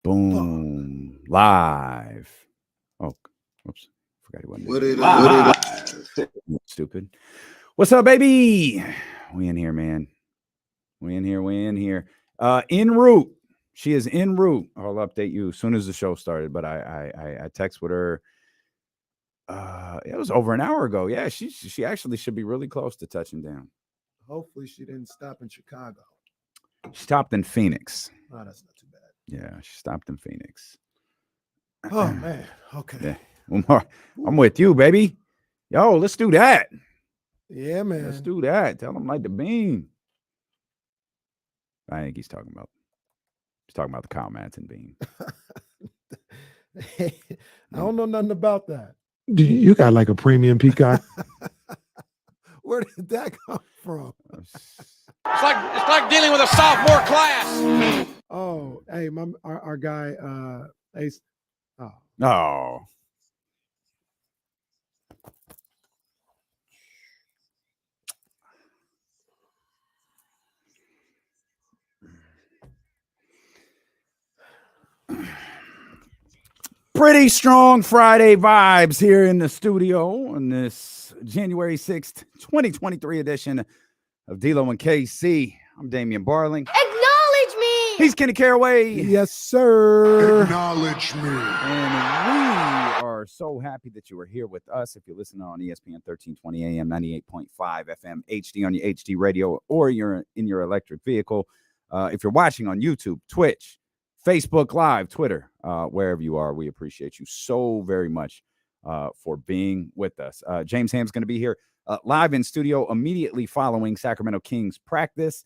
Boom. Live. Oh, whoops. Forgot he wasn't What it live. Stupid. What's up, baby? We in here, man. We in here. En route. She is en route. I'll update you as soon as the show started, but I text with her. It was over an hour ago. Yeah, she actually should be really close to touching down. Hopefully she didn't stop in Chicago. She stopped in Phoenix. Oh, that's not too bad. Yeah, she stopped in Phoenix. Oh, man. Okay. Yeah. I'm with you, baby. Yo, let's do that. Yeah, man. Let's do that. Tell him like the bean. I think he's talking about the Kyle Madson bean. I don't know nothing about that. You got like a premium peacock. Where did that come from? It's like dealing with a sophomore class. Oh, hey, our guy, Ace. Oh. Oh. Pretty strong Friday vibes here in the studio on this January 6th, 2023 edition of D-Lo and KC. I'm Damian Barling. Acknowledge me! He's Kenny Caraway. Yes, sir. Acknowledge me. And we are so happy that you are here with us. If you're listening on ESPN 1320 AM, 98.5 FM, HD on your HD radio, or you're in your electric vehicle. If you're watching on YouTube, Twitch, Facebook Live, Twitter, wherever you are, we appreciate you so very much for being with us. James Ham's going to be here live in studio immediately following Sacramento Kings practice.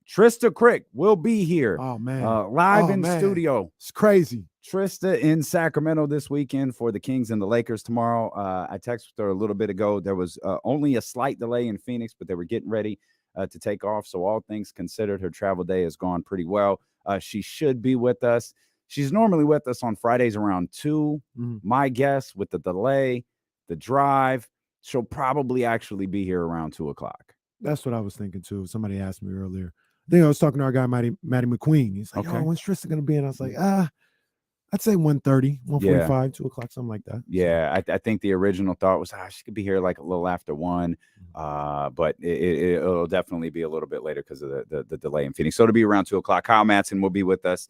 Trysta Krick will be here. Oh, man. Live in studio. It's crazy. Trysta in Sacramento this weekend for the Kings and the Lakers tomorrow. I texted her a little bit ago. There was only a slight delay in Phoenix, but they were getting ready to take off. So all things considered, her travel day has gone pretty well. She should be with us. She's normally with us on Fridays around 2. My guess, with the delay, the drive, she'll probably actually be here around 2 o'clock. That's what I was thinking, too. Somebody asked me earlier. I think I was talking to our guy, Matty McQueen. He's like, okay. Oh, when's Trysta going to be? And I was like, I'd say 1:30, 1:45, 2 o'clock, something like that. Yeah, I think the original thought was she could be here like a little after 1, but it'll definitely be a little bit later because of the delay in Phoenix. So it'll be around 2 o'clock. Kyle Madson will be with us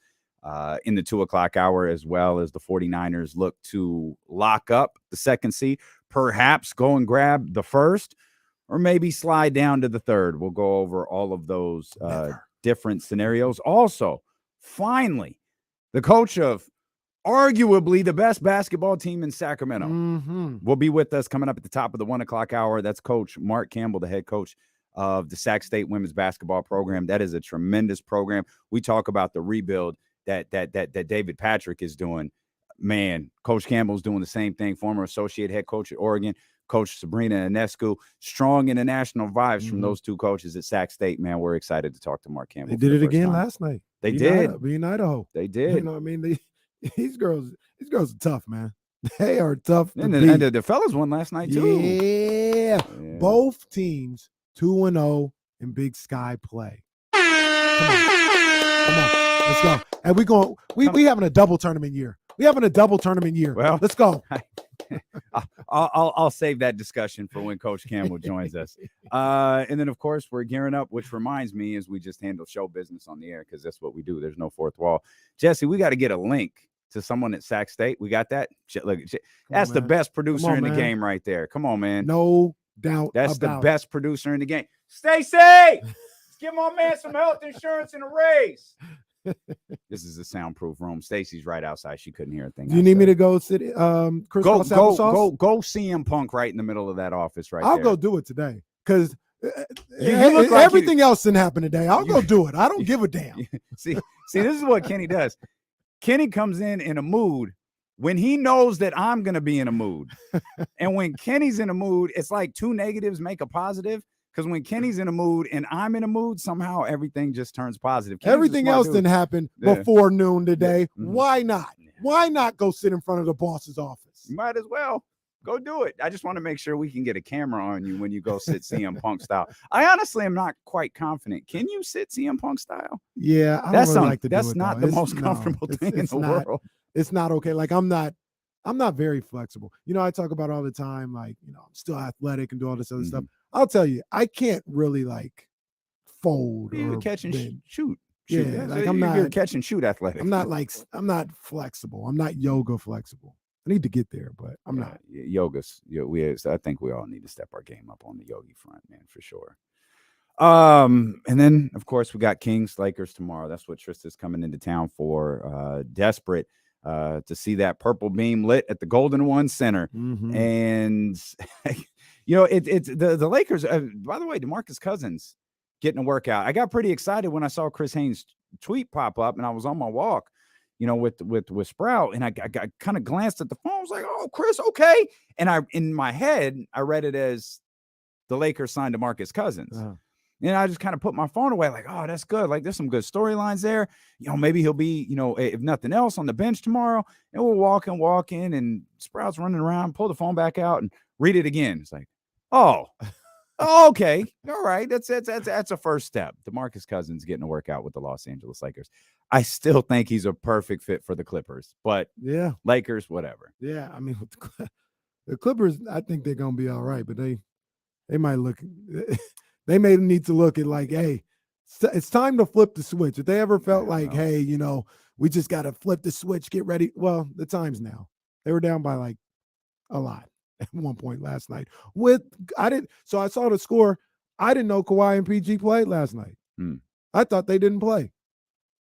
in the 2 o'clock hour, as well as the 49ers look to lock up the second seed, perhaps go and grab the first, or maybe slide down to the third. We'll go over all of those different scenarios. Also, finally, the coach of arguably the best basketball team in Sacramento will be with us coming up at the top of the 1 o'clock hour. That's Coach Mark Campbell, the head coach of the Sac State women's basketball program. That is a tremendous program. We talk about the rebuild that David Patrick is doing. Man, Coach Campbell's doing the same thing. Former associate head coach at Oregon, Coach Sabrina Ionescu. Strong international vibes from those two coaches at Sac State. Man, we're excited to talk to Mark Campbell. They did it again last night. They did. Being Idaho. They did. You know what I mean? These girls are tough, man. They are tough. And the fellas won last night, too. Yeah. Both teams 2-0 in Big Sky play. Come on. Let's go. And we having a double tournament year. Well, let's go. I'll save that discussion for when Coach Campbell joins us. And then, of course, we're gearing up, which reminds me, is we just handle show business on the air because that's what we do. There's no fourth wall. Jesse, we got to get a link to someone at Sac State. We got that? Look, that's the best producer in the game right there. Come on, man. No doubt. That's the best producer in the game. Stacy, let's give my man some health insurance and a raise. This is a soundproof room. Stacy's right outside. She couldn't hear a thing. Do you need me to go sit? Go CM Punk right in the middle of that office right there. I'll go do it today because everything else didn't happen today. I'll go do it. I don't give a damn. See, this is what Kenny does. Kenny comes in a mood when he knows that I'm going to be in a mood. And when Kenny's in a mood, it's like two negatives make a positive. Because when Kenny's in a mood and I'm in a mood, somehow everything just turns positive. Everything else didn't happen before noon today. Why not? Why not go sit in front of the boss's office? You might as well. Go do it. I just want to make sure we can get a camera on you when you go sit CM Punk style. I honestly am not quite confident. Can you sit CM Punk style? Yeah, I don't really like to do it. That's not the most comfortable thing in the world. It's not okay. Like I'm not very flexible. I talk about all the time, like, I'm still athletic and do all this other stuff. I'll tell you, I can't really like fold or catch and shoot. Yeah, like you're catch and shoot athletic. I'm not flexible. I'm not yoga flexible. I need to get there, but I'm not. Yoga's. I think we all need to step our game up on the yogi front, man, for sure. And then of course we got Kings Lakers tomorrow. That's what Trysta's coming into town for. Desperate to see that purple beam lit at the Golden One Center. And it's the Lakers. By the way, DeMarcus Cousins getting a workout. I got pretty excited when I saw Chris Haynes' tweet pop up, and I was on my walk, with Sprout, and I kind of glanced at the phone. I was like, "Oh, Chris, okay." And in my head, I read it as the Lakers signed DeMarcus Cousins. And I just kind of put my phone away, like, "Oh, that's good. Like, there's some good storylines there. Maybe he'll be, if nothing else, on the bench tomorrow." And we'll walk in, and Sprout's running around. Pull the phone back out and read it again. It's like, oh, okay, all right. That's a first step. DeMarcus Cousins getting a workout with the Los Angeles Lakers. I still think he's a perfect fit for the Clippers, but yeah, Lakers, whatever. Yeah, I mean, the Clippers, I think they're gonna be all right, but they might look. They may need to look at like, hey, it's time to flip the switch. If they ever felt like, hey, we just got to flip the switch, get ready. Well, the time's now. They were down by like a lot at one point last night. So I saw the score. I didn't know Kawhi and PG played last night. I thought they didn't play.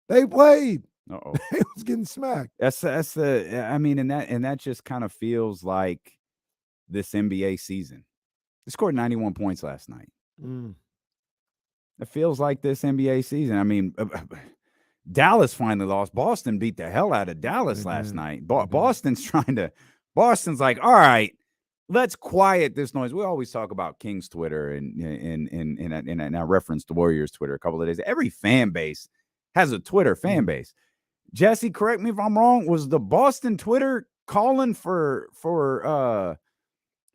They played. Uh-oh. They was getting smacked. And that just kind of feels like this NBA season. They scored 91 points last night. It feels like this NBA season. I mean, Dallas finally lost. Boston beat the hell out of Dallas last night. Boston's like, all right, let's quiet this noise. We always talk about Kings Twitter and I referenced the Warriors Twitter a couple of days. Every fan base has a Twitter fan base. Jesse, correct me if I'm wrong. Was the Boston Twitter calling for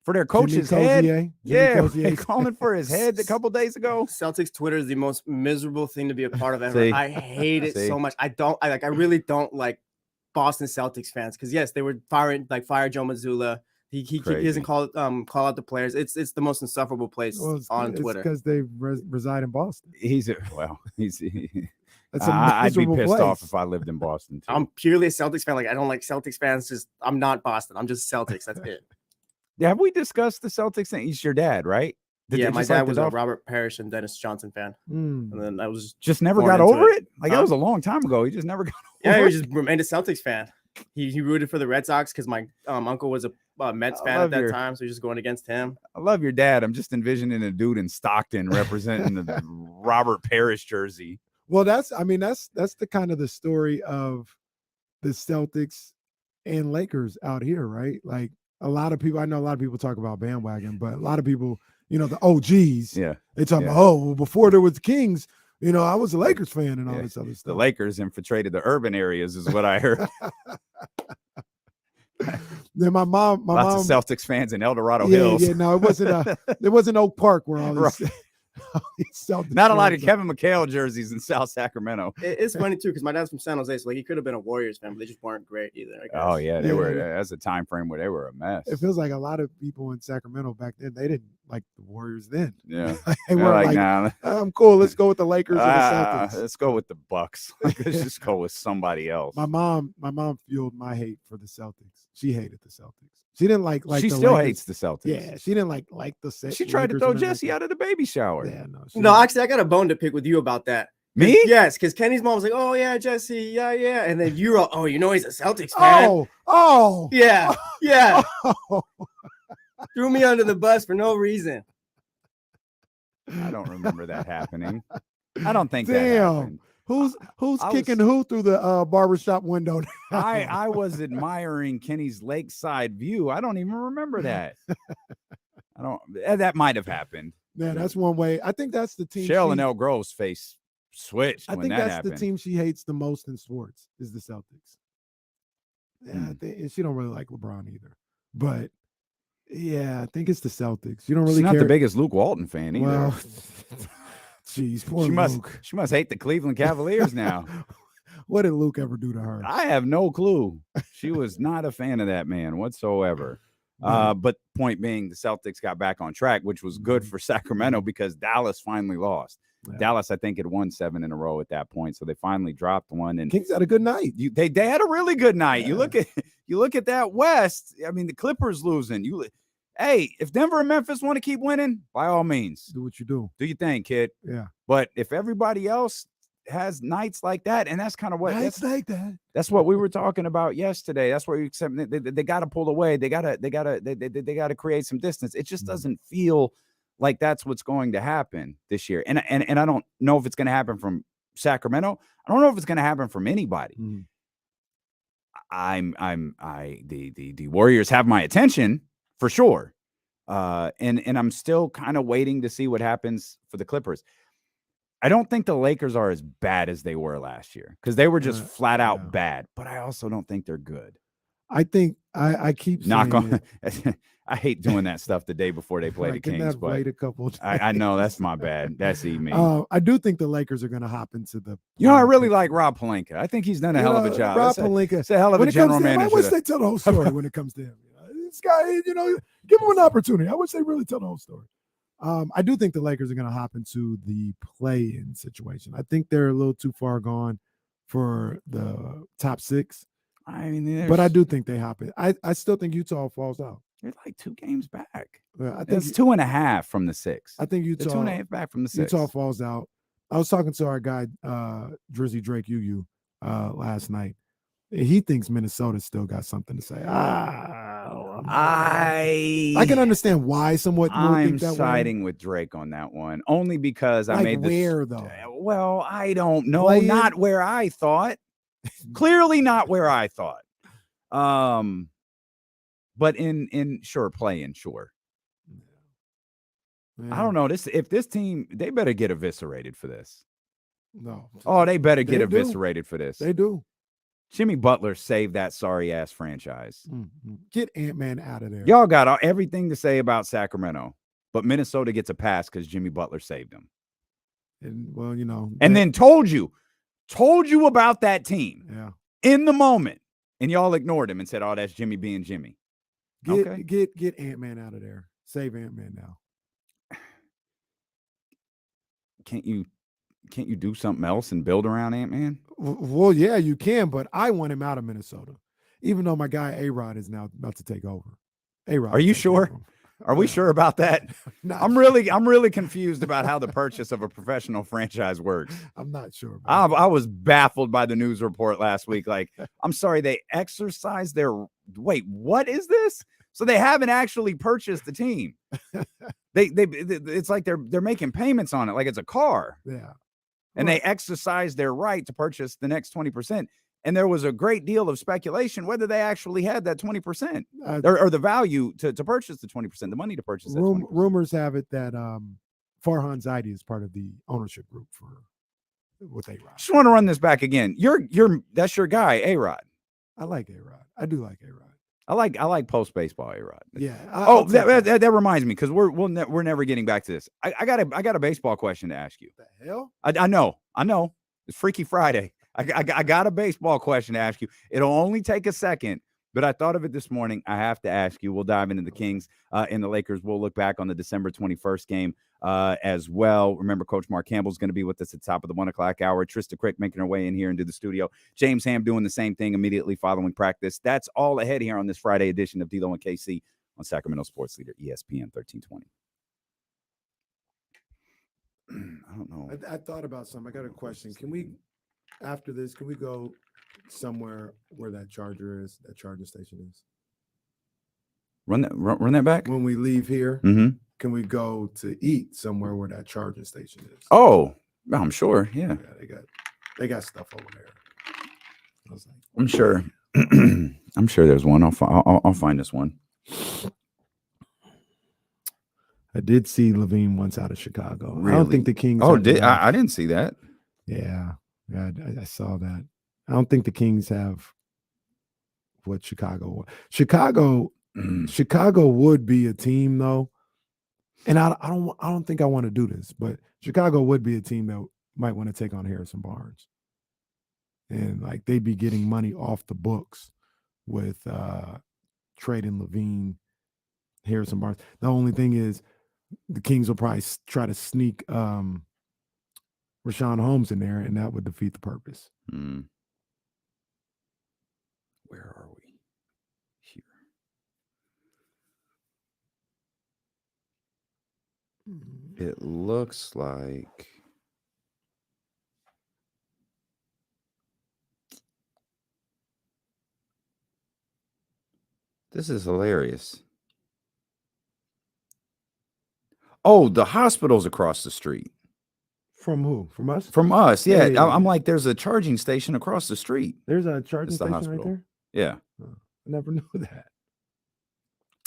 their coach's head? Yeah, calling for his head a couple days ago. Celtics Twitter is the most miserable thing to be a part of ever. I hate it so much. I really don't like Boston Celtics fans because yes, they were fire Joe Mazzulla. He doesn't call out the players. It's the most insufferable place on Twitter because they reside in Boston. I'd be pissed off if I lived in Boston too. I'm purely a Celtics fan. Like I don't like Celtics fans. I'm not Boston. I'm just Celtics. That's it. Yeah, have we discussed the Celtics thing? He's your dad, right? My dad was a Robert Parrish and Dennis Johnson fan. And then I was just never got over it. Like that was a long time ago. He just never got over it. Yeah, he just remained a Celtics fan. He rooted for the Red Sox because my uncle was a Mets fan at that time, so he's just going against him. I love your dad. I'm just envisioning a dude in Stockton representing the Robert Parrish jersey. Well, that's the kind of the story of the Celtics and Lakers out here, right? Like I know a lot of people talk about bandwagon, but a lot of people, the OGs, they talk about, before there was the Kings, I was a Lakers fan and all this other stuff. The Lakers infiltrated the urban areas is what I heard. Then my mom, lots of Celtics fans in El Dorado Hills. Yeah, no, it wasn't Oak Park where all this. Not a lot of Kevin McHale jerseys in South Sacramento. It's funny too because my dad's from San Jose, so like he could have been a Warriors fan, but they just weren't great either. Oh yeah, they were. That's a time frame where they were a mess. It feels like a lot of people in Sacramento back then they didn't like the Warriors then. Yeah, they were like, nah, I'm cool. Let's go with the Lakers and the Celtics. Let's go with the Bucks. Let's just go with somebody else. My mom fueled my hate for the Celtics. She hated the Celtics. She didn't like. She still hates the Celtics. Yeah, she didn't like the. She tried to throw Jesse out of the baby shower. Yeah, no. Actually, I got a bone to pick with you about that. Me? Yes, because Kenny's mom was like, "Oh yeah, Jesse, yeah," and then you're all, "Oh, he's a Celtics fan." Oh, yeah. Threw me under the bus for no reason. I don't remember that happening. I don't think that happened. Who's kicking who through the barbershop window? I was admiring Kenny's lakeside view. I don't even remember that. That might have happened. Yeah, that's one way. I think that's the team. Cheryl and El Grove's face switched. I think that's the team she hates the most in sports is the Celtics. Yeah, and she don't really like LeBron either. But Yeah, I think it's the Celtics. You don't really She's not care. the biggest Luke Walton fan either. Well, jeez, poor Luke. She must hate the Cleveland Cavaliers now. What did Luke ever do to her? I have no clue. She was not a fan of that man whatsoever. But point being, the Celtics got back on track, which was good for Sacramento because Dallas finally lost. Yeah. Dallas, I think, had won 7 in a row at that point, so they finally dropped one. And Kings had a good night. They had a really good night. Yeah. You look at that West. I mean, the Clippers losing. Hey, if Denver and Memphis want to keep winning, by all means, do what you do. Do your thing, kid. Yeah. But if everybody else has nights like that, and that's kind of what that's what we were talking about yesterday. That's where you accept they got to pull away. They got to create some distance. It just doesn't feel like that's what's going to happen this year. And I don't know if it's going to happen from Sacramento. I don't know if it's going to happen from anybody. The Warriors have my attention for sure. And I'm still kind of waiting to see what happens for the Clippers. I don't think the Lakers are as bad as they were last year because they were just flat out bad, but I also don't think they're good. I think I keep knock on. I hate doing that stuff the day before they play the Kings, but wait a couple days. I know that's my bad. That's me. I do think the Lakers are going to hop into the. I really like Rob Pelinka. I think he's done a hell of a job. Rob Pelinka, it's a hell of a general manager. I wish they tell the whole story when it comes to him. This guy, give him an opportunity. I wish they really tell the whole story. I do think the Lakers are going to hop into the play-in situation. I think they're a little too far gone for the top 6. I mean, but I do think they hop in. I still think Utah falls out. They're like 2 games back. I think it's 2.5 from the 6. I think Utah 2.5 back from the 6. Utah falls out. I was talking to our guy Drizzy Drake Yu last night. He thinks Minnesota still got something to say. I can understand why somewhat. I'm siding with Drake on that one, only because I made this. Where though? Well, I don't know. Not where I thought. Clearly, not where I thought. But in sure playing sure. I don't know if this team, they better get eviscerated for this. No. Oh, they better get eviscerated for this. They do. Jimmy Butler saved that sorry-ass franchise. Get Ant-Man out of there. Y'all got everything to say about Sacramento, but Minnesota gets a pass because Jimmy Butler saved them. And, well, and then told you about that team in the moment, and y'all ignored him and said, oh, that's Jimmy being Jimmy. Get Ant-Man out of there. Save Ant-Man now. Can't you do something else and build around Ant-Man? Well, yeah, you can, but I want him out of Minnesota, even though my guy A-Rod is now about to take over. A-Rod, are you sure? Are we sure about that? I'm really confused about how the purchase of a professional franchise works. I'm not sure. I was baffled by the news report last week. Like, I'm sorry, they exercised their wait. What is this? So they haven't actually purchased the team. It's like they're making payments on it, like it's a car. Yeah. And they exercised their right to purchase the next 20%. And there was a great deal of speculation whether they actually had that 20% or the value to purchase the 20%, the money to purchase that 20%. Rumors have it that Farhan Zaidi is part of the ownership group with A-Rod. Just want to run this back again. That's your guy, A-Rod. I like A-Rod. I do like A-Rod. I like post baseball A-Rod. Yeah. That reminds me, because we're never getting back to this. I got a baseball question to ask you. The hell? I know. It's Freaky Friday. I got a baseball question to ask you. It'll only take a second, but I thought of it this morning. I have to ask you. We'll dive into the Kings and the Lakers. We'll look back on the December 21st game as well. Remember, Coach Mark Campbell's going to be with us at the top of the 1 o'clock hour. Trysta Krick making her way in here into the studio. James Ham doing the same thing immediately following practice. That's all ahead here on this Friday edition of D-Lo and KC on Sacramento Sports Leader ESPN 1320. I don't know. I thought about something. I got a question. After this, can we go somewhere where that charging station is? Run that back. When we leave here, can we go to eat somewhere where that charging station is? Oh, I'm sure. Yeah, they got stuff over there. I was like, I'm sure. I'm sure there's one. I'll find this one. I did see Levine once out of Chicago. Really? I don't think the Kings. Oh, I didn't see that. Yeah, I saw that. I don't think the Kings have what Chicago. Chicago would be a team though, and I don't think I want to do this, but Chicago would be a team that might want to take on Harrison Barnes, and like they'd be getting money off the books with trading Levine, Harrison Barnes. The only thing is, the Kings will probably try to sneak Rashawn Holmes in there, and that would defeat the purpose. Where are we? Here. It looks like this is hilarious. Oh, the hospital's across the street. From who? From us? From us, yeah. Yeah. I'm like, there's a charging station across the street. There's a charging It's the station right hospital. there? Yeah. Oh, I never knew that.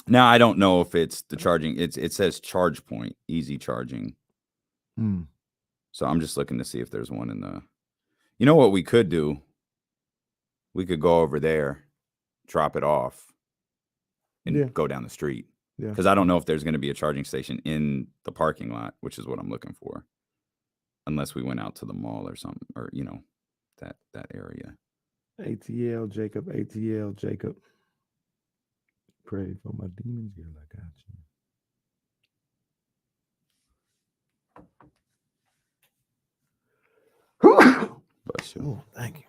Now I don't know if it's the charging. It says charge point, easy charging. So I'm just looking to see if there's one in the. You know what we could do? We could go over there, drop it off, and go down the street. Yeah. Because I don't know if there's going to be a charging station in the parking lot, which is what I'm looking for. Unless we went out to the mall or something, or that area. ATL Jacob. Pray for my demons, girl. I got you. Bless you. Oh, thank you.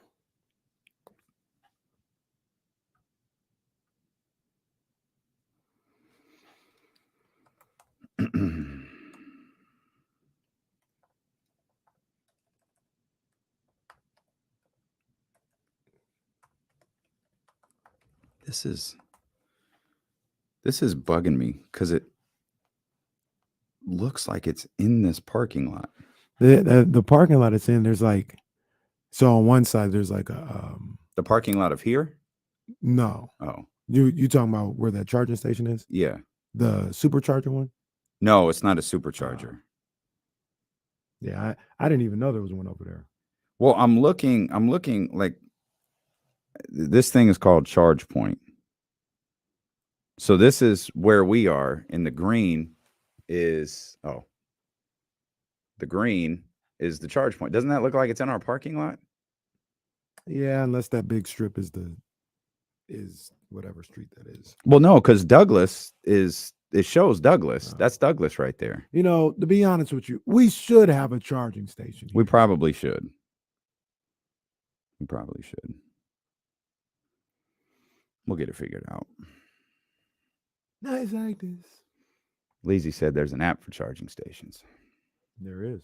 This is bugging me because it looks like it's in this parking lot. The parking lot it's in, there's like, so on one side there's like a the parking lot of here. No. Oh, you talking about where that charging station is? Yeah. The supercharger one? No, it's not a supercharger. Yeah, I didn't even know there was one over there. Well, I'm looking like this thing is called Charge Point. So this is where we are, and the green is the green is the charge point. Doesn't that look like it's in our parking lot? Yeah, unless that big strip is whatever street that is. Well, no, because Douglas it shows Douglas. That's Douglas right there. To be honest with you, we should have a charging station here. We probably should. We'll get it figured out. Nice like this. Leezy said there's an app for charging stations. There is.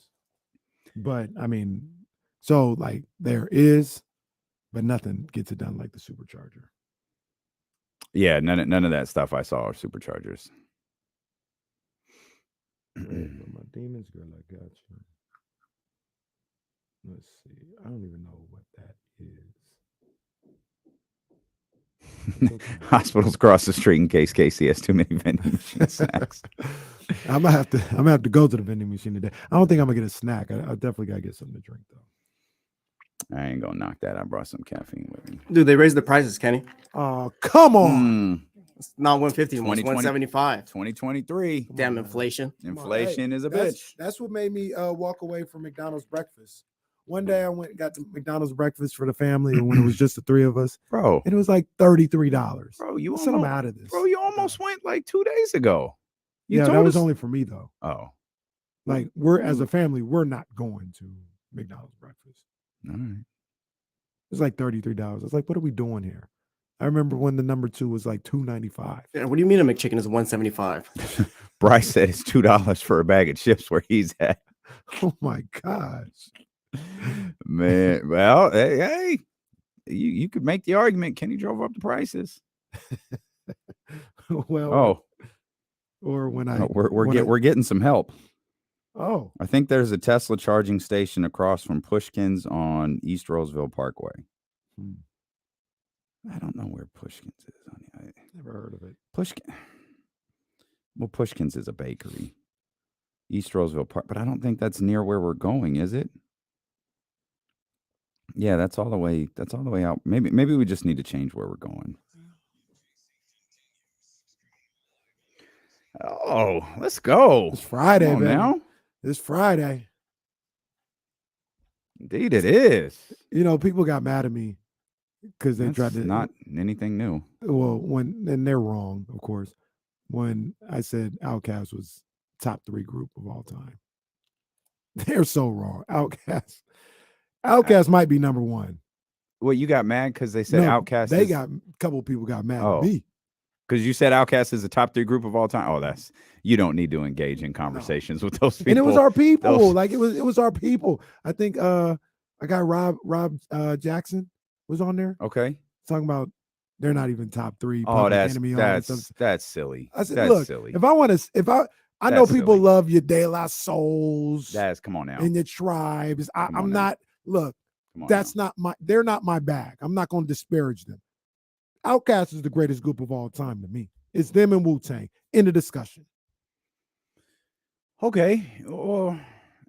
But I mean, so like there is, but nothing gets it done like the supercharger. Yeah, none of that stuff I saw are superchargers. My demons, girl, I got you. Let's see. I don't even know what that is. Hospitals across the street in case Casey has too many vending machine snacks. I'm gonna have to go to the vending machine today. I don't think I'm gonna get a snack. I definitely gotta get something to drink though. I ain't gonna knock that. I brought some caffeine with me. Dude, they raised the prices, Kenny. Oh, come on. It's not 150, it's 175. 2023. Damn inflation. Inflation is a bitch. That's what made me walk away from McDonald's breakfast. One day I went and got the McDonald's breakfast for the family, and when it was just the three of us, bro, and it was like $33. Bro, you I'm out of this. Bro, you almost went like 2 days ago. That was only for me though. Oh, like we're as a family, we're not going to McDonald's breakfast. All right. It's like $33. I was like, what are we doing here? I remember when the number 2 was like $2.95. Yeah, what do you mean a McChicken is $1.75? Bryce said it's $2 for a bag of chips where he's at. Oh my gosh. Man, well, hey, you could make the argument. Kenny drove up the prices. Well, or when we're getting some help. Oh, I think there's a Tesla charging station across from Pushkin's on East Roseville Parkway. I don't know where Pushkin's is. I never heard of it. Pushkin's is a bakery. East Roseville Park, but I don't think that's near where we're going, is it? Yeah, that's all the way out. Maybe we just need to change where we're going. Oh, let's go. It's Friday, Come on baby. now. It's Friday. Indeed, it is. You know, people got mad at me because they tried to. Not anything new. Well, and they're wrong, of course. When I said Outkast was top 3 group of all time, they're so wrong. Outkast might be number 1. Well, you got mad because they said Outkast. They got a couple of people got mad at me because you said Outkast is the top 3 group of all time. Oh, you don't need to engage in conversations with those people. And it was our people. Like it was our people. I think I got Rob Jackson was on there. Okay, talking about they're not even top 3. Oh, that's silly. I said, that's look, silly. I know people silly. Love your De La Souls. Come on now. And your tribes. I'm not. Look, they're not my bag. I'm not going to disparage them. Outkast is the greatest group of all time to me. It's them and Wu-Tang in the discussion. Okay. Well,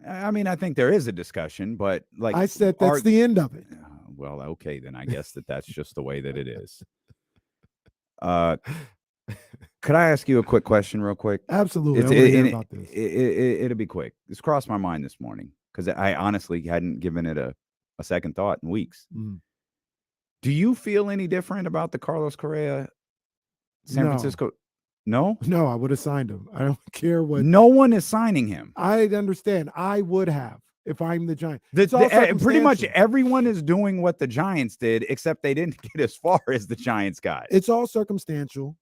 I mean, I think there is a discussion, but like I said, that's the end of it. Well, okay, then I guess that's just the way that it is. Could I ask you a quick question real quick? Absolutely. It'll be quick. This crossed my mind this morning because I honestly hadn't given it a second thought in weeks. Mm. Do you feel any different about the Carlos Correa San Francisco? No? No, I would have signed him. I don't care what. No one is signing him. I understand. I would have if I'm the Giants. Pretty much everyone is doing what the Giants did, except they didn't get as far as the Giants got. It's all circumstantial.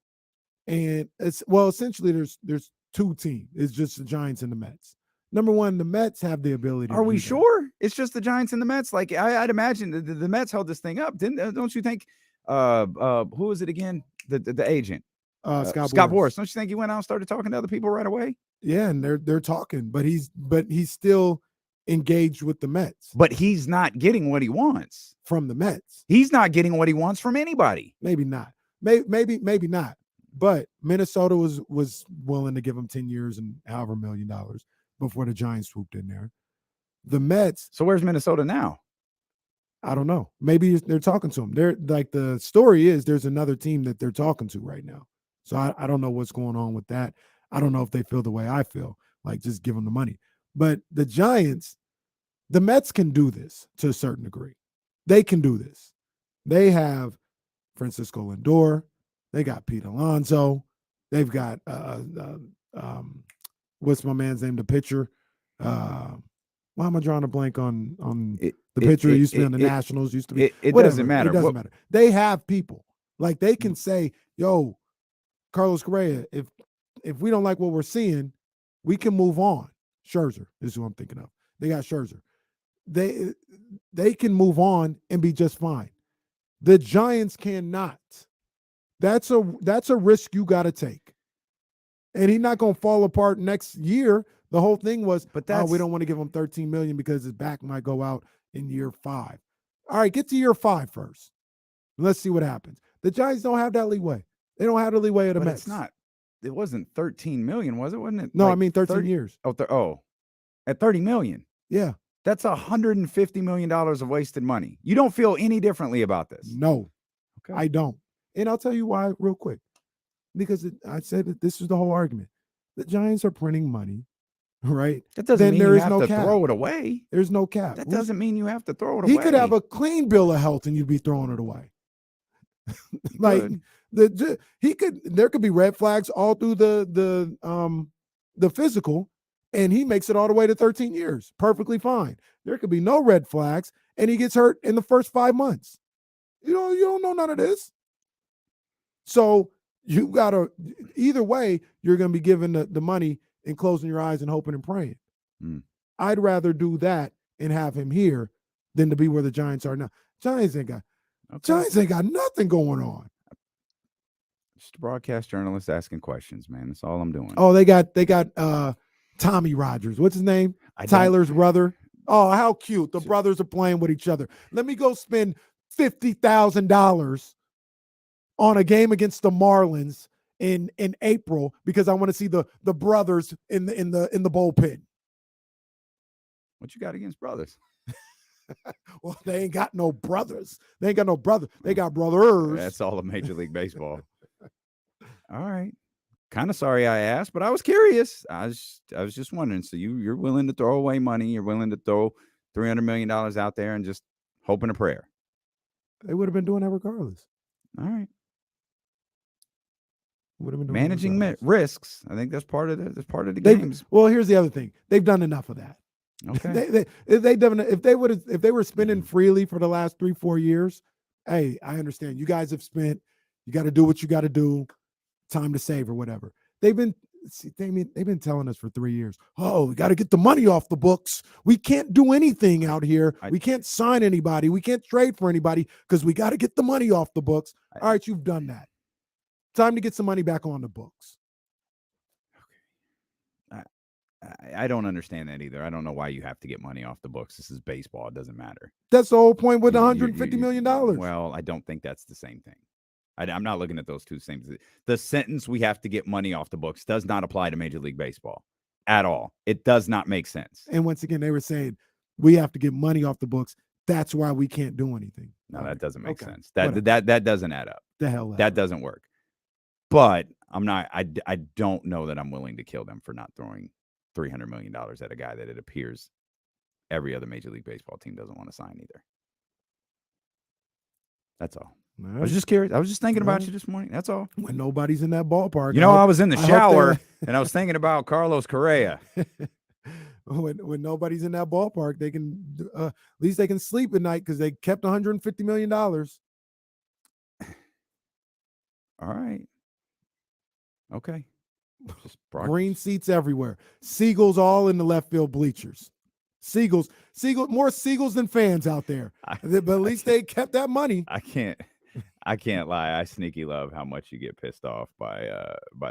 And essentially there's 2 teams. It's just the Giants and the Mets. Number 1, the Mets have the ability. Are we sure it's just the Giants and the Mets? Like I'd imagine the Mets held this thing up. Don't you think? Who was it again? The agent. Scott Boras. Don't you think he went out and started talking to other people right away? Yeah, and they're talking, but he's still engaged with the Mets. But he's not getting what he wants from the Mets. He's not getting what he wants from anybody. Maybe not. Maybe not. But Minnesota was willing to give him 10 years and however $1 million before the Giants swooped in there. The Mets. So where's Minnesota now? I don't know. Maybe they're talking to him. They're like, the story is there's another team that they're talking to right now. So I don't know what's going on with that. I don't know if they feel the way I feel, like just give them the money. But the Giants, the Mets can do this to a certain degree. They can do this. They have Francisco Lindor. They got Pete Alonso. They've got what's my man's name? The pitcher. Why am I drawing a blank on the pitcher who used to be on the Nationals? Used to be. It doesn't matter. It doesn't matter. They have people like they can say, "Yo, Carlos Correa, if we don't like what we're seeing, we can move on." Scherzer is who I'm thinking of. They got Scherzer. They can move on and be just fine. The Giants cannot. That's a risk you got to take. And he's not going to fall apart next year. The whole thing was, we don't want to give him $13 million because his back might go out in year 5. All right, get to year 5 first. Let's see what happens. The Giants don't have that leeway. They don't have the leeway of the Mets. It's not. It wasn't $13 million, was it? Wasn't it? No, I mean 13 years. At $30 million. Yeah. That's $150 million of wasted money. You don't feel any differently about this? No, okay. I don't. And I'll tell you why real quick. Because I said that this is the whole argument. The Giants are printing money, right? That doesn't mean you have to throw it away. There's no cap. That doesn't mean you have to throw it away. He could have a clean bill of health and you'd be throwing it away. There could be red flags all through the physical, and he makes it all the way to 13 years. Perfectly fine. There could be no red flags, and he gets hurt in the first 5 months. You don't know none of this. So you gotta, either way, you're gonna be given the money and closing your eyes and hoping and praying. I'd rather do that and have him here than to be where the Giants are now. Giants ain't got nothing going on. Just a broadcast journalist asking questions, man. That's all I'm doing. Oh, they got Tommy Rogers. What's his name? Tyler's brother. Oh, how cute. The brothers are playing with each other. Let me go spend $50,000 on a game against the Marlins in April because I want to see the brothers in the bullpen. What you got against brothers? Well, they ain't got no brothers. They ain't got no brothers. They got brothers. That's all of Major League Baseball. All right. kind of sorry I asked, but I was curious. I was just wondering. So you're willing to throw away money? You're willing to throw $300 million out there and just hoping a prayer? They would have been doing that regardless. All right. Would have been doing Managing risks. I think that's part of the games. Well, here's the other thing. They've done enough of that. Okay. If they were spending freely for the last 3-4 years, hey, I understand. You guys have spent. You got to do what you got to do. Time to save or whatever. They've been telling us for 3 years. Oh, we got to get the money off the books. We can't do anything out here. We can't sign anybody. We can't trade for anybody because we got to get the money off the books. All right, you've done that. Time to get some money back on the books. I don't understand that either. I don't know why you have to get money off the books. This is baseball. It doesn't matter. That's the whole point with $150 million. Well, I don't think that's the same thing. I'm not looking at those two same things. The sentence "we have to get money off the books" does not apply to Major League Baseball at all. It does not make sense. And once again, they were saying we have to get money off the books. That's why we can't do anything. No, that doesn't make sense. That doesn't add up. The hell that doesn't work. But I don't know that I'm willing to kill them for not throwing $300 million at a guy that it appears every other Major League Baseball team doesn't want to sign either. That's all. I was just curious. I was just thinking about you this morning. That's all. When nobody's in that ballpark. I was in the shower and I was thinking about Carlos Correa. when nobody's in that ballpark, they can at least they can sleep at night because they kept $150 million. All right. Okay. Green seats everywhere. Seagulls all in the left field bleachers. Seagulls, more seagulls than fans out there. But at least they kept that money. I can't lie. I sneaky love how much you get pissed off by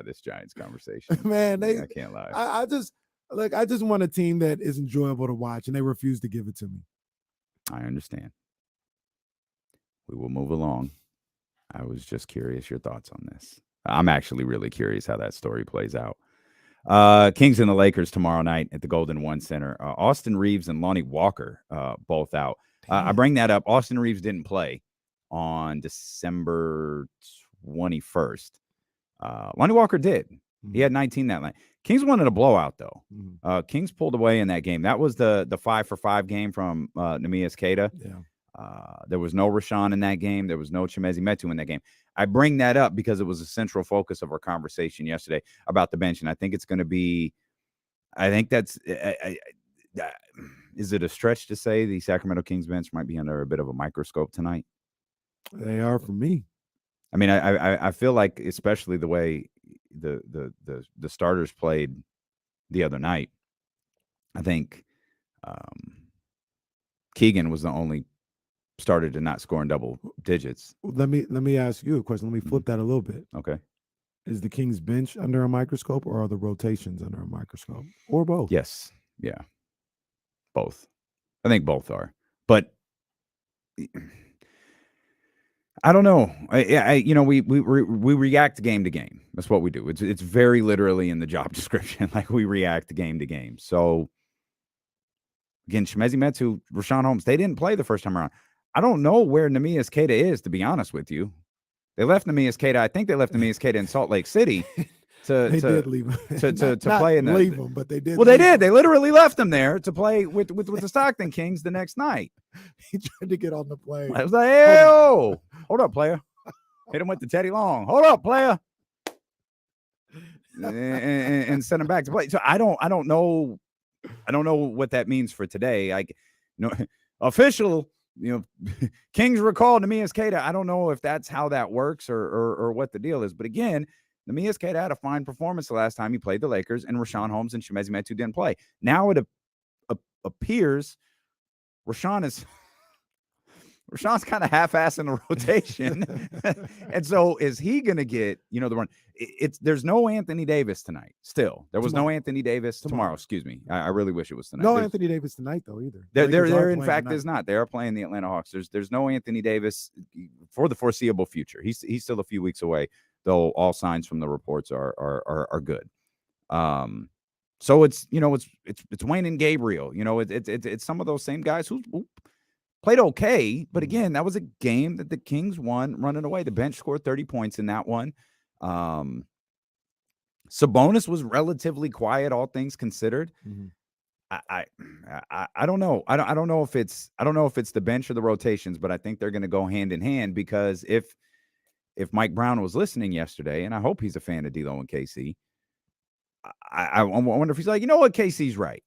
this Giants conversation. Man, I can't lie. I just want a team that is enjoyable to watch, and they refuse to give it to me. I understand. We will move along. I was just curious your thoughts on this. I'm actually really curious how that story plays out. Kings and the Lakers tomorrow night at the Golden One Center. Austin Reeves and Lonnie Walker both out. I bring that up. Austin Reeves didn't play on December 21st. Lonnie Walker did. He had 19 that night. Kings wanted a blowout, though. Kings pulled away in that game. That was the 5-for-5 game from Neemias Queta. Yeah. There was no Rashawn in that game. There was no Chimezie Metu in that game. I bring that up because it was a central focus of our conversation yesterday about the bench, and I think it's going to be – I think that's is it a stretch to say the Sacramento Kings bench might be under a bit of a microscope tonight? They are for me. I mean, I feel like especially the way the starters played the other night, I think Keegan was the only starter to not score in double digits. Let me ask you a question. Let me flip that a little bit. Okay. Is the Kings bench under a microscope, or are the rotations under a microscope, or both? Yes. Yeah. Both. I think both are. But I don't know. We react game to game. That's what we do. It's very literally in the job description. Like, we react game to game. So again, Chimezie Metu, Rashawn Holmes, they didn't play the first time around. I don't know where Neemias Queta is, to be honest with you. They left Neemias Queta. I think they left Neemias Queta in Salt Lake City They did leave him. to play in the leave him, but they did. Well, they did. They literally left him there to play with the Stockton Kings the next night. He tried to get on the plane. I was like, "Hey, hold up, player." Hit him with the Teddy Long. Hold up, player. and send him back to play. So I don't know what that means for today. Official, Kings recalled Neemias Queta. I don't know if that's how that works or what the deal is. But again, Neemias Queta had a fine performance the last time he played the Lakers, and Rashawn Holmes and Chimezie Metu didn't play. Now it appears Rashawn's kind of half-ass in the rotation. And so is he going to get, the run? There's no Anthony Davis tonight. Still, there was no Anthony Davis tomorrow. Excuse me. I really wish it was tonight. No Anthony Davis tonight, though, either. There in fact is not. They are playing the Atlanta Hawks. There's no Anthony Davis for the foreseeable future. He's still a few weeks away, though all signs from the reports are good. So it's Wayne and Gabriel. It's some of those same guys who played okay, but again, that was a game that the Kings won running away. The bench scored 30 points in that one. Sabonis was relatively quiet, all things considered. Mhm. I don't know. I don't know if it's the bench or the rotations, but I think they're going to go hand in hand, because if Mike Brown was listening yesterday, and I hope he's a fan of D'Lo and KC, I wonder if he's like, you know what, KC's right.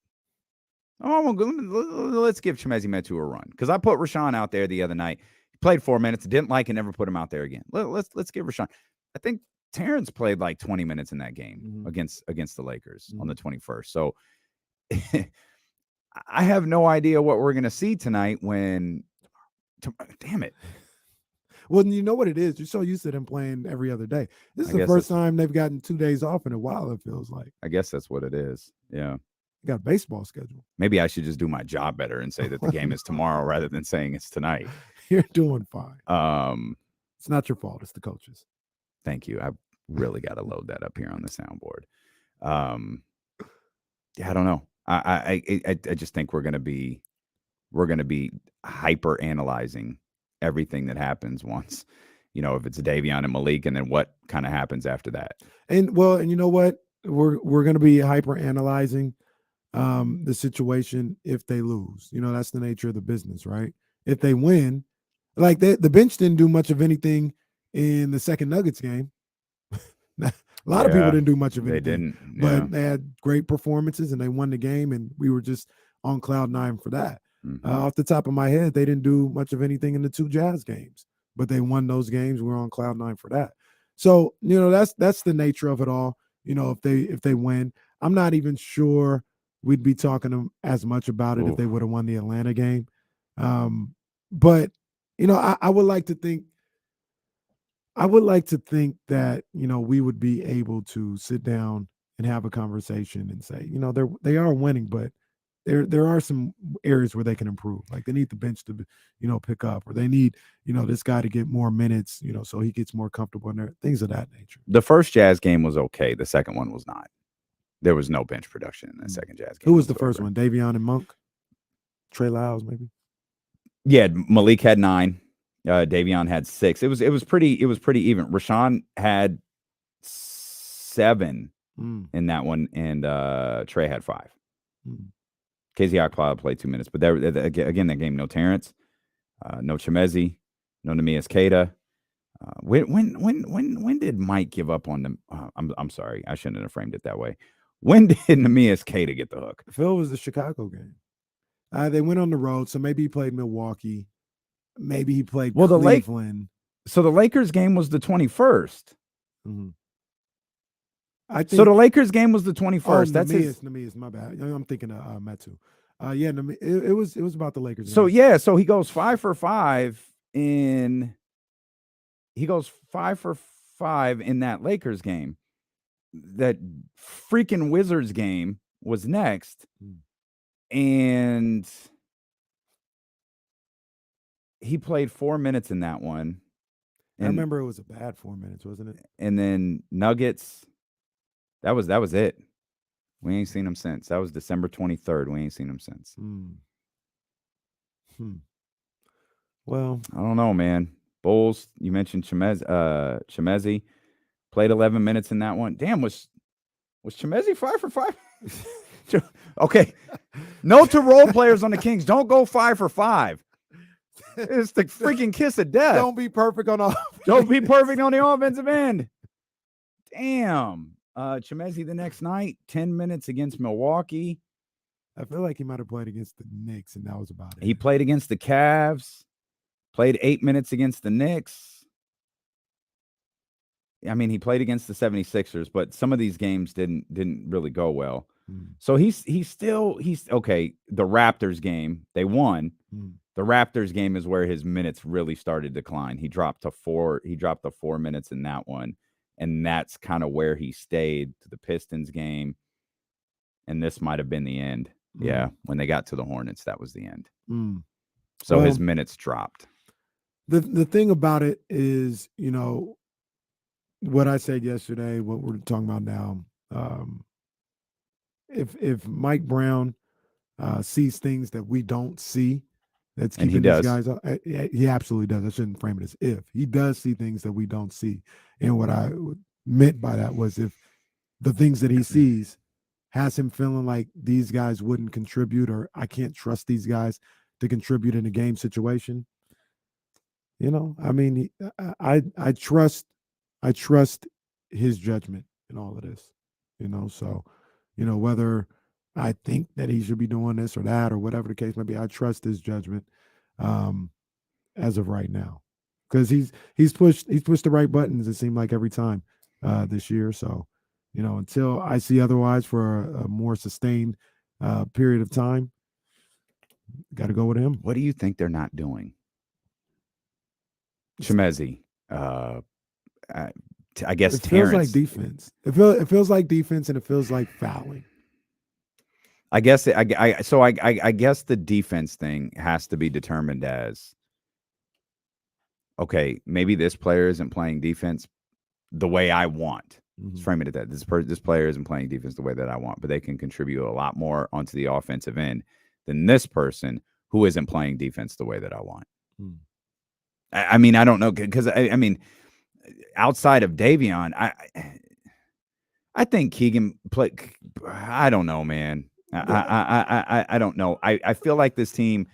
Let's give Chimezie Metu a run, because I put Rashawn out there the other night. He played 4 minutes, didn't like it, never put him out there again. Let's give Rashawn. I think Terrence played like 20 minutes in that game against the Lakers on the 21st. So I have no idea what we're going to see tonight when damn it. Well, you know what it is? You're so used to them playing every other day. This is the first time they've gotten 2 days off in a while, it feels like. I guess that's what it is. Yeah. You got a baseball schedule. Maybe I should just do my job better and say that the game is tomorrow rather than saying it's tonight. You're doing fine. It's not your fault. It's the coaches. Thank you. I really got to load that up here on the soundboard. Yeah, I don't know. I just think we're gonna be hyper analyzing everything that happens once, if it's Davion and Malik, and then what kind of happens after that. And you know what? We're gonna be hyper analyzing the situation if they lose. That's the nature of the business, right? If they win, like the bench didn't do much of anything in the second Nuggets game. A lot of people didn't do much of anything. They didn't, but they had great performances and they won the game, and we were just on cloud nine for that. Off the top of my head, they didn't do much of anything in the 2 Jazz games, but they won those games. We were on cloud nine for that. So that's the nature of it all. If they win, I'm not even sure we'd be talking as much about it if they would have won the Atlanta game. But I would like to think. I would like to think that, we would be able to sit down and have a conversation and say, they are winning, but there are some areas where they can improve. Like they need the bench to, pick up, or they need, this guy to get more minutes, so he gets more comfortable in there, things of that nature. The first Jazz game was okay. The second one was not. There was no bench production in the second Jazz game. Who was the first one? Davion and Monk? Trey Lyles, maybe? Yeah, Malik had 9. Davion had 6. It was pretty even. Rashawn had 7 in that one, and Trey had 5. KZ Okpala played 2 minutes, but again, that game, no Terrence, no Chimezie, no Neemias Queta. When did Mike give up on them? I'm sorry, I shouldn't have framed it that way. When did Neemias Queta get the hook? Phil was the Chicago game. They went on the road, so maybe he played Milwaukee. Maybe he played Cleveland. So the Lakers game was the 21st. I think so. The Lakers game was the 21st. That's Neemias. My bad. I'm thinking of Metu. Yeah, it was about the Lakers. So game. So he goes 5 for 5 in. He goes 5 for 5 in that Lakers game. That freaking Wizards game was next, and he played 4 minutes in that one. I remember it was a bad 4 minutes, wasn't it? And then Nuggets, that was it. We ain't seen him since. That was December 23rd. We ain't seen him since. Well, I don't know, man. Bulls, you mentioned Chimezie played 11 minutes in that one. Damn, was Chimezie 5 for 5? Okay. Note to role players on the Kings, don't go 5 for 5. It's the freaking kiss of death. Don't be perfect on offense. Don't be perfect on the offensive end. Damn. Chimezie the next night, 10 minutes against Milwaukee. I feel like he might have played against the Knicks, and that was about it. He played against the Cavs, played 8 minutes against the Knicks. I mean, he played against the 76ers, but some of these games didn't really go well. So he's okay. The Raptors game, they won. The Raptors game is where his minutes really started to decline. He dropped to 4 minutes in that one. And that's kind of where he stayed to the Pistons game. And this might have been the end. Yeah. When they got to the Hornets, that was the end. So his minutes dropped. The thing about it is, what I said yesterday, what we're talking about now, if Mike Brown sees things that we don't see, that's keeping these guys up. He absolutely does. I shouldn't frame it as if. He does see things that we don't see. And what I meant by that was if the things that he sees has him feeling like these guys wouldn't contribute, or I can't trust these guys to contribute in a game situation. I mean, I trust his judgment in all of this. So, whether I think that he should be doing this or that or whatever the case may be, I trust his judgment as of right now, because he's pushed the right buttons, it seemed like, every time this year. So, until I see otherwise for a more sustained period of time, got to go with him. What do you think they're not doing? Shemezi, I guess it Terrence. Feels like defense. It feels like defense, and it feels like fouling. I guess I guess the defense thing has to be determined as, okay, maybe this player isn't playing defense the way I want. Let's frame it at that. This player isn't playing defense the way that I want, but they can contribute a lot more onto the offensive end than this person who isn't playing defense the way that I want. I mean, I don't know, because I mean, outside of Davion, I think Keegan play. I don't know, man. I don't know. I feel like this team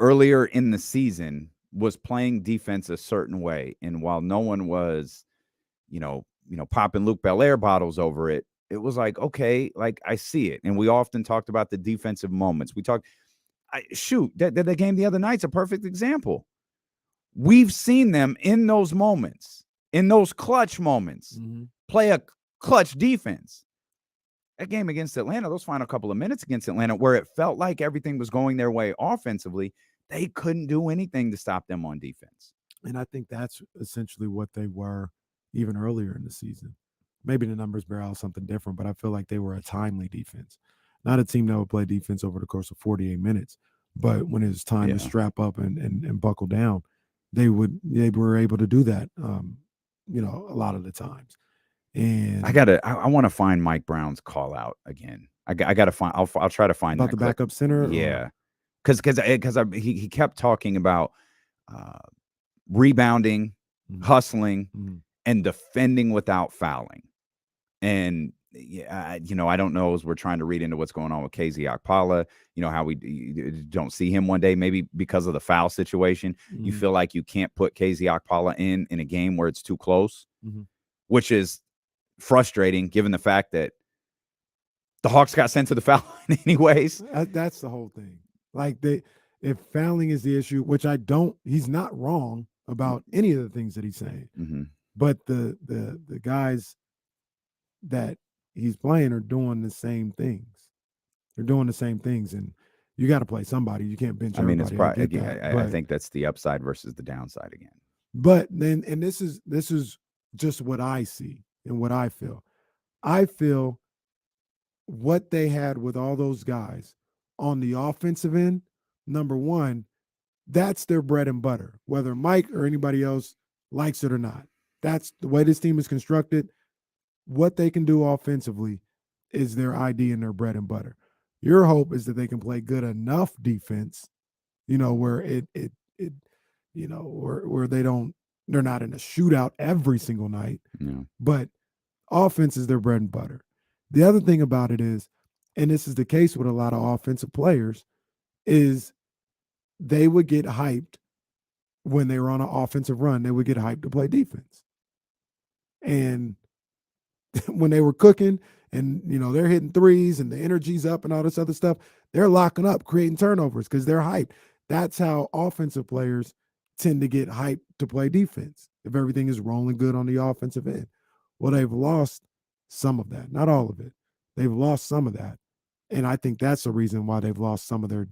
earlier in the season was playing defense a certain way, and while no one was, popping Luke Belaire bottles over it, it was like, okay, like I see it. And we often talked about the defensive moments. We talked, the game the other night's a perfect example. We've seen them in those moments, in those clutch moments, play a clutch defense. That game against Atlanta, those final couple of minutes against Atlanta, where it felt like everything was going their way offensively, they couldn't do anything to stop them on defense. And I think that's essentially what they were even earlier in the season. Maybe the numbers bear out something different, but I feel like they were a timely defense. Not a team that would play defense over the course of 48 minutes, but when it was time to strap up and buckle down, they were able to do that, a lot of the times. And I want to find Mike Brown's call out again. I got to find. I'll try to find about the backup center. Yeah, because he kept talking about rebounding, hustling, and defending without fouling. And I don't know, as we're trying to read into what's going on with KZ Okpala, how we don't see him one day, maybe because of the foul situation. You feel like you can't put KZ Okpala in a game where it's too close, which is frustrating given the fact that the Hawks got sent to the foul line anyways. That's the whole thing. Like, if fouling is the issue, which he's not wrong about any of the things that he's saying, but the guys that he's playing are doing the same things. They're doing the same things, and you got to play somebody. You can't bench everybody. It's probably, I think that's the upside versus the downside again. But then, and this is just what I see and what I feel. I feel what they had with all those guys on the offensive end, number one, that's their bread and butter, whether Mike or anybody else likes it or not. That's the way this team is constructed. What they can do offensively is their ID and their bread and butter. Your hope is that they can play good enough defense, where where they're not in a shootout every single night. Yeah. But offense is their bread and butter. The other thing about it is, and this is the case with a lot of offensive players, is they would get hyped when they were on an offensive run. They would get hyped to play defense. And when they were cooking and, they're hitting threes and the energy's up and all this other stuff, they're locking up, creating turnovers because they're hyped. That's how offensive players tend to get hyped to play defense if everything is rolling good on the offensive end. Well, they've lost some of that, not all of it. They've lost some of that. And I think that's the reason why they've lost some of their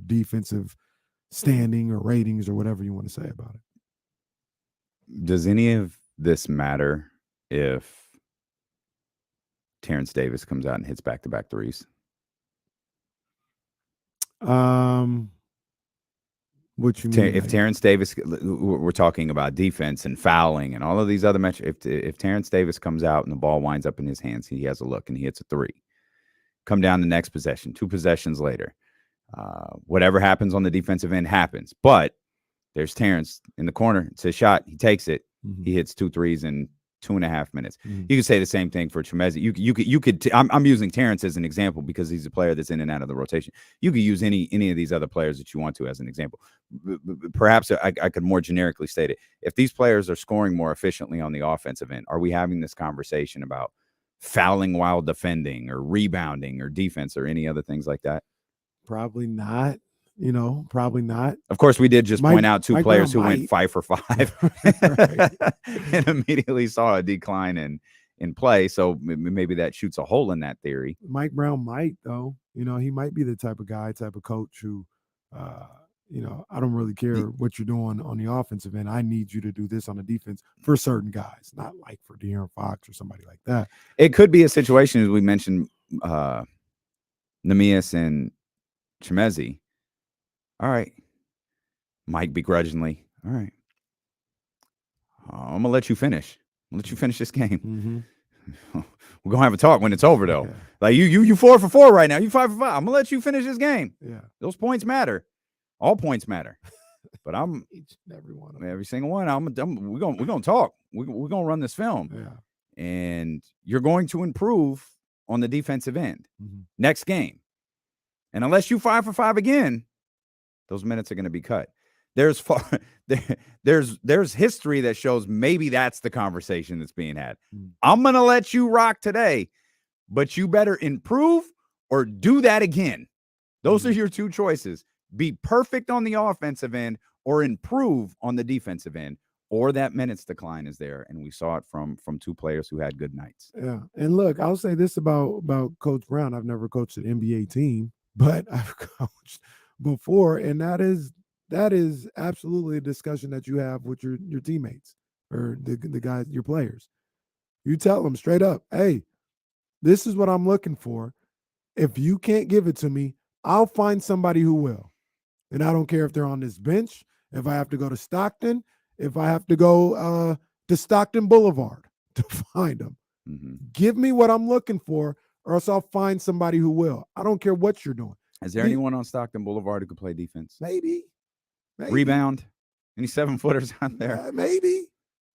defensive standing or ratings or whatever you want to say about it. Does any of this matter if Terrence Davis comes out and hits back-to-back threes? What you mean? If Terrence Davis, we're talking about defense and fouling and all of these other matches. If Terrence Davis comes out and the ball winds up in his hands, he has a look and he hits a three. Come down the next possession, 2 possessions later. Whatever happens on the defensive end happens. But there's Terrence in the corner. It's his shot. He takes it. He hits 2 threes in 2.5 minutes. Mhm. You could say the same thing for Chimezie. You could. I'm using Terrence as an example because he's a player that's in and out of the rotation. You could use any of these other players that you want to as an example. Perhaps I could more generically state it. If these players are scoring more efficiently on the offensive end, are we having this conversation about fouling while defending or rebounding or defense or any other things like that? Probably not. Probably not. Of course, we did just point out two Mike players Brown who went 5 for 5 and immediately saw a decline in play. So maybe that shoots a hole in that theory. Mike Brown might, though. He might be the type of coach who, I don't really care what you're doing on the offensive end. I need you to do this on the defense for certain guys, not like for De'Aaron Fox or somebody like that. It could be a situation, as we mentioned, Neemias and Chimezie. All right. Mike begrudgingly. All right. I'm going to let you finish. I'm going to let you finish this game. Mm-hmm. We're going to have a talk when it's over, though. Yeah. Like, you 4 for 4 right now. You 5 for 5. I'm going to let you finish this game. Yeah. Those points matter. All points matter. But I'm each and every one of them. every single one. We're going to talk. We're going to run this film. Yeah. And you're going to improve on the defensive end next game. And unless you 5 for 5 again, those minutes are going to be cut. There's history that shows maybe that's the conversation that's being had. I'm going to let you rock today, but you better improve or do that again. Those are your two choices. Be perfect on the offensive end or improve on the defensive end, or that minutes decline is there. And we saw it from two players who had good nights. Yeah. And look, I'll say this about Coach Brown. I've never coached an NBA team, but I've coached before, and that is absolutely a discussion that you have with your teammates or the guys, your players. You tell them straight up, hey, this is what I'm looking for. If you can't give it to me, I'll find somebody who will. And I don't care if they're on this bench, if I have to go to Stockton, if I have to go to Stockton Boulevard to find them. Give me what I'm looking for, or else I'll find somebody who will. I don't care what you're doing. Is there anyone on Stockton Boulevard who could play defense? Maybe. Rebound? Any 7-footers out there? Maybe.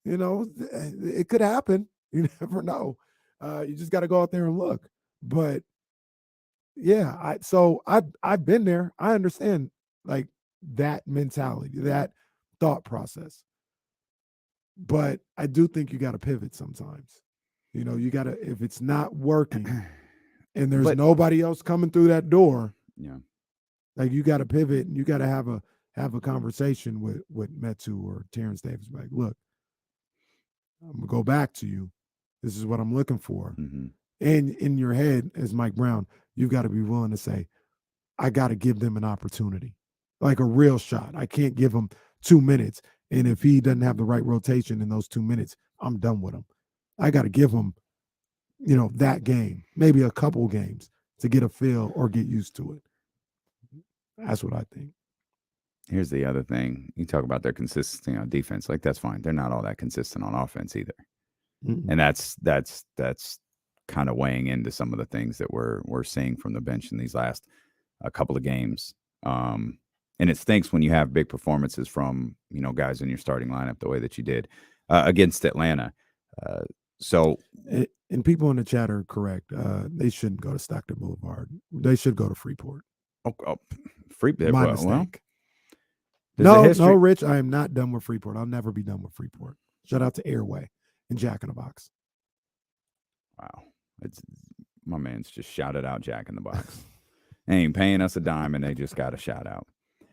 It could happen. You never know. You just got to go out there and look. But yeah, I've been there. I understand like that mentality, that thought process. But I do think you got to pivot sometimes. You got to, if it's not working and there's nobody else coming through that door, like you got to pivot and you got to have a conversation with Metu or Terrence Davis. Like, look, I'm gonna go back to you. This is what I'm looking for. And in your head, as Mike Brown, you've got to be willing to say, I got to give them an opportunity, like a real shot. I can't give him 2 minutes. And if he doesn't have the right rotation in those 2 minutes, I'm done with him. I got to give him, that game, maybe a couple games to get a feel or get used to it. That's what I think. Here's the other thing. You talk about their consistency on defense. Like, that's fine. They're not all that consistent on offense either. And that's kind of weighing into some of the things that we're seeing from the bench in these last couple of games. And it stinks when you have big performances from, guys in your starting lineup the way that you did against Atlanta. And people in the chat are correct. They shouldn't go to Stockton Boulevard. They should go to Freeport. Freeport. My mistake. Well, no, Rich, I am not done with Freeport. I'll never be done with Freeport. Shout out to Airway and Jack in the Box. Wow. My man's just shouted out Jack in the Box. They ain't paying us a dime, and they just got a shout out.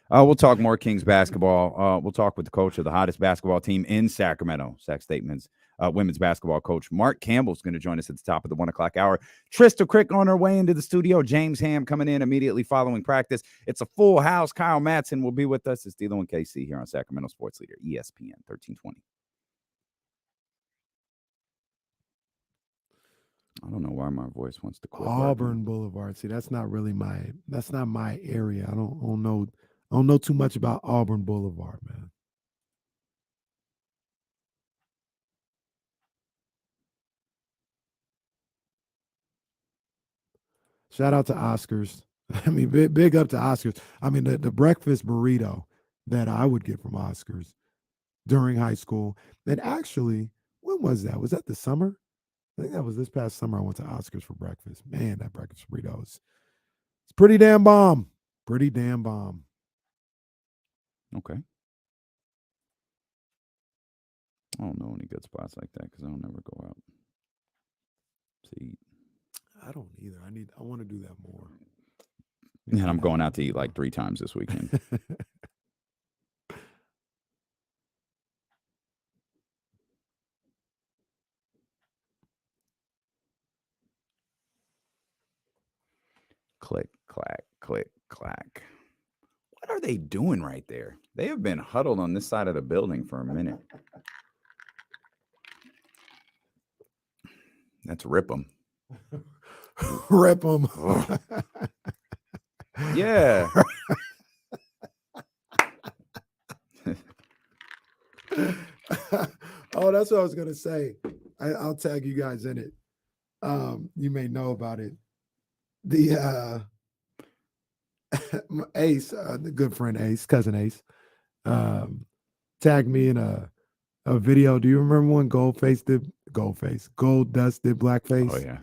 We'll talk more Kings basketball. We'll talk with the coach of the hottest basketball team in Sacramento, Sac State women's basketball coach Mark Campbell is going to join us at the top of the 1 o'clock hour. Trysta Krick on her way into the studio. James Ham coming in immediately following practice. It's a full house. Kyle Madson will be with us. It's D'Lo and KC here on Sacramento Sports Leader, ESPN 1320. I don't know why my voice wants to quit. Auburn Boulevard. See, that's not my area. I don't know too much about Auburn Boulevard, man. Shout out to Oscars. I mean, big up to Oscars. I mean, the breakfast burrito that I would get from Oscars during high school. And actually, when was that? Was that the summer? I think that was this past summer. I went to Oscars for breakfast. Man, that breakfast burritos. It's pretty damn bomb. Pretty damn bomb. Okay. I don't know any good spots like that because I don't never go out to eat. I don't either. I want to do that more. And I'm going out to eat like 3 times this weekend. Click, clack, click, clack. What are they doing right there? They have been huddled on this side of the building for a minute. Let's rip them. Rip them. Yeah. Oh, that's what I was gonna say. I'll tag you guys in it. You may know about it. The Ace, the good friend Ace, cousin Ace, tagged me in a video. Do you remember when Gold Dust did blackface? Oh yeah.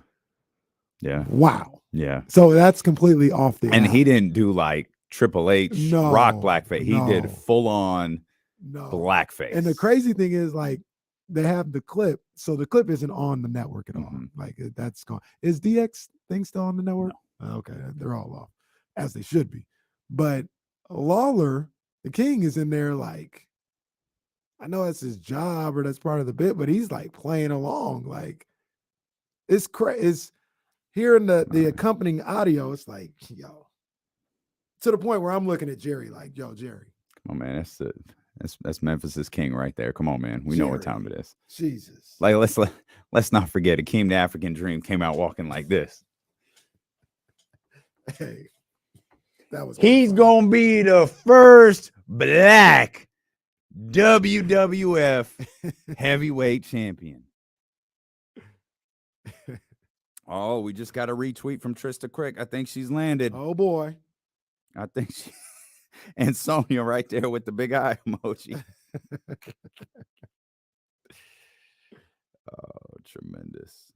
Yeah. Wow. Yeah. So that's completely off the And app. he didn't do like Triple H rock blackface. He did full on blackface. And the crazy thing is, like, they have the clip, so the clip isn't on the network at all. Like, that's gone. Is DX thing still on the network? No. Okay, they're all off, as they should be. But Lawler, the King, is in there. Like, I know that's his job or that's part of the bit, but he's like playing along. Like, it's crazy. It's hearing the accompanying audio. It's like, yo, to the point where I'm looking at Jerry like, yo, Jerry. Come on, man. That's Memphis's King right there. Come on, man. We know what time it is. Jesus. Like, let's not forget, Akeem the African Dream came out walking like this. Hey, that was. He's gonna be the first black WWF heavyweight champion. Oh, we just got a retweet from Trysta Krick. I think she's landed. Oh boy. I think she and Sonya right there with the big eye emoji. Oh, tremendous.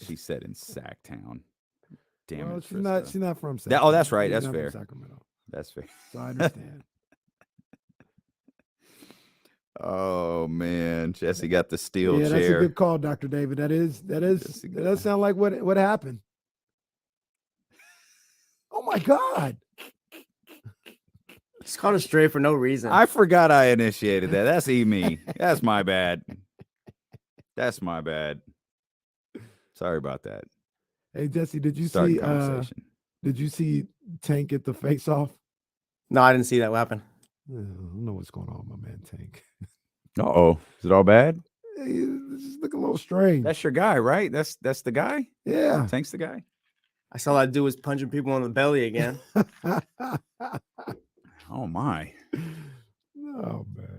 She said in Sacktown. Damn it. She's not from Sacramento. Oh, that's right. That's She's not fair. from Sacramento. That's fair. So I understand. Oh man, Jesse got the steel chair. That's a good call, Dr. David. That does sound like what happened. Oh my God. He's caught us straight for no reason. I forgot I initiated that. That's me. That's my bad. That's my bad. Sorry about that. Hey Jesse, did you see Tank get the face off? No, I didn't see that. What happened? I don't know what's going on with my man Tank. Uh-oh. Is it all bad? It's just looking a little strange. That's your guy, right? That's the guy? Yeah. Tank's the guy. I saw that dude was punching people in the belly again. Oh my. Oh man.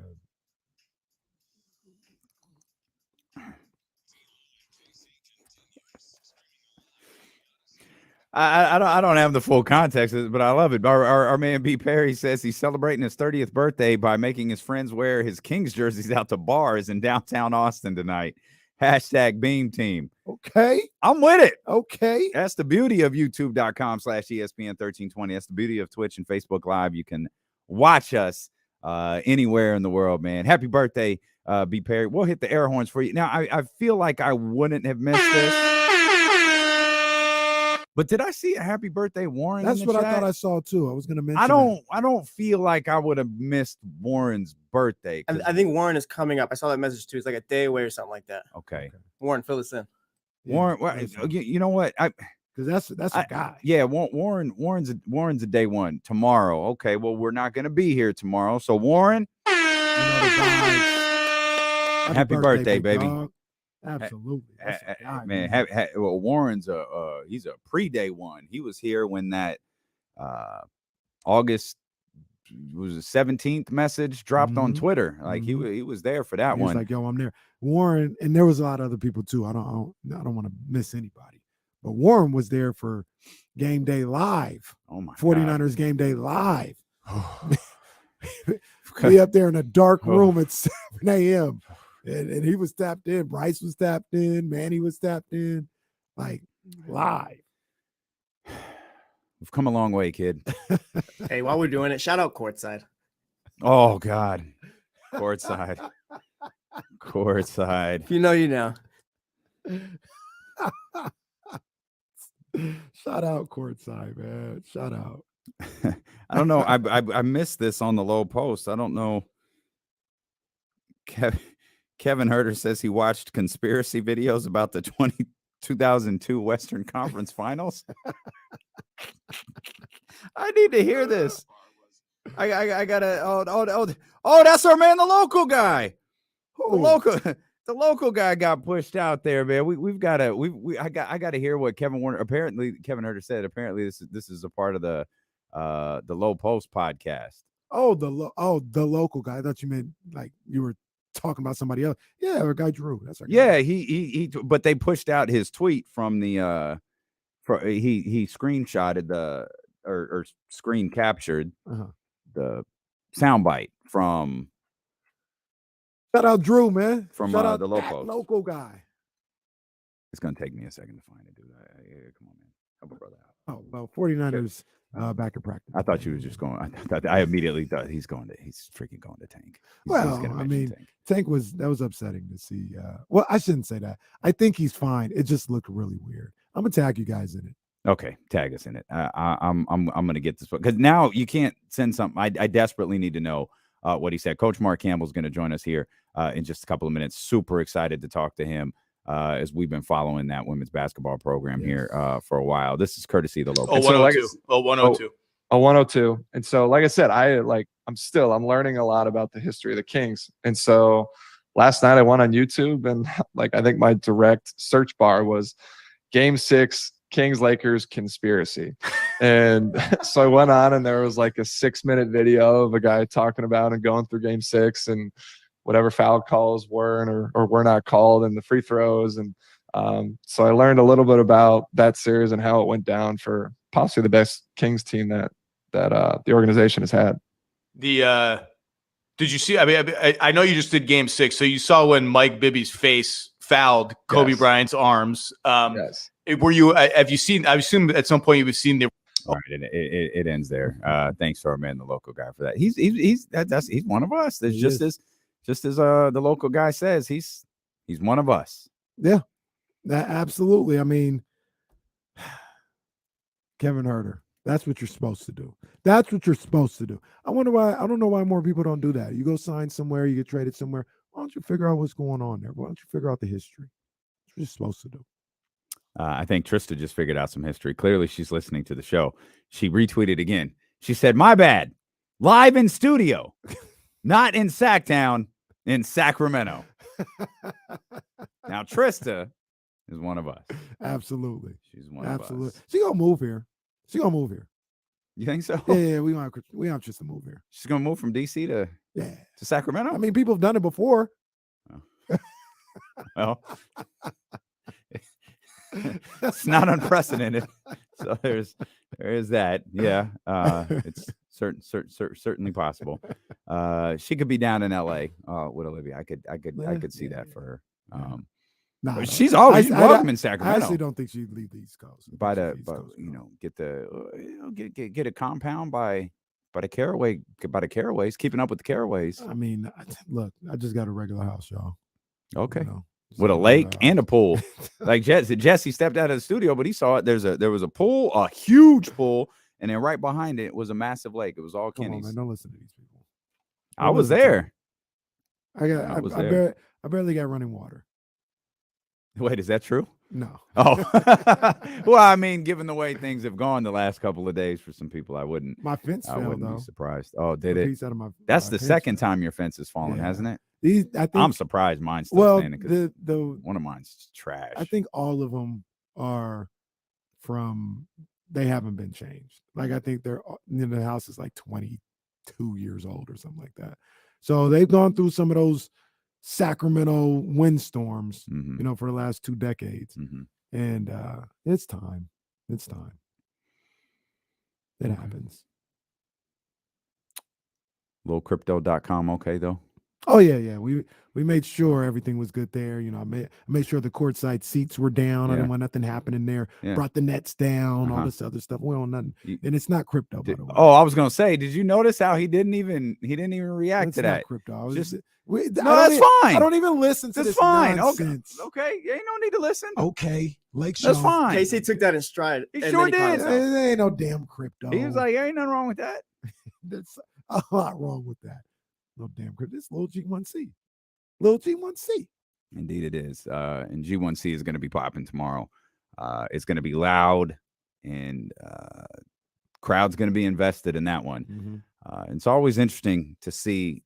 I don't have the full context, but I love it. Our man B. Perry says he's celebrating his 30th birthday by making his friends wear his Kings jerseys out to bars in downtown Austin tonight. Hashtag Beam Team. Okay. I'm with it. Okay. That's the beauty of youtube.com/ESPN1320. That's the beauty of Twitch and Facebook Live. You can watch us anywhere in the world, man. Happy birthday, B. Perry. We'll hit the air horns for you. Now, I feel like I wouldn't have missed this. But did I see a happy birthday, Warren? That's what I thought I saw too. I was going to mention. I don't feel like I would have missed Warren's birthday. I think Warren is coming up. I saw that message too. It's like a day away or something like that. Okay. Warren, fill us in. Yeah, Warren, you know what? Because that's a guy. Yeah, Warren's a day one tomorrow. Okay, well we're not going to be here tomorrow, so Warren, happy birthday, baby. Dog. Absolutely, man. Well, Warren's he's a pre-day one. He was here when that August was the 17th message dropped on Twitter. Like he was there for that one. Like, yo, I'm there. Warren, and there was a lot of other people too. I don't want to miss anybody, but Warren was there for Game Day Live. Oh my 49ers God. Game Day Live. We up there in a dark room at 7 a.m. And he was tapped in. Bryce was tapped in. Manny was tapped in. Like, live. We've come a long way, kid. Hey, while we're doing it, shout out Courtside. Oh, God. Courtside. Courtside. If you know, you know. Shout out Courtside, man. Shout out. I don't know. I missed this on the low post. I don't know. Kevin Huerter says he watched conspiracy videos about the 2002 Western Conference Finals. I need to hear this. I gotta. Oh, that's our man, the local guy. The local guy got pushed out there, man. I got to hear what Kevin Huerter said. Apparently, this is a part of the Low Post podcast. Oh, the local guy. I thought you meant like you were talking about somebody else. Yeah, our guy Drew. That's our guy. Yeah, he but they pushed out his tweet from the he screenshotted or screen captured the soundbite from. Shout out Drew, man. From Shout out the Low Post. Local guy. It's gonna take me a second to find it, dude. Come on, man. Help a brother out. Oh, well, 49ers back in practice. I thought you was just going. I immediately thought he's freaking going to Tank. I mean, Tank was upsetting to see. Well, I shouldn't say that. I think he's fine. It just looked really weird. I'm gonna tag you guys in it. Okay, tag us in it. I'm gonna get this because now you can't send something. I desperately need to know what he said. Coach Mark Campbell's going to join us here in just a couple of minutes. Super excited to talk to him as we've been following that women's basketball program here for a while. This is courtesy of the local. 102. 102. 102. And so, like I said, I'm learning a lot about the history of the Kings. And so last night I went on YouTube and I think my direct search bar was Game 6 Kings Lakers conspiracy. And so I went on and there was a 6-minute video of a guy talking about and going through Game 6 and whatever foul calls were or were not called and the free throws. And so I learned a little bit about that series and how it went down for possibly the best Kings team that the organization has had. Did you see? I mean, I know you just did Game 6, so you saw when Mike Bibby's face fouled Kobe Bryant's arms. Yes. Were you? Have you seen? I assume at some point you've seen the. All right, and it ends there. Thanks to our man, the local guy, for that. He's one of us. There's just as the local guy says, he's one of us. Yeah, absolutely. I mean, Kevin Huerter. That's what you're supposed to do. That's what you're supposed to do. I wonder why. I don't know why more people don't do that. You go sign somewhere, you get traded somewhere. Why don't you figure out what's going on there? Why don't you figure out the history? That's what you're supposed to do. I think Trysta just figured out some history. Clearly, she's listening to the show. She retweeted again. She said, "My bad. Live in studio, not in Sacktown, in Sacramento." Now, Trysta is one of us. Absolutely. She's one of us. She gonna move here. You think so? Yeah, we want Trysta to move here. She's gonna move from DC to Sacramento. I mean, people have done it before. Oh. Well, it's not unprecedented. So there is that. Yeah, it's certainly possible. She could be down in LA with Olivia. I could see that for her. No, she's always welcome in Sacramento. I actually don't think she'd leave the East Coast. Get a compound by the Caraways, keeping up with the Caraways. I mean, look, I just got a regular house, y'all. Okay. With a lake and a pool. Like Jesse stepped out of the studio, but he saw it. There was a pool, a huge pool, and then right behind it was a massive lake. It was all Kenny's. Man, don't listen to these people. I was there. I barely got running water. Wait, is that true? No. Oh, well, I mean, given the way things have gone the last couple of days for some people, I wouldn't. My fence fell, wouldn't be surprised. Oh, did it? That's the second time your fence has fallen, hasn't it? I'm surprised mine's still standing. One of mine's trash. I think all of them are they haven't been changed. Like I think the house is 22 years old or something like that. So they've gone through some of those Sacramento windstorms, for the last 2 decades. And it's time. It happens. Little crypto.com, okay, though? Oh yeah. We made sure everything was good there. I made sure the courtside seats were down. I Yeah. didn't want nothing happening there. Yeah. Brought the nets down, all Uh-huh. this other stuff. We don't nothing. You- And it's not crypto, by the way. Oh, I was gonna say, did you notice how he didn't even react It's to not that? crypto. I was Just- just, No, that's fine. I don't even listen to That's this fine. nonsense. Okay. You ain't no need to listen. Okay, Lake That's Show. fine. Casey took that in stride. He and sure then caught did. himself. There ain't no damn crypto. He was like, ain't nothing wrong with that. There's a lot wrong with that. No damn crypto. This little G1C. Little G1C. Indeed it is. And G1C is going to be popping tomorrow. It's going to be loud, and crowd's going to be invested in that one. Mm-hmm. It's always interesting to see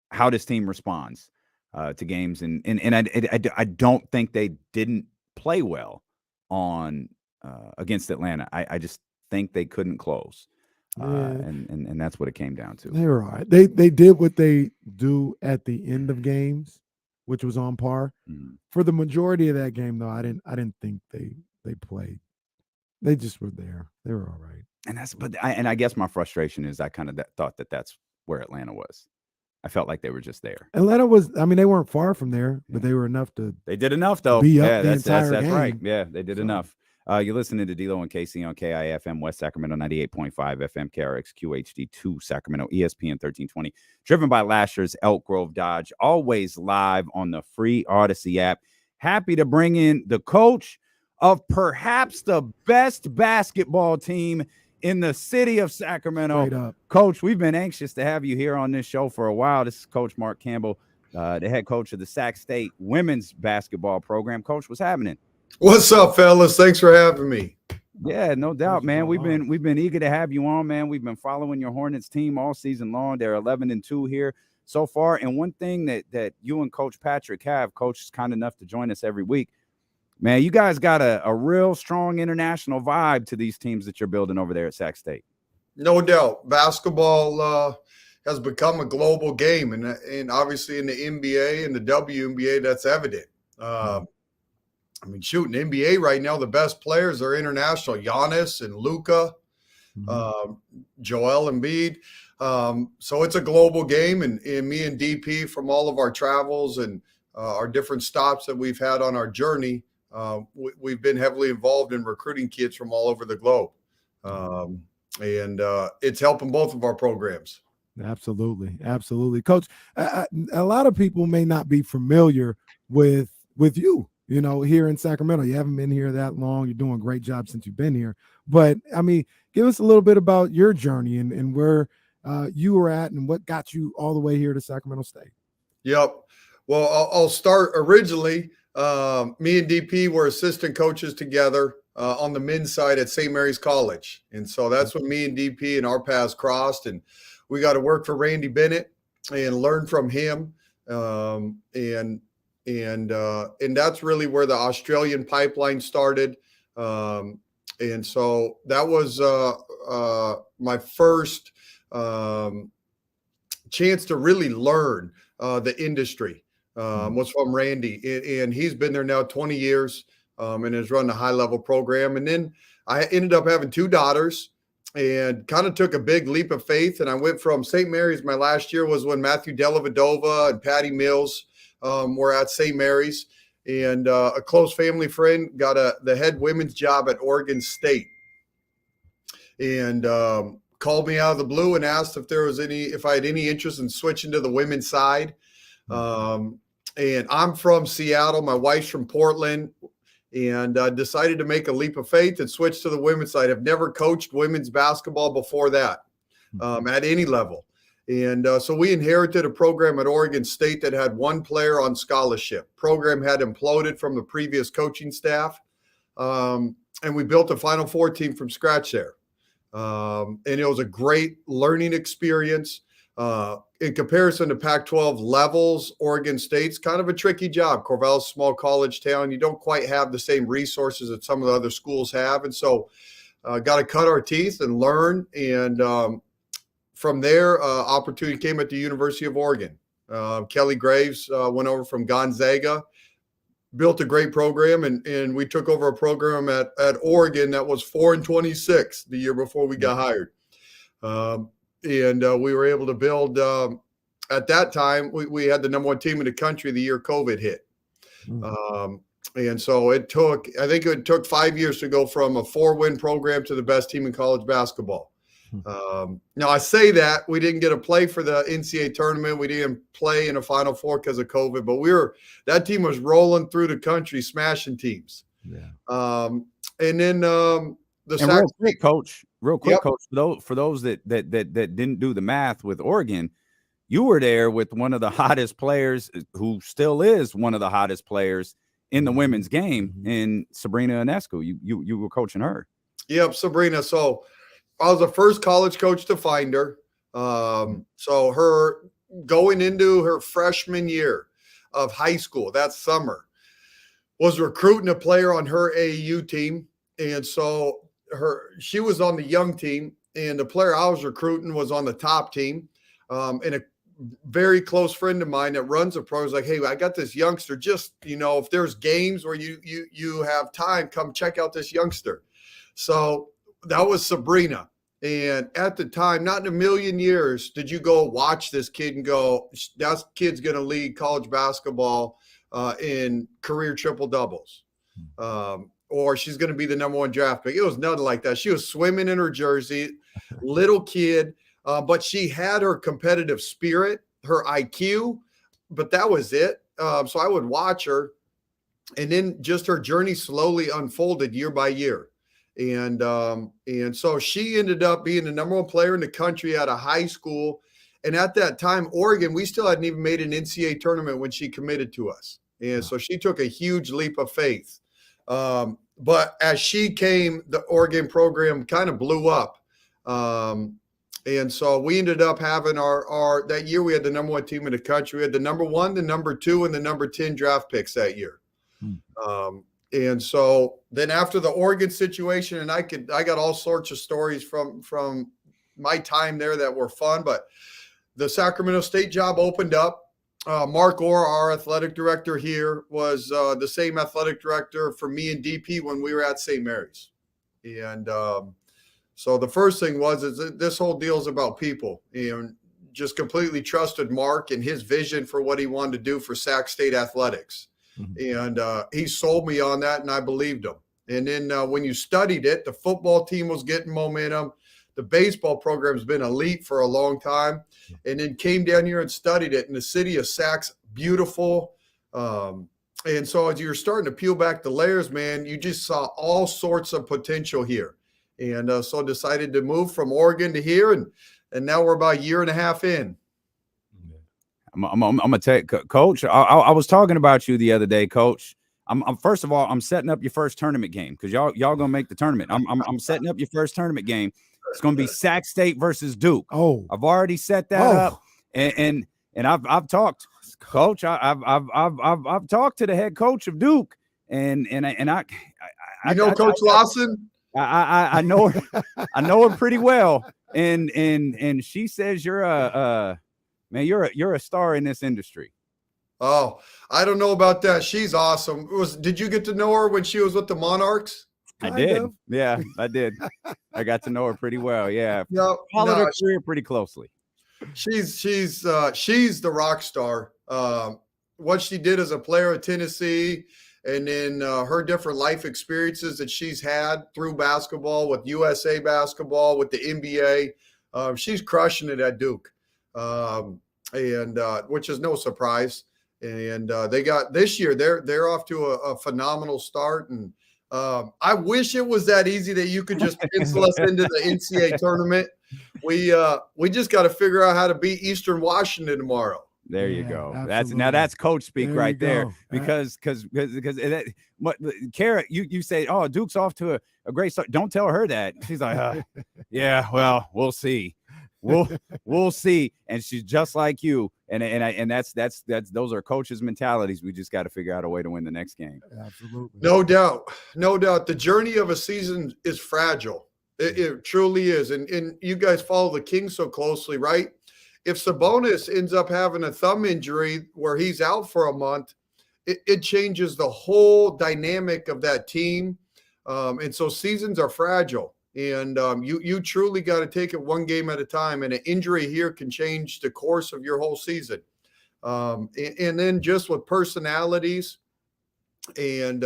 how this team responds to games, and I don't think they didn't play well on against Atlanta. I just think they couldn't close, and that's what it came down to. They were all right. They did what they do at the end of games, which was on par. For the majority of that game, though, I didn't think they played. They just were there. They were all right. And I guess my frustration is I kind of thought that's where Atlanta was. I felt like they were just there. Atlanta was. I mean, they weren't far from there, but they were enough to. They did enough, though. Be up Yeah, the that's entire right. game. Yeah, they did enough. You're listening to D-Lo and Casey on KIFM West Sacramento 98.5 FM, KRX QHD2 Sacramento, ESPN 1320. Driven by Lasher's Elk Grove Dodge. Always live on the free Odyssey app. Happy to bring in the coach of perhaps the best basketball team in the city of Sacramento. Straight up. Coach, we've been anxious to have you here on this show for a while. This is Coach Mark Campbell, the head coach of the Sac State women's basketball program. Coach, what's happening? What's up, fellas? Thanks for having me. Yeah, no doubt, man. We've been eager to have you on, man. We've been following your Hornets team all season long. They're 11-2 here so far. And one thing that you and Coach Patrick have, Coach is kind enough to join us every week. Man, you guys got a real strong international vibe to these teams that you're building over there at Sac State. No doubt. Basketball has become a global game, and obviously in the NBA and the WNBA, that's evident. I mean, shoot, in the NBA right now, the best players are international. Giannis and Luka, Joel Embiid. So it's a global game, and me and DP, from all of our travels and our different stops that we've had on our journey, we've been heavily involved in recruiting kids from all over the globe. And it's helping both of our programs. Absolutely. Coach, a lot of people may not be familiar with you. Here in Sacramento. You haven't been here that long. You're doing a great job since you've been here. But, I mean, give us a little bit about your journey and where you were at and what got you all the way here to Sacramento State. Yep. Well, I'll start originally. Me and DP were assistant coaches together on the men's side at St. Mary's College. And so that's when me and DP and our paths crossed. And we got to work for Randy Bennett and learn from him. And that's really where the Australian pipeline started. And so that was my first chance to really learn the industry, was from Randy. And he's been there now 20 years and has run a high-level program. And then I ended up having two daughters and kind of took a big leap of faith. And I went from St. Mary's. My last year was when Matthew Dellavedova and Patty Mills were at St. Mary's, and a close family friend got the head women's job at Oregon State, and called me out of the blue and asked if I had any interest in switching to the women's side. And I'm from Seattle. My wife's from Portland, and decided to make a leap of faith and switch to the women's side. I've never coached women's basketball before that at any level. And so we inherited a program at Oregon State that had one player on scholarship. Program had imploded from the previous coaching staff. And we built a Final Four team from scratch there. And it was a great learning experience. In comparison to Pac-12 levels, Oregon State's kind of a tricky job. Corvallis, small college town. You don't quite have the same resources that some of the other schools have. And so got to cut our teeth and learn. And from there, opportunity came at the University of Oregon. Kelly Graves went over from Gonzaga, built a great program, and we took over a program at Oregon that was 4-26 the year before we got hired. we were able to build. At that time, we had the #1 team in the country the year COVID hit. And so I think it took 5 years to go from a 4-win program to the best team in college basketball. Now I say that we didn't get a play for the NCAA tournament. We didn't play in a Final Four because of COVID, but that team was rolling through the country, smashing teams. Yeah. And then real quick, coach, for those that didn't do the math with Oregon, you were there with one of the hottest players, who still is one of the hottest players in the women's game, in Sabrina Ionescu. You were coaching her. Yep, Sabrina. So I was the first college coach to find her. So her going into her freshman year of high school that summer was recruiting a player on her AAU team. And so she was on the young team, and the player I was recruiting was on the top team. And a very close friend of mine that runs a pro was like, hey, I got this youngster. Just, if there's games where you have time, come check out this youngster. So that was Sabrina. And at the time, not in a million years did you go watch this kid and go, that kid's going to lead college basketball in career triple doubles. Or she's going to be the #1 draft pick. It was nothing like that. She was swimming in her jersey, little kid. But she had her competitive spirit, her IQ, but that was it. So I would watch her, and then just her journey slowly unfolded year by year. And so she ended up being the #1 player in the country out of high school. And at that time, Oregon, we still hadn't even made an NCAA tournament when she committed to us. And so she took a huge leap of faith. But as she came, the Oregon program kind of blew up. And so we ended up having that year we had the #1 team in the country. We had the #1, the #2, and the #10 draft picks that year. And so then after the Oregon situation, and I got all sorts of stories from my time there that were fun, but the Sacramento State job opened up. Mark Orr, our athletic director here, was the same athletic director for me and DP when we were at St. Mary's. And so the first thing is that this whole deal is about people, and just completely trusted Mark and his vision for what he wanted to do for Sac State athletics. And he sold me on that, and I believed him. And then when you studied it, the football team was getting momentum. The baseball program's been elite for a long time, and then came down here and studied it. And the city of Sac's beautiful. And so as you're starting to peel back the layers, man, you just saw all sorts of potential here. And so decided to move from Oregon to here, and now we're about a year and a half in. I'm gonna tell you, Coach. I was talking about you the other day, Coach. I'm first of all, I'm setting up your first tournament game because y'all gonna make the tournament. I'm setting up your first tournament game. It's gonna be Sac State versus Duke. Oh, I've already set that up, and I've talked, Coach. I've talked to the head coach of Duke, and I Coach Lawson. I know her. I know her pretty well, and she says you're you're a star in this industry. Oh, I don't know about that. She's awesome. Did you get to know her when she was with the Monarchs? I did. Yeah, I did. I got to know her pretty well. Yeah, followed her career pretty closely. She's the rock star. What she did as a player at Tennessee, and then her different life experiences that she's had through basketball, with USA basketball, with the NBA. She's crushing it at Duke, and which is no surprise. And they got this year. They're off to a phenomenal start. And I wish it was that easy that you could just pencil us into the NCAA tournament. We just got to figure out how to beat Eastern Washington tomorrow. There you go. Absolutely. That's coach speak right there. Because Kara, you say, oh, Duke's off to a great start. Don't tell her that. She's like, yeah, well, we'll see. We'll see. And she's just like you. And that's those are coaches' mentalities. We just got to figure out a way to win the next game. Absolutely. No doubt. The journey of a season is fragile. It truly is. And you guys follow the Kings so closely, right? If Sabonis ends up having a thumb injury where he's out for a month, it changes the whole dynamic of that team. And so seasons are fragile. And you truly got to take it one game at a time. And an injury here can change the course of your whole season. And then just with personalities and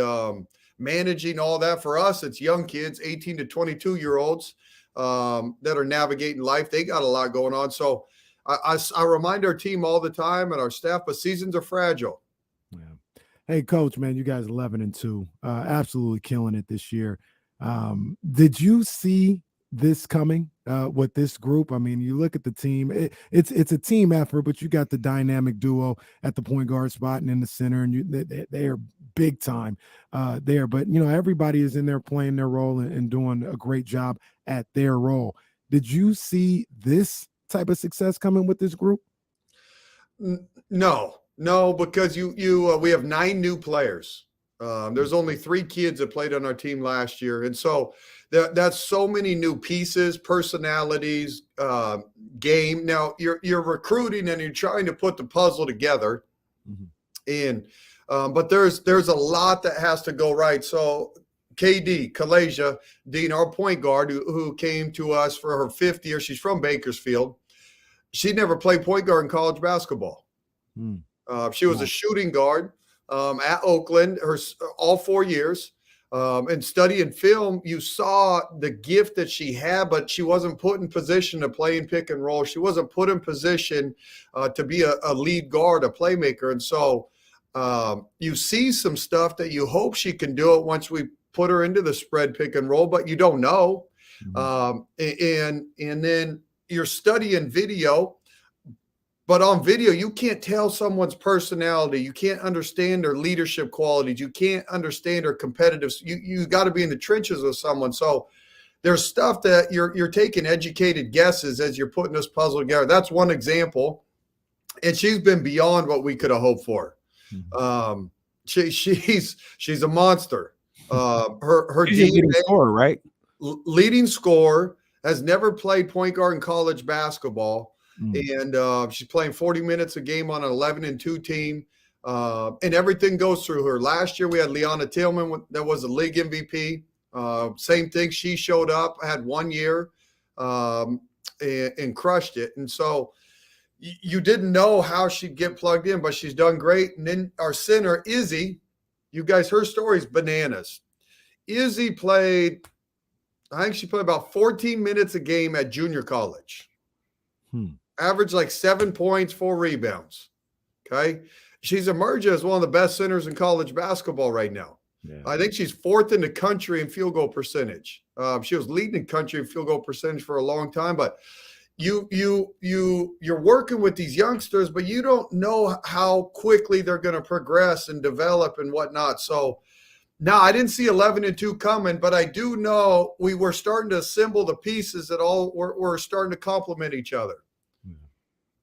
managing all that, for us, it's young kids, 18 to 22-year-olds that are navigating life. They got a lot going on. So I remind our team all the time and our staff, but seasons are fragile. Yeah. Hey, Coach, man, you guys 11-2, absolutely killing it this year. Did you see this coming with this group? I mean, you look at the team, it's a team effort, but you got the dynamic duo at the point guard spot and in the center, and they are big time there. But, you know, everybody is in there playing their role and doing a great job at their role. Did you see this type of success coming with this group? No, because we have 9 new players. There's only 3 kids that played on our team last year. And so that's so many new pieces, personalities, game. Now you're recruiting and you're trying to put the puzzle together. And, but there's a lot that has to go right. So KD, Kalasia Dean, our point guard who came to us for her 5th year, she's from Bakersfield. She never played point guard in college basketball. She was a shooting guard at Oakland all 4 years. And studying film, you saw the gift that she had, but she wasn't put in position to play in pick and roll. She wasn't put in position to be a lead guard, a playmaker. And so you see some stuff that you hope she can do it once we put her into the spread pick and roll, but you don't know. And then you're studying video. But on video, you can't tell someone's personality. You can't understand their leadership qualities. You can't understand their competitive. You got to be in the trenches with someone. So there's stuff that you're taking educated guesses as you're putting this puzzle together. That's one example. And she's been beyond what we could have hoped for. She's a monster. Her leading scorer, right? Leading scorer, has never played point guard in college basketball. And she's playing 40 minutes a game on an 11-2 team. And everything goes through her. Last year, we had Leanna Tillman that was a league MVP. Same thing. She showed up, had 1 year, and crushed it. And so you didn't know how she'd get plugged in, but she's done great. And then our center, Izzy, you guys, her story is bananas. Izzy played, I think she played about 14 minutes a game at junior college. Averaged like 7 points, 4 rebounds. Okay. She's emerging as one of the best centers in college basketball right now. Yeah. I think she's 4th in the country in field goal percentage. She was leading the country in field goal percentage for a long time, but you're working with these youngsters, but you don't know how quickly they're going to progress and develop and whatnot. So now I didn't see 11-2 coming, but I do know we were starting to assemble the pieces that all were starting to complement each other.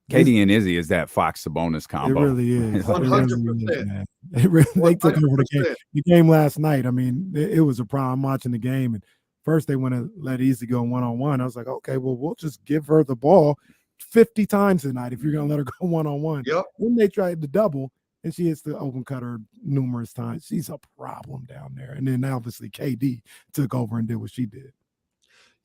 Katie and Izzy is that Fox Sabonis combo. It really is. 100%. They took over the game last night. I mean, it was a problem. I'm watching the game, and first they want to let Izzy go one-on-one. I was like, okay, well, we'll just give her the ball 50 times tonight if you're going to let her go one-on-one. Yep. Then they tried to double, and she hits the open cutter numerous times. She's a problem down there. And then obviously KD took over and did what she did.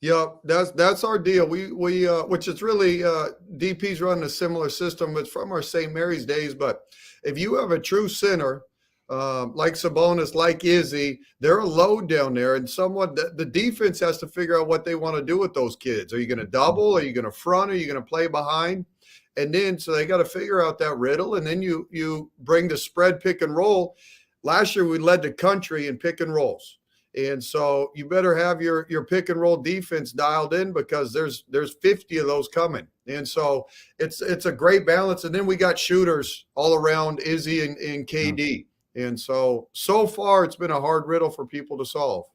Yeah, that's our deal. We which is really DP's running a similar system. It's from our St. Mary's days. But if you have a true center like Sabonis, like Izzy, they're a load down there, and the defense has to figure out what they want to do with those kids. Are you going to double? Are you going to front? Are you going to play behind? And then so they got to figure out that riddle, and then you bring the spread pick and roll. Last year we led the country in pick and rolls. And so you better have your pick and roll defense dialed in because there's 50 of those coming. And so it's a great balance. And then we got shooters all around Izzy and KD. And so far it's been a hard riddle for people to solve.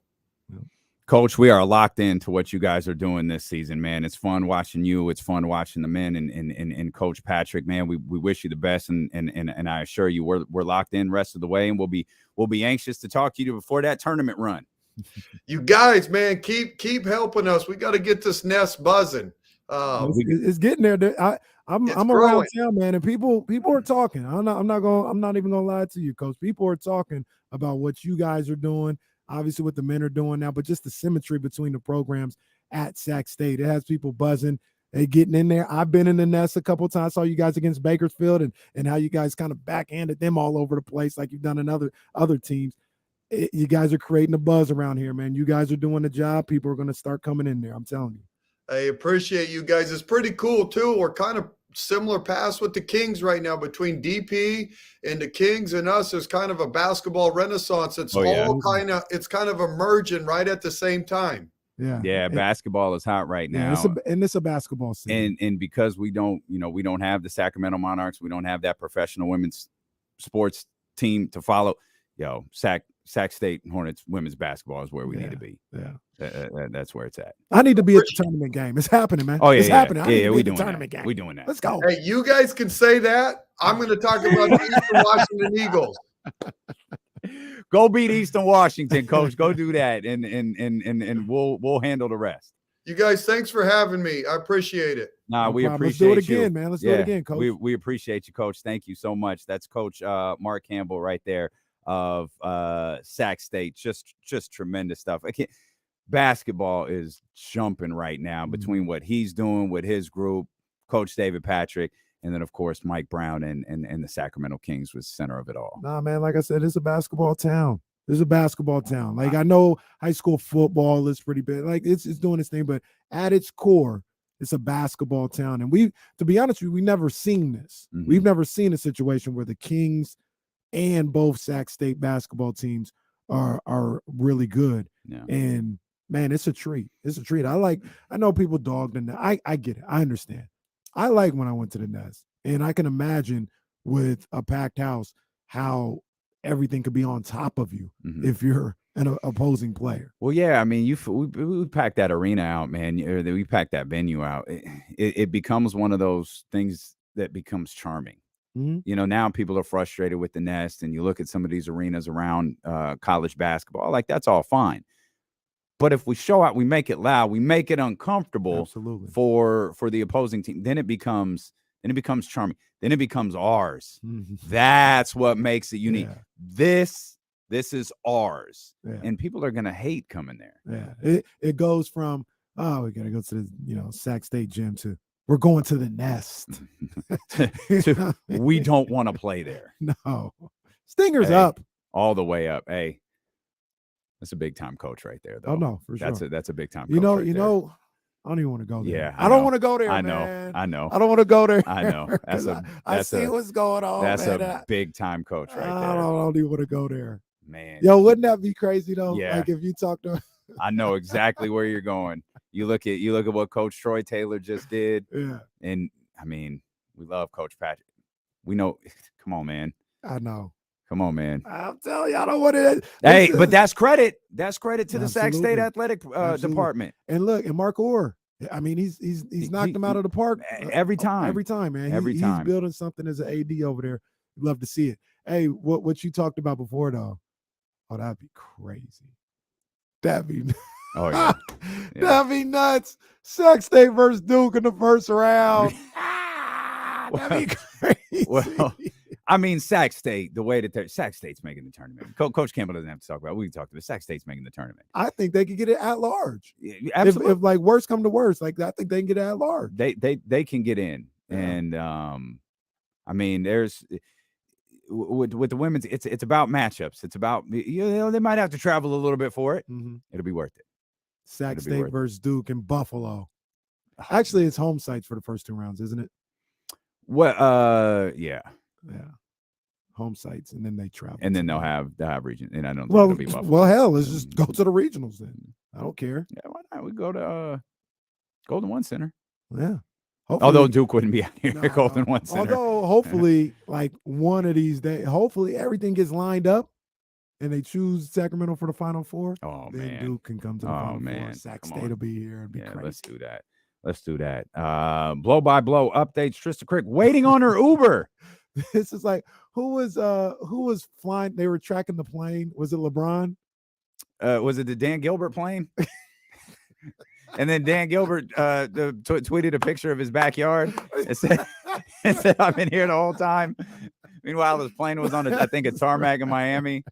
Coach, we are locked into what you guys are doing this season, man. It's fun watching you. It's fun watching the men and Coach Patrick, man. We wish you the best, and I assure you we're locked in rest of the way, and we'll be anxious to talk to you before that tournament run. You guys, man, keep helping us. We got to get this nest buzzing. It's getting there. I'm around town, man, and people are talking. I'm not even gonna lie to you, Coach. People are talking about what you guys are doing. obviously what the men are doing now, but just the symmetry between the programs at Sac State. It has people buzzing. They getting in there. I've been in the nest a couple of times. Saw you guys against Bakersfield and how you guys kind of backhanded them all over the place like you've done in other teams. You guys are creating a buzz around here, man. You guys are doing the job. People are going to start coming in there. I'm telling you. I appreciate you guys. It's pretty cool too. We're kind of similar paths with the Kings right now, between DP and the Kings and us. There's kind of a basketball renaissance. It's it's kind of emerging right at the same time. Yeah. Basketball is hot right now. It's a basketball scene. And because we don't have the Sacramento Monarchs, we don't have that professional women's sports team to follow. Sac State Hornets women's basketball is where we need to be. That's where it's at. I need to be at the tournament game. It's happening, man. It's happening. We doing tournament game. We doing that. Let's go. Hey, you guys can say that. I'm going to talk about the Eastern Washington Eagles. Go beat Eastern Washington, Coach. Go do that, and we'll handle the rest. You guys, thanks for having me. I appreciate it. We appreciate you. Let's do it again, man. Let's do it again, Coach. We appreciate you, Coach. Thank you so much. That's Coach Mark Campbell right there of Sac State. Just tremendous stuff. Basketball is jumping right now between what he's doing with his group, Coach David Patrick, and then, of course, Mike Brown and the Sacramento Kings was the center of it all. Nah, man, like I said, it's a basketball town. This is a basketball town. Like, I know high school football is pretty big. Like, it's doing its thing, but at its core, it's a basketball town. And to be honest with you, we've never seen this. Mm-hmm. We've never seen a situation where the Kings and both Sac State basketball teams are really good. Yeah. And, man, it's a treat. It's a treat. I know people dogged in there. I get it. I understand. I like when I went to the Nest. And I can imagine with a packed house how everything could be on top of you if you're an opposing player. Well, yeah, I mean, we packed that arena out, man. We packed that venue out. It becomes one of those things that becomes charming. Mm-hmm. Now people are frustrated with the Nest, and you look at some of these arenas around college basketball, like that's all fine. But if we show out, we make it loud, we make it uncomfortable for the opposing team, then it becomes charming. Then it becomes ours. Mm-hmm. That's what makes it unique. Yeah. This is ours. Yeah. And people are gonna hate coming there. Yeah. It goes from, oh, we gotta go to the Sac State gym to we're going to the Nest. We don't want to play there. No. Stingers up. All the way up. Hey. That's a big time coach right there, though. Oh no, for sure. That's a big time coach. I don't even want to go there. Yeah, I don't want to go there. I know. Man. I know. I don't want to go there. I know. I see what's going on. That's man. a big time coach right there. I don't even want to go there. Man. Yo, wouldn't that be crazy though? Yeah. Like if you talk to I know exactly where you're going. You look at what Coach Troy Taylor just did. Yeah. And I mean, we love Coach Patrick. We know. Come on, man. I know. Come on, man. I'm telling you, I don't want it. Hey, but that's credit. That's credit to the Sac State athletic department. And look, and Mark Orr. I mean, he's knocked him out of the park every time. Every time, man. Every time. He's building something as an AD over there. Love to see it. Hey, what you talked about before though? Oh, that'd be crazy. That'd be. Oh yeah. That'd be nuts. Sac State versus Duke in the first round. That'd be crazy. Well, I mean, Sac State, the way that Sac State's making the tournament. Coach Campbell doesn't have to talk about it. We can talk about it. Sac State's making the tournament. I think they could get it at large. Yeah, absolutely. If like worst come to worst, like I think they can get it at large. They can get in. Yeah. And I mean, there's with the women's, it's about matchups. It's about they might have to travel a little bit for it. Mm-hmm. It'll be worth it. Sac State versus Duke in Buffalo. Actually, it's home sites for the first two rounds, isn't it? Well, yeah. Home sites, and then they travel, and then they'll have region. And I don't think well, it'll be Buffalo. Well, hell, let's just go to the regionals then. I don't care. Yeah, why not? We go to Golden One Center. Yeah. Hopefully, although Duke wouldn't be out here at Golden One Center. Although hopefully, like one of these days, hopefully everything gets lined up, and they choose Sacramento for the Final Four. Oh then man, Duke can come to the Final Four. Sac State will be here. It'd be crazy. Let's do that. Blow by blow updates. Trysta Krick waiting on her Uber. This is like who was flying? They were tracking the plane. Was it LeBron? Was it the Dan Gilbert plane? And then Dan Gilbert tweeted a picture of his backyard and said, I've been here the whole time. Meanwhile, his plane was on I think a tarmac in Miami.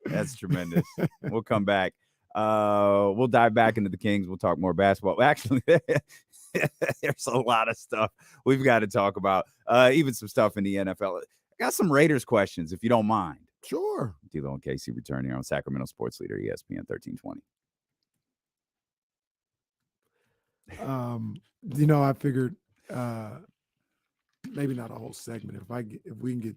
That's tremendous. We'll come back. We'll dive back into the Kings. We'll talk more basketball. Actually, there's a lot of stuff we've got to talk about. Even some stuff in the NFL. I got some Raiders questions, if you don't mind. Sure. D'Lo and Casey return here on Sacramento Sports Leader, ESPN 1320. I figured maybe not a whole segment. If we can get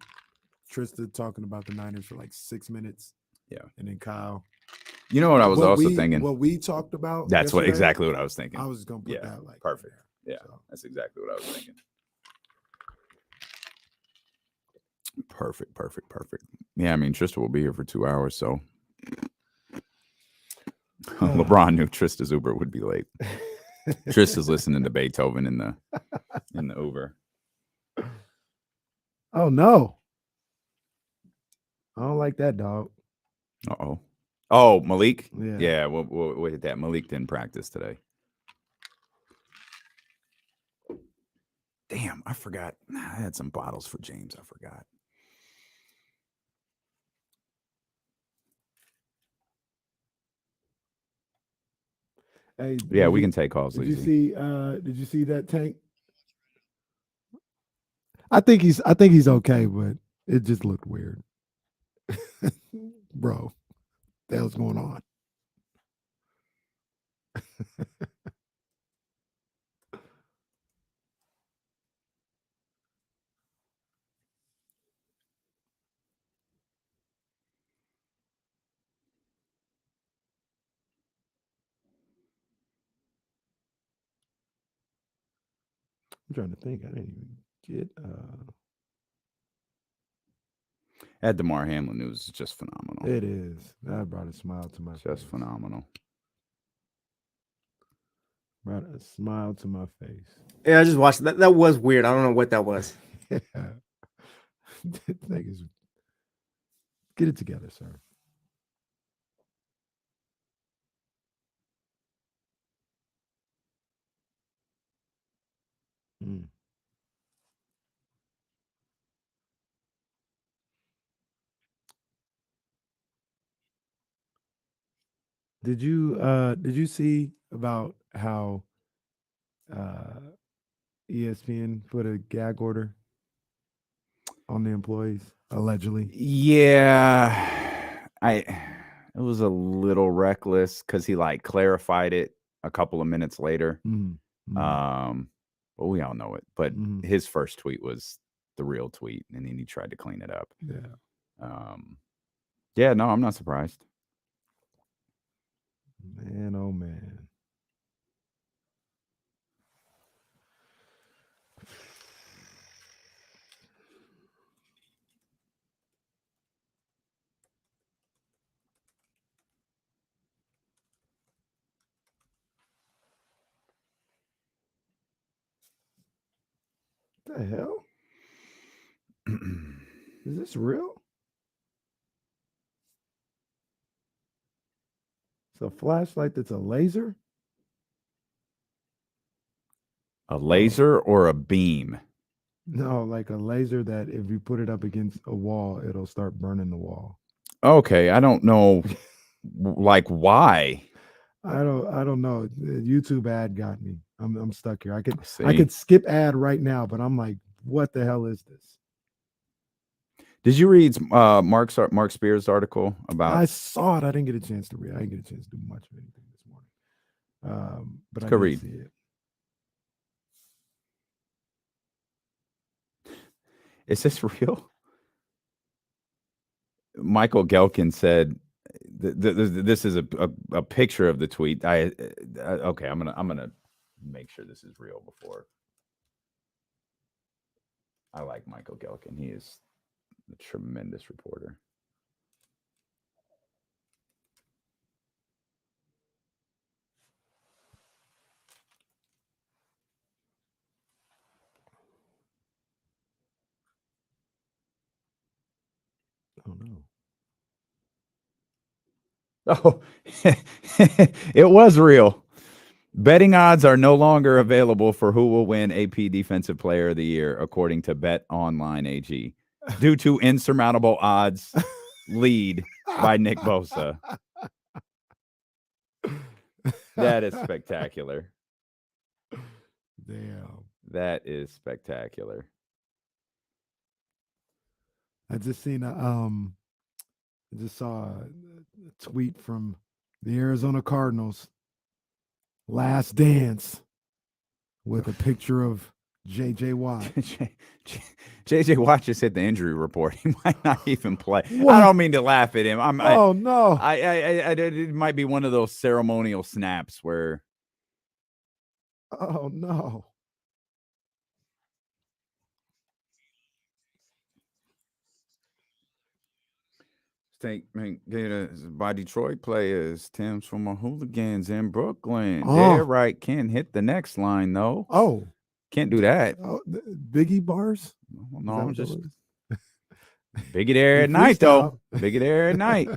Trysta talking about the Niners for like 6 minutes, and then Kyle. You know what I was also thinking? What we talked about. That's exactly what I was thinking. I was gonna put that like perfect. Yeah, that's exactly what I was thinking. Perfect. Yeah, I mean, Trysta will be here for 2 hours, so LeBron knew Trysta's Uber would be late. Trista's listening to Beethoven in the Uber. Oh no, I don't like that, dog. Oh, Malik. Yeah. We'll hit that. Malik didn't practice today. Damn, I forgot. I had some bottles for James. I forgot. Hey, yeah, we can take calls. Did you see that, Tank? I think he's okay, but it just looked weird. Bro, what the hell's going on? I'm trying to think. I didn't even get That DeMar Hamlin news is just phenomenal. It is. That brought a smile to my face. Just phenomenal. Brought a smile to my face. Yeah, I just watched that. That was weird. I don't know what that was. Yeah. Get it together, sir. Did you see about how ESPN put a gag order on the employees allegedly? Yeah, it was a little reckless because he like clarified it a couple of minutes later. But we all know it. But his first tweet was the real tweet, and then he tried to clean it up. Yeah, no, I'm not surprised. Man, oh man. What the hell? Is this real? It's a flashlight that's a laser? A laser or a beam? No, like a laser that if you put it up against a wall, it'll start burning the wall. Okay, I don't know like why. I don't know. The YouTube ad got me. I'm stuck here. I could skip ad right now, but I'm like, what the hell is this? Did you read Mark Spears' article about? I saw it. I didn't get a chance to read. I didn't get a chance to do much of anything this morning. But I did read. see it. Is this real? Michael Gelkin said, "This is a picture of the tweet." Okay, I'm gonna make sure this is real before. I like Michael Gelkin. He is a tremendous reporter. Oh no. Oh, it was real. Betting odds are no longer available for who will win AP Defensive Player of the Year, according to Bet Online AG, due to insurmountable odds lead by Nick Bosa. That is spectacular. Damn. That is spectacular. I just seen I just saw a tweet from the Arizona Cardinals. Last dance with a picture of JJ Watt. JJ Watt just hit the injury report. He might not even play. What? I don't mean to laugh at him. No. It might be one of those ceremonial snaps where. Oh no. By Detroit players, Tim's from my hooligans in Brooklyn. Oh. They're right. Can't hit the next line though. Oh, can't do that. Oh, Biggie bars? No, I'm just Biggie there at night though. Biggie there at night.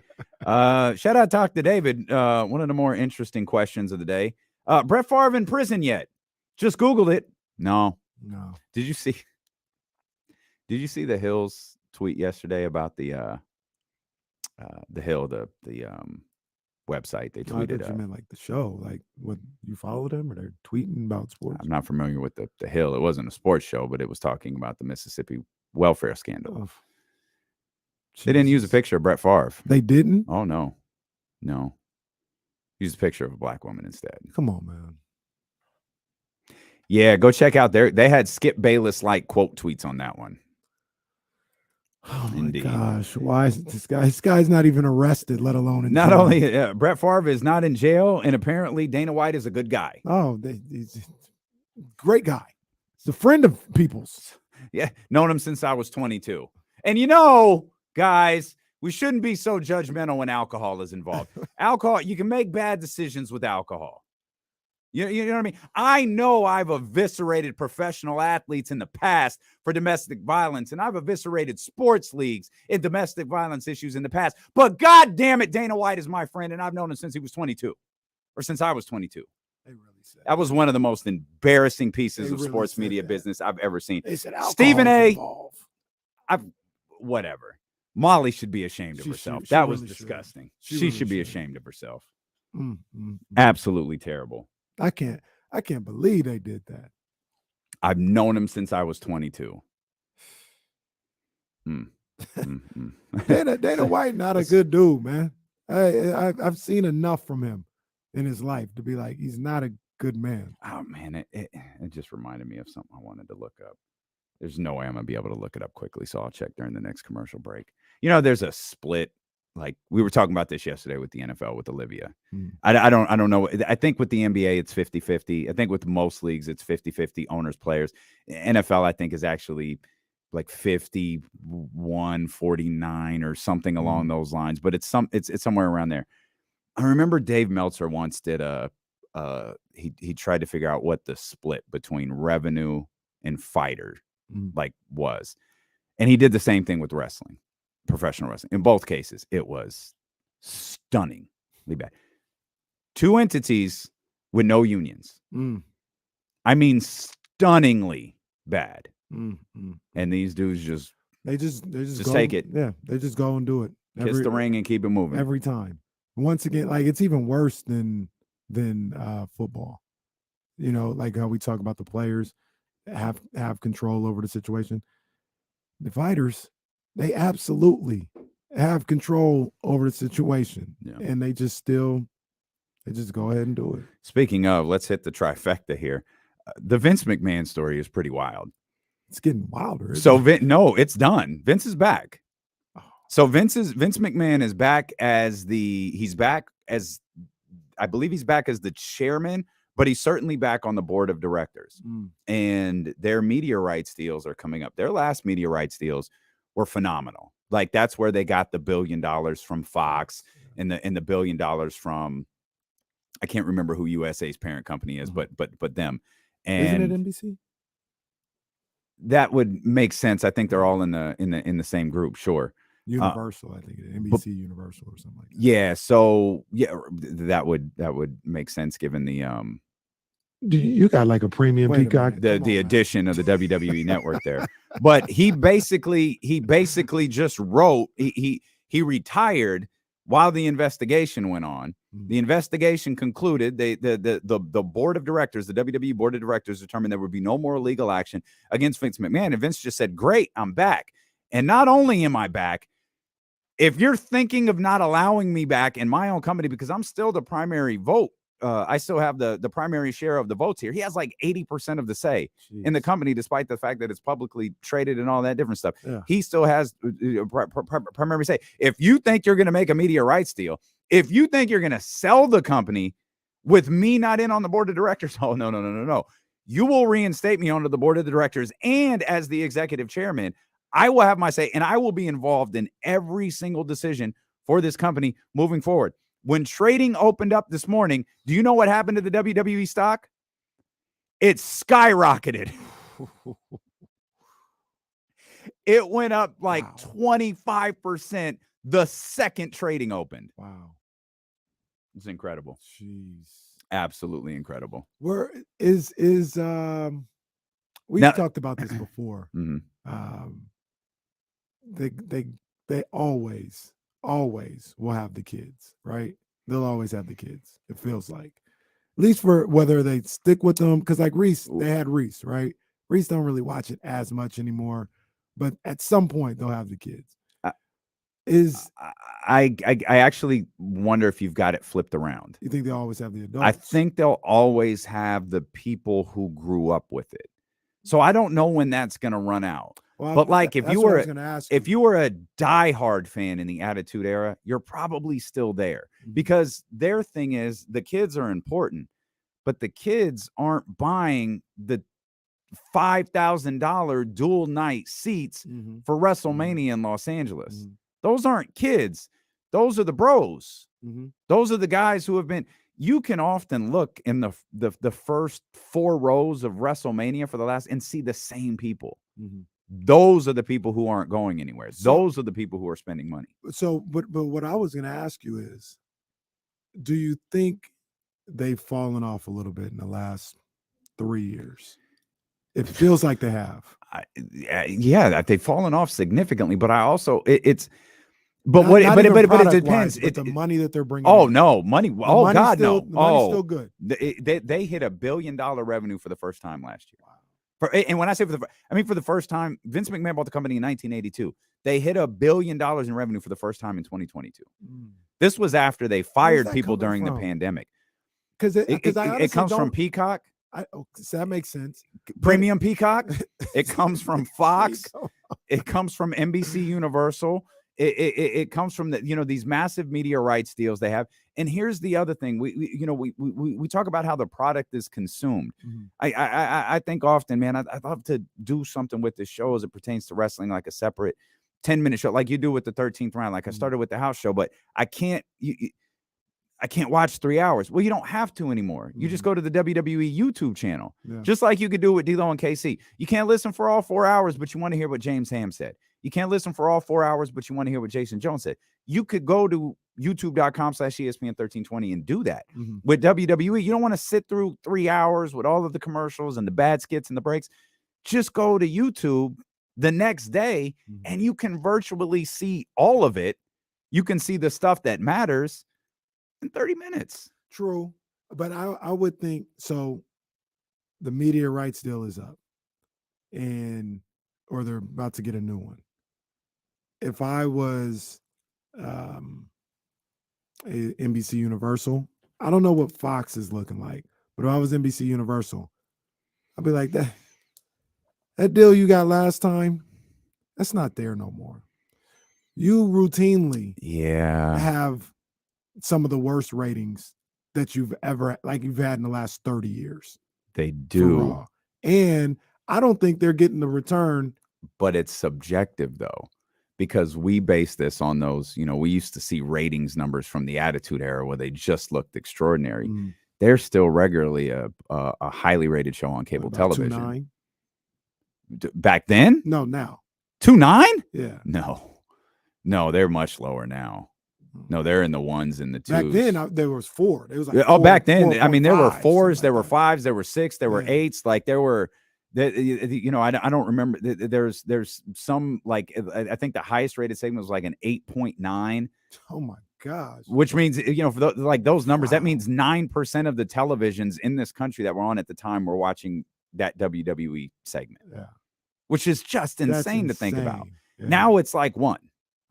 Shout out, talk to David. One of the more interesting questions of the day. Brett Favre in prison yet? Just Googled it. No. Did you see the Hills tweet yesterday about the Hill, the website? They tweeted. I meant like the show. Like, what, you follow them or they're tweeting about sports? I'm not familiar with the Hill. It wasn't a sports show, but it was talking about the Mississippi welfare scandal. Oh, they didn't use a picture of Brett Favre. They didn't? Oh no. Use a picture of a black woman instead. Come on, man. Yeah, go check out they had Skip Bayless like quote tweets on that one. Oh my gosh! Why is this guy's not even arrested, let alone in not jail. only Brett Favre is not in jail, and apparently Dana White is a good guy. Oh, he's a great guy. He's a friend of people's. Yeah, known him since I was 22. And guys, we shouldn't be so judgmental when alcohol is involved. Alcohol, you can make bad decisions with alcohol. You know what I mean? I know I've eviscerated professional athletes in the past for domestic violence, and I've eviscerated sports leagues in domestic violence issues in the past. But God damn it, Dana White is my friend, and I've known him since he was 22, or since I was 22. They really said that was one of the most embarrassing pieces of sports media business I've ever seen. They said Stephen A. Whatever. Molly should be ashamed of herself. That was disgusting. She should be ashamed of herself. Absolutely terrible. I can't believe they did that. I've known him since I was 22. Dana White, not a good dude, man. I've seen enough from him in his life to be like, he's not a good man. Oh man, it just reminded me of something I wanted to look up. There's no way I'm gonna be able to look it up quickly, so I'll check during the next commercial break. There's a split. Like we were talking about this yesterday with the NFL with Olivia. I don't know. I think with the NBA, it's 50-50. I think with most leagues, it's 50-50 owners, players. NFL, I think, is actually like 51-49 or something along those lines. But it's somewhere around there. I remember Dave Meltzer once did he tried to figure out what the split between revenue and fighter was. And he did the same thing with wrestling. Professional wrestling. In both cases, it was stunningly bad. Two entities with no unions. I mean, stunningly bad. And these dudes just go, take it. Yeah, they just go and do it. Kiss the ring and keep it moving every time. Once again, like it's even worse than football. Like how we talk about the players have control over the situation. The fighters, they absolutely have control over the situation, and they just go ahead and do it. Speaking of, let's hit the trifecta here. The Vince McMahon story is pretty wild. It's getting wilder. No, it's done. Vince is back. So Vince McMahon is back as I believe he's back as the chairman, but he's certainly back on the board of directors. And their media rights deals are coming up. Their last media rights deals were phenomenal. Like that's where they got the $1 billion from Fox and the $1 billion from, I can't remember who USA's parent company is, but them. And isn't it NBC? That would make sense. I think they're all in the same group. Sure. Universal, I think NBC Universal or something like that. Yeah. So that would make sense given the You got like a premium Peacock. The addition of the WWE network there. But he basically just wrote, he He retired while the investigation went on. The investigation concluded the board of directors, the WWE board of directors, determined there would be no more legal action against Vince McMahon. And Vince just said, great, I'm back. And not only am I back, if you're thinking of not allowing me back in my own company, because I'm still the primary vote, I still have the primary share of the votes here. He has like 80% of the say in the company, despite the fact that it's publicly traded and all that different stuff. Yeah. He still has primary say. If you think you're going to make a media rights deal, if you think you're going to sell the company with me not in on the board of directors, oh, no. You will reinstate me onto the board of the directors. And as the executive chairman, I will have my say, and I will be involved in every single decision for this company moving forward. When trading opened up this morning, do you know what happened to the WWE stock? It skyrocketed. It went up like 25% the second trading opened. Wow. It's incredible. Jeez. Absolutely incredible. Where is we've talked about this before. They always will have the kids, right? They'll always have the kids. It feels like, at least for whether they stick with them, because like Reese, they had Reese, right? Reese don't really watch it as much anymore, but at some point they'll have the kids. I actually wonder if you've got it flipped around. You think they always have the adults? I think they'll always have the people who grew up with it. So I don't know when that's going to run out. Well, but like if you were a diehard fan in the Attitude Era, you're probably still there, because their thing is the kids are important, but the kids aren't buying the $5,000 dual night seats for WrestleMania in Los Angeles. Those aren't kids. Those are the bros. Those are the guys who have been. You can often look in the first 4 rows of WrestleMania for the last and see the same people. Those are the people who aren't going anywhere. Those are the people who are spending money. So, but what I was going to ask you is, do you think they've fallen off a little bit in the last 3 years? It feels like they have. Yeah, they've fallen off significantly. But I also it's. But it depends. It's the money that they're bringing. Oh, no, money. Oh, God, no. The money's still good. They hit $1 billion revenue for the first time last year. And when I say for the first time, Vince McMahon bought the company in 1982. They hit $1 billion in revenue for the first time in 2022. This was after they fired people during the pandemic. Because it comes from Peacock. So that makes sense. Premium Peacock. It comes from Fox. It comes from NBC Universal. It comes from these massive media rights deals they have. And here's the other thing: we talk about how the product is consumed. I think often, man, I'd love to do something with this show as it pertains to wrestling, like a separate 10-minute show, like you do with the 13th round. Like I started with the house show, but I can't watch 3 hours. Well, you don't have to anymore. You just go to the WWE YouTube channel, just like you could do with D'Lo and KC. You can't listen for all 4 hours, but you want to hear what James Ham said. You can't listen for all 4 hours, but you want to hear what Jason Jones said. You could go to youtube.com/ESPN1320 and do that. With WWE, you don't want to sit through 3 hours with all of the commercials and the bad skits and the breaks. Just go to YouTube the next day and you can virtually see all of it. You can see the stuff that matters in 30 minutes. True. But I would think so. The media rights deal is up or they're about to get a new one. If I was NBC Universal, I don't know what Fox is looking like, but if I was NBC Universal, I'd be like, that deal you got last time, that's not there no more. You routinely have some of the worst ratings that you've had in the last 30 years. They do. And I don't think they're getting the return. But it's subjective, though, because we base this on those, we used to see ratings numbers from the Attitude Era where they just looked extraordinary. They're still regularly a highly rated show on cable television. 2.9? Back then? No, now. 2.9? Yeah. No, they're much lower now. No, they're in the ones and the twos. Back then, there was 4. It was like back then, I mean, there were 4s, there were 5s, there were 6, there were 8s. Like there That you know, I don't remember. There's some like I think the highest rated segment was like an 8.9. Oh my gosh! Which means you know for like those numbers, that means 9% of the televisions in this country that were on at the time were watching that WWE segment. Yeah, which is just insane to think about. Yeah. Now it's like 1.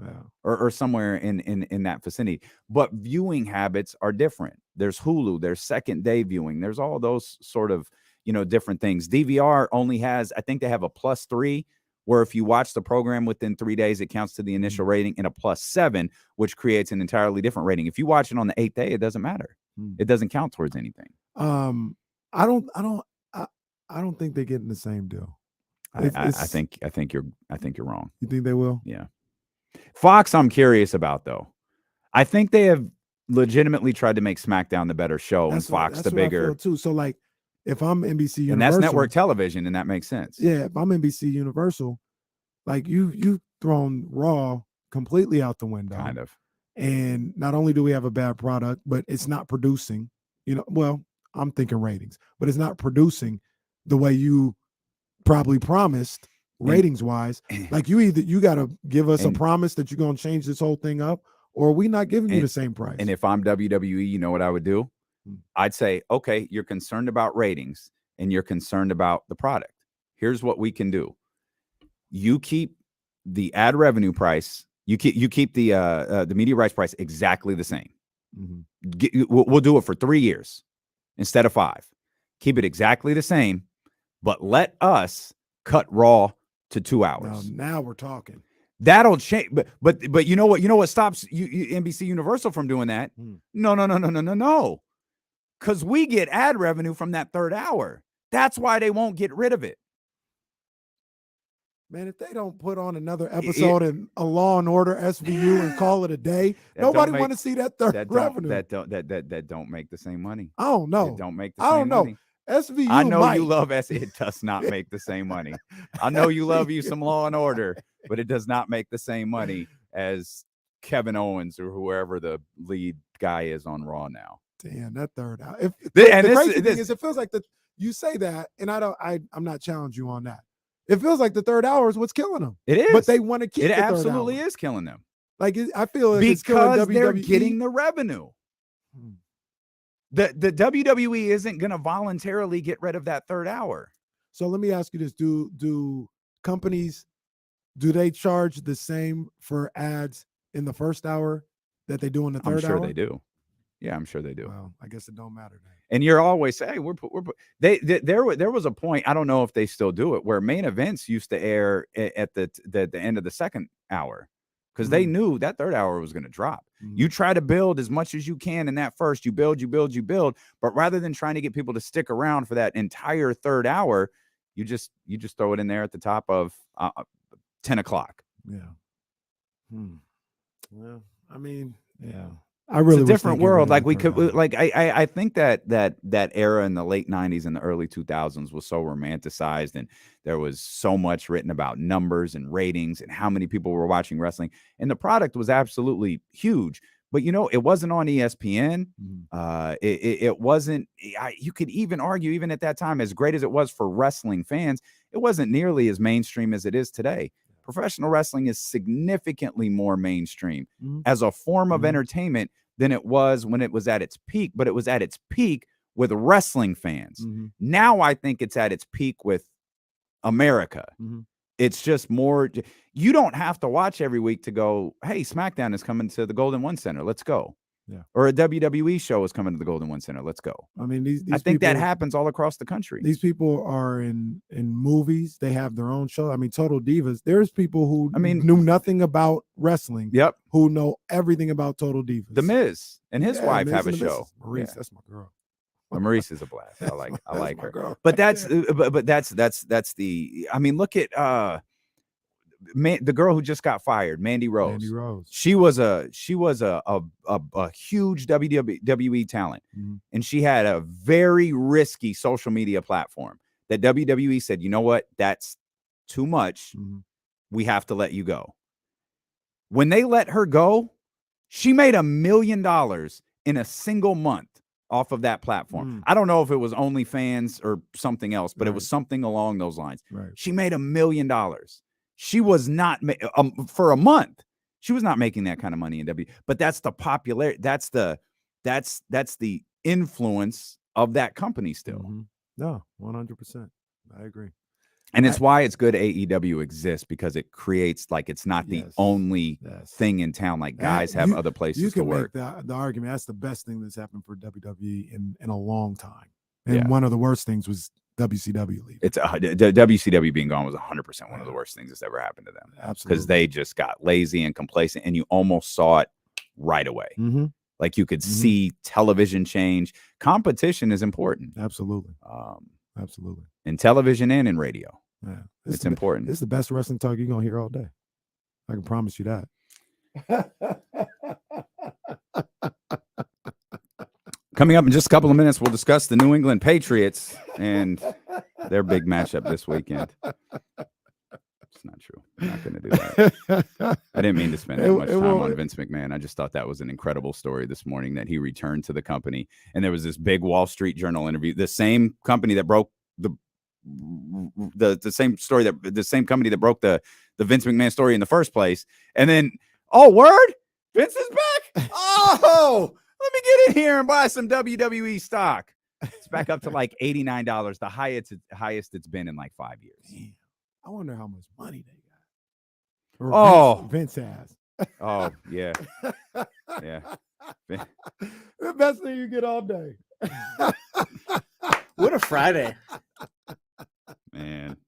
Yeah. Or somewhere in that vicinity. But viewing habits are different. There's Hulu, there's second day viewing, there's all those sort of, you know, different things. DVR only has, I think they have a +3, where if you watch the program within 3 days, it counts to the initial rating, and a +7, which creates an entirely different rating. If you watch it on the 8th day, it doesn't matter. It doesn't count towards anything. I don't think they're getting the same deal. I think you're wrong. You think they will? Yeah. Fox, I'm curious about though. I think they have legitimately tried to make SmackDown the better show and Fox the bigger. I feel too. So like, if I'm NBC Universal, and that's network television, and that makes sense. Yeah, if I'm NBC Universal, like you thrown Raw completely out the window, kind of. And not only do we have a bad product, but it's not producing. You know, well, I'm thinking ratings, but it's not producing the way you probably promised ratings wise. Like you got to give us a promise that you're going to change this whole thing up, or we not giving you the same price. And if I'm WWE, you know what I would do? I'd say, okay, you're concerned about ratings and you're concerned about the product. Here's what we can do. You keep the ad revenue price. You keep the media rights price exactly the same. We'll do it for 3 years instead of 5. Keep it exactly the same, but let us cut Raw to 2 hours. Now we're talking. That'll change. But you know what? You know what stops NBC Universal from doing that? No. Because we get ad revenue from that 3rd hour. That's why they won't get rid of it. Man, if they don't put on another episode in a Law and Order SVU and call it a day, nobody want to see that third revenue. That don't make the same money. I don't know. It don't make the same money. SVU. I know you love it does not make the same money. I know you love you some Law and Order, but it does not make the same money as Kevin Owens or whoever the lead guy is on Raw now. Damn, that 3rd hour. The crazy thing is, it feels like you say that, and I'm not challenging you on that. It feels like the 3rd hour is what's killing them. It is, but they want to keep it. The Absolutely is killing them. Like I feel like because they're getting the revenue. The WWE isn't going to voluntarily get rid of that 3rd hour. So let me ask you this: Do companies they charge the same for ads in the 1st hour that they do in the 3rd hour? I'm sure they do. Yeah, I'm sure they do. Well, I guess it don't matter then. And you're always saying there was a point, I don't know if they still do it, where main events used to air at the end of the 2nd hour because they knew that 3rd hour was going to drop. You try to build as much as you can in that first. You build, but rather than trying to get people to stick around for that entire 3rd hour, you just throw it in there at the top of 10 o'clock. Yeah. Well, I mean, yeah. It's a different world. Like we could, like I think that era in the late 90s and the early 2000s was so romanticized, and there was so much written about numbers and ratings and how many people were watching wrestling, and the product was absolutely huge. But you know, it wasn't on ESPN. It wasn't. You could even argue, even at that time, as great as it was for wrestling fans, it wasn't nearly as mainstream as it is today. Professional wrestling is significantly more mainstream as a form of entertainment than it was when it was at its peak, but it was at its peak with wrestling fans. Now I think it's at its peak with America. It's just more, you don't have to watch every week to go, hey, SmackDown is coming to the Golden One Center. Let's go. Yeah. Or a WWE show is coming to the Golden One Center. Let's go. I mean, I think that happens all across the country. These people are in movies. They have their own show. I mean, Total Divas. There's people who knew nothing about wrestling. Yep. Who know everything about Total Divas. The Miz and his wife have a show. Maurice, that's my girl. Maurice is a blast. I like her. Girl. But that's the. I mean, look at the girl who just got fired, Mandy Rose. She was a huge WWE talent, and she had a very risky social media platform that WWE said, you know what, that's too much. We have to let you go. When they let her go, she made $1 million in a single month off of that platform. I don't know if it was OnlyFans or something else, but it was Right. something along those lines. Right. She made $1 million. She was not for a month. She was not making that kind of money in W. But that's the popularity. That's the influence of that company still. Mm-hmm. No, 100%. I agree. And it's why it's good AEW exists, because it creates, like, it's not the only thing in town. Like, guys have other places to work. You can make the argument that's the best thing that's happened for WWE in a long time. And one of the worst things was WCW leaving. It's WCW being gone was 100% one of the worst things that's ever happened to them. Absolutely. Because they just got lazy and complacent, and you almost saw it right away. Mm-hmm. Like, you could see television change. Competition is important. Absolutely. Absolutely. In television and in radio. Yeah. It's important. It's the best wrestling talk you're going to hear all day. I can promise you that. Coming up in just a couple of minutes, we'll discuss the New England Patriots and their big matchup this weekend. It's not true. I'm not going to do that. I didn't mean to spend that much time on Vince McMahon. I just thought that was an incredible story this morning, that he returned to the company. And there was this big Wall Street Journal interview. The same company that broke the same company that broke the Vince McMahon story in the first place. And then, word? Vince is back? Oh, let me get in here and buy some WWE stock. It's back up to like $89, the highest it's been in like 5 years. Damn. I wonder how much money they got. Or Vince has. Oh, yeah. Yeah. The best thing you get all day. What a Friday. Man.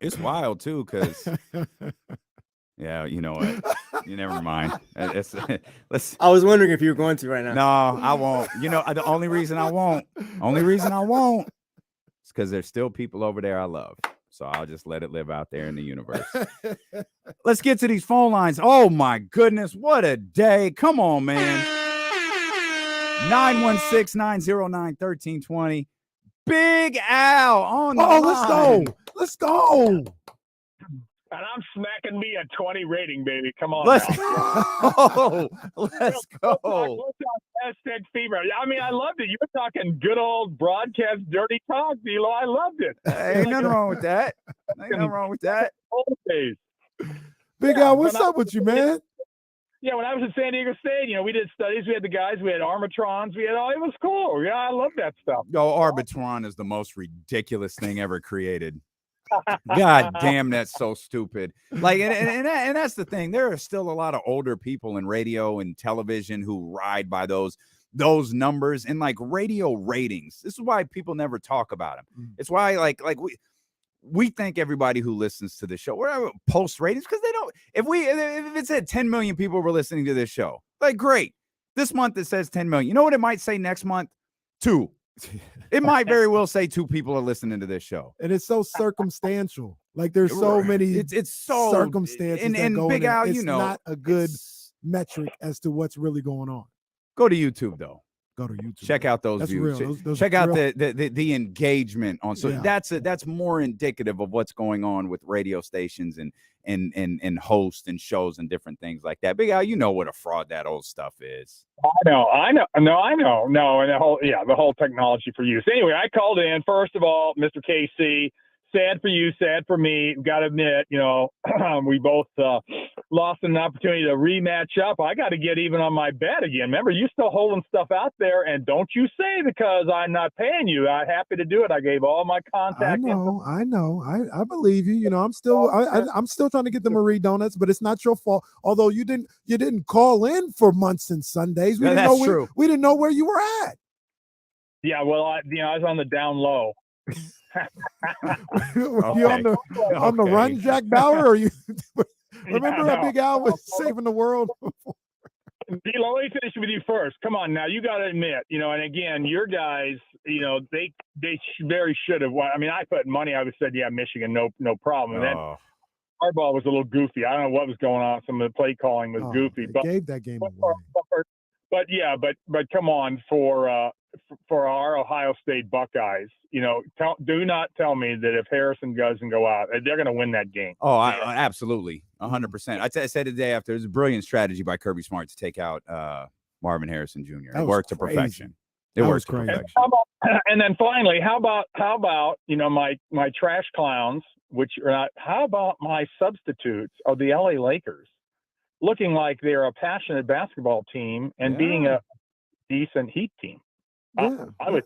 It's wild too, because yeah, you know what? You never mind. I was wondering if you were going to right now. No, I won't. You know, the only reason I won't is because there's still people over there I love. So I'll just let it live out there in the universe. Let's get to these phone lines. Oh my goodness, what a day. Come on, man. 916-909-1320. Big Al on the line. Let's go. And I'm smacking me a 20 rating, baby. Come on. Let's go. Let's go. Hashtag fever. I mean, I loved it. You were talking good old broadcast dirty talk, D-Lo. I loved it. Ain't nothing wrong with that. Ain't nothing wrong with that. Old days. Big Al, what's up with you, man? Yeah, when I was at San Diego State, we did studies. We had the guys. We had Armatrons. We had all. It was cool. Yeah, I love that stuff. Yo, Arbitron is the most ridiculous thing ever created. God damn, that's so stupid. Like, and that's the thing. There are still a lot of older people in radio and television who ride by those numbers and like radio ratings. This is why people never talk about them. It's why like we thank everybody who listens to the show. We're post ratings because they don't. If it said 10 million people were listening to this show, like great. This month it says 10 million. You know what it might say next month? 2. It might very well say 2 people are listening to this show. And it's so circumstantial. Like there's so many it's so circumstances. And Big Al, it's not a good metric as to what's really going on. Go to YouTube though. Go to YouTube. Check out those views. Check out the engagement on. So that's more indicative of what's going on with radio stations and hosts and shows and different things like that. Big Al, you know what a fraud that old stuff is. I know. No, and the whole technology for use. Anyway, I called in. First of all, Mr. KC, sad for you, sad for me. Got to admit, we both lost an opportunity to rematch up. I got to get even on my bet again. Remember, you still holding stuff out there, and don't you say because I'm not paying you. I'm happy to do it. I gave all my contact. I know. I believe you. I'm still trying to get the Marie Donuts, but it's not your fault. Although you didn't call in for months and Sundays. We didn't know where you were at. Yeah, well, I was on the down low. You on the run, Jack Bauer? Or you remember how Big Al was saving the world? D-Lo, let me finish with you first. Come on now, you got to admit, and again, your guys, they very should have won. I mean, I put money. I would said, yeah, Michigan, no problem. And then Harbaugh was a little goofy. I don't know what was going on. Some of the play calling was goofy. But gave that game away. But come on for our Ohio State Buckeyes, do not tell me that if Harrison doesn't go out, they're going to win that game. Oh, absolutely, 100%. I said the day after, it was a brilliant strategy by Kirby Smart to take out Marvin Harrison Jr. That It was worked to crazy. perfection. It That worked was to crazy. perfection. And then finally, how about my trash clowns, which are not? How about my substitutes of the LA Lakers, looking like they're a passionate basketball team and being a decent Heat team? Yeah. I would.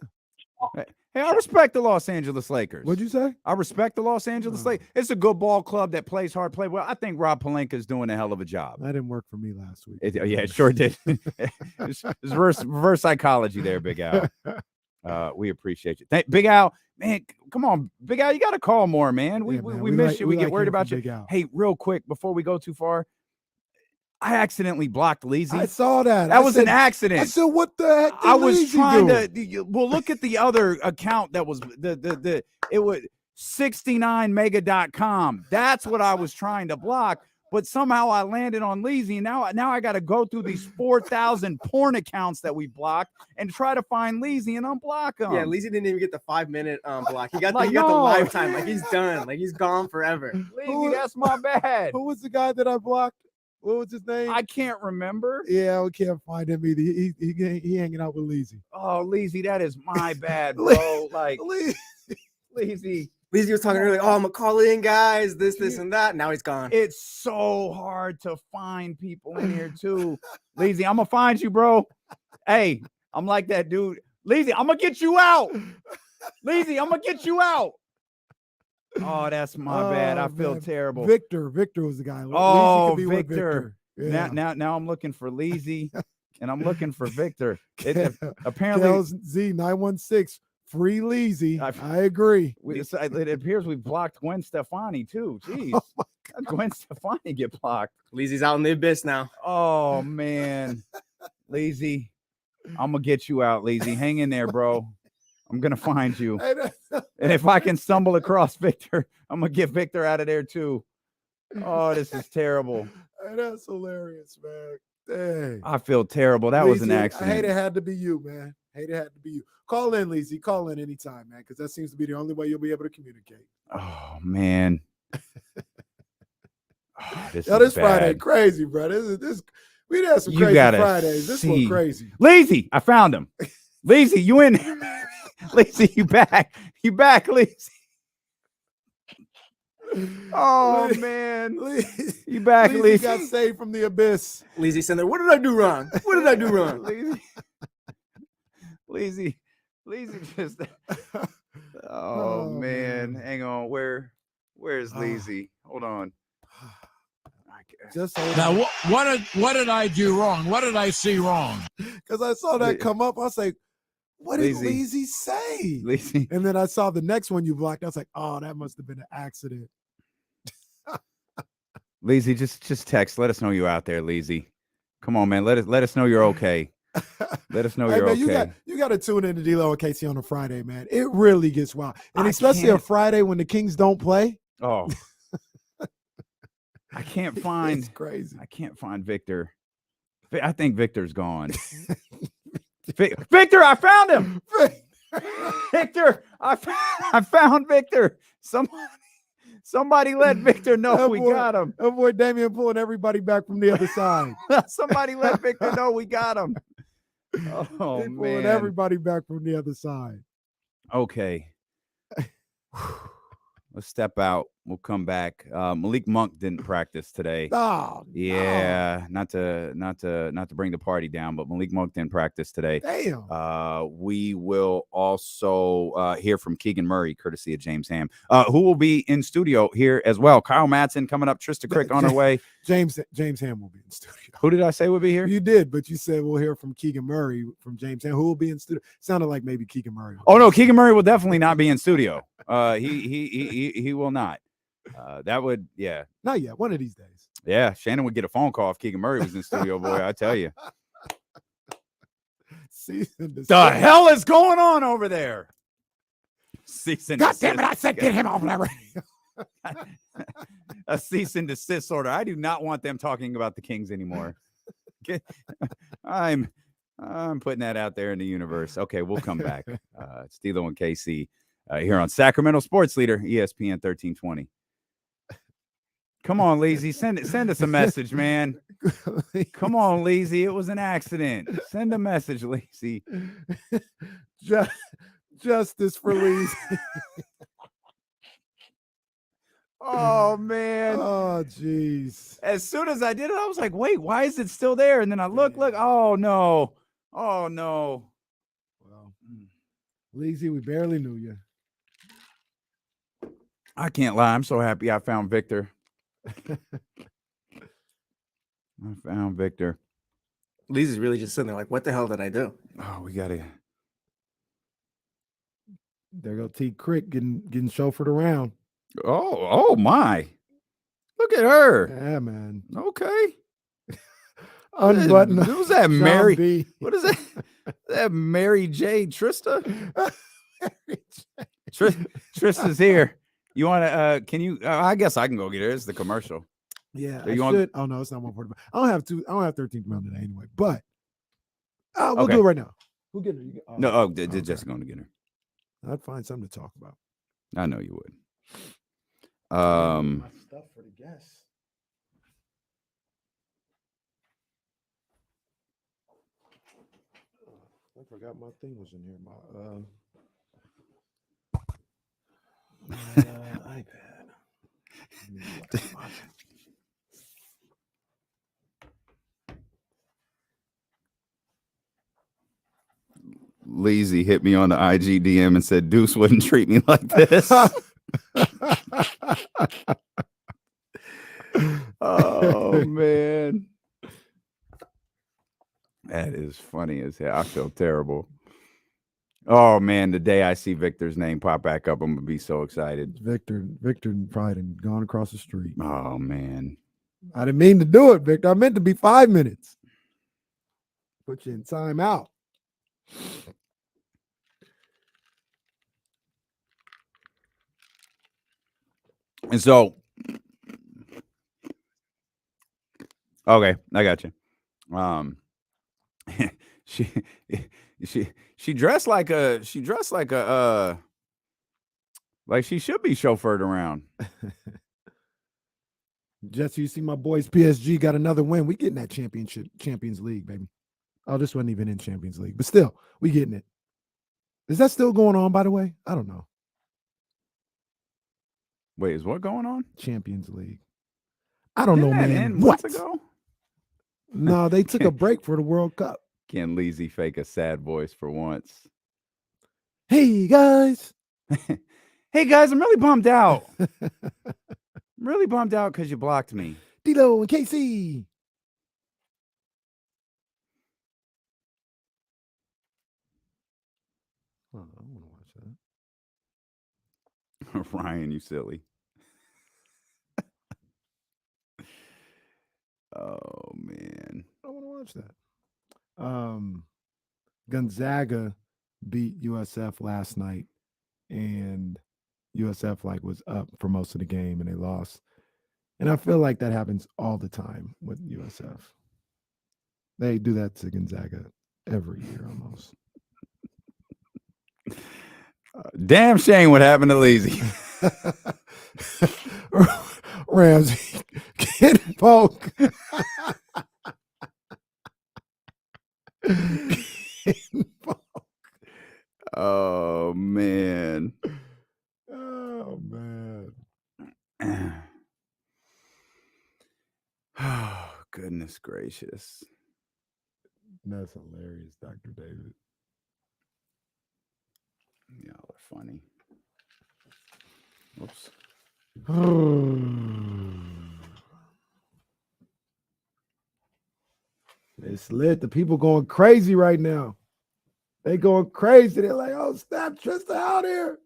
Hey, I respect the Los Angeles Lakers. What'd you say? I respect the Los Angeles Lakers. It's a good ball club that plays hard, play well. I think Rob Pelinka is doing a hell of a job. That didn't work for me last week. It sure did. It's reverse psychology there, Big Al. We appreciate you. Big Al, man, come on. Big Al, you got to call more, man. We miss you. We get worried about you. Hey, real quick, before we go too far, I accidentally blocked Leezy. I saw that. That was an accident. I said, what the heck did I was Leezy trying do? to well, look at the other account that was it was 69mega.com. That's what I was trying to block. But somehow I landed on Leezy. Now I got to go through these 4,000 porn accounts that we blocked and try to find Leezy and unblock them. Yeah, Leezy didn't even get the 5-minute block. He got Like, the no. lifetime. Like he's done. Like he's gone forever. Leezy, that's my bad. Who was the guy that I blocked? What was his name? I can't remember. Yeah, we can't find him either. He hanging out with Leezy. Oh, Leezy, that is my bad, bro. Like Leezy. Leezy was talking earlier. Oh, I'm gonna call in guys. This, and that. Now he's gone. It's so hard to find people in here too. Leezy, I'm gonna find you, bro. Hey, I'm like that dude. Leezy, I'm gonna get you out. Leezy, I'm gonna get you out. Oh, that's my bad. I feel terrible. Victor was the guy. Oh, Leezy could be with Victor. Yeah. Now I'm looking for Leezy, and I'm looking for Victor. Apparently, Z916 FreeLeezy. I agree. It appears we blocked Gwen Stefani too. Jeez, Oh how did Gwen Stefani get blocked? Leezy's out in the abyss now. Oh man, Leezy, I'm gonna get you out, Leezy. Hang in there, bro. I'm gonna find you, and if I can stumble across Victor, I'm gonna get Victor out of there too. Oh, this is terrible. Hey, that's hilarious, man. Dang. I feel terrible. That was an Leezy, accident. I hate it had to be you, man. Hate it had to be you. Call in, Leezy. Call in anytime, man, because that seems to be the only way you'll be able to communicate. Oh man. This This bad. Friday crazy, bro. This we had some You crazy gotta Fridays. This one see. crazy. Leezy, I found him. Leezy, you in there? Leezy, you back? You back, Leezy? Oh man, you back, Leezy Leezy? got saved from the abyss. Leezy said, "What did I do wrong? What did I do wrong?" Leezy just. Oh man, hang on. Where's Leezy? Hold on. Just Now, what did I do wrong? What did I see wrong? because I saw that come up, I was like, "What did Leezy. Leezy say?" Leezy. And then I saw the next one you blocked. I was like, "Oh, that must have been an accident." Leezy, just text. Let us know you're out there, Leezy. Come on, man. Let us know you're okay. Let us know Hey, you're man, okay. you got to tune in to D-Lo and Casey on a Friday, man. It really gets wild, and I especially a can't. Friday when the Kings don't play. Oh, I can't find. It's crazy. I can't find Victor. I think Victor's gone. Victor, I found him. Victor, I found Victor. Somebody let Victor know That we boy- got him. That boy Damian pulling everybody back from the other side. Somebody let Victor know we got him. Oh He pulling man. everybody back from the other side. Okay. Let's step out. We'll come back. Malik Monk didn't practice today. Oh, Yeah, not to bring the party down, but Malik Monk didn't practice today. damn. We will also hear from Keegan Murray, courtesy of James Ham, who will be in studio here as well. Kyle Madson coming up, Trysta Krick on her way. James Ham will be in studio. Who did I say would be here? You did, but you said we'll hear from Keegan Murray from James Ham, who will be in studio. Sounded like maybe Keegan Murray. Oh no, Keegan Murray will definitely not be in studio. He will not. That would, yeah. Not yet. One of these days. Yeah, Shannon would get a phone call if Keegan Murray was in studio, boy. I tell you. The hell is going on over there? Cease and God damn it, desist. I said get him off that radio. A cease and desist order. I do not want them talking about the Kings anymore. I'm putting that out there in the universe. Okay, we'll come back. It's D-Lo and KC here on Sacramento Sports Leader, ESPN 1320. Come on, Leezy. Send us a message, man. Come on, Leezy. It was an accident. Send a message, Leezy. Justice for Leezy. Oh man. Oh jeez. As soon as I did it, I was like, wait, why is it still there? And then I look. Oh no. Oh no. Well, Leezy, we barely knew you. I can't lie. I'm so happy I found Victor. I found Victor. Leezy's really just sitting there like, what the hell did I do? Oh, we gotta. There go T Krick getting chauffeured around. Oh my. Look at her. Yeah, man. Okay. Unbutton. Who's that? Mary? B. What is that? That Mary J. Trysta? Trista's here. You want to? Can you? I guess I can go get her. It's the commercial. Yeah, So I should. Oh no, it's not 140. I don't have 13th round today anyway. But we'll do it right now. Who get her? No, did Jessica going to get her? I'd find something to talk about. I know you would. My stuff for the guests. I forgot my thing was in here. My iPad. Leezy hit me on the IG DM and said Deuce wouldn't treat me like this. Oh man, that is funny as hell. I feel terrible. Oh man, the day I see Victor's name pop back up, I'm gonna be so excited. Victor probably done gone across the street. Oh man, I didn't mean to do it, Victor. I meant to be 5 minutes. Put you in timeout. And so, okay, I got you. She dressed like like she should be chauffeured around. Jesse, you see my boys PSG got another win. We getting that Champions League, baby. Oh, this wasn't even in Champions League, but still, we getting it. Is that still going on, by the way? I don't know. Wait, is what going on? Champions League. I don't know, man. What? Months ago? No, they took a break for the World Cup. Can Leezy fake a sad voice for once? Hey, guys. Hey, guys, I'm really bummed out. I'm really bummed out because you blocked me. Dilo and KC. Oh, I want to watch that. Ryan, you silly. Oh man, I want to watch that. Gonzaga beat USF last night, and USF was up for most of the game, and they lost. And I feel like that happens all the time with USF. They do that to Gonzaga every year almost. Damn shame what happened to Leezy. Ramsey, Kid Polk. Oh man. Oh man. Oh goodness gracious. That's hilarious, Dr. David. Y'all are funny. Whoops. It's lit. The people going crazy right now. They going crazy. They're like, oh, snap, Trysta out here.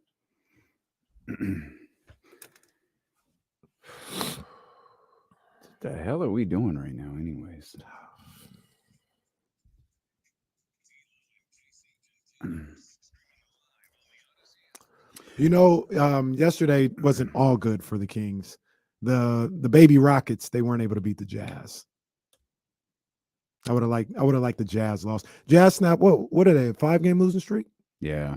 What the hell are we doing right now anyways? Yesterday wasn't all good for the Kings. The baby Rockets, they weren't able to beat the Jazz. I would have liked the Jazz loss. Jazz snap. What are they? A 5-game losing streak? Yeah,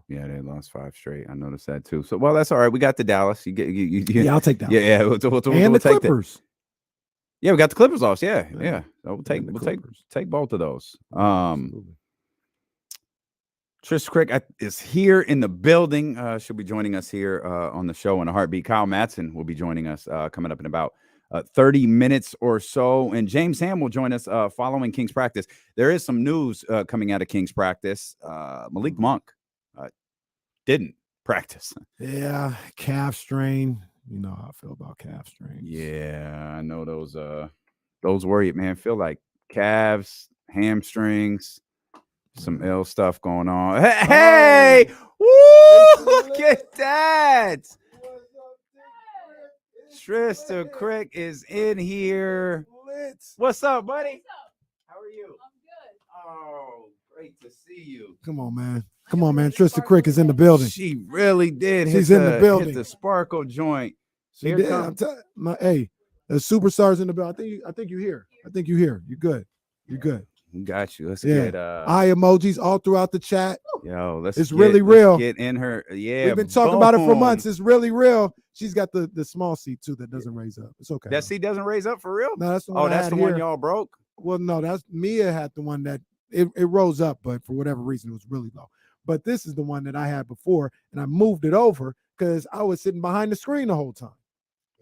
they lost 5 straight. I noticed that too. So, well, that's all right. We got the Dallas. Yeah, I'll take that. Yeah, and we'll the take Clippers. that. Yeah, we got the Clippers lost. Yeah. Yeah. So we'll take both of those. Absolutely. Trysta Krick is here in the building. She'll be joining us here on the show in a heartbeat. Kyle Madson will be joining us coming up in about 30 minutes or so. And James Ham will join us following King's practice. There is some news coming out of King's practice. Malik Monk didn't practice. Yeah, calf strain. You know how I feel about calf strains. Yeah, I know those worry, man. Feel like calves, hamstrings, some ill stuff going on. Hey, woo! Look at that. Trysta Krick is in here. What's up, buddy? How are you? I'm good. Oh, great to see you. Come on, man. Trysta Krick is in the building. She really did. She's in the building. Hit the sparkle joint. She did. Hey, the superstars in the building. I think you're here. You're good. We got you. Let's get eye emojis all throughout the chat. Yo, it's really real. Get in her. Yeah, we've been talking about it for months. It's really real. She's got the small seat too that doesn't raise up. It's okay. That seat doesn't raise up for real? No, that's the one. That's the one y'all broke. Well, no, that's Mia had the one that it rose up, but for whatever reason it was really low. But this is the one that I had before, and I moved it over because I was sitting behind the screen the whole time.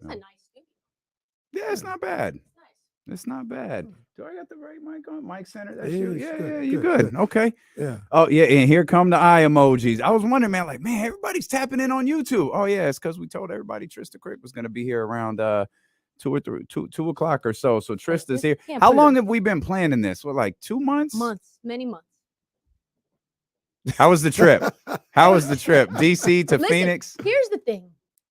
It's a nice studio. Yeah, it's not bad. Nice. It's not bad. Do I got the right mic on? Mic center? That's Yeah, you. it's Yeah, good, you good, good. Okay. Yeah. Oh, yeah, and here come the eye emojis. I was wondering, man, like, man, everybody's tapping in on YouTube. Oh, yeah, it's because we told everybody Trysta Krick was going to be here around 2 o'clock or so. So Trysta's here. How long have we been planning this? What, like 2 months? Many months. How was the trip? DC to Phoenix? Here's the thing.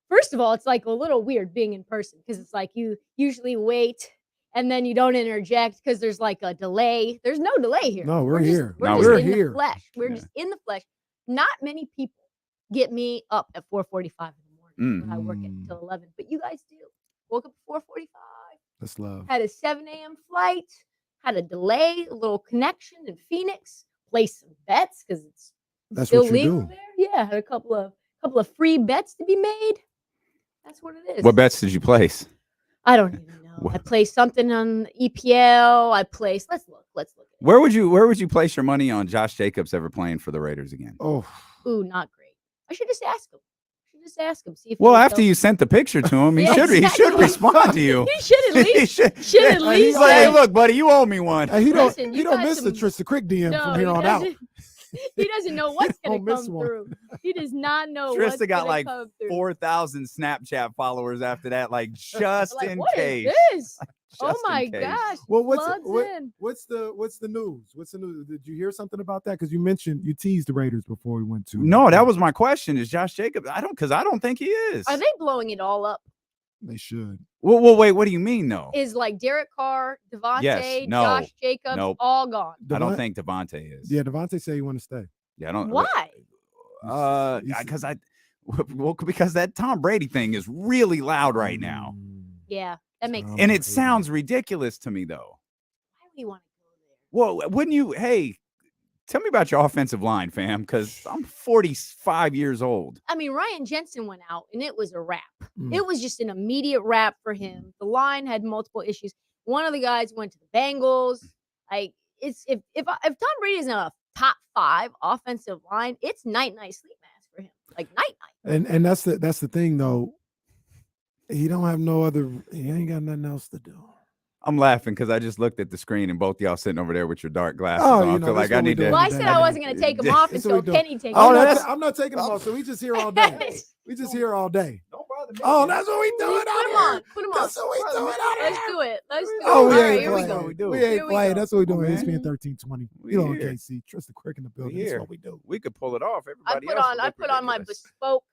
First of all, it's like a little weird being in person because it's like you usually wait and then you don't interject because there's like a delay. There's no delay here. No, we're here. We're just in the flesh. We're just in the flesh. Not many people get me up at 4:45 in the morning when I work until 11, but you guys do. Woke up at 4:45. That's love. Had a 7 a.m. flight. Had a delay, a little connection in Phoenix. Placed some bets because it's still legal there. Yeah, had a couple of free bets to be made. That's what it is. What bets did you place? I don't even know. I placed something on EPL. I placed. Let's look. Where would you place your money on Josh Jacobs ever playing for the Raiders again? Oh, not great. I should just ask him. See if. Well, after you sent the picture to him, he should respond to you. He should at least. Should at least. He's like, hey, look, buddy, you owe me one. He don't miss the Trysta Krick DM from here on out. He doesn't know what's going to come through. He does not know what's Trysta got like come through. 4,000 Snapchat followers after that, like just like, in what case. Is this? Oh my gosh. Well, what's the news? What's the news? Did you hear something about that? Because you teased the Raiders before we went to. No, that was my question. Is Josh Jacobs? I don't think he is. Are they blowing it all up? They should. Well, wait. What do you mean, though? Is like Derek Carr, Devontae, Yes, no, Josh Jacobs, all gone? I don't think Devontae is. Yeah, Devontae said he want to stay. Yeah, I don't. Why? Because that Tom Brady thing is really loud right now. Yeah, that makes sense. And it sounds ridiculous to me, though. Why would you want to go there? Well, wouldn't you? Hey, tell me about your offensive line, fam, because I'm 45 years old. I mean, Ryan Jensen went out, and it was a wrap. It was just an immediate wrap for him. The line had multiple issues. One of the guys went to the Bengals. Like, it's if Tom Brady isn't a top 5 offensive line, it's night sleep mask for him. Like night. And that's the thing though. He don't have he ain't got nothing else to do. I'm laughing because I just looked at the screen and both y'all sitting over there with your dark glasses Oh, on. you I know, feel like I need to. Well, I said I wasn't going to take them off until Kenny takes Oh, them off. I'm not taking them off. So we just here all day. We just here all day. Don't bother me. Oh, that's what we doing Put out them here. on. Put them on. That's what we doing out here. Let's do it. Oh, All we right, ain't here we playing. go. We ain't Here we playing. go. That's what we doing. man. ESPN 1320. We You know, here. KC. Trysta Krick in the building. That's what we do. We could pull it off. I Everybody put on my bespoke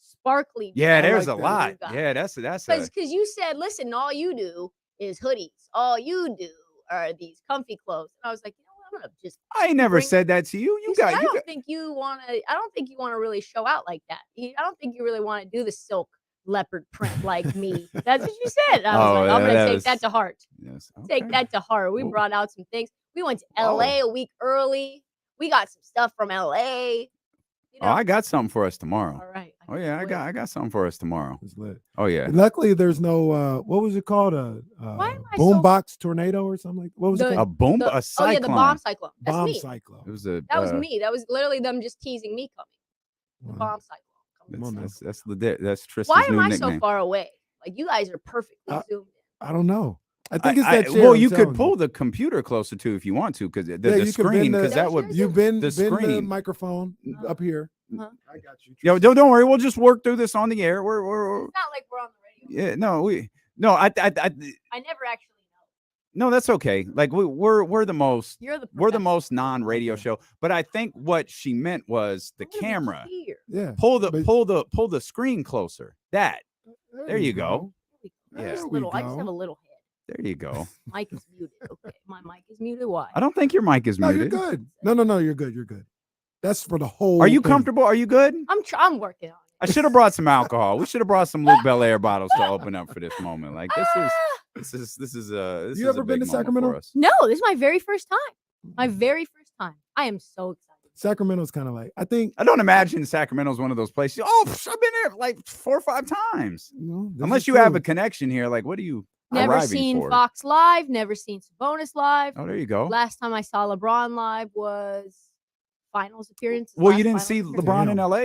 sparkly. Yeah, jacket there's that a you lot. got. Yeah, that's because you said, listen, all you do is hoodies. All you do are these comfy clothes. And I was like, you know what? I'm gonna just. I ain't never said that to you. I don't think you want to really show out like that. I don't think you really want to do the silk leopard print like me. That's what you said. I was like, I'm gonna take that to heart. Yes, Take that to heart. We brought out some things. We went to LA a week early. We got some stuff from LA. You know? Oh, I got something for us tomorrow. All right. Oh yeah, I got something for us tomorrow. It's lit. Oh yeah. And luckily, there's no what was it called? Why am I boombox tornado or something like. What was it The- called? A boom, The- a cyclone. Oh yeah, the bomb cyclone. That's Bomb me. cyclone. It was a. That was me. That was literally them just teasing me coming. The Wow. bomb cyclone. Coming. That's legit. That's Trista's Why new am I nickname. so far away? Like you guys are perfectly zoomed in. I don't know. I think it's that chair. Well, I'm you could telling pull the computer closer to if you want to, because the you could screen, bend because that would you bend the the screen. microphone up here. Uh-huh. I got you. Yo, don't worry. We'll just work through this on the air. We're It's not like we're on the radio. yeah. No, I I never actually know. no, that's okay. Like we're the most You're the we're the most non-radio show. But I think what she meant was the camera. Yeah. Pull the screen closer. There you go. Yeah. There we Little. I just go. have a little head. There you go. Mic is muted. Okay, my mic is muted. Why? I don't think your mic is No, muted. you're good. No, you're good. You're good. That's for the whole. Are you thing. comfortable? Are you good? I'm working on it. I should have brought some alcohol. We should have brought some Luke Belair bottles to open up for this moment. Like this is You ever been to Sacramento? No, this is my very first time. My very first time. I am so excited. Sacramento's kind of like I think. I don't imagine Sacramento's one of those places. Oh, I've been there like 4 or 5 times. Unless you have a connection here, like what are you? Never arriving seen for? Fox live. Never seen Sabonis live. Oh, there you go. Last time I saw LeBron live was finals appearance. Well, you didn't see LeBron in LA?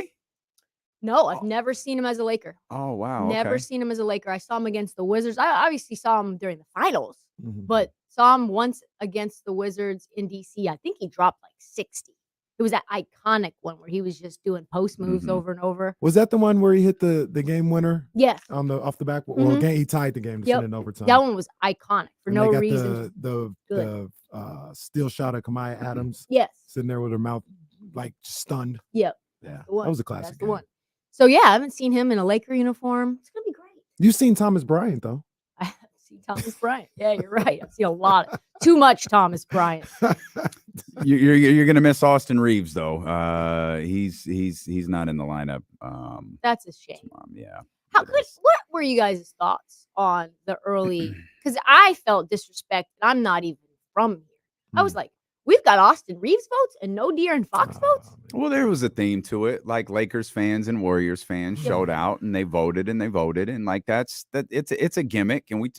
No, I've never seen him as a Laker. Oh, wow. Never okay. seen him as a Laker. I saw him against the Wizards. I obviously saw him during the finals, Mhm. but saw him once against the Wizards in DC. I think he dropped like 60. It was that iconic one where he was just doing post moves over and over. Was that the one where he hit the game winner? Yes. On the off the back. Well, he tied the game to send it in overtime. That one was iconic for And no they got reason. The steal shot of Kamaya Adams. Yes. Sitting there with her mouth like stunned. Yep. Yeah. That's the one. That was a classic. That's the one. So yeah, I haven't seen him in a Laker uniform. It's gonna be great. You've seen Thomas Bryant though. I haven't seen Thomas Bryant. Yeah, you're right. I've seen a lot. Too much Thomas Bryant. You're gonna miss Austin Reeves though. He's not in the lineup. That's a shame. Yeah. What were you guys' thoughts on the early? Because I felt disrespected. I'm not even from here. I was like, we've got Austin Reeves votes and no De'Aaron Fox votes. Well, there was a theme to it. Like Lakers fans and Warriors fans showed out and they voted and like it's a gimmick and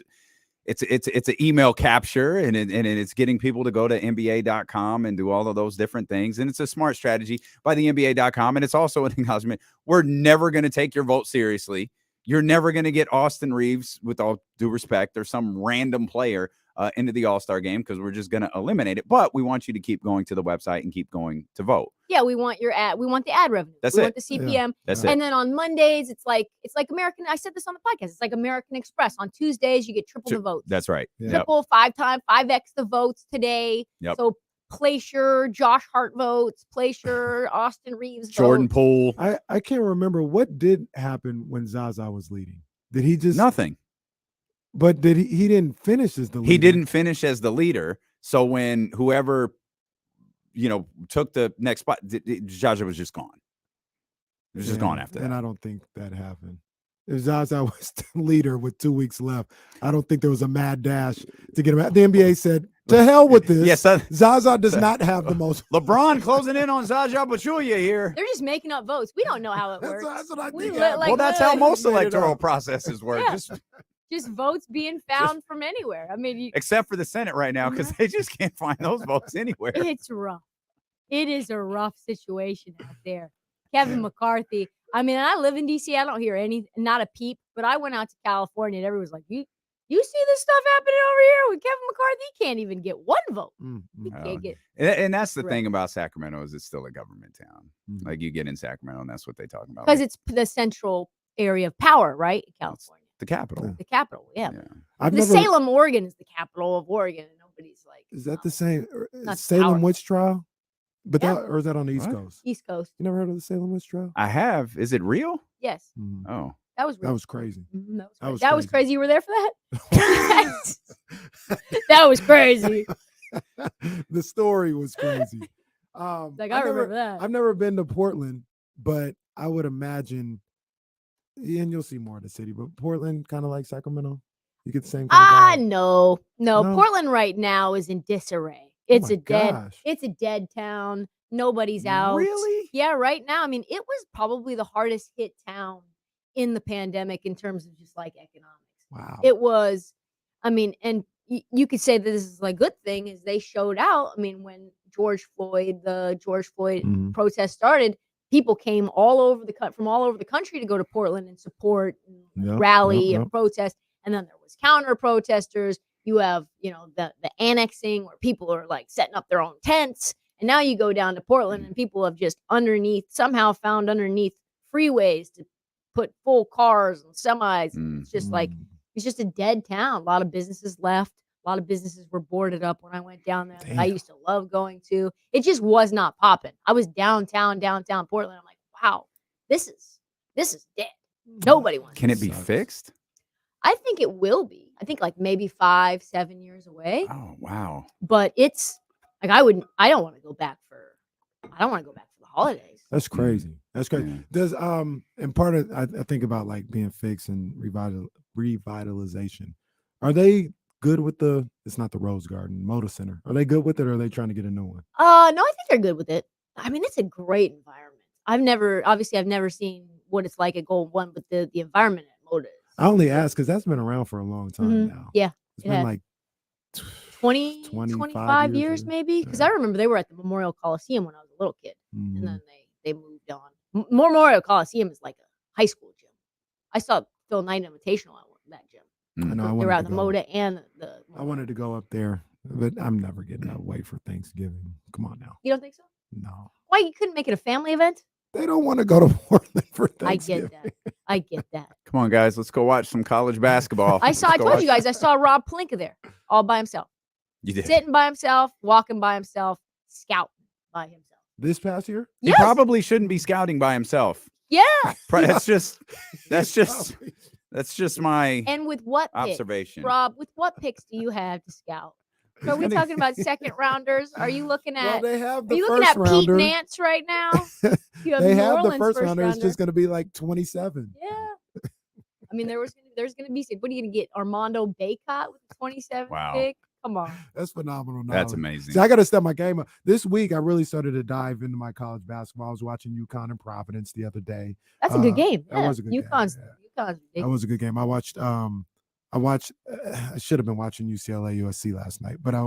it's an email capture and it's getting people to go to NBA.com and do all of those different things. And it's a smart strategy by the NBA.com. And it's also an acknowledgement. We're never going to take your vote seriously. You're never going to get Austin Reeves, with all due respect, or some random player into the All-Star game because we're just going to eliminate it. But we want you to keep going to the website and keep going to vote. Yeah, we want your ad. We want the ad revenue. That's we it. want the CPM. Yeah. That's it. And then on Mondays, it's like American. I said this on the podcast. It's like American Express. On Tuesdays, you get triple the votes. That's right. Yep. Triple, 5x the votes today. Yep. So place your Josh Hart votes. Place your Austin Reeves Jordan votes. Poole. I can't remember what did happen when Zaza was leading. Did he just nothing? But did he didn't finish as the leader? He didn't finish as the leader. So when whoever took the next spot, Jaja was just gone. It was just gone after that. And I don't think that happened. If Zaza was the leader with 2 weeks left, I don't think there was a mad dash to get him out. The NBA said, to hell with this. Yes, Zaza does not have the most. LeBron closing in on Zaza Pachulia here. They're just making up votes. We don't know how it works. That's what I think. Well, that's how most electoral processes work. Yeah. Just votes being found from anywhere. I mean, except for the Senate right now, because they just can't find those votes anywhere. It's rough. It is a rough situation out there. Kevin McCarthy. I mean, I live in DC. I don't hear not a peep. But I went out to California and everyone was like, "You see this stuff happening over here with Kevin McCarthy? He can't even get one vote. He can't get." And that's the thing about Sacramento is it's still a government town. Like you get in Sacramento, and that's what they talk about. Because it's the central area of power, right? California. The capital. The capital, yeah. I've Salem, Oregon is the capital of Oregon, and nobody's like. Is that the same? That's Salem power. witch trial? But Yeah. or is that on the East What? Coast? East Coast. You never heard of the Salem witch trial? I have. Is it real? Yes. Oh. That was real. That was crazy. That was crazy. You were there for that? That was crazy. The story was crazy. Like, I remember that. I've never been to Portland, but I would imagine, and you'll see more of the city, but Portland, kind of like Sacramento. You get the same kind of vibe. No. No? Portland right now is in disarray. Oh It's my gosh. it's a dead town. Nobody's out. Really? Yeah, right now. I mean, it was probably the hardest hit town in the pandemic in terms of just like economics. Wow. It was, I mean, and you could say that this is like a good thing is they showed out. I mean, when the George Floyd protest started, people came from all over the country to go to Portland and support, and rally and protest. And then there was counter protesters. You have, the annexing where people are like setting up their own tents. And now you go down to Portland and people have just somehow found underneath freeways to put full cars and semis. And it's just like, it's just a dead town. A lot of businesses left. A lot of businesses were boarded up when I went down there. That I used to love going to. It just was not popping. I was downtown Portland. I'm like, wow, this is dead. Nobody wants. Can it be fixed? I think it will be. I think like maybe 5-7 years away. Oh, wow. But it's like I don't want to go back for the holidays. That's crazy. That's crazy. Yeah. Does and part of I think about like being fixed and revitalization. Are they good with it's not the Rose Garden, Moda Center? Are they good with it or are they trying to get a new one? No, I think they're good with it. I mean, it's a great environment. I've never seen what it's like at Gold One, but the environment at Moda. I only ask because that's been around for a long time now. Yeah. It's been like 25 years maybe. Because I remember they were at the Memorial Coliseum when I was a little kid. And then they moved on. Memorial Coliseum is like a high school gym. I saw Phil Knight Invitational at that gym. I know. They were at the Moda and the. I wanted to go up there, but I'm never getting away for Thanksgiving. Come on now. You don't think so? No. Why you couldn't make it a family event? They don't want to go to Portland for Thanksgiving. I get that. Come on, guys. Let's go watch some college basketball. I told you guys, I saw Rob Pelinka there all by himself. You did. Sitting by himself, walking by himself, scouting by himself. This past year? He probably shouldn't be scouting by himself. Yeah. That's just my and with what observation. Picks, Rob, with what picks do you have to scout? So are we talking about second rounders? Are you looking at? Well, they have the are you looking first at rounder. Pete Nance right now? They have the first rounder. It's just going to be like 27. Yeah. I mean, there's going to be. What are you going to get? Armando Bacot with the 27th pick? Come on. That's phenomenal. That's amazing. See, I got to step my game up. This week, I really started to dive into my college basketball. I was watching UConn and Providence the other day. That's a good game. That was a good UConn's, game. UConn's that was a good game. I watched. I should have been watching UCLA USC last night, but I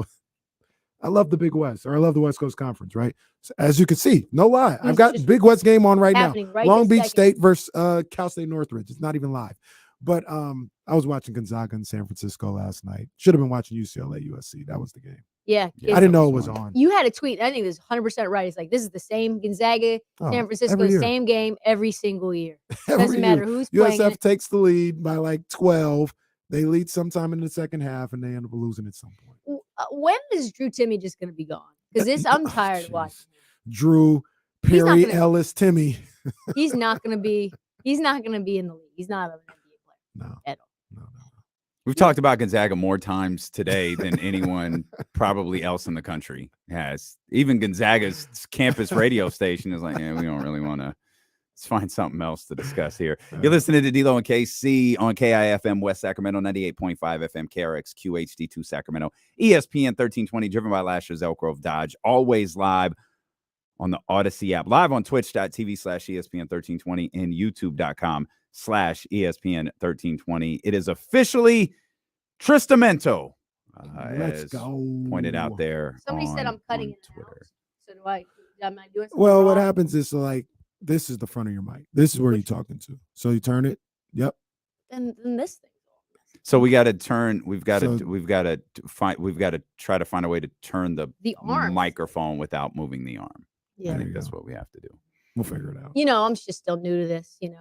love the Big West, or I love the West Coast Conference, right? So as you can see, no lie, I've got Big West game on right now. Right Long Beach State versus Cal State Northridge. It's not even live. But I was watching Gonzaga in San Francisco last night. Should have been watching UCLA USC. That was the game. Yeah. I didn't know it was on. You had a tweet. I think it was 100% right. It's like, this is the same Gonzaga, San Francisco, same game every single year. Doesn't matter who's playing. USF takes the lead by like 12. They lead sometime in the second half, and they end up losing at some point. When is Drew Timmy just going to be gone? Because I'm tired of watching. Drew, Perry, Ellis, Timmy. He's not going to be. He's not going to be in the league. He's not an NBA player. No. At all. No. We've talked about Gonzaga more times today than anyone probably else in the country has. Even Gonzaga's campus radio station is like, we don't really want to. Let's find something else to discuss here. You're listening to D-Lo and KC on KIFM West Sacramento, 98.5 FM, KRX QHD2 Sacramento, ESPN 1320, driven by Lashes, Elk Grove Dodge, always live on the Odyssey app, live on twitch.tv/ESPN 1320 and youtube.com/ESPN 1320. It is officially Tristamento, Let's as go. pointed out there. Somebody said I'm cutting it Twitter. So do I? Am I doing something Well, wrong? what happens is like, this is the front of your mic. This is where you're talking to. So you turn it. Yep. Then this thing. So we got to turn. We've got to try to find a way to turn the arm microphone without moving the arm. Yeah. I think that's what we have to do. We'll figure it out. I'm just still new to this. Just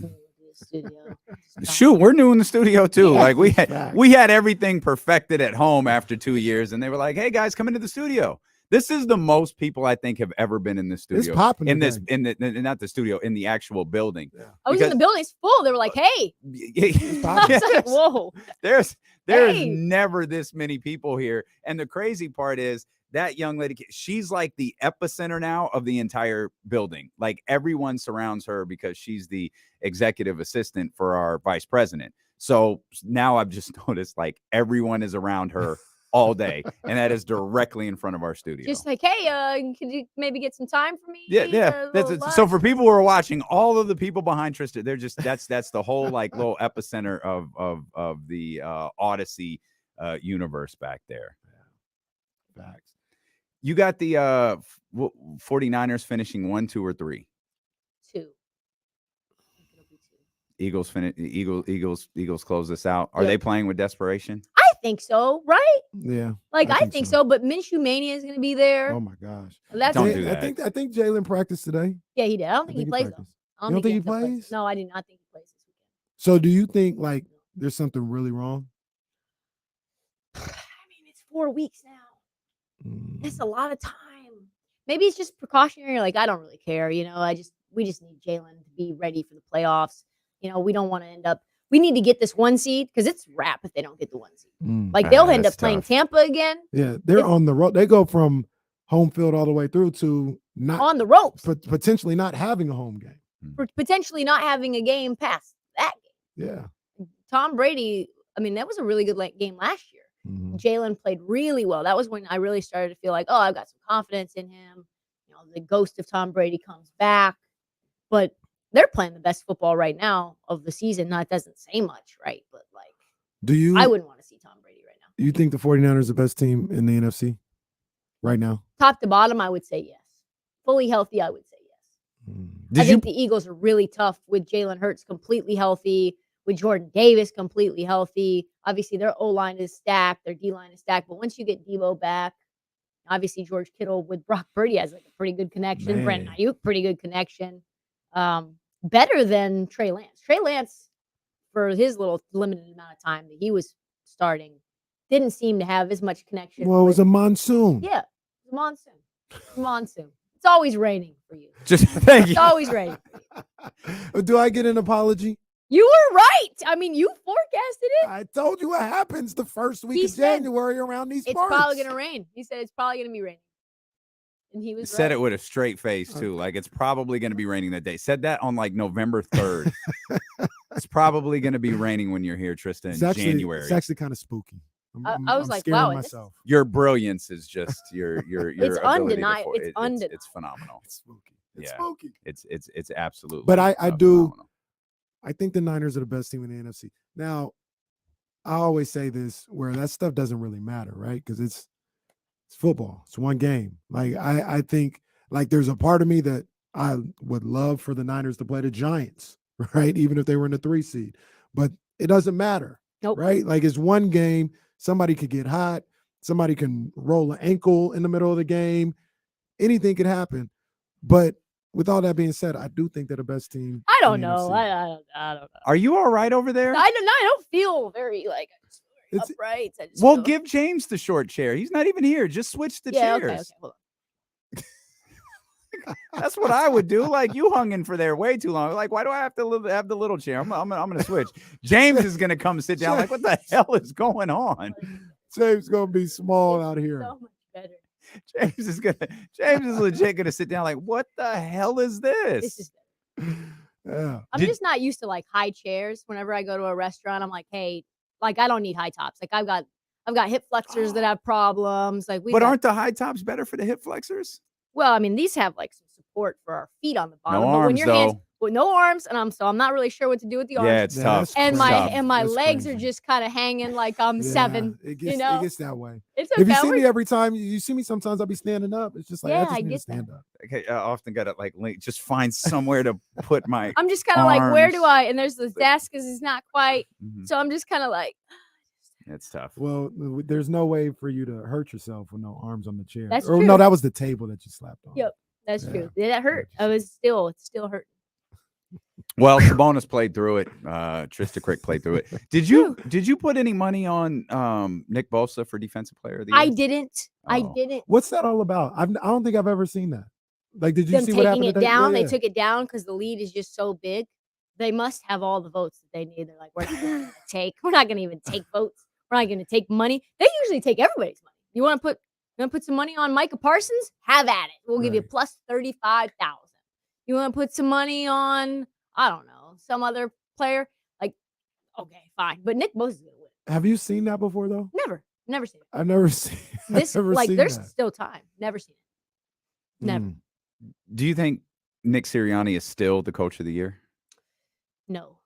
new to the studio. Shoot, we're new in the studio too. Yeah. Like we had everything perfected at home after 2 years, and they were like, "Hey guys, come into the studio." This is the most people I think have ever been in the studio. It's popping not the studio, in the actual building. Yeah. I was in the building. It's full. They were like, "Hey." I was like, "Whoa." There's never this many people here. And the crazy part is that young lady, she's like the epicenter now of the entire building. Like everyone surrounds her because she's the executive assistant for our vice president. So now I've just noticed like everyone is around her all day, and that is directly in front of our studio. Just like, hey, could you maybe get some time for me? Yeah. So for people who are watching, all of the people behind Trysta, they're just that's the whole like little epicenter of the Odyssey universe back there. Facts. You got the 49ers finishing 1, 2, or 3? 2. Eagles finish. Eagles close this out. Are they playing with desperation? I think so, right? Yeah. Like I think so. But Minshew Mania is going to be there. Oh my gosh. Don't do that. I think Jalen practiced today. Yeah, he did. I don't think he plays though. You don't think he plays? No, I do not think he plays this weekend. So do you think like there's something really wrong? I mean, it's 4 weeks now. That's a lot of time. Maybe it's just precautionary. Like I don't really care. You know, we just need Jalen to be ready for the playoffs. You know, we don't want to end up. We need to get this 1 seed because it's wrap if they don't get the 1 seed. Like they'll end up playing Tampa again. Yeah, they're on the road. They go from home field all the way through to not on the ropes, potentially not having a home game. Potentially not having a game past that game. Yeah, Tom Brady. I mean, that was a really good game last year. Jalen played really well. That was when I really started to feel like, oh, I've got some confidence in him. You know, the ghost of Tom Brady comes back, but they're playing the best football right now of the season. Now, it doesn't say much, right? But like, I wouldn't want to see Tom Brady right now. You think the 49ers are the best team in the NFC right now? Top to bottom, I would say yes. Fully healthy, I would say yes. I think the Eagles are really tough with Jalen Hurts completely healthy, with Jordan Davis completely healthy. Obviously, their O-line is stacked, their D-line is stacked. But once you get Debo back, obviously George Kittle with Brock Purdy has like a pretty good connection. Brandon Ayuk, pretty good connection. Better than Trey Lance. Trey Lance, for his little limited amount of time that he was starting, didn't seem to have as much connection. Well, it was a monsoon. Yeah, it's a monsoon. It's a monsoon. It's always raining for you. Thank you. It's always raining. Do I get an apology? You were right. I mean, you forecasted it. I told you what happens the first week of January around these parts. It's probably going to rain. He said it's probably going to be raining. And he was said it with a straight face too. Like it's probably going to be raining that day. Said that on like November 3rd. It's probably going to be raining when you're here, Trysta, in January. It's actually kind of spooky. I was like, wow, myself. Your brilliance is just your it's undeniable. It's undeniable. It's phenomenal. It's spooky. It's spooky. It's absolutely. But I do. Phenomenal. I think the Niners are the best team in the NFC. Now, I always say this where that stuff doesn't really matter, right? Because it's football. It's one game. Like I think like there's a part of me that I would love for the Niners to play the Giants, right? Even if they were in the 3 seed. But it doesn't matter. Nope. Right? Like it's one game. Somebody could get hot. Somebody can roll an ankle in the middle of the game. Anything could happen. But with all that being said, I do think they're the best team. I don't know. I don't know. Are you all right over there? I don't feel very like upright. Well, give James the short chair. He's not even here. Just switch the chairs. Okay, hold on. That's what I would do. Like you hung in for there way too long. Like, why do I have to have the little chair? I'm gonna switch. James is gonna come sit down. Like, what the hell is going on? James gonna be small out here. So much better. James is legit gonna sit down. Like, what the hell is this? This is Yeah. I'm just not used to like high chairs. Whenever I go to a restaurant, I'm like, hey, like I don't need high tops. Like I've got hip flexors that have problems. Like aren't the high tops better for the hip flexors? Well, I mean, these have like some support for our feet on the bottom. No but arms, when your hands with no arms, and I'm not really sure what to do with the arms. Yeah, it's tough. And my That's legs crazy. are just kind of hanging like I'm 7. It gets, you know, it gets that way. it's If you okay. see me every time, you see me sometimes I'll be standing up. It's just like Yeah, I just I need to get stand up. Okay, I often gotta like just find somewhere to put my. I'm just kind of like, where do arms. I? And there's this desk because it's not quite. Mhm. So I'm just kind of like, It's tough. Well, there's no way for you to hurt yourself with no arms on the chair. That's or true. no, that was the table that you slapped on. Yep, that's Yeah. true. That hurt. It's still hurt. Well, Sabonis played through it. Trysta Krick played through it. Did you put any money on Nick Bosa for Defensive Player of the Year? I didn't. I Oh. didn't. What's that all about? I don't think I've ever seen that. Like, did you Them see what taking happened it today? down. Yeah, They took it down because the lead is just so big. They must have all the votes that they need. They're like, we're not going to take. We're not going to even take votes. We're not going to take money. They usually take everybody's money. You want to put some money on Micah Parsons? Have at it. We'll give you Right. plus 35,000. You want to put some money on, I don't know, some other player? Like, okay, fine. But Nick Bosa's going to win. Have you seen that before though? Never. Never seen it. I've never seen This. I've never Like, seen there's that. still time. Never seen it. Never. Mm. Do you think Nick Sirianni is still the coach of the year? No.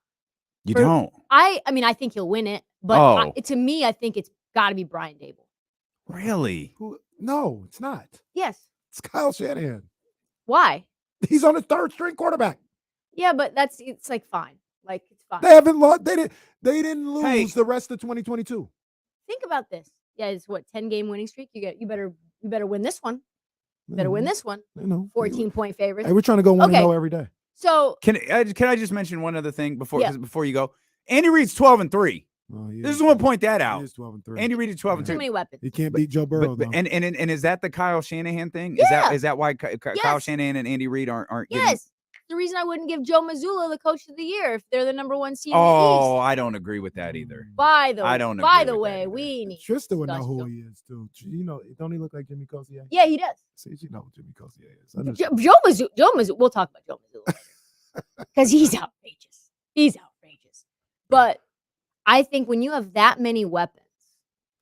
You For- don't. I mean, I think he'll win it, but Oh. to me, I think it's got to be Brian Dable. Really? No, it's not. Yes. It's Kyle Shanahan. Why? He's on the third string quarterback. Yeah, but it's like fine. Like, it's fine. They haven't lost. They didn't lose Hey. the rest of 2022. Think about this. Yeah, it's what 10-game winning streak. You better win this one. You better win this one. You know, 14-point favorites. Hey, we're trying to go 1-0 Okay. every day. So Can I just mention one other thing before Yeah. before you go? Andy Reid's 12-3. Oh, yeah. This is one to point that He out. is 12-3. Andy Reid is too 12-3. many weapons. He can't beat Joe Burrow, But, though. and is that the Kyle Shanahan thing? Yeah. Is that why Kyle Yes. Shanahan and Andy Reid aren't getting? Yes. The reason I wouldn't give Joe Mazzulla the coach of the year if they're the number 1 seed in the Oh, East. I don't agree with that either. By the I don't by agree the with way, that we need Trista would know discuss who Joe. he is, too. You know, don't he look like Jimmy Cossier? Yeah, he does. See, you know who Jimmy Cossier is. I know Joe Mazzulla. We'll talk about Joe Mazzulla because he's outrageous. He's outrageous. But I think when you have that many weapons,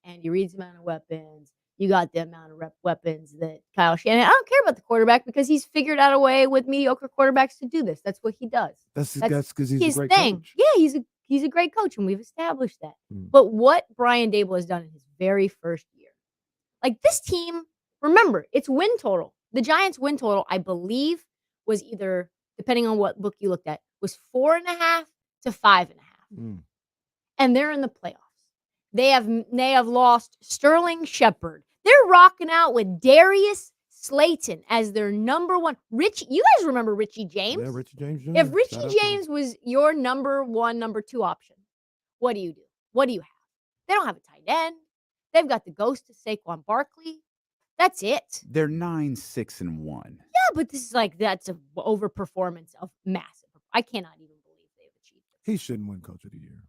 and you read the amount of weapons, you got the amount of weapons that Kyle Shanahan. I don't care about the quarterback because he's figured out a way with mediocre quarterbacks to do this. That's what he does. That's because he's his a great thing. coach. Yeah, he's a great coach, and we've established that. Mm. But what Brian Dable has done in his very first year, like this team, remember, it's win total. The Giants' win total, I believe, was either, depending on what book you looked at, was 4.5 to 5.5, and they're in the playoffs. They have lost Sterling Shepard. They're rocking out with Darius Slayton as their number 1. Richie, you guys remember Richie James? Yeah, Richie James Jr. If Shout Richie out to him. James was your number 1, number 2 option, what do you do? What do you have? They don't have a tight end. They've got the ghost of Saquon Barkley. That's it. They're 9-6-1. Yeah, but this is that's an overperformance of massive. I cannot even believe they've achieved it. He shouldn't win Coach of the Year.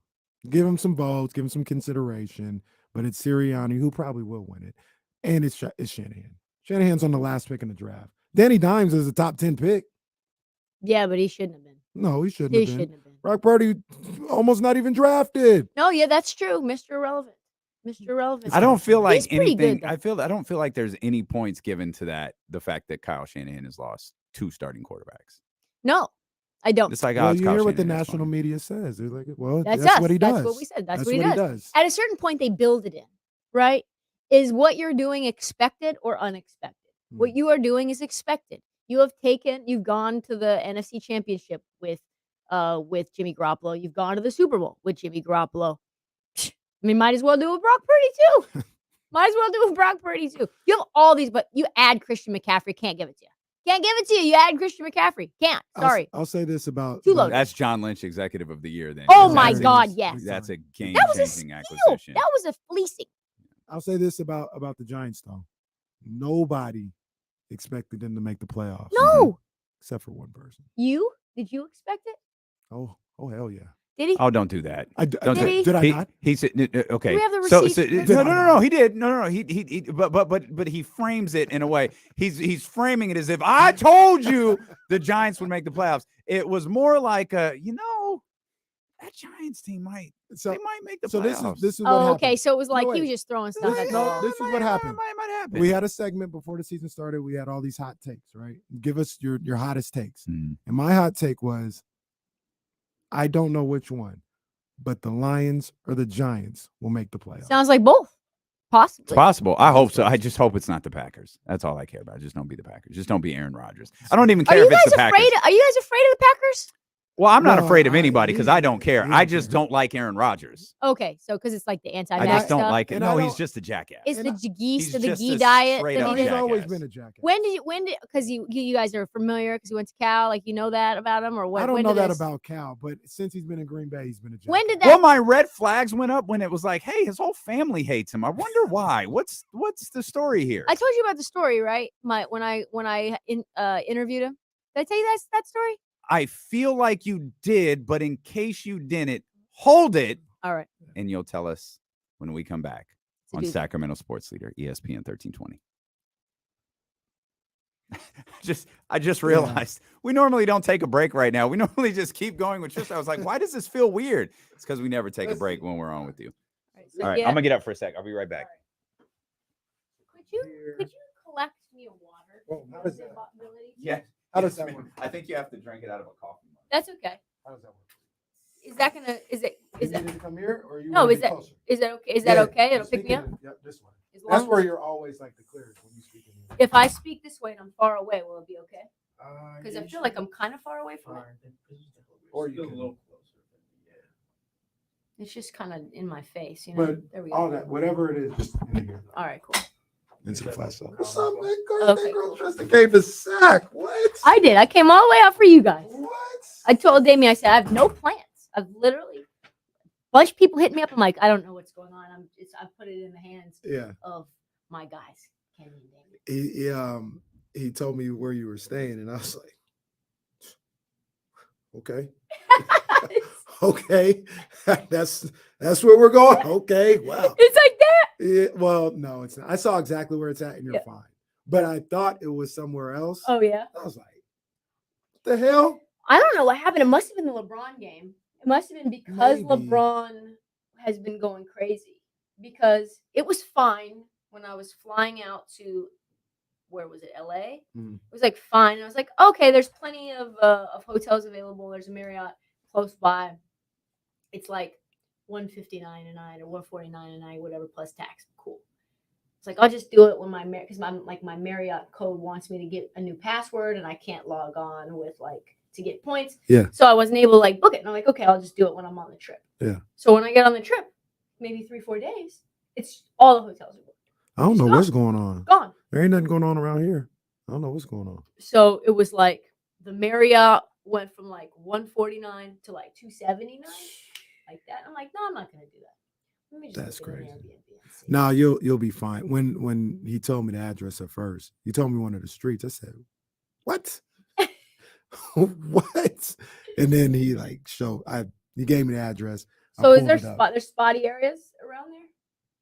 Give him some votes, give him some consideration, but it's Sirianni who probably will win it, and it's Shanahan. Shanahan's on the last pick in the draft. Danny Dimes is a top 10 pick. Yeah, but he shouldn't have been. No, he shouldn't He have been. shouldn't have been. Brock Purdy almost not even drafted. No, yeah, that's true. Mr. Irrelevant. Mr. Irrelevant. I don't feel like He's pretty anything. good, though. I don't feel like there's any points given to that. The fact that Kyle Shanahan has lost 2 starting quarterbacks. No, I don't. It's like, Well, it's you Kyle hear what the Shanahan, that's national fine. media says. They're like, well, That's that's us. what he does. That's what we said. That's what he what does. At a certain point, they build it in, right? Is what you're doing expected or unexpected? What you are doing is expected. You've gone to the NFC Championship with Jimmy Garoppolo. You've gone to the Super Bowl with Jimmy Garoppolo. I mean, might as well do it with Brock Purdy too. Might as well do it with Brock Purdy too. You have all these, but you add Christian McCaffrey, can't give it to you. Can't give it to you. You add Christian McCaffrey. Can't. Sorry. I'll say this about Too loaded. That's John Lynch, executive of the year. Then. Oh 'cause my that's a- God, yes. That's a That was a game-changing steal. acquisition. That was a fleecing. I'll say this about the Giants though. Nobody expected them to make the playoffs. No. Except for one person. Did you expect it? Oh hell yeah. Did he? Oh, don't do that. Don't Did do- he? Did I not? He said, okay. Do we have the So, receipts? no, he did. No. He but he frames it in a way. He's framing it as if I told you the Giants would make the playoffs. It was more like that Giants team might make the playoffs. This is what Oh, happened. okay. So it was like No, he wait. was just throwing stuff at the No, wall. this is what happened. Might happen. We had a segment before the season started. We had all these hot takes, right? Give us your hottest takes. Mm. And my hot take was, I don't know which one, but the Lions or the Giants will make the playoffs. Sounds like both. Possibly. It's possible. I hope so. I just hope it's not the Packers. That's all I care about. Just don't be the Packers. Just don't be Aaron Rodgers. I don't even Are care you if it's guys the Packers. afraid? Are you guys afraid of the Packers? Well, I'm not No, afraid of anybody because I don't care. he I don't just care. don't like Aaron Rodgers. Okay, so because it's like the I anti-vax just don't stuff. like it. And No, I he's don't- just a jackass. It's the geese he's to the just ghee a diet straight that up he He's did. jackass. always been a jackass. When did because you guys are familiar because he went to Cal, like you know that about him or what? I don't when know did that this- about Cal, but since he's been in Green Bay, he's been a jackass. When did Well, that? my red flags went up when it was like, hey, his whole family hates him. I wonder why. What's the story here? I told you about the story, right? When I interviewed him. Did I tell you that story? I feel like you did, but in case you didn't, hold it, All right. and you'll tell us when we come back It's a on doozy. Sacramento Sports Leader, ESPN 1320. I just realized we normally don't take a break right now. We normally just keep going with Trysta. I was like, why does this feel weird? It's because we never take a break when we're on with you. All right, so All right, yeah. I'm gonna get up for a sec. I'll be right back. Could you collect me a water? Well, how does that? Yeah. How does that work? I think you have to drink it out of a coffee mug. That's okay. How does that work? Is that gonna? Is it? You Is that? need to come here, or you No. wanna Is be that? closer? Is that okay? Is that Yeah, okay? It'll speak pick me up. Yep, this one. As That's long where as- you're always like the clearest when you speak in here. If I speak this way and I'm far away, will it be okay? Because Yeah, I feel like I'm kind of far away from it. or you can. It's just kind of in my face, you know. But There we all go. that, whatever it is, just in here. All right, cool. It's a flash. What's up, man? Girl, Okay. that girl Trysta gave the sack. What? I did. I came all the way out for you guys. What? I told Damien, I said, I have no plans. I've literally, a bunch of people hit me up. I'm like, I don't know what's going on. I put it in the hands Yeah. of my guys, Kenny and Damien. He told me where you were staying, and I was like, okay. Okay, that's where we're going. Okay, wow. It's like that. Yeah, well, no, it's not. I saw exactly where it's at, and you're Yeah. fine. But I thought it was somewhere else. Oh, yeah. I was like, what the hell? I don't know what happened. It must have been the LeBron game. It must have been because Maybe. LeBron has been going crazy. Because it was fine when I was flying out to, where was it, LA? Mm. It was like fine. I was like, okay, there's plenty of hotels available. There's a Marriott close by. It's like $159 a night or $149 a night, whatever, plus tax. Cool. It's like I'll just do it when because my Marriott code wants me to get a new password and I can't log on with to get points. Yeah. So I wasn't able to book it. And I'm like, okay, I'll just do it when I'm on the trip. Yeah. So when I get on the trip, maybe 3-4 days, it's all the hotels are booked. I don't know gone. what's going on. Gone. There ain't nothing going on around here. I don't know what's going on. So it was like the Marriott went from $149 to $279, like that. I'm like, no, I'm not gonna do that. Let me just That's look at an crazy. Airbnb and see. Now you'll be fine. When he told me the address at first, he told me one of the streets. I said, "What? What?" And then he he gave me the address. I So is pulled there it up. there's spotty areas around there?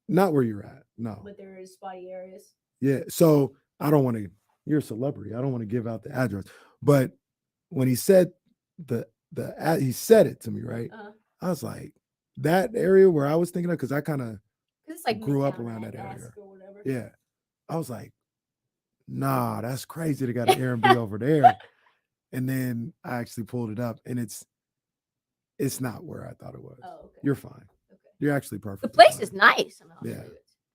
Not where you're at. No. But there is spotty areas. Yeah. So I don't want to. You're a celebrity. I don't want to give out the address. But when he said he said it to me, right? Uh-huh. I was like, that area where I was thinking of, because I kind of Because it's grew up Midtown around that area. Manhattan or whatever. Yeah. I was like, nah, that's crazy. They got an Airbnb over there. And then I actually pulled it up, and it's not where I thought it was. Oh, okay. You're fine. Okay. You're actually perfect. The place is nice. Yeah.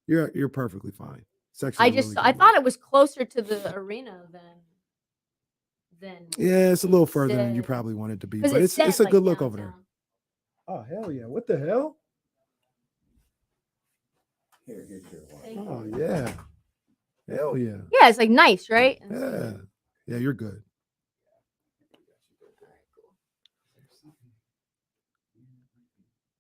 You're perfectly fine. It's I actually just really I good. thought it was closer to the arena than Yeah, it's a little further than you said- probably want it to be, 'cause but it's it's set, a good look over there. downtown. Oh hell yeah! What the hell? Here. Thank you. Oh yeah! Hell yeah! Yeah, it's nice, right? And Yeah, yeah. You're good.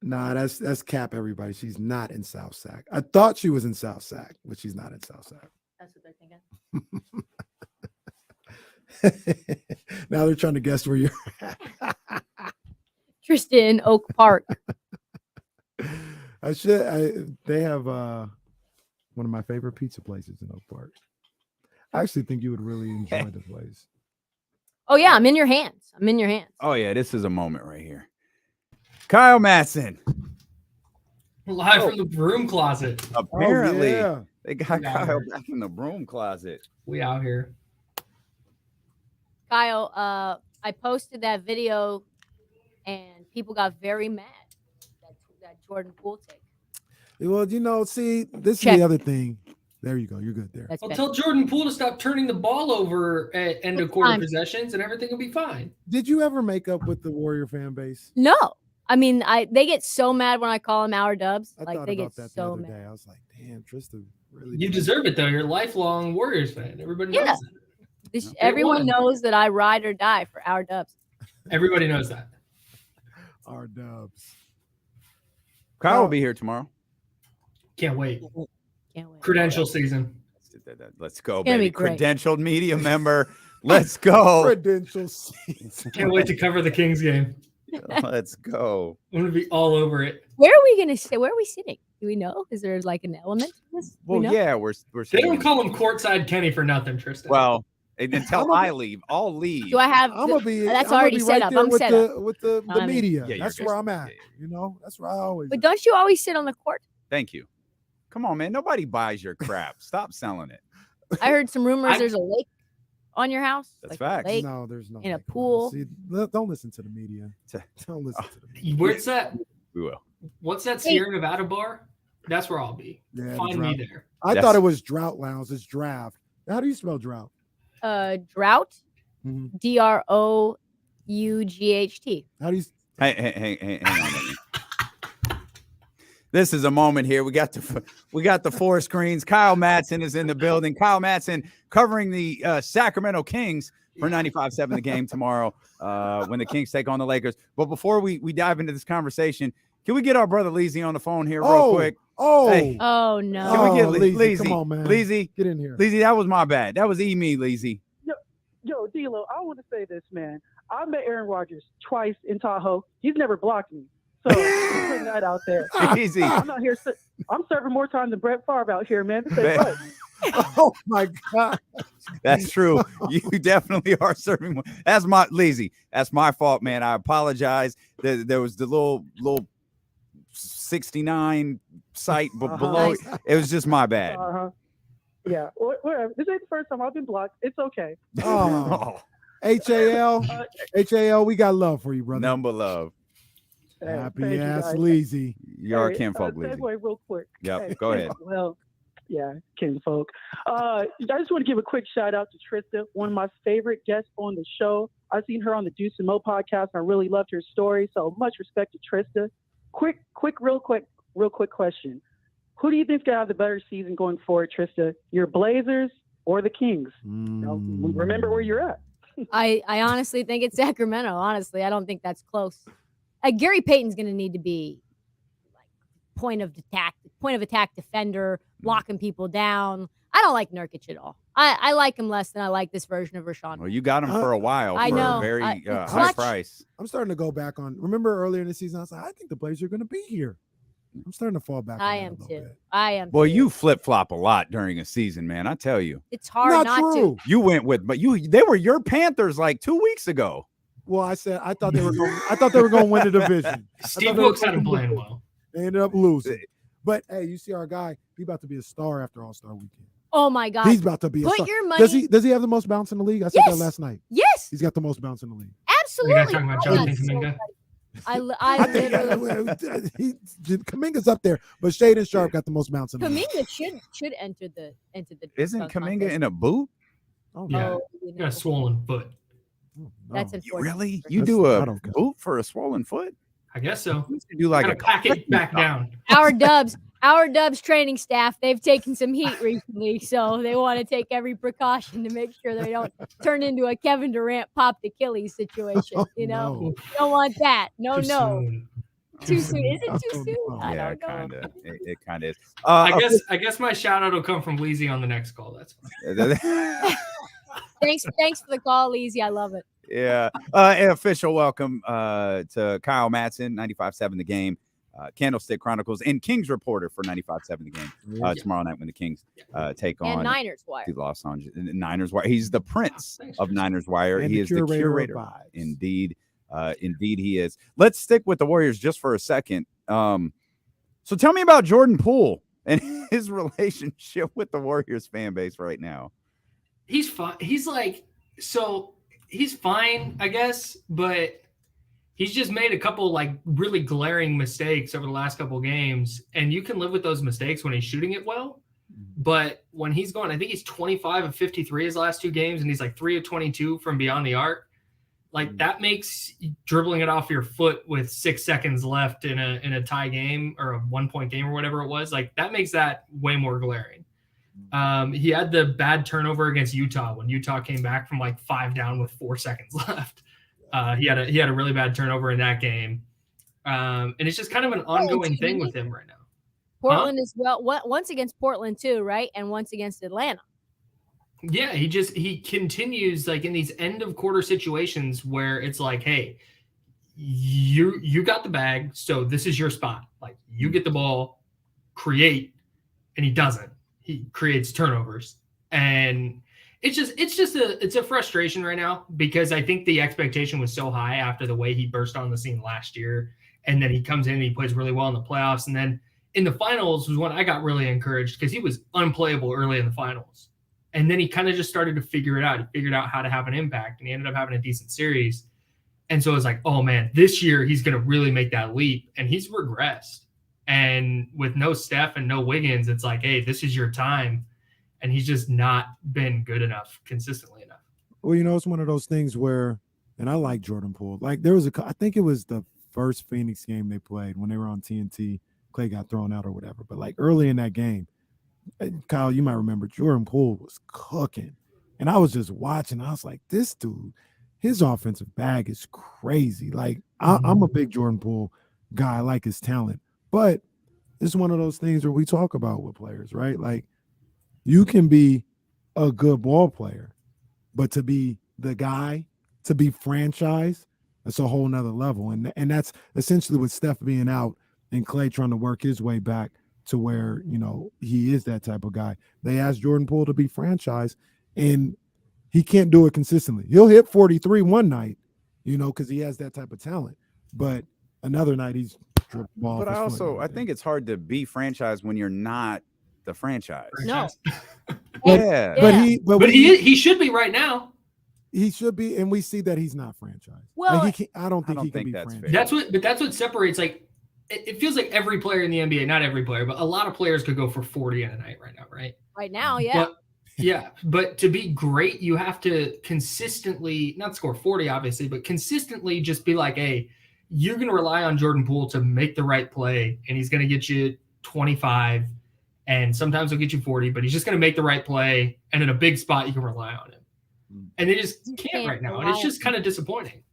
Nah, that's Cap. Everybody, she's not in South Sac. I thought she was in South Sac, but she's not in South Sac. That's what they're thinking. Now they're trying to guess where you're at. Tristan Oak Park. They have one of my favorite pizza places in Oak Park. I actually think you would really enjoy the place. Oh yeah, I'm in your hands. I'm in your hands. Oh yeah, this is a moment right here. Kyle Madson. Live from the broom closet. Apparently, yeah. they got Yeah. Kyle back in the broom closet. We out here. Kyle, I posted that video and people got very mad that Jordan Poole take. Well, see, this Check. is the other thing. There you go. You're good there. That's Well, better. tell Jordan Poole to stop turning the ball over at end of quarter Fine. possessions, and everything will be fine. Did you ever make up with the Warrior fan base? No. I mean, they get so mad when I call them our dubs. I Like thought they about get that the so other mad. day. I was like, damn, Trysta really. You deserve it though. You're a lifelong Warriors fan. Everybody knows Yeah. that. Everyone won. knows that I ride or die for our dubs. Everybody knows that. Our dubs. Kyle will be here tomorrow. Can't wait. Can't wait. Credential season. Let's go, gonna baby. be great. Credentialed media member. Let's go. Credentials. Can't wait to cover the Kings game. Let's go. I'm gonna be all over it. Where are we gonna sit? Where are we sitting? Do we know? Is there an element to this? Do we Well, know? yeah, we're They sitting don't in- call him courtside Kenny for nothing, Tristan. well until I leave. I'll leave. Do I have? I'm gonna be. That's I'm gonna already be set right up. there I'm with set the up. with the I mean- media. Yeah, you're That's good. where I'm at. Yeah, yeah. That's where I always. But am. don't you always sit on the court? Thank you. Come on, man. Nobody buys your crap. Stop selling it. I heard some rumors there's a lake on your house. That's like facts. No, there's no in a lake. pool. See, don't listen to the media. Don't listen to the media. Where's that? We will. What's that Sierra Nevada bar? That's where I'll be. Yeah, Find me there. I thought it was Drought Lounge. It's draft. How do you spell drought? Drought. DROUGHT. How do you? Hey, hang on a minute. This is a moment here. We got the 4 screens. Kyle Madson is in the building. Kyle Madson covering the Sacramento Kings for 95.7 The Game tomorrow when the Kings take on the Lakers. But before we dive into this conversation, can we get our brother Leezy on the phone here real quick? Hey. Oh no! Can we get Leezy? Come on, man. Leezy, get in here. Leezy, that was my bad. That was me, Leezy. Yo, D-Lo, I want to say this, man. I met Aaron Rodgers twice in Tahoe. He's never blocked me. So I'm putting that out there. Easy. I'm out here. I'm serving more time than Brett Favre out here, man. Say what? Oh my God. That's true. You definitely are serving more. That's my Leezy. That's my fault, man. I apologize. There was the little 69 site below. It was just my bad. Yeah. Whatever. This ain't the first time I've been blocked. It's okay. Oh. HAL, we got love for you, brother. Number love. Happy ass Leezy. You are kinfolk, Leezy. Segue real quick. Yep, go ahead. Well, yeah, kinfolk. I just want to give a quick shout out to Trysta, one of my favorite guests on the show. I've seen her on the Deuce and Mo podcast. And I really loved her story. So much respect to Trysta. Real quick question. Who do you think's gonna have the better season going forward, Trysta? Your Blazers or the Kings? Remember where you're at. I honestly think it's Sacramento. Honestly, I don't think that's close. Gary Payton's going to need to be like point of attack defender, locking people down. I don't like Nurkic at all. I like him less than I like this version of Rashawn. Well, you got him for a while. I know. A very high price. I'm starting to go back on. Remember earlier in the season, I was like, I think the Blazers are going to be here. I'm starting to fall back. I am too. Boy, you flip flop a lot during a season, man. I tell you, it's hard not to. You went with, but they were your Panthers like 2 weeks ago. Well, I thought they were going to win the division. Steve Wilkes had them playing well. They ended up losing. But hey, you see our guy? He's about to be a star after All-Star Weekend. Oh my God, he's about to be a star. Put your money. Does he have the most bounce in the league? I said that last night. Yes, he's got the most bounce in the league. Absolutely. Are you talking about Jonathan Kuminga? I think Kuminga's up there, but Shaden Sharp got the most bounce in the league. Kuminga should enter the. Isn't Kuminga in a boot? Oh yeah, got a swollen foot. That's unfortunate. Really? You do a boot for a swollen foot? I guess so. You do like a pack it back down. Our Dubs training staff, they've taken some heat recently, so they want to take every precaution to make sure they don't turn into a Kevin Durant popped Achilles situation. You know, don't want that. No. Too soon. Is it too soon? Yeah, kind of. It kind of is. I guess my shout out will come from Leezy on the next call. That's fine. Thanks for the call, Leezy. I love it. Yeah. An official welcome to Kyle Madson, 95.7 The Game, Candlestick Chronicles, and Kings reporter for 95.7 The Game tomorrow night when the Kings take on Niners Wire. The Los Angeles Niners Wire. He's the prince of Niners Wire. And he is the curator. Indeed. Indeed, he is. Let's stick with the Warriors just for a second. So tell me about Jordan Poole and his relationship with the Warriors fan base right now. He's fine. He's fine, I guess, but he's just made a couple like really glaring mistakes over the last couple games, and you can live with those mistakes when he's shooting it well. But when he's going, I think he's 25 of 53 his last 2 games, and he's like 3 of 22 from beyond the arc. Like that makes dribbling it off your foot with 6 seconds left in a tie game or a 1-point game or whatever it was. Like that makes that way more glaring. He had the bad turnover against Utah when Utah came back from like 5 down with 4 seconds left. He had a really bad turnover in that game. And it's just kind of an ongoing thing with him right now. Portland as well. Once against Portland too, right? And once against Atlanta. Yeah, he continues like in these end of quarter situations where it's like, hey, you got the bag, so this is your spot. Like you get the ball, create, and he doesn't. He creates turnovers, and it's a frustration right now because I think the expectation was so high after the way he burst on the scene last year, and then he comes in and he plays really well in the playoffs, and then in the finals was when I got really encouraged because he was unplayable early in the finals. And then he kind of just started to figure it out. He figured out how to have an impact, and he ended up having a decent series. And so it was like, oh, man, this year he's going to really make that leap. And he's regressed. And with no Steph and no Wiggins, it's like, hey, this is your time. And he's just not been good enough, consistently enough. Well, it's one of those things where, and I like Jordan Poole. Like there was I think it was the first Phoenix game they played when they were on TNT. Clay got thrown out or whatever. But like early in that game, Kyle, you might remember Jordan Poole was cooking. And I was just watching. I was like, this dude, his offensive bag is crazy. Like I'm a big Jordan Poole guy. I like his talent. But it's one of those things where we talk about with players, right? Like you can be a good ball player, but to be the guy, to be franchised, that's a whole nother level. And that's essentially with Steph being out and Clay trying to work his way back to where, he is that type of guy. They asked Jordan Poole to be franchised, and he can't do it consistently. He'll hit 43 one night, because he has that type of talent. But another night he's tripped ball. But I think it's hard to be franchised when you're not the franchise. No. Yeah. But he should be right now. He should be, and we see that he's not franchised. Well, like I don't think he can be franchised. That's what separates. Like, it feels like every player in the NBA, not every player, but a lot of players could go for 40 in a night right now, right? Right now, yeah. But to be great, you have to consistently not score 40, obviously, but consistently just be like, hey, you're going to rely on Jordan Poole to make the right play, and he's going to get you 25, and sometimes he'll get you 40, but he's just going to make the right play, and in a big spot, you can rely on him. And they just can't right now, and it's just kind of disappointing.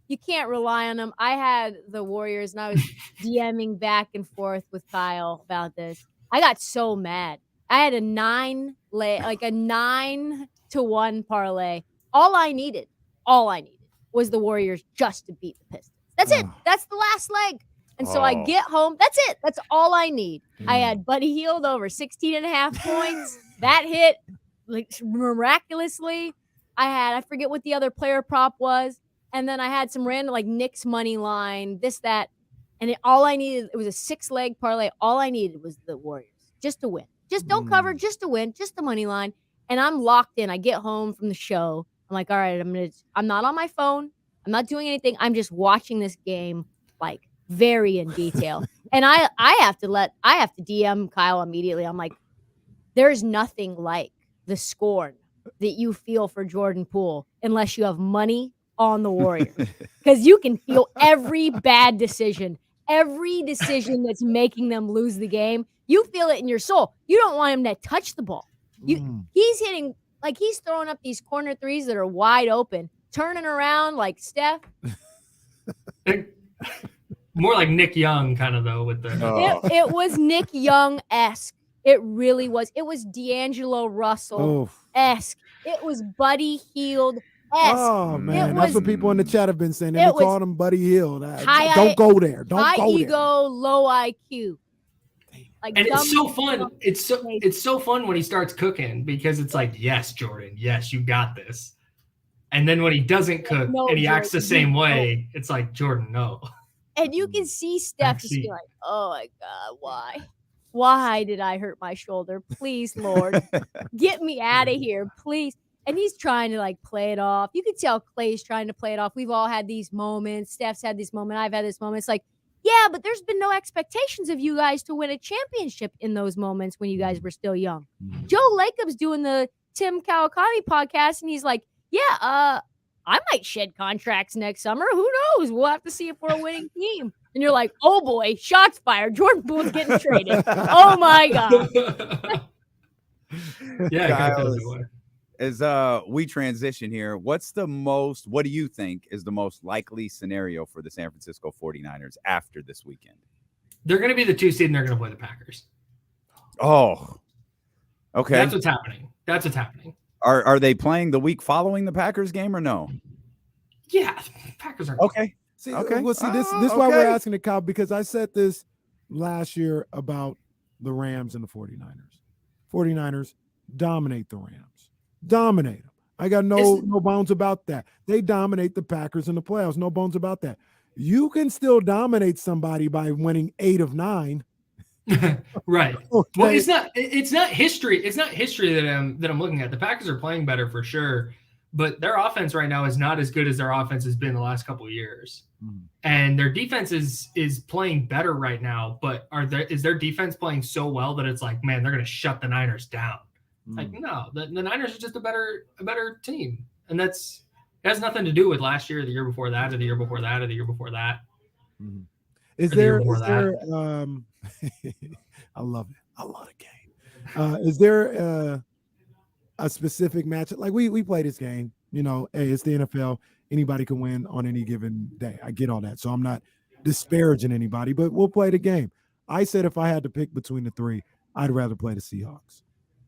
You can't rely on them. I had the Warriors, and I was DMing back and forth with Kyle about this. I got so mad. I had a 9-to-1 parlay. All I needed was the Warriors just to beat the Pistons. That's it. That's the last leg. And so I get home. That's it. That's all I need. I had Buddy Hield over 16.5 points. That hit like miraculously. I forget what the other player prop was. And then I had some random like Knicks money line, this, that. And all I needed, it was a 6-leg parlay. All I needed was the Warriors just to win. Just don't cover, just to win, just the money line. And I'm locked in. I get home from the show. I'm like, all right, I'm not on my phone. I'm not doing anything. I'm just watching this game like very in detail. And I have to DM Kyle immediately. I'm like, there's nothing like the scorn that you feel for Jordan Poole unless you have money on the Warriors, because you can feel every bad decision, every decision that's making them lose the game. You feel it in your soul. You don't want him to touch the ball. He's hitting, like he's throwing up these corner threes that are wide open, turning around like Steph. More like Nick Young kind of though with the it was Nick Young-esque. It really was. It was D'Angelo Russell-esque. It was Buddy Hield. Oh man, that's what people in the chat have been saying. They called him Buddy Hield. Don't go there. Don't high go ego, there. low IQ. Like, and it's so fun. It's so fun when he starts cooking, because it's like, yes, Jordan, yes, you got this. And then when he doesn't cook and he acts the same way, it's like, Jordan, no. And you can see Steph just be like, oh my God, why? Why did I hurt my shoulder? Please, Lord, get me out of here, please. And he's trying to like play it off. You can tell Clay's trying to play it off. We've all had these moments. Steph's had this moment. I've had this moment. It's like, yeah, but there's been no expectations of you guys to win a championship in those moments when you guys were still young. Joe Lacob's doing the Tim Kawakami podcast, and he's like, yeah, I might shed contracts next summer. Who knows? We'll have to see if we're a winning team. And you're like, oh boy, shots fired. Jordan Poole's getting traded. Oh my God. Yeah. As we transition here, what do you think is the most likely scenario for the San Francisco 49ers after this weekend? They're going to be the 2 seed, and they're going to play the Packers. Oh, okay. That's what's happening. Are they playing the week following the Packers game or no? Yeah, Packers are okay. Okay. Well, see, this is why we're asking it, Kyle, because I said this last year about the Rams and the 49ers. 49ers dominate the Rams. Dominate them. I got no bones about that. They dominate the Packers in the playoffs. No bones about that. You can still dominate somebody by winning 8 of 9 Right. Okay. Well, it's not history. It's not history that I'm looking at. The Packers are playing better for sure, but their offense right now is not as good as their offense has been the last couple of years. And their defense is playing better right now, but is their defense playing so well that it's like, man, they're going to shut the Niners down? Like, no, the Niners are just a better team, and it has nothing to do with last year, or the year before that, or the year before that, or the year before that. Is there I love it. I love the game. Is there a specific match? Like we play this game, hey, it's the NFL. Anybody can win on any given day. I get all that. So I'm not disparaging anybody, but we'll play the game. I said if I had to pick between the three, I'd rather play the Seahawks.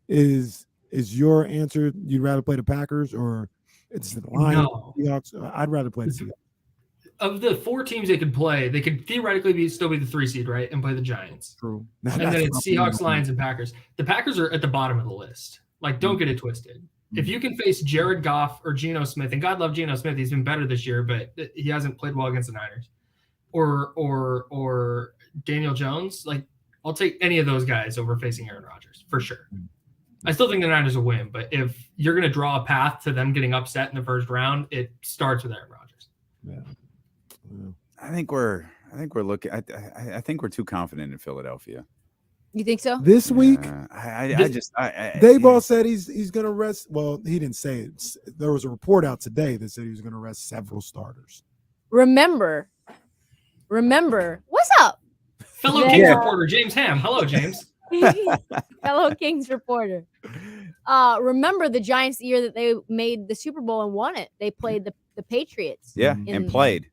Is your answer you'd rather play the Packers or it's the Lions? No. Seahawks? I'd rather play the Seahawks. Of the 4 teams they could play, they could theoretically still be the 3 seed, right, and play the Giants. True. And then it's Seahawks, Lions, and Packers. The Packers are at the bottom of the list. Like, don't get it twisted. If you can face Jared Goff or Geno Smith, and God love Geno Smith, he's been better this year, but he hasn't played well against the Niners, or Daniel Jones, like, I'll take any of those guys over facing Aaron Rodgers for sure. I still think the Niners will win, but if you're going to draw a path to them getting upset in the first round, it starts with Aaron Rodgers. Yeah. I think we're looking. I think we're too confident in Philadelphia You think so? This week, Dayball said he's going to rest. Well, he didn't say it. There was a report out today that said he was going to rest several starters. Remember, what's up? Fellow Kings reporter James Ham. Hello, James. Fellow Kings reporter. Remember the Giants the year that they made the Super Bowl and won it. They played the Patriots. Yeah, and played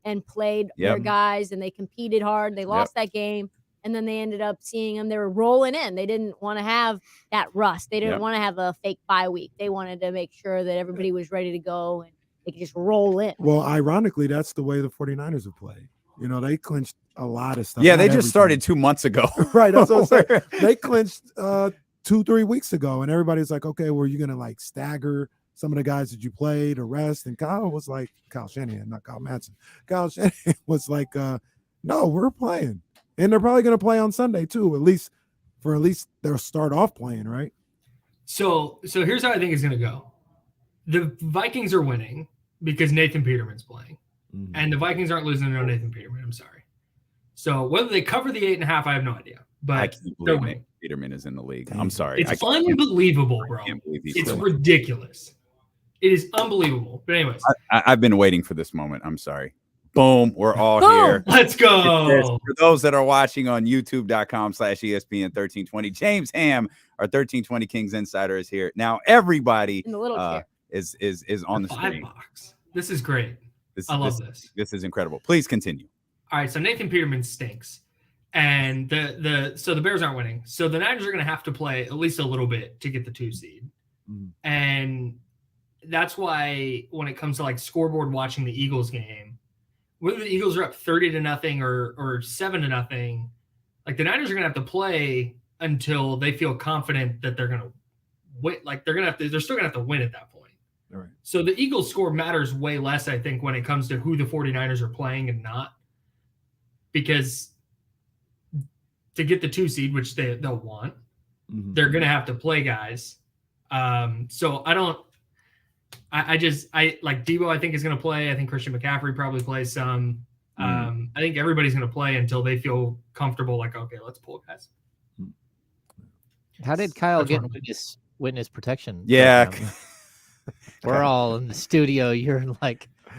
their guys, and they competed hard. They lost that game, and then they ended up seeing them. They were rolling in. They didn't want to have that rust. They didn't want to have a fake bye week. They wanted to make sure that everybody was ready to go and they could just roll in. Well, ironically, that's the way the 49ers have played. They clinched a lot of stuff. Yeah, they just started 2 months ago. Right, that's what I'm saying. They clinched 2-3 weeks ago, and everybody's like, okay, well, you're going to stagger some of the guys that you played, arrest. And Kyle Shanahan, not Kyle Madson. Kyle Shanahan was like, no, we're playing. And they're probably going to play on Sunday too, at least they'll start off playing, right? So here's how I think it's going to go. The Vikings are winning because Nathan Peterman's playing. And the Vikings aren't losing to no Nathan Peterman. I'm sorry. So whether they cover the 8.5, I have no idea. But I can't believe Nathan Peterman is in the league. I'm sorry. It's unbelievable, bro. It's ridiculous. It is unbelievable. But anyways, I've been waiting for this moment. I'm sorry. Boom. We're all here. Let's go. For those that are watching on youtube.com/ESPN1320, James Ham, our 1320 Kings Insider, is here. Now everybody in the little chair is on the screen. Box. This is great. I love this. This is incredible. Please continue. All right. So Nathan Peterman stinks. And so the Bears aren't winning. So the Niners are going to have to play at least a little bit to get the 2 seed. And that's why when it comes to scoreboard watching the Eagles game, whether the Eagles are up 30-0 or 7-0, the Niners are going to have to play until they feel confident that they're going to win. They're still going to have to win at that point. All right. So the Eagles score matters way less, I think, when it comes to who the 49ers are playing and not. Because to get the 2 seed, which they'll want, they're going to have to play guys. So I like Debo, I think is going to play. I think Christian McCaffrey probably plays some. I think everybody's going to play until they feel comfortable. Okay, let's pull guys. How did Kyle get witness protection? Yeah. We're all in the studio. You're in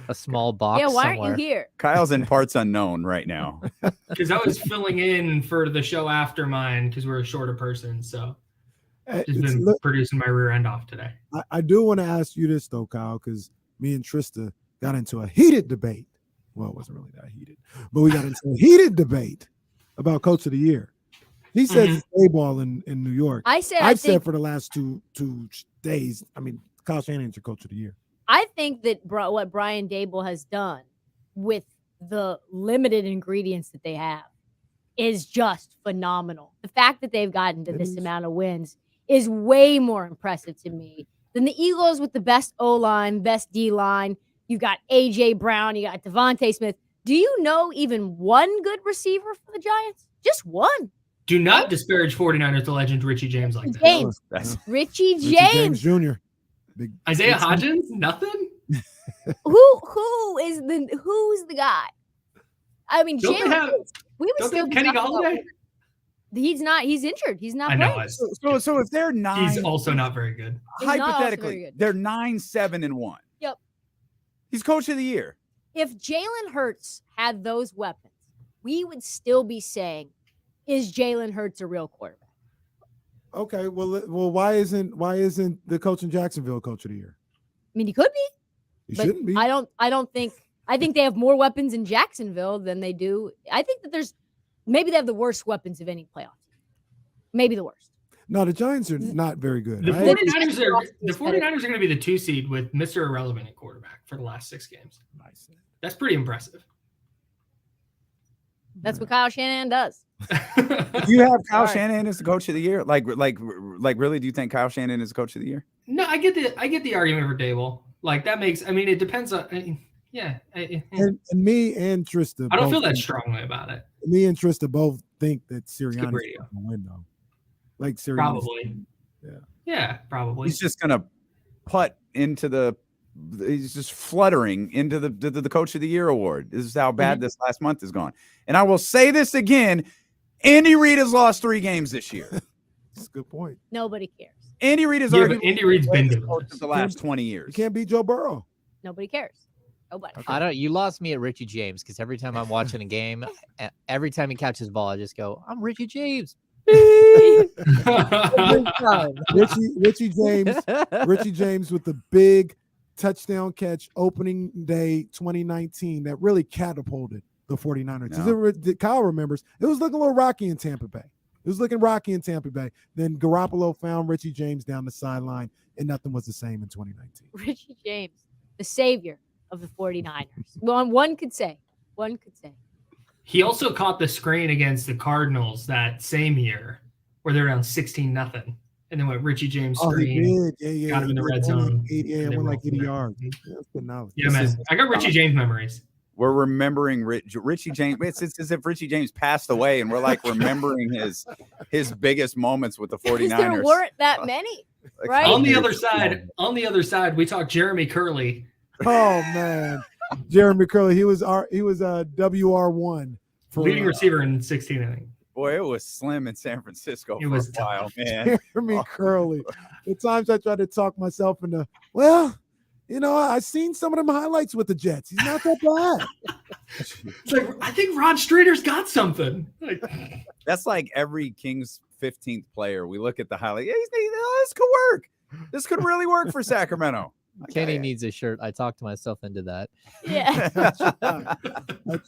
a small box. Yeah, why somewhere. aren't you here? Kyle's in parts unknown right now. Because I was filling in for the show after mine because we're a shorter person. So just been producing my rear end off today. I do want to ask you this, though, Kyle, because me and Trysta got into a heated debate. Well, it wasn't really that heated, but we got into a heated debate about Coach of the Year. He says it's Dayball in New York. I've said for the last two days, Kyle Shanahan's your Coach of the Year. I think that what Brian Daboll has done with the limited ingredients that they have is just phenomenal. The fact that they've gotten to this amount of wins is way more impressive to me than the Eagles with the best O-line, best D-line. You got A.J. Brown, you got Devontae Smith. Do you know even one good receiver for the Giants? Just one. Do not disparage 49ers the legend Richie James like that. James. Richie James. Jr. Isaiah Hodgins? Nothing? Who's the guy? I mean, Don't they have- we would Don't they still have be Kenny talking about- Golladay? He's not. He's injured. He's not I know. playing. So if they're 9, He's also not very good. He's not also very hypothetically, good. they're 9-7-1. Yep. He's coach of the year. If Jalen Hurts had those weapons, we would still be saying, "Is Jalen Hurts a real quarterback?" Okay, well, why isn't the coach in Jacksonville coach of the year? I mean, he could be. He But shouldn't be. I don't think. I think they have more weapons in Jacksonville than they do. I think that maybe they have the worst weapons of any playoff team. Maybe the worst. No, the Giants are not very good. The right? 49ers are going to be the 2 seed with Mr. Irrelevant at quarterback for the last 6 games. Nice. That's pretty impressive. That's what Kyle Shanahan does. Do you have Kyle Shanahan as the coach of the year? Like, really? Do you think Kyle Shanahan is the coach of the year? No, I get the argument for Dable. Like that makes. I mean, it depends on. Yeah. And me and Trysta. I don't both feel that think- strongly about it. Me and Trysta both think that good Sirianni's radio. going to win, though. Like Sirianni. Probably. Yeah. Yeah, probably. He's just gonna putt into the. He's just fluttering into the coach of the year award. This is how bad this last month has gone. And I will say this again: Andy Reid has lost 3 games this year. That's a good point. Nobody cares. Andy Reid is Yeah, arguably but Andy Reid's been the doing coach this. of the last 20 years. You can't beat Joe Burrow. Nobody cares. Nobody. I don't. You lost me at Richie James because every time I'm watching a game, every time he catches the ball, I just go, "I'm Richie James." Richie James with the big touchdown catch opening day 2019 that really catapulted the 49ers. Kyle remembers it was looking a little rocky in Tampa Bay. Then Garoppolo found Richie James down the sideline, and nothing was the same in 2019. Richie James, the savior of the 49ers. Well, one could say. He also caught the screen against the Cardinals that same year, where they're down 16-0, and then went Richie James screen. Yeah. Got him in the red zone. Went like 80 yards. Yeah, that's good knowledge. Yeah, man. I got Richie James memories. We're remembering Richie James. It's as if Richie James passed away, and we're like remembering his biggest moments with the 49ers. There weren't that many, right? On the other side, we talked Jeremy Curley. Oh man, Jeremy Curley. He was WR1 for Leading receiver in 16, I think. Boy, it was slim in San Francisco It for was a while, man. Jeremy Curley. The times I tried to talk myself into, I seen some of them highlights with the Jets. He's not that bad. It's like, I think Rod Streeter's got something. That's like every Kings 15th player. We look at the highlight. Yeah, this could work. This could really work for Sacramento. Kenny needs a shirt. I talked myself into that. Yeah. That's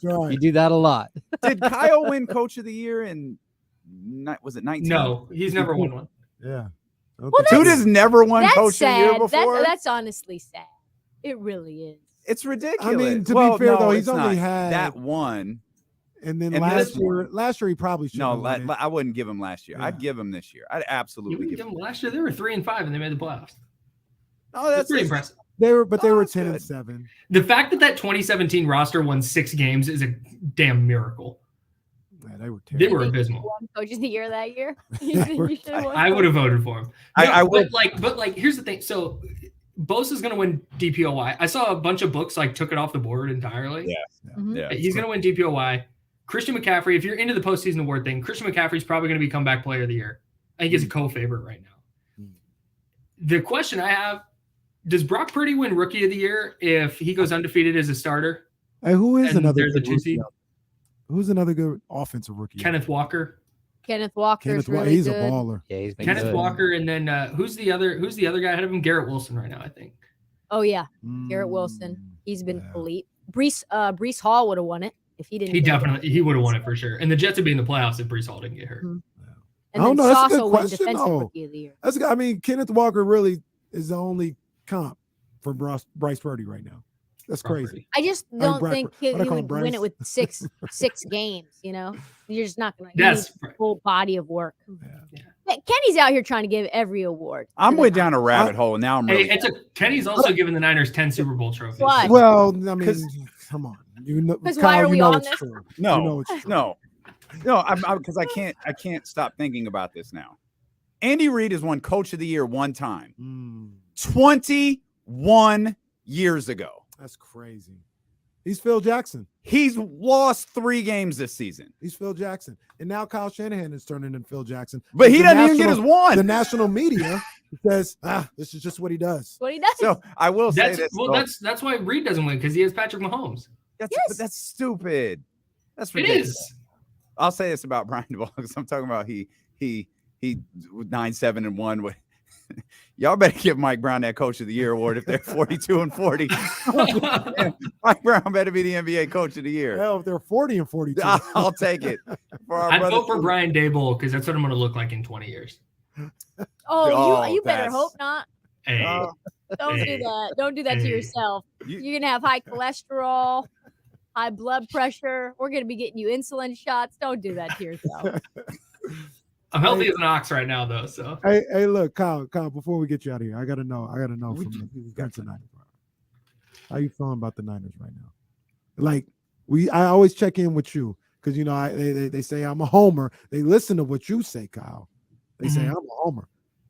right. You do that a lot. Did Kyle win Coach of the Year in? Was it 19? No, he's never won one. Yeah. Well, Dude has never won that's Coach sad. of the Year before. That's honestly sad. It really is. It's ridiculous. I mean, to be fair though, he's it's only not. had that one. And then And last this year he probably should. No, I wouldn't give him last year. Yeah. I'd give him this year. I'd You absolutely wouldn't give give him. them last year. They were 3-5 and they made the playoffs. Oh, That's pretty impressive. They were 10 that's and good. 7. The fact that 2017 roster won 6 games is a damn miracle. Yeah, they were They terrible. were abysmal. Won Coach of the Year that year. Yeah, You should have won. I would have voted for him. I would. But here's the thing. So Bosa's going to win DPOY. I saw a bunch of books took it off the board entirely. Yeah. Mhm. Yeah. He's going to win DPOY. Christian McCaffrey, if you're into the postseason award thing, Christian McCaffrey's probably going to be comeback player of the year. I think he's a co-favorite right now. The question I have, does Brock Purdy win rookie of the year if he goes undefeated as a starter? Hey, who is And another there's a good 2 rookie seed. out there? Who's another good offensive rookie? Kenneth Walker. Kenneth Walker's Kenneth Walker. really He's good. a baller. Yeah, he's been Kenneth good. Walker, and then who's the other guy ahead of him? Garrett Wilson right now, I think. Oh yeah, Garrett Wilson. He's been yeah. elite. Brees Hall would have won it if he didn't. He would have won it for sure. And the Jets would be in the playoffs if Brees Hall didn't get hurt. Mhm. I And don't then know. That's a Sauce good will win question, Defensive though. Rookie of the Year. I mean, Kenneth Walker really is the only comp for Bryce Purdy right now. That's Brock crazy. Purdy. I just mean, don't Brad- think what I he call would him, win Bryce. it with six games. You're just not gonna. That's He needs a full body of work. Yeah. Kenny's out here trying to give every award. I'm to way the down a rabbit hole, and now I'm really. Hey, Kenny's also given the Niners 10 Super Bowl trophies. Why? Well, I mean, come on. You know, 'Cause Kyle, why are you we know on it's this? true. No, You know it's true. no. No, because I can't stop thinking about this now. Andy Reid has won Coach of the Year one time, 21 years ago. That's crazy. He's Phil Jackson. He's lost 3 games this season. He's Phil Jackson. And now Kyle Shanahan is turning into Phil Jackson. But he doesn't even get his one. The national media says, this is just what he does. What he does. So I will say this. Well, that's why Reid doesn't win, because he has Patrick Mahomes. But that's stupid. That's It ridiculous. is. I'll say this about Brian Duvall, because I'm talking about he 9-7-1. Y'all better give Mike Brown that Coach of the Year award if they're 42-40. Mike Brown better be the NBA Coach of the Year. Hell, if they're 40-42. I'll take it. I'd vote for Brian Daboll, because that's what I'm going to look like in 20 years. You better hope not. Hey. Don't do that. Don't do that to yourself. You're going to have high cholesterol, high blood pressure. We're going to be getting you insulin shots. Don't do that to yourself. I'm healthy as an ox right now, though. So hey, look, Kyle, before we get you out of here, I gotta know from you. How you feeling about the Niners right now? Like I always check in with you because they say I'm a homer. They listen to what you say, Kyle. They say I'm a homer.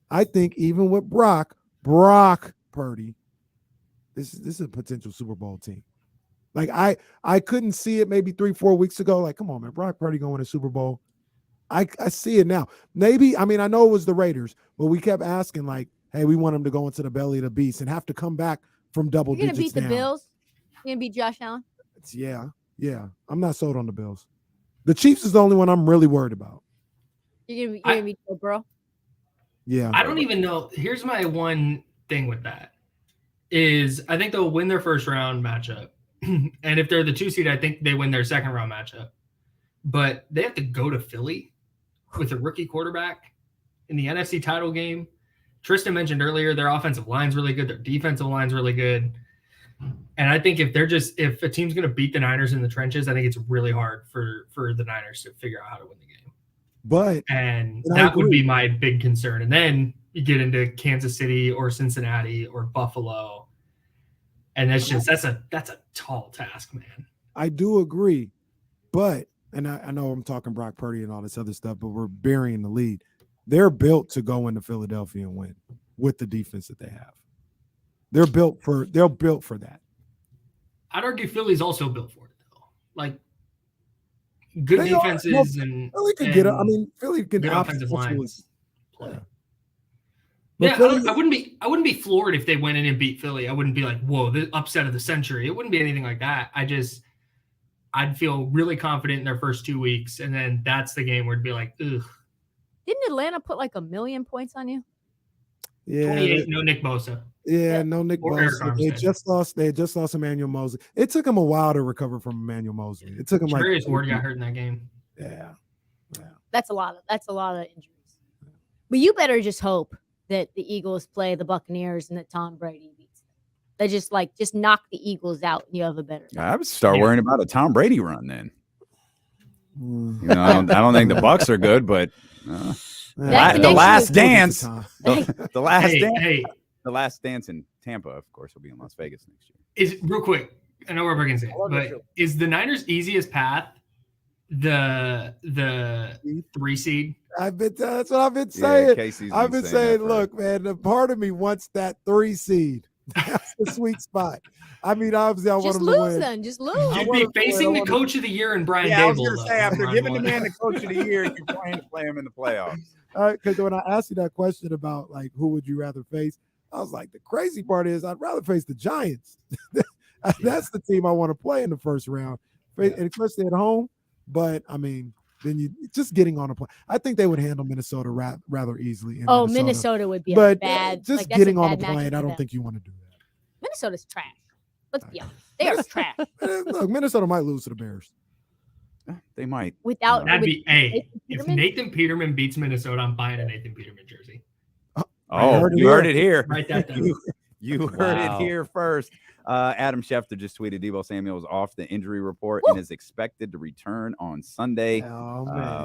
I think even with Brock Purdy, this is a potential Super Bowl team. Like I couldn't see it maybe 3-4 weeks ago. Like, come on, man, Brock Purdy going to Super Bowl. I see it now. Maybe, I know it was the Raiders, but we kept asking, like, hey, we want him to go into the belly of the beast and have to come back from double digits. You're going to beat down. the Bills? You're going to beat Josh Allen? Yeah. I'm not sold on the Bills. The Chiefs is the only one I'm really worried about. You're going to beat Joe Burrow? Yeah. I don't even know. Here's my one thing with that is I think they'll win their first round matchup. And if they're the 2 seed, I think they win their second round matchup. But they have to go to Philly with a rookie quarterback in the NFC title game. Trysta mentioned earlier their offensive line's really good, their defensive line's really good. And I think if a team's going to beat the Niners in the trenches, I think it's really hard for the Niners to figure out how to win the game. And that would be my big concern. And then you get into Kansas City or Cincinnati or Buffalo. And that's a tall task, man. I do agree. But and I know I'm talking Brock Purdy and all this other stuff, but we're burying the lead. They're built to go into Philadelphia and win with the defense that they have. They're built for that. I'd argue Philly's also built for it, though. Like good defenses and Philly could get it. Philly could good offensive lines. Yeah. Yeah, I wouldn't be floored if they went in and beat Philly. I wouldn't be like, whoa, the upset of the century. It wouldn't be anything like that. I'd feel really confident in their first 2 weeks, and then that's the game where it'd be like, ugh. Didn't Atlanta put like 1 million points on you? Yeah. 28, no Nick Bosa. Yeah, no Nick Bosa. They just lost Emmanuel Mosley. It took them a while to recover from Emmanuel Mosley. It took them Darius Ward got hurt in that game. Yeah. That's a lot of injuries. But you better just hope that the Eagles play the Buccaneers and that Tom Brady beats them. They just knock the Eagles out and you have a better. I would start worrying about a Tom Brady run then. I don't think the Bucs are good, but the last dance, the last dance in Tampa, of course, will be in Las Vegas next year. Is real quick. I know we're breaking it, but is the Niners' easiest path the 3 seed? That's what I've been saying. Casey's I've been saying, look, man, the part of me wants that 3 seed. That's the sweet spot. Obviously, I want them to win. Then. Just lose. You'd be facing the Coach of the Year and Brian Daboll. I was going to say, after giving the man the Coach of the Year, you're trying to play him in the playoffs. Because when I asked you that question about like who would you rather face, I was like, the crazy part is I'd rather face the Giants. That's the team I want to play in the first round, and especially at home. But then you just getting on a plane. I think they would handle Minnesota rather easily. Minnesota would be a bad. Just getting on a plane, I don't think you want to do that. Minnesota's trash. Let's be honest. They are trash. Look, Minnesota might lose to the Bears. They might. If Nathan Peterman beats Minnesota, I'm buying a Nathan Peterman jersey. You heard it here. Write that down. You heard it here first. Adam Schefter just tweeted Deebo Samuel is off the injury report and is expected to return on Sunday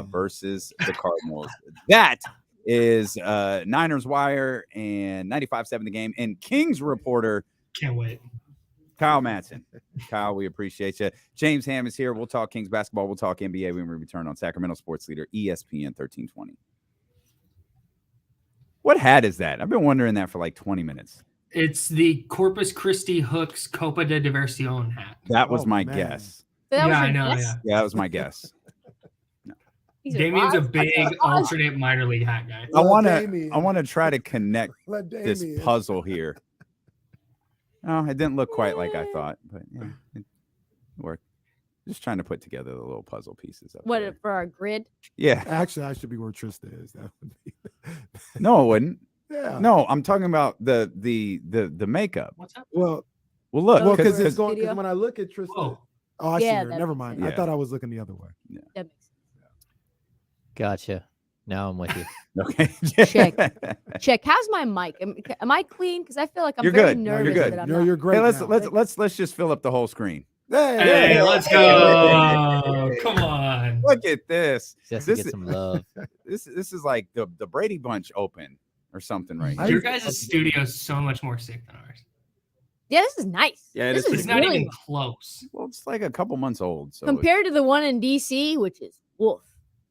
versus the Cardinals. That is Niners Wire and 95.7 The Game. And Kings reporter. Can't wait. Kyle Madson. Kyle, we appreciate you. James Ham is here. We'll talk Kings basketball. We'll talk NBA when we return on Sacramento Sports Leader, ESPN 1320. What hat is that? I've been wondering that for like 20 minutes. It's the Corpus Christi Hooks Copa de Diversión hat. That was my guess. That was I your know. guess? Yeah. Yeah, that was my guess. These are Damien's a lies. big alternate minor league hat guy. I want to try to connect Let this Damien. puzzle here. Oh, it didn't look quite like I thought, but yeah, it worked. Just trying to put together the little puzzle pieces. What there. for our grid? Yeah. Actually, I should be where Trysta is. That would be. No, it wouldn't. Yeah. No, I'm talking about the makeup. What's up? Well, look, because because when I look at Trysta, Whoa. oh, I Yeah, see her. that Never makes mind. sense. I Yeah. thought I was looking the other way. That makes Gotcha. Now I'm with you. Okay. Check. How's my mic? Am I clean? Because I feel like I'm You're very good. nervous. You're good. That I'm No, not. you're great. Hey, now. let's just fill up the whole screen. Hey, let's go. Come on. Look at this. Just This to get is- some love. This is like the Brady Bunch open or something right Your here. guys' studio is so much more sick than ours. Yeah, this is nice. Yeah, this It's is not really even close. Well, it's like a couple months old. So compared to the one in DC, which is wolf.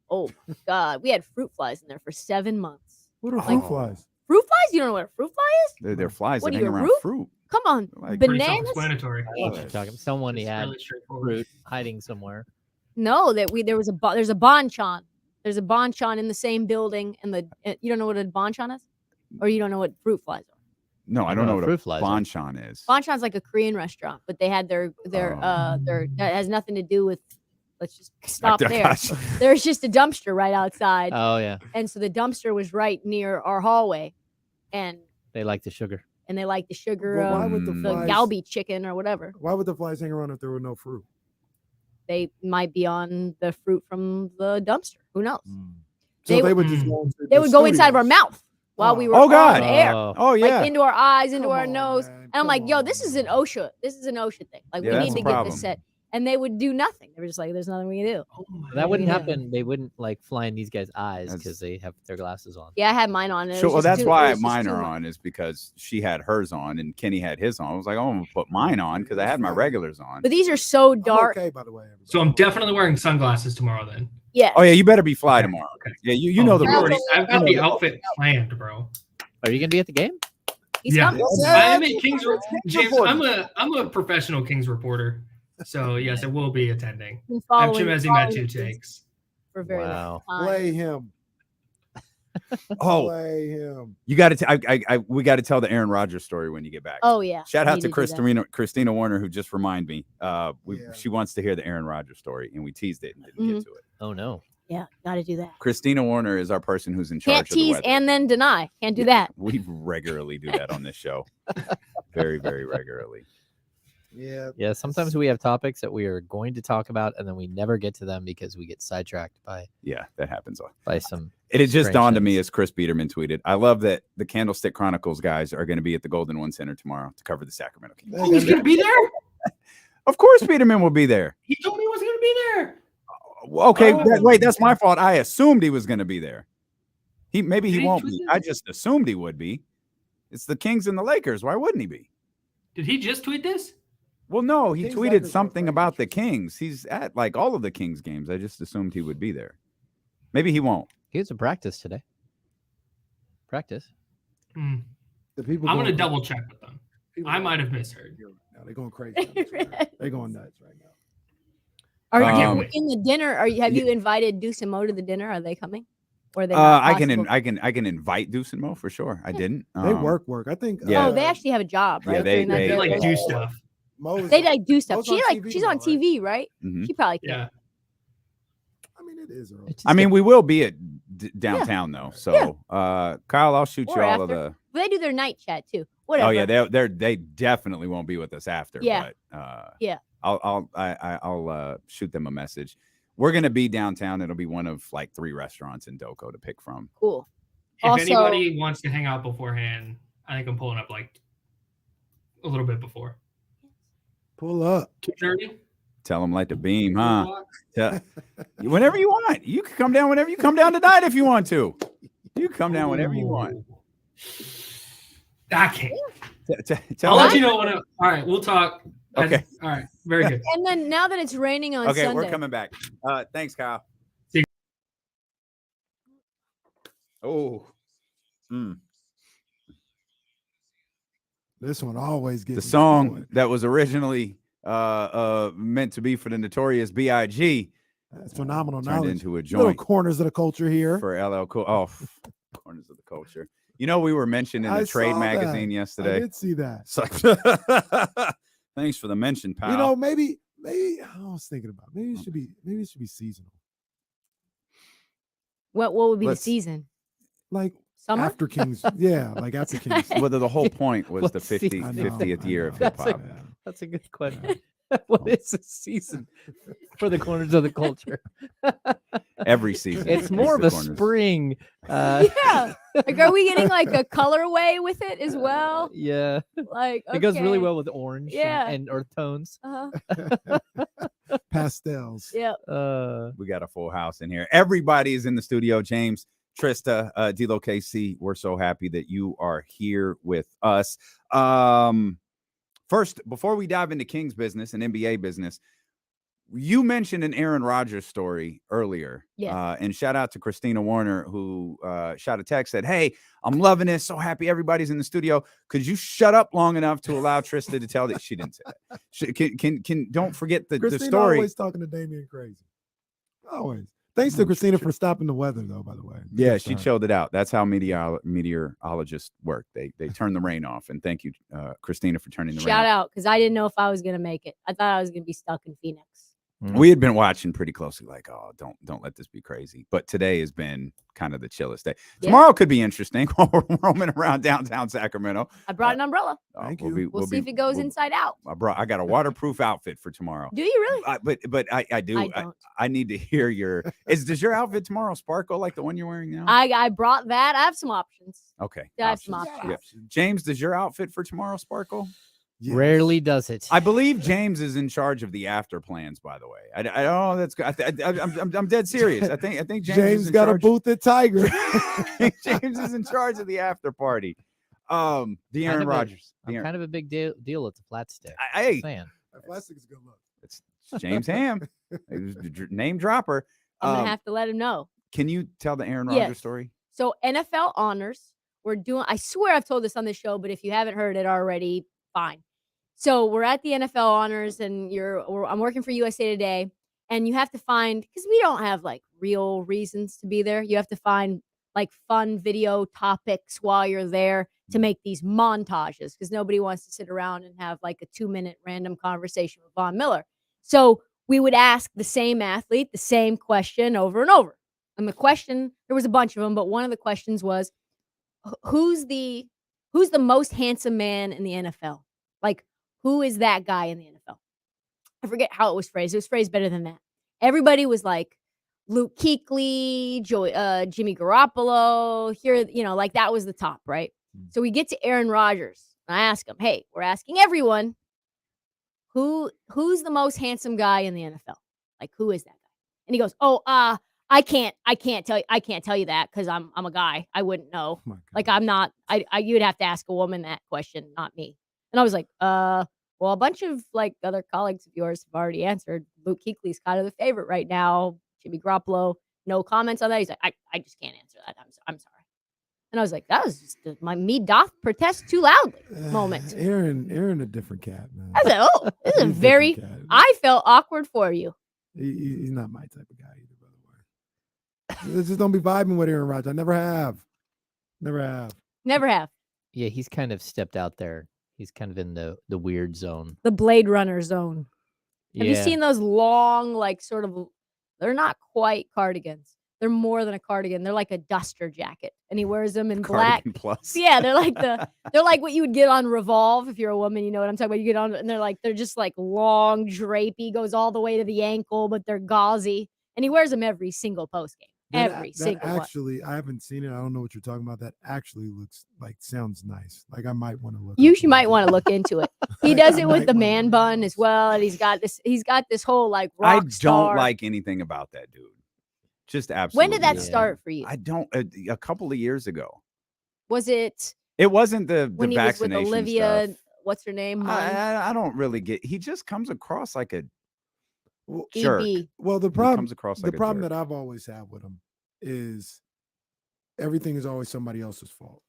Oh my God, we had fruit flies in there for 7 months. What are Like- fruit flies? Fruit flies? You don't know what a fruit fly is? they're flies What that are hang you, a around roof? fruit. Come on, Like- Pretty bananas? self-explanatory. What you talking? Someone he It's had really straightforward. fruit hiding somewhere. No, there's a bonchon. There's a bonchon in the same building, and you don't know what a bonchon is, or you don't know what fruit flies are. No, I don't know what fruit a flies are. bonchon is. Bonchon's like a Korean restaurant, but they had their that has nothing to do with. Let's just stop there. Gotcha. There's just a dumpster right outside, Oh yeah, and so the dumpster was right near our hallway, and they like the sugar. they like the sugar, Well, why would the Mm. the flies? galbi chicken or whatever. Why would the flies hang around if there were no fruit? They might be on the fruit from the dumpster. Who knows? So They they would- would just go into They the would go inside of our studios. mouth while we were Oh, God. on air. Oh yeah. Like into our eyes, into Come our on, nose. man. And I'm Come like, yo, on, this is an man. OSHA. This is an OSHA thing. Like, Yeah, we that's need a to get problem. this set. And they would do nothing. They were just like, there's nothing we can do. That wouldn't Yeah. happen. They wouldn't like fly in these guys' eyes That's- because they have their glasses on. Yeah, I had mine on. And it Sure. was Well, just that's too- it why was just mine too are much. on is because she had hers on and Kenny had his on. I was like, oh, I'm gonna put mine on because I had my regulars on. But these are so I'm dark. okay, by the way. everybody. So I'm definitely wearing sunglasses tomorrow then. Yeah. Oh yeah, you better be fly Okay, tomorrow. okay. Yeah, you know the I've rules. got the outfit planned, bro. Are you gonna be at the game? He's Yeah. coming. I am a Kings James. reporter. I'm a professional Kings reporter. So yes, I will be attending. Been I'm following- Chimezi following Met 2 this takes. For a very long Wow. time. Play him. Oh, Play him. you got to. We got to tell the Aaron Rodgers story when you get back. Oh, yeah. Shout we out need to do that. Christina Warner who just reminded me. Yeah. She wants to hear the Aaron Rodgers story, and we teased it and didn't Mm-hmm. get to it. Oh no. Yeah, got to do that. Christina Warner is our person who's in charge Can't of the tease weather. and then deny. Can't do that. We regularly do that on this show, very, very regularly. Yeah. Yeah. Sometimes we have topics that we are going to talk about, and then we never get to them because we get sidetracked by Yeah, that happens. some. It had just strange dawned to me things. as Chris Biederman tweeted. I love that the Candlestick Chronicles guys are going to be at the Golden One Center tomorrow to cover the Sacramento Kings. Oh, he's gonna be there? Of course, Biederman will be there. He told me he was gonna be there. Okay, Oh. wait, that's my fault. I assumed he was going to be there. Maybe Did he he won't tweet be. this? I just assumed he would be. It's the Kings and the Lakers. Why wouldn't he be? Did he just tweet this? Well, no, he Kings tweeted Lakers are something playing about the Kings. He's at like all of the Kings games. I just assumed he would be there. Maybe he won't. He was a practice today. Practice. Hmm. The people I'm going gonna crazy. double check with them. People I going might have crazy. misheard. No, they're going crazy. on Twitter. They're going nuts right now. Are I can't you wait. in the dinner? Have you invited Deuce and Mo to the dinner? Are they coming? Or are they I can invite Deuce and Mo for sure. I didn't. They work. I think. Yeah. Oh, they actually have a job, Yeah, right? they- Doing that they- They dinner? like do stuff. Mo's, They like do stuff. Mo's She on like TV she's now, on right? TV, right? Mhm. She probably can. Yeah. I mean, it is early. It's I mean, just we will be at downtown though. So, Kyle, I'll shoot Or you all of after. the. But they do their night chat too. Whatever. Oh yeah, they definitely won't be with us after. Yeah. But, Yeah. I'll shoot them a message. We're gonna be downtown. It'll be one of like 3 restaurants in Doco to pick from. Cool. If Also- anybody wants to hang out beforehand, I think I'm pulling up like a little bit before. Pull up. 2:30. Tell them like the beam, huh? Whenever you want. You can come down whenever you come down tonight if you want to. You can come down whenever you want. I can't. I'll let you know when. All right, we'll talk. Okay. All right. Very good. And then now that it's raining on Okay, Sunday. we're coming back. Thanks, Kyle. Oh. This one always gets the song that was originally meant to be for the Notorious B.I.G. That's phenomenal turned knowledge. into a Little joint corners of the culture here. for LL Cool. Oh, corners of the culture. You know, we were mentioned in the Trade saw magazine that. yesterday. I did see that. It's like, thanks for the mention, pal. You know, maybe I was thinking about maybe it should be seasonal. What would be the season? Like summer? After Kings. Yeah, like after Kings. Well, the whole point was the 50th year of hip hop. That's a good question. What is the season for the corners of the culture? Every season. It's more of the a corners. spring. Yeah. Like, are we getting like a colorway with it as well? Yeah. Like, it goes really okay. well with orange Yeah. and earth tones. Pastels. Yeah. We got a full house in here. Everybody is in the studio. James, Trysta, D-Lo KC, we're so happy that you are here with us. First, before we dive into Kings business and NBA business, you mentioned an Aaron Rodgers story earlier. Yes. And shout out to Christina Warner, who shot a text, said, "Hey, I'm loving this. So happy everybody's in the studio. Could you shut up long enough to allow Trysta to tell that?" She didn't say that. Can don't forget the Christina story. Always talking to Damian crazy. Always. Thanks to Christina for stopping the weather, though, by the way. Yeah, she chilled it out. That's how meteorologists work. They turn the rain off. And thank you, Christina, for turning the rain off. Shout out, because I didn't know if I was gonna make it. I thought I was gonna be stuck in Phoenix. We had been watching pretty closely, like, oh, don't let this be crazy. But today has been kind of the chillest day. Yeah. Tomorrow could be interesting while we're roaming around downtown Sacramento. I brought an umbrella. Thank we'll you. We'll see if it goes inside out. I got a waterproof outfit for tomorrow. Do you really? But I do. I don't. I need to hear your. Does your outfit tomorrow sparkle like the one you're wearing now? I brought that. I have some options. Okay. I have some options. Yeah. James, does your outfit for tomorrow sparkle? Yes. Rarely does it. I believe James is in charge of the after plans. By the way, I don't know. That's good. I'm dead serious. I think James is in got charge. a booth at Tiger. James is in charge of the after party. The Aaron Rodgers. I'm kind of a big deal at the flat stick. Hey, That plastic is a good look. it's James Ham, name dropper. I'm gonna have to let him know. Can you tell the Aaron Yes. Rodgers story? So NFL honors, we're doing. I swear I've told this on the show, but if you haven't heard it already, fine. So we're at the NFL honors, and I'm working for USA Today, and you have to find, because we don't have like real reasons to be there. You have to find like fun video topics while you're there to make these montages, because nobody wants to sit around and have like a 2-minute random conversation with Von Miller. So we would ask the same athlete the same question over and over. And the question, there was a bunch of them, but one of the questions was, who's the most handsome man in the NFL? Like, who is that guy in the NFL? I forget how it was phrased. It was phrased better than that. Everybody was like Luke Kuechly, Jimmy Garoppolo. Here, like that was the top, right? So we get to Aaron Rodgers, and I ask him, "Hey, we're asking everyone, who's the most handsome guy in the NFL? Like, who is that guy?" And he goes, "Oh, I can't tell you that because I'm a guy. I wouldn't know. Like, I'm not. You'd have to ask a woman that question, not me." And I was like, well, a bunch of like other colleagues of yours have already answered. Luke Kuechly's kind of the favorite right now. Jimmy Garoppolo, no comments on that. He's like, I just can't answer that. I'm sorry. And I was like, that was just my me doth protest too loudly moment. Aaron, a different cat, man. I said, oh, this is a very. I felt awkward for you. He's not my type of guy either, by the way. Just don't be vibing with Aaron Rodgers. I never have. Never have. Yeah, he's kind of stepped out there. He's kind of in the weird zone. The Blade Runner zone. Have you Yeah. seen those long, like sort of, they're not quite cardigans. They're more than a cardigan. They're like a duster jacket. And he wears them in black. Cardigan plus. Yeah, they're like what you would get on Revolve if you're a woman, you know what I'm talking about. You get on and they're just like long, drapey, goes all the way to the ankle, but they're gauzy. And he wears them every single post game. Every single one. Actually, I haven't seen it. I don't know what you're talking about. That actually sounds nice. Like I might want to look. You might want to look into it. He does it with the man bun as well, and he's got this whole like rock star. Don't like anything about that dude. Just absolutely. When did that start for you? I don't. A couple of years ago. Was it It wasn't the when he was with vaccination Olivia. stuff. What's her name? I don't really get. He just comes across like a EB. jerk. Well, the He problem comes across like the a problem jerk. that I've always had with him is everything is always somebody else's fault.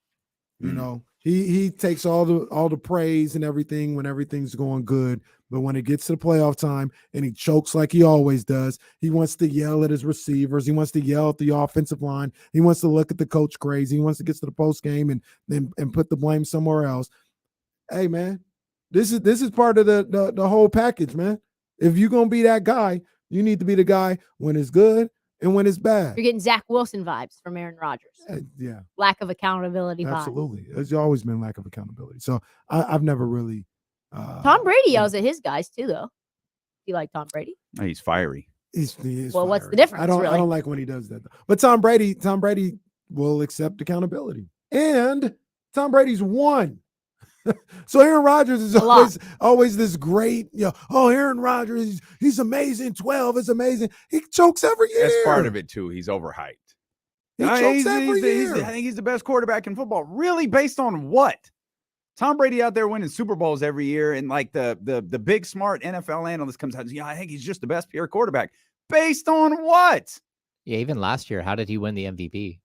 You know, he takes all the praise and everything when everything's going good, but when it gets to the playoff time and he chokes like he always does, he wants to yell at his receivers, he wants to yell at the offensive line, he wants to look at the coach crazy, he wants to get to the post game and put the blame somewhere else. Hey man, this is part of the whole package, man. If you're gonna be that guy, you need to be the guy when it's good and when it's bad. You're getting Zach Wilson vibes from Aaron Rodgers. Yeah, Lack of accountability vibes. absolutely. There's always been lack of accountability. So I've never really. Tom Brady yells at his guys too, though. Do you like Tom Brady? Oh, he's fiery. He is Well, what's fiery. the difference? I don't really? like when he does that. But Tom Brady will accept accountability, and Tom Brady's won. So Aaron Rodgers is always this great, oh, Aaron Rodgers, he's amazing. 12 is amazing. He chokes every year. That's part of it too. He's overhyped. He chokes every year. I think he's the best quarterback in football. Really, based on what? Tom Brady out there winning Super Bowls every year, and like the big smart NFL analyst comes out and says, I think he's just the best pure quarterback. Based on what? Yeah, even last year, how did he win the MVP?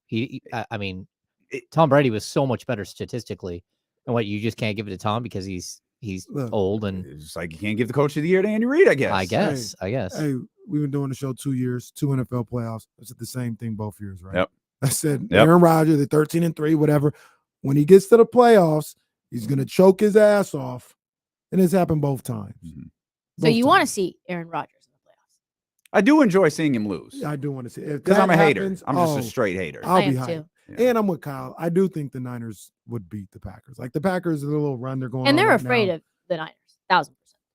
Tom Brady was so much better statistically. And what, you just can't give it to Tom because he's old and it's like you can't give the coach of the year to Andy Reid, I guess. I guess. Hey, we've been doing the show 2 years, 2 NFL playoffs. I said the same thing both years, right? Yep. I said Aaron Rodgers, the 13-3, whatever. When he gets to the playoffs, he's gonna choke his ass off, and it's happened both times. So you want to see Aaron Rodgers in the playoffs? I do enjoy seeing him lose. Yeah, I do want to see it because I'm a hater. I'm just a straight hater. I'll be hyped. And I'm with Kyle. I do think the Niners would beat the Packers. Like the Packers, the little run they're going on. And they're right afraid now. of the Niners, 1,000%.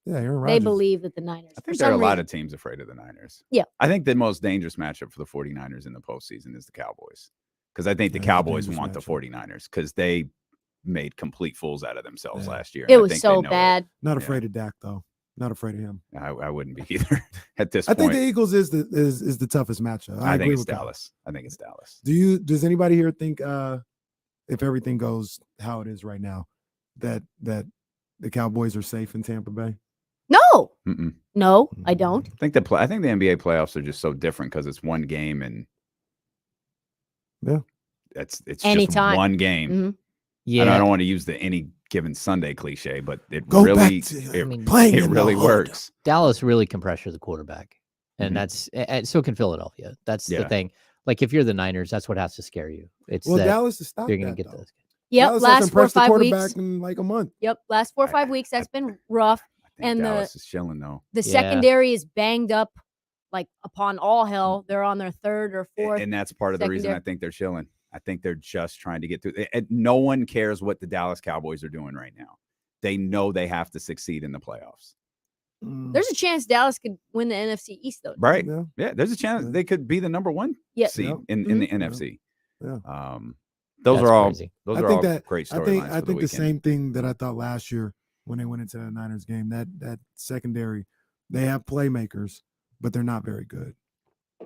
Yeah, Aaron They Rodgers. believe that the Niners. I think there are a lot of teams afraid of the Niners. Yeah. I think the most dangerous matchup for the 49ers in the postseason is the Cowboys. Because I think the Cowboys want the 49ers because they made complete fools out of themselves last year. It and I was think so they know bad. Not afraid of Dak though. Not afraid of him. I wouldn't be either at this I point. think the Eagles is the toughest matchup. I agree think it's with Kyle. Dallas. I think it's Dallas. Does anybody here think if everything goes how it is right now, that the Cowboys are safe in Tampa Bay? No. Mm-mm. No, I don't. I think the NBA playoffs are just so different because it's one game and it's Anytime. just one game. Mm-hmm. Yeah, and I don't want to use the any given Sunday cliche, but it Go really back to, it really works. Dallas really can pressure the quarterback, and Mhm. and so can Philadelphia. That's the thing. Like if you're the Niners, that's what has to scare you. It's Well, that Dallas has stopped they're going that, to get though. those. Yep. Dallas Last hasn't 4 or pressed the 5 quarterback weeks. in like a month. Yep. Last 4 or 5 weeks, that's been rough. And Dallas is chilling though. the secondary is banged up, like upon all hell. They're on their third or fourth. And that's part of the reason I secondary. think they're chilling. I think they're just trying to get through. And no one cares what the Dallas Cowboys are doing right now. They know they have to succeed in the playoffs. There's a chance Dallas could win the NFC East, though. Right. Yeah. There's a chance they could be the number one Yeah. seed in the NFC. Yeah. Those That's are all crazy. those I are think all that great I storylines. think for I the think the weekend. same thing that I thought last year when they went into the Niners game. That secondary, they have playmakers, but they're not very good.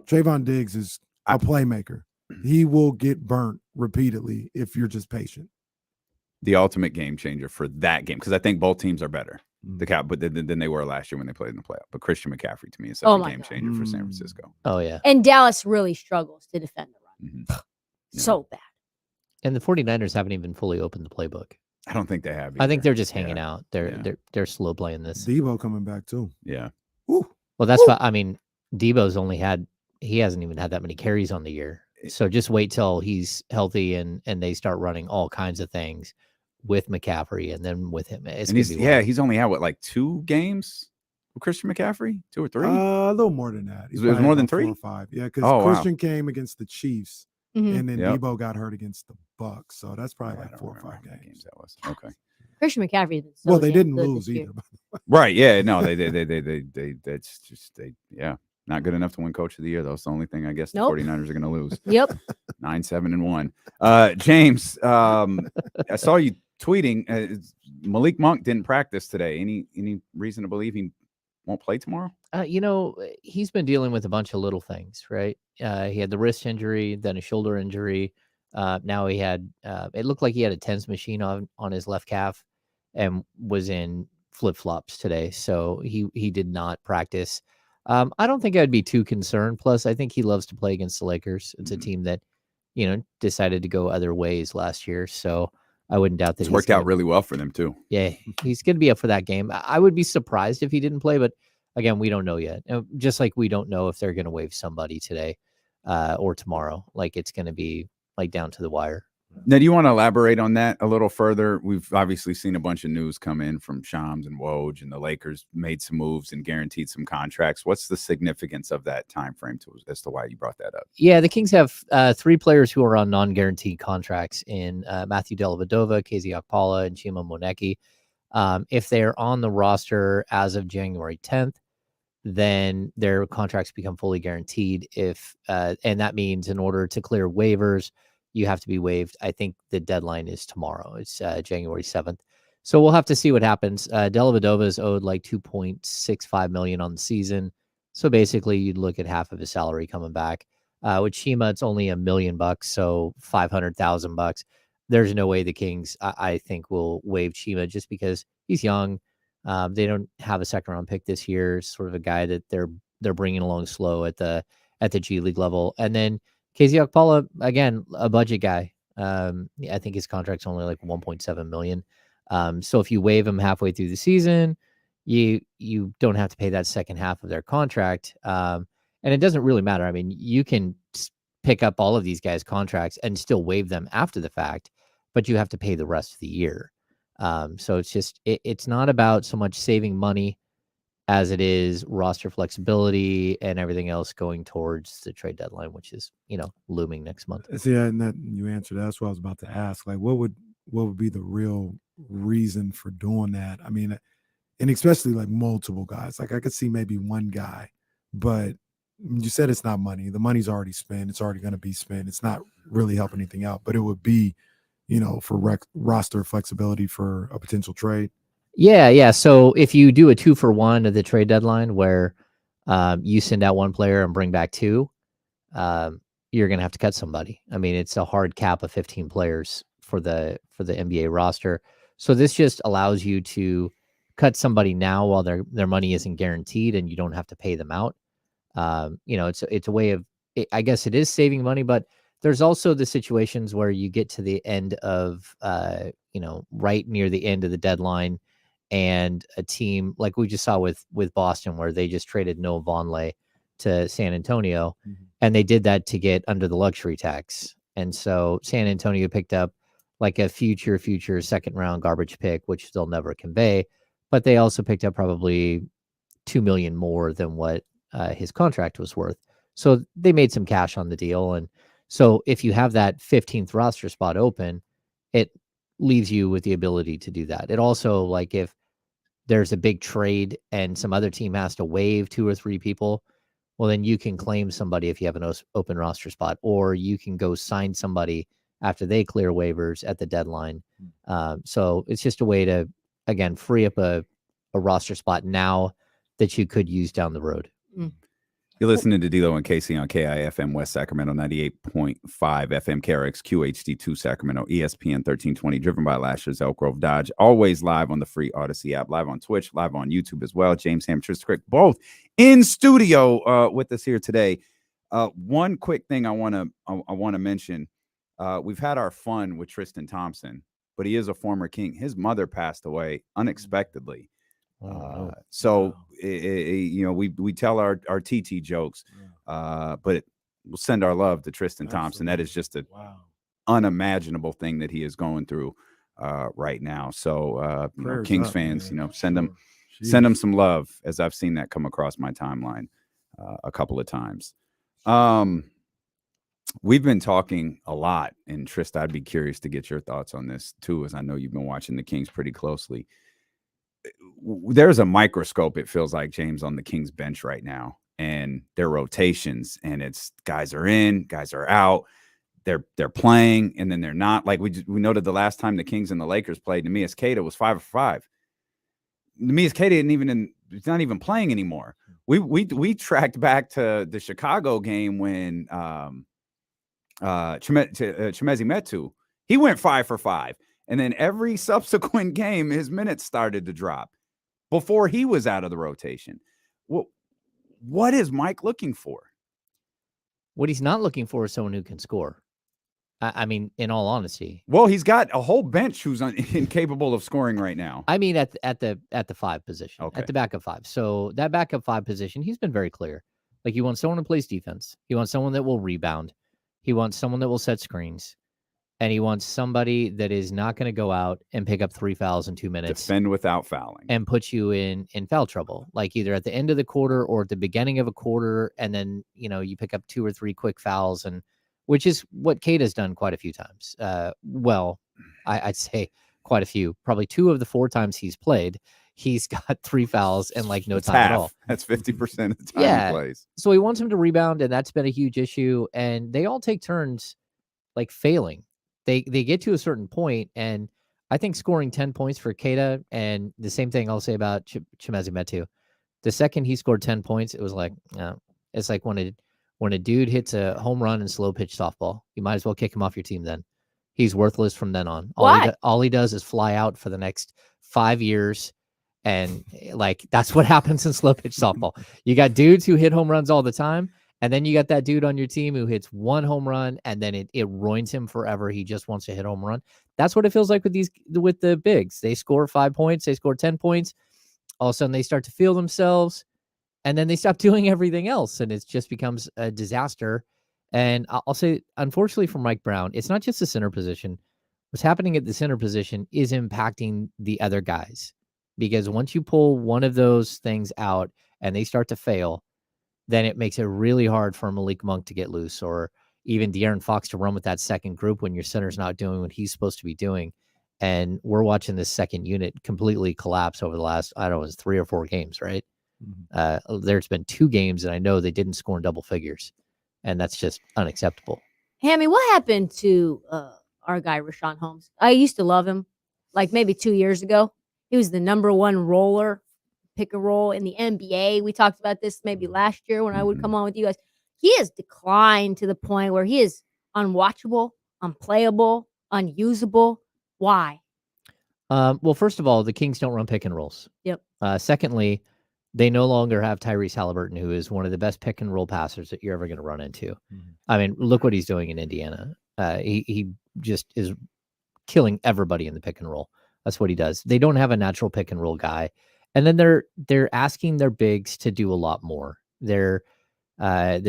Trayvon Diggs is a playmaker. He will get burnt repeatedly if you're just patient. The ultimate game changer for that game because I think both teams are better. Mm. The Cow, but than they were last year when they played in the playoff. But Christian McCaffrey to me is such Oh a my game God. changer for San Francisco. Oh yeah, And Dallas really struggles to defend the run. Mhm. So bad. and the 49ers haven't even fully opened the playbook. I don't think they have. I think either. they're just hanging Yeah. out. They're slow playing this. Debo coming back too. Yeah. Ooh. Well, that's why I mean, Debo's he hasn't even had that many carries on the year. So just wait till he's healthy and they start running all kinds of things with McCaffrey and then with him. It's And gonna be he's only had what, like 2 games with Christian McCaffrey? 2 or 3? A little more than that. He's It was probably more than about 4 3? or 5. Yeah, because Oh, wow. Christian came against the Chiefs, Mhm. and then Yep. Debo got hurt against the Bucks. So that's probably I like don't 4 or remember 5 how many games. that was. Okay. Christian McCaffrey's been so Well, they damn didn't good lose this year. either. Right. Yeah. No, they that's just not good enough to win coach of the year. That's the only thing I guess the Nope. 49ers are going to lose. Yep. 9-7-1. James, I saw you tweeting Malik Monk didn't practice today. Any reason to believe he won't play tomorrow? He's been dealing with a bunch of little things, right? He had the wrist injury, then a shoulder injury. Now he had it looked like he had a TENS machine on his left calf and was in flip-flops today. So he did not practice. I don't think I'd be too concerned. Plus, I think he loves to play against the Lakers. It's a team that, decided to go other ways last year. So I wouldn't doubt that it's worked out really well for them too. Yeah, he's going to be up for that game. I would be surprised if he didn't play, but again, we don't know yet. Just like we don't know if they're going to waive somebody today or tomorrow. Like it's going to be like down to the wire. Now, do you want to elaborate on that a little further? We've obviously seen a bunch of news come in from Shams and Woj, and the Lakers made some moves and guaranteed some contracts. What's the significance of that time frame as to why you brought that up? Yeah, the Kings have 3 players who are on non-guaranteed contracts in Matthew Dellavedova, KZ Okpala, and Chima Moneke. If they're on the roster as of January 10th, then their contracts become fully guaranteed. And that means in order to clear waivers, you have to be waived. I think the deadline is tomorrow. It's January 7th. So we'll have to see what happens. Dellavedova is owed like $2.65 million on the season. So basically you'd look at half of his salary coming back. With Chima, it's only $1 million, so $500,000. There's no way the Kings, I think, will waive Chima just because he's young. They don't have a second round pick this year. Sort of a guy that they're bringing along slow at the G League level. And then KZ Okpala, again, a budget guy. I think his contract's only like $1.7 million. So if you waive him halfway through the season, you don't have to pay that second half of their contract. And it doesn't really matter. I mean, you can pick up all of these guys' contracts and still waive them after the fact, but you have to pay the rest of the year. So it's just, it's not about so much saving money as it is roster flexibility and everything else going towards the trade deadline, which is, looming next month. Yeah, and that you answered that. That's what I was about to ask. Like, what would be the real reason for doing that? I mean, and especially like multiple guys. Like I could see maybe one guy, but you said it's not money. The money's already spent. It's already going to be spent. It's not really helping anything out, but it would be, for roster flexibility for a potential trade. Yeah. So if you do a 2-for-1 at the trade deadline where you send out one player and bring back 2, you're going to have to cut somebody. I mean, it's a hard cap of 15 players for the NBA roster. So this just allows you to cut somebody now while their money isn't guaranteed and you don't have to pay them out. It's a way of, I guess it is saving money, but there's also the situations where you get to the end of, right near the end of the deadline, and a team like we just saw with Boston, where they just traded Noah Vonleh to San Antonio, and they did that to get under the luxury tax. And so San Antonio picked up like a future second round garbage pick, which they'll never convey, but they also picked up probably $2 million more than what his contract was worth. So they made some cash on the deal. And so if you have that 15th roster spot open, it leaves you with the ability to do that. It also, like, if there's a big trade and some other team has to waive 2 or 3 people, well, then you can claim somebody if you have an open roster spot, or you can go sign somebody after they clear waivers at the deadline. So it's just a way to, again, free up a roster spot now that you could use down the road. You're listening to D'Lo and Casey on KIFM West Sacramento, 98.5 FM, KRX QHD2 Sacramento, ESPN 1320, driven by Lashers, Elk Grove Dodge. Always live on the free Odyssey app, live on Twitch, live on YouTube as well. James Ham, Trysta Krick, both in studio with us here today. One quick thing I want to mention. We've had our fun with Tristan Thompson, but he is a former King. His mother passed away unexpectedly. We tell our TT jokes, but we'll send our love to Tristan Thompson. That is just a unimaginable thing that he is going through right now. So Kings fans, send him some love, as I've seen that come across my timeline a couple of times. We've been talking a lot, and Trysta, I'd be curious to get your thoughts on this too, as I know you've been watching the Kings pretty closely. There's a microscope, it feels like, James, on the Kings bench right now, and their rotations, and it's guys are in, guys are out, they're playing, and then they're not. Like we noted the last time the Kings and the Lakers played, Neemias Queta was 5 for 5. Neemias Queta he's not even playing anymore. We tracked back to the Chicago game when Chimezie Metu, he went 5 for 5. And then every subsequent game, his minutes started to drop before he was out of the rotation. What is Mike looking for? What he's not looking for is someone who can score. I mean, in all honesty. Well, he's got a whole bench who's incapable of scoring right now. I mean, at the 5 position, okay. At the backup 5. So that backup 5 position, he's been very clear. Like, he wants someone who plays defense. He wants someone that will rebound. He wants someone that will set screens. And he wants somebody that is not going to go out and pick up 3 fouls in 2 minutes. Defend without fouling. And put you in foul trouble. Like, either at the end of the quarter or at the beginning of a quarter. And then, you pick up 2 or 3 quick fouls, and which is what Kate has done quite a few times. Well, I'd say quite a few. Probably 2 of the 4 times he's played, he's got 3 fouls and like no time at all. That's 50% of the time he plays. So he wants him to rebound, and that's been a huge issue. And they all take turns like failing. They get to a certain point, and I think scoring 10 points for Keita, and the same thing I'll say about Chimezie Metu. The second he scored 10 points, it was like, it's like when a dude hits a home run in slow pitch softball, you might as well kick him off your team then. He's worthless from then on. All he does is fly out for the next 5 years. And like, that's what happens in slow pitch softball. You got dudes who hit home runs all the time. And then you got that dude on your team who hits 1 home run, and then it ruins him forever. He just wants to hit home run. That's what it feels like with the bigs. They score 5 points, they score 10 points. All of a sudden they start to feel themselves, and then they stop doing everything else, and it just becomes a disaster. And I'll say, unfortunately for Mike Brown, it's not just the center position. What's happening at the center position is impacting the other guys, because once you pull one of those things out and they start to fail, then it makes it really hard for Malik Monk to get loose, or even De'Aaron Fox to run with that second group when your center's not doing what he's supposed to be doing. And we're watching this second unit completely collapse over the last, I don't know, it was 3 or 4 games, right? Mm-hmm. There's been 2 games that I know they didn't score in double figures, and that's just unacceptable. Hammy, what happened to our guy, Rashawn Holmes? I used to love him, like maybe 2 years ago. He was the #1 roller, pick and roll in the NBA. We talked about this maybe last year when I would come on with you guys. He has declined to the point where he is unwatchable, unplayable, unusable. Why? Well, first of all, the Kings don't run pick and rolls. Yep. Secondly, they no longer have Tyrese Halliburton, who is one of the best pick and roll passers that you're ever going to run into. Mm-hmm. I mean, look what he's doing in Indiana. He just is killing everybody in the pick and roll. That's what he does. They don't have a natural pick and roll guy. And then they're asking their bigs to do a lot more. They're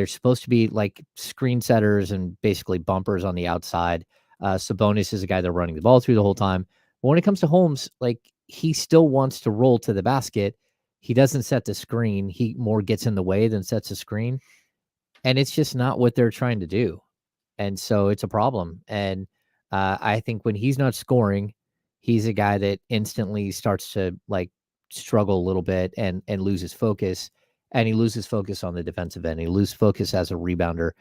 supposed to be like screen setters and basically bumpers on the outside. Sabonis is a guy they're running the ball through the whole time. But when it comes to Holmes, like, he still wants to roll to the basket. He doesn't set the screen. He more gets in the way than sets the screen. And it's just not what they're trying to do. And so it's a problem. And I think when he's not scoring, he's a guy that instantly starts to like struggle a little bit and loses focus. And he loses focus on the defensive end. He loses focus as a rebounder.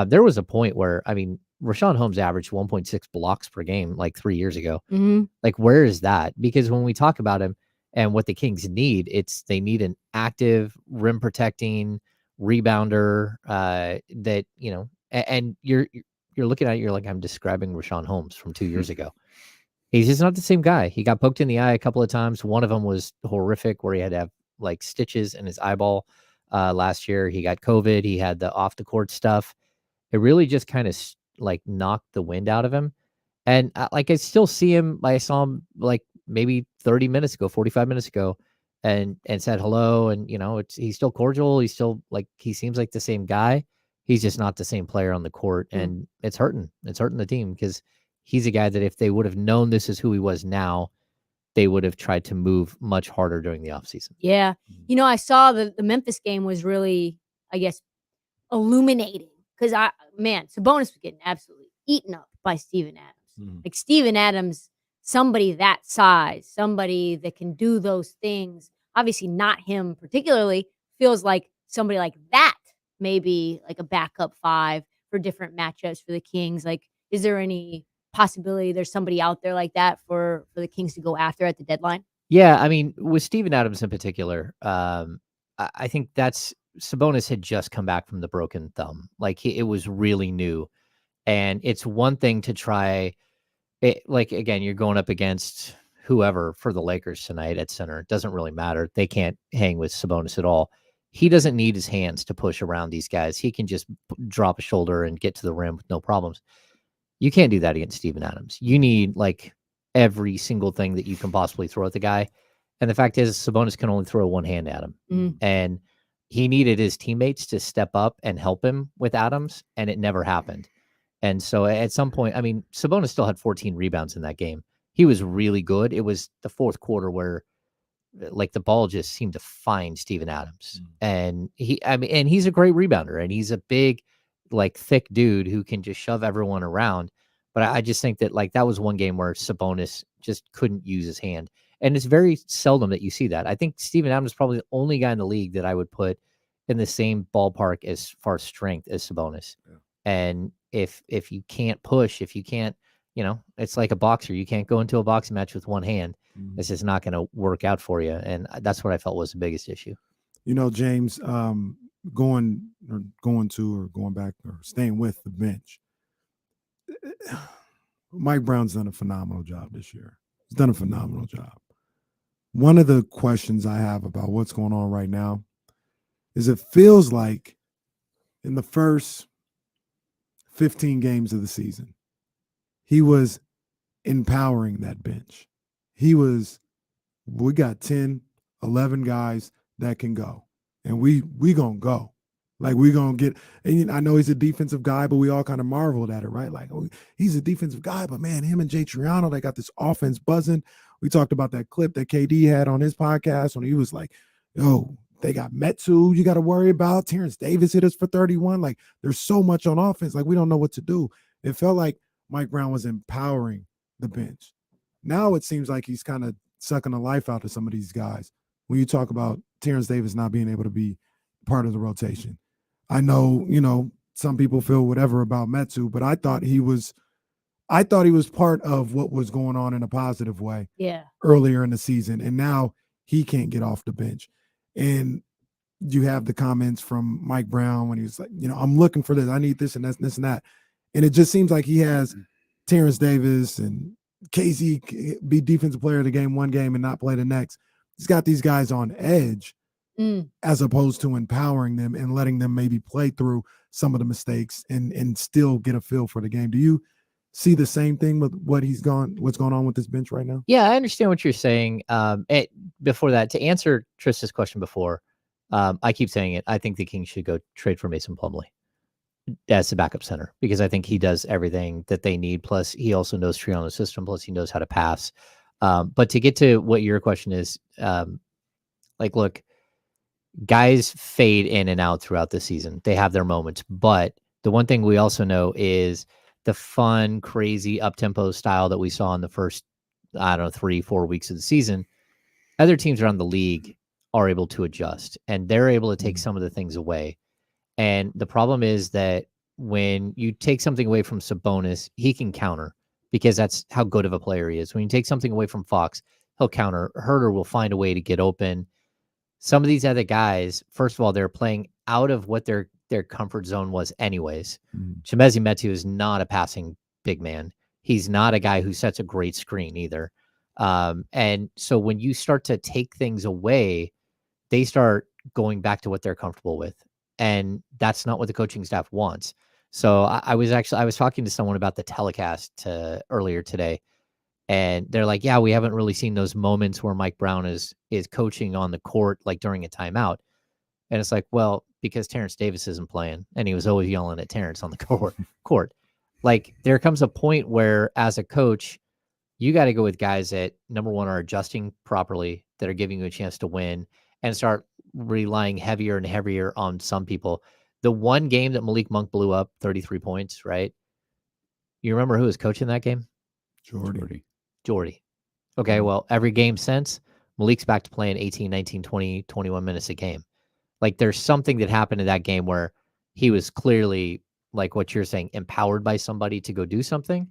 There was a point where, I mean, Rashawn Holmes averaged 1.6 blocks per game like 3 years ago. Mm-hmm. Like, where is that? Because when we talk about him and what the Kings need, they need an active rim protecting rebounder that, you know, and you're looking at it, you're like, I'm describing Rashawn Holmes from 2 years ago. He's just not the same guy. He got poked in the eye a couple of times. One of them was horrific, where he had to have like stitches in his eyeball last year. He got COVID. He had the off the court stuff. It really just kind of like knocked the wind out of him. And like, I still see him. I saw him like maybe 30 minutes ago, 45 minutes ago, and said hello. And, you know, he's still cordial. He's still like, he seems like the same guy. He's just not the same player on the court. And it's hurting. It's hurting the team, because he's a guy that if they would have known this is who he was now, they would have tried to move much harder during the offseason. Yeah. You know, I saw the Memphis game was really, I guess, illuminating, because Sabonis was getting absolutely eaten up by Steven Adams. Mm-hmm. Like, Steven Adams, somebody that size, somebody that can do those things, obviously not him particularly, feels like somebody like that, maybe like a backup 5 for different matchups for the Kings. Like, is there any possibility there's somebody out there like that for the Kings to go after at the deadline? Yeah, I mean, with Steven Adams in particular, I think that's Sabonis had just come back from the broken thumb. Like, it was really new. And it's one thing to try it, like, again, you're going up against whoever for the Lakers tonight at center. It doesn't really matter. They can't hang with Sabonis at all. He doesn't need his hands to push around these guys. He can just drop a shoulder and get to the rim with no problems. You can't do that against Steven Adams. You need like every single thing that you can possibly throw at the guy. And the fact is, Sabonis can only throw one hand at him. And he needed his teammates to step up and help him with Adams, and it never happened. And so at some point, I mean, Sabonis still had 14 rebounds in that game. He was really good. It was the fourth quarter where like the ball just seemed to find Steven Adams. And he's a great rebounder, and he's a big, like thick dude who can just shove everyone around. But I just think that like that was one game where Sabonis just couldn't use his hand. And it's very seldom that you see that. I think Steven Adams is probably the only guy in the league that I would put in the same ballpark as far as strength as Sabonis. Yeah. And if you can't push, if you can't, it's like a boxer. You can't go into a boxing match with one hand. It's just not going to work out for you. And that's what I felt was the biggest issue. James, going back or staying with the bench, Mike Brown's done a phenomenal job this year. He's done a phenomenal job. One of the questions I have about what's going on right now is it feels like in the first 15 games of the season, he was empowering that bench. We got 10, 11 guys that can go, and we going to go. Like, we going to get, and I know he's a defensive guy, but we all kind of marveled at it, right? Like, oh, he's a defensive guy, but man, him and Jay Triano, they got this offense buzzing. We talked about that clip that KD had on his podcast when he was like, yo, they got Metsu you got to worry about. Terrence Davis hit us for 31. Like, there's so much on offense. Like, we don't know what to do. It felt like Mike Brown was empowering the bench. Now it seems like he's kind of sucking the life out of some of these guys. When you talk about Terrence Davis not being able to be part of the rotation. I know, some people feel whatever about Metsu, but I thought he was part of what was going on in a positive way earlier in the season. And now he can't get off the bench. And you have the comments from Mike Brown when he was like, I'm looking for this. I need this and that's this and that. And it just seems like he has Terrence Davis and KZ be defensive player of the game one game and not play the next. He's got these guys on edge as opposed to empowering them and letting them maybe play through some of the mistakes and still get a feel for the game. Do you see the same thing with what's going on with this bench right now? Yeah, I understand what you're saying. Before that, to answer Trista's question before, I keep saying it. I think the Kings should go trade for Mason Plumlee as the backup center because I think he does everything that they need. Plus, he also knows Triano's system. Plus, he knows how to pass. But to get to what your question is, look, guys fade in and out throughout the season. They have their moments. But the one thing we also know is the fun, crazy, up-tempo style that we saw in the first, 3-4 weeks of the season, other teams around the league are able to adjust, and they're able to take some of the things away. And the problem is that when you take something away from Sabonis, he can counter because that's how good of a player he is. When you take something away from Fox, he'll counter. Huerter will find a way to get open. Some of these other guys, first of all, they're playing out of what their comfort zone was anyways. Chimezie Metu is not a passing big man. He's not a guy who sets a great screen either. And so when you start to take things away, they start going back to what they're comfortable with. And that's not what the coaching staff wants. So I was talking to someone about the telecast earlier today, and they're like, yeah, we haven't really seen those moments where Mike Brown is coaching on the court, like during a timeout. And it's like, well, because Terrence Davis isn't playing, and he was always yelling at Terrence on the court. Like, there comes a point where, as a coach, you got to go with guys that, number one, are adjusting properly, that are giving you a chance to win, and start relying heavier and heavier on some people. The one game that Malik Monk blew up 33 points, right? You remember who was coaching that game? Jordy. Okay, well, every game since, Malik's back to playing 18, 19, 20, 21 minutes a game. Like, there's something that happened in that game where he was clearly, like what you're saying, empowered by somebody to go do something.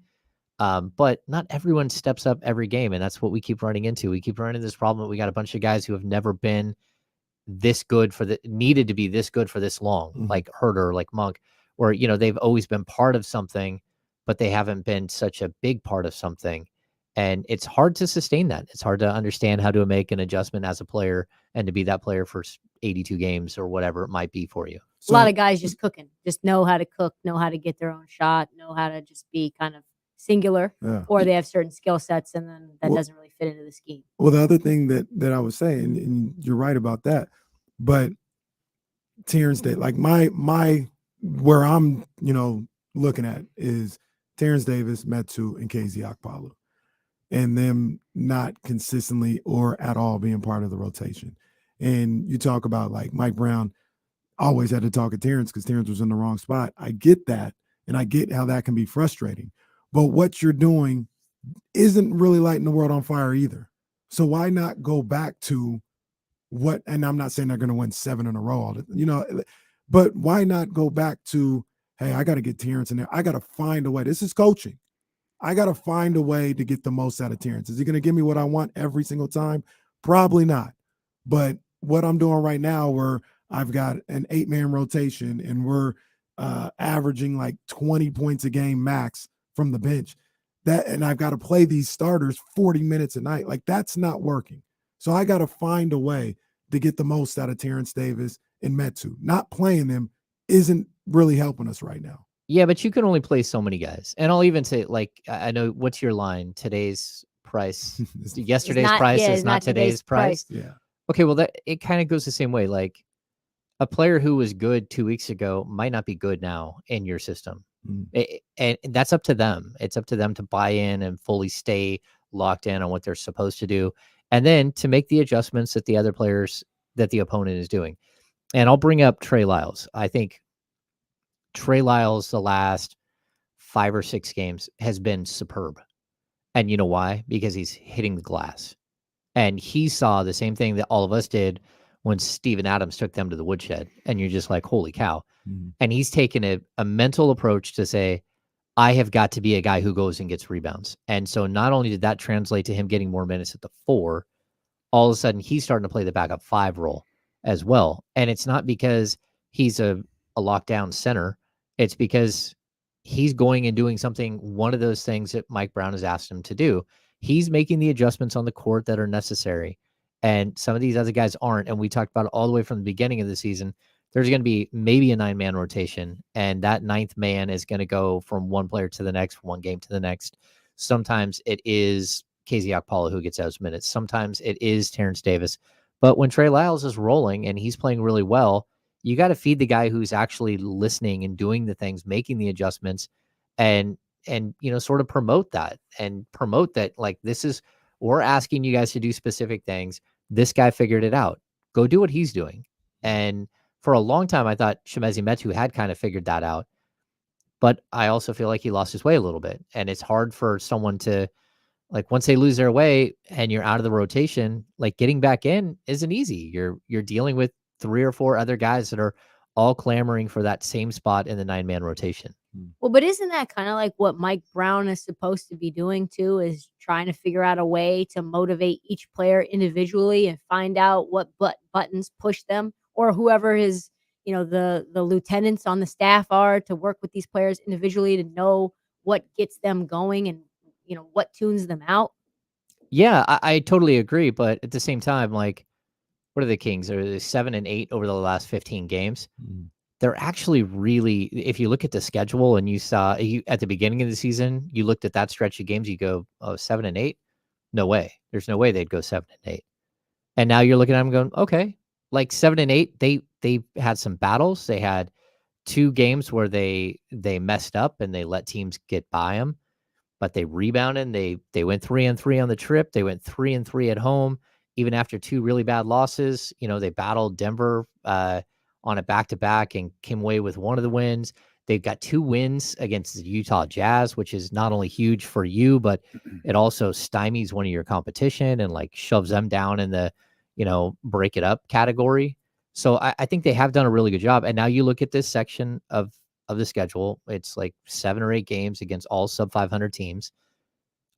But not everyone steps up every game, and that's what we keep running into. We keep running into this problem. We got a bunch of guys who have never been this good needed to be this good for this long, like Huerter, like Monk, or, they've always been part of something, but they haven't been such a big part of something. And it's hard to sustain that. It's hard to understand how to make an adjustment as a player and to be that player for 82 games or whatever it might be for you. A lot of guys just cooking, just know how to cook, know how to get their own shot, know how to just be kind of singular, or they have certain skill sets and then that doesn't really fit into the scheme. Well, the other thing that I was saying, and you're right about that, but Terrence Davis, like my where I'm, looking at is Terrence Davis, Metu, and KZ Okpala, and them not consistently or at all being part of the rotation. And you talk about like Mike Brown always had to talk to Terrence because Terrence was in the wrong spot. I get that, and I get how that can be frustrating. But what you're doing isn't really lighting the world on fire either. So why not go back to what, and I'm not saying they're going to win 7 in a row, but why not go back to, hey, I got to get Terrence in there. I got to find a way. This is coaching. I got to find a way to get the most out of Terrence. Is he going to give me what I want every single time? Probably not. But what I'm doing right now, where I've got an 8-man rotation and we're averaging like 20 points a game max from the bench, and I've got to play these starters 40 minutes a night. Like, that's not working. So I got to find a way to get the most out of Terrence Davis and Metu. Not playing them isn't really helping us right now. Yeah, but you can only play so many guys. And I'll even say, like, I know, what's your line? Today's price, yesterday's price is not today's price. Yeah. Okay, well, it kind of goes the same way. Like, a player who was good 2 weeks ago might not be good now in your system. And that's up to them. It's up to them to buy in and fully stay locked in on what they're supposed to do, and then to make the adjustments that the other players, that the opponent is doing. And I'll bring up Trey Lyles. I think Trey Lyles, the last 5 or 6 games, has been superb. And you know why? Because he's hitting the glass. And he saw the same thing that all of us did when Steven Adams took them to the woodshed. And you're just like, holy cow. And he's taken a mental approach to say, I have got to be a guy who goes and gets rebounds. And so not only did that translate to him getting more minutes at the 4, all of a sudden he's starting to play the backup 5 role as well. And it's not because he's a lockdown center. It's because he's going and doing something, one of those things that Mike Brown has asked him to do. He's making the adjustments on the court that are necessary. And some of these other guys aren't. And we talked about it all the way from the beginning of the season. There's going to be maybe a 9-man rotation, and that 9th man is going to go from one player to the next, from one game to the next. Sometimes it is KZ Okpala who gets those minutes. Sometimes it is Terrence Davis. But when Trey Lyles is rolling and he's playing really well, you got to feed the guy who's actually listening and doing the things, making the adjustments, and sort of promote that, like, this is, we're asking you guys to do specific things. This guy figured it out. Go do what he's doing. And for a long time, I thought Chimezie Metu had kind of figured that out. But I also feel like he lost his way a little bit. And it's hard for someone to, like, once they lose their way and you're out of the rotation, like, getting back in isn't easy. You're dealing with 3 or 4 other guys that are all clamoring for that same spot in the 9-man rotation. Well, but isn't that kind of like what Mike Brown is supposed to be doing too, is trying to figure out a way to motivate each player individually and find out what buttons push them, or whoever his, the lieutenants on the staff are, to work with these players individually to know what gets them going and, what tunes them out. Yeah, I totally agree. But at the same time, like, what are the Kings? Are they 7-8 over the last 15 games? They're actually really, if you look at the schedule and you saw at the beginning of the season, you looked at that stretch of games, you go, oh, 7-8? No way. There's no way they'd go 7-8. And now you're looking at them going, okay, like 7-8, they had some battles. They had 2 games where they messed up and they let teams get by them, but they rebounded. They went 3-3 on the trip. They went 3-3 at home. Even after 2 really bad losses, they battled Denver on a back-to-back and came away with one of the wins. They've got 2 wins against the Utah Jazz, which is not only huge for you, but it also stymies one of your competition and, like, shoves them down in the, break it up category. So I think they have done a really good job. And now you look at this section of the schedule, it's like 7 or 8 games against all sub-500 teams.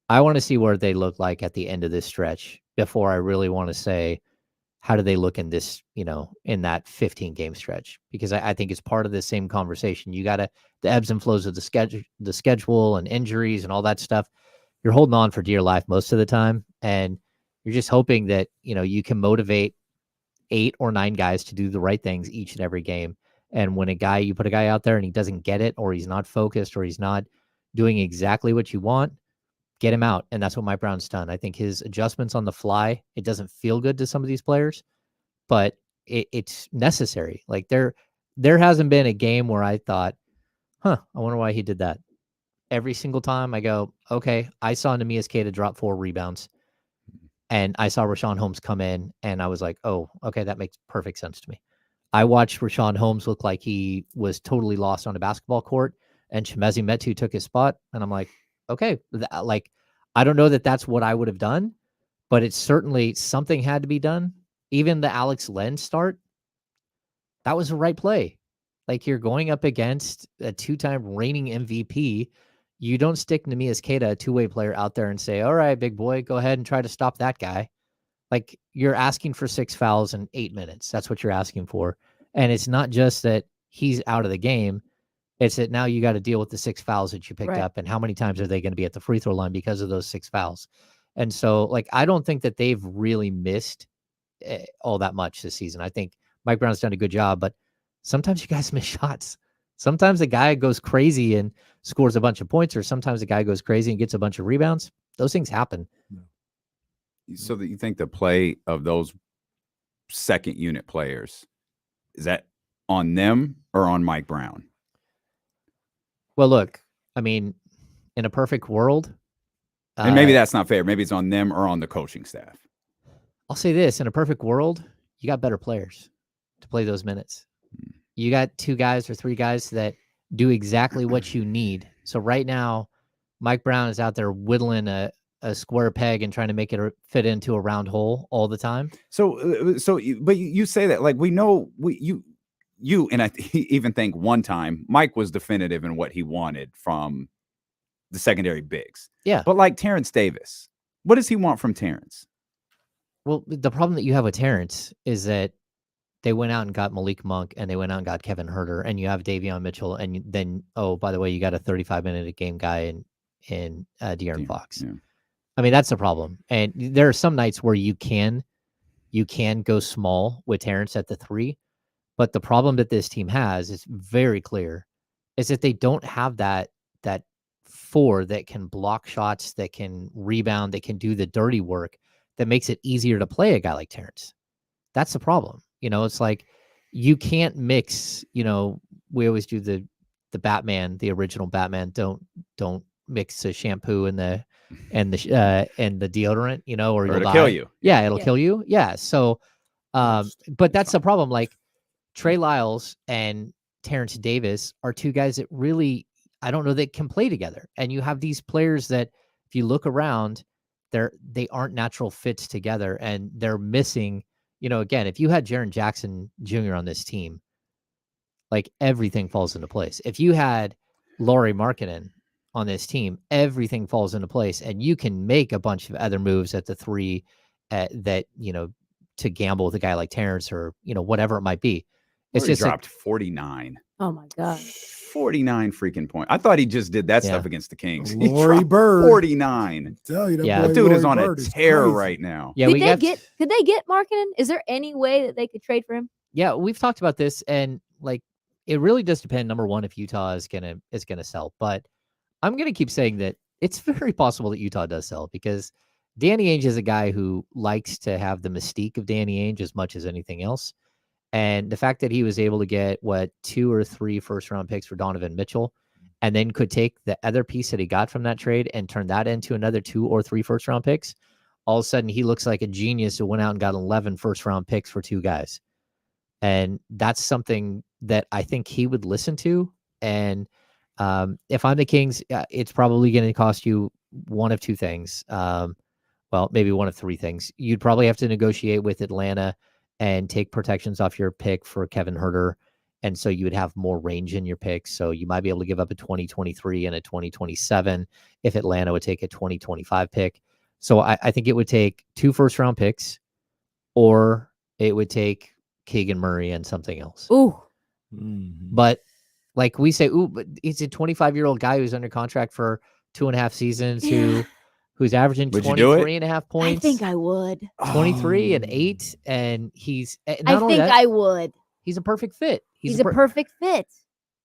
I want to see where they look like at the end of this stretch before I really want to say, how do they look in this, in that 15 game stretch? Because I think it's part of the same conversation. You got the ebbs and flows of the schedule and injuries and all that stuff. You're holding on for dear life most of the time. And you're just hoping that, you can motivate 8 or 9 guys to do the right things each and every game. And when you put a guy out there and he doesn't get it, or he's not focused, or he's not doing exactly what you want, get him out. And that's what Mike Brown's done. I think his adjustments on the fly, it doesn't feel good to some of these players, but it's necessary. Like there hasn't been a game where I thought, I wonder why he did that. Every single time I go, okay, I saw Neemias Queta drop 4 rebounds. And I saw Rashawn Holmes come in, and I was like, oh, okay, that makes perfect sense to me. I watched Rashawn Holmes look like he was totally lost on a basketball court, and Chimezie Metu took his spot. And I'm like, okay, I don't know that that's what I would have done, but it's certainly something had to be done. Even the Alex Len start, that was the right play. Like, you're going up against a 2-time reigning MVP. You don't stick Neemias Queta, a 2-way player, out there and say, all right, big boy, go ahead and try to stop that guy. Like, you're asking for 6 fouls in 8 minutes. That's what you're asking for. And it's not just that he's out of the game. It's that now you got to deal with the 6 fouls that you picked up, and how many times are they going to be at the free throw line because of those 6 fouls? And so, I don't think that they've really missed all that much this season. I think Mike Brown's done a good job, but sometimes you guys miss shots. Sometimes the guy goes crazy and scores a bunch of points, or sometimes the guy goes crazy and gets a bunch of rebounds. Those things happen. So that you think the play of those second unit players, is that on them or on Mike Brown? Well, look, I mean, in a perfect world, and maybe that's not fair. Maybe it's on them or on the coaching staff. I'll say this: in a perfect world, you got better players to play those minutes. You got 2 guys or 3 guys that do exactly what you need. So right now, Mike Brown is out there whittling a square peg and trying to make it fit into a round hole all the time. But you say that, like, we know you and I even think one time Mike was definitive in what he wanted from the secondary bigs. Yeah. But like Terrence Davis, what does he want from Terrence? Well, the problem that you have with Terrence is that they went out and got Malik Monk, and they went out and got Kevin Huerter, and you have Davion Mitchell, and then, oh, by the way, you got a 35-minute-a-game guy in De'Aaron Fox. Yeah. I mean, that's the problem. And there are some nights where you can go small with Terrence at the 3, but the problem that this team has is very clear, is that they don't have that 4 that can block shots, that can rebound, that can do the dirty work, that makes it easier to play a guy like Terrence. That's the problem. It's like you can't mix, we always do the Batman, the original Batman, don't mix the shampoo and the deodorant, or you'll it'll kill you. Yeah, it'll kill you. Yeah. So but that's the problem. Like, Trey Lyles and Terrence Davis are 2 guys that really, I don't know, they can play together. And you have these players that, if you look around, they aren't natural fits together, and they're missing. Again, if you had Jaren Jackson Jr. on this team, like, everything falls into place. If you had Lauri Markkanen on this team, everything falls into place, and you can make a bunch of other moves at the 3 that, to gamble with a guy like Terrence, or, whatever it might be. It's just dropped 49. Oh my God. 49 freaking points. I thought he just did that stuff against the Kings. Laurie Bird. 49. Tell you that the dude is on a tear right now. Yeah, could they get Markkanen? Is there any way that they could trade for him? Yeah, we've talked about this, and it really does depend. Number one, if Utah is gonna sell, but I'm gonna keep saying that it's very possible that Utah does sell, because Danny Ainge is a guy who likes to have the mystique of Danny Ainge as much as anything else. And the fact that he was able to get 2 or 3 first-round picks for Donovan Mitchell, and then could take the other piece that he got from that trade and turn that into another 2 or 3 first-round picks, all of a sudden he looks like a genius who went out and got 11 first-round picks for 2 guys. And that's something that I think he would listen to. And if I'm the Kings, it's probably going to cost you one of 2 things. Well, maybe one of 3 things. You'd probably have to negotiate with Atlanta and take protections off your pick for Kevin Huerter. And so you would have more range in your picks. So you might be able to give up a 2023 and a 2027 if Atlanta would take a 2025 pick. So I think it would take 2 first-round picks, or it would take Keegan Murray and something else. Ooh. But like we say, but he's a 25-year-old guy who's under contract for 2.5 seasons who's averaging Would you do it? 23.5 points. I think I would. 23 and 8, and he's I think I would. He's a perfect fit. He's a perfect fit.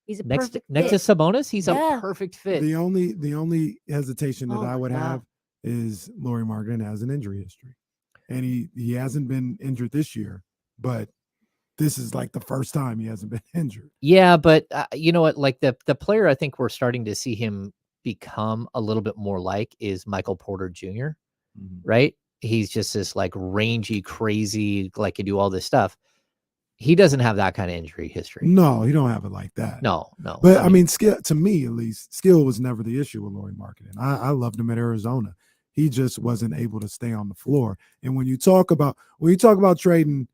He's a next perfect next fit. to Sabonis. He's a perfect fit. The only hesitation that I would have is Lauri Markkanen has an injury history, and he hasn't been injured this year, but this is like the first time he hasn't been injured. Yeah, but you know what? Like the player I think we're starting to see him become a little bit more like is Michael Porter Jr. Right? He's just this like rangy, crazy, like can do all this stuff. He doesn't have that kind of injury history. No, he don't have it like that. No. But I mean, skill, to me at least, skill was never the issue with Lauri Markkanen. I loved him at Arizona. He just wasn't able to stay on the floor. And when you talk about trading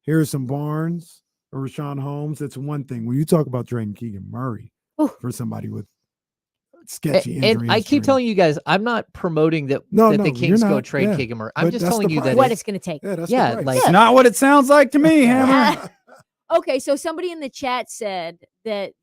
Harrison Barnes or Rashawn Holmes, that's one thing. When you talk about trading Keegan Murray for somebody with sketchy injury and I keep telling you guys, I'm not promoting that the Kings go trade Keegan Murray. I'm just telling you that what it's going to take. It's not what it sounds like to me, Hammer. Okay, so somebody in the chat said that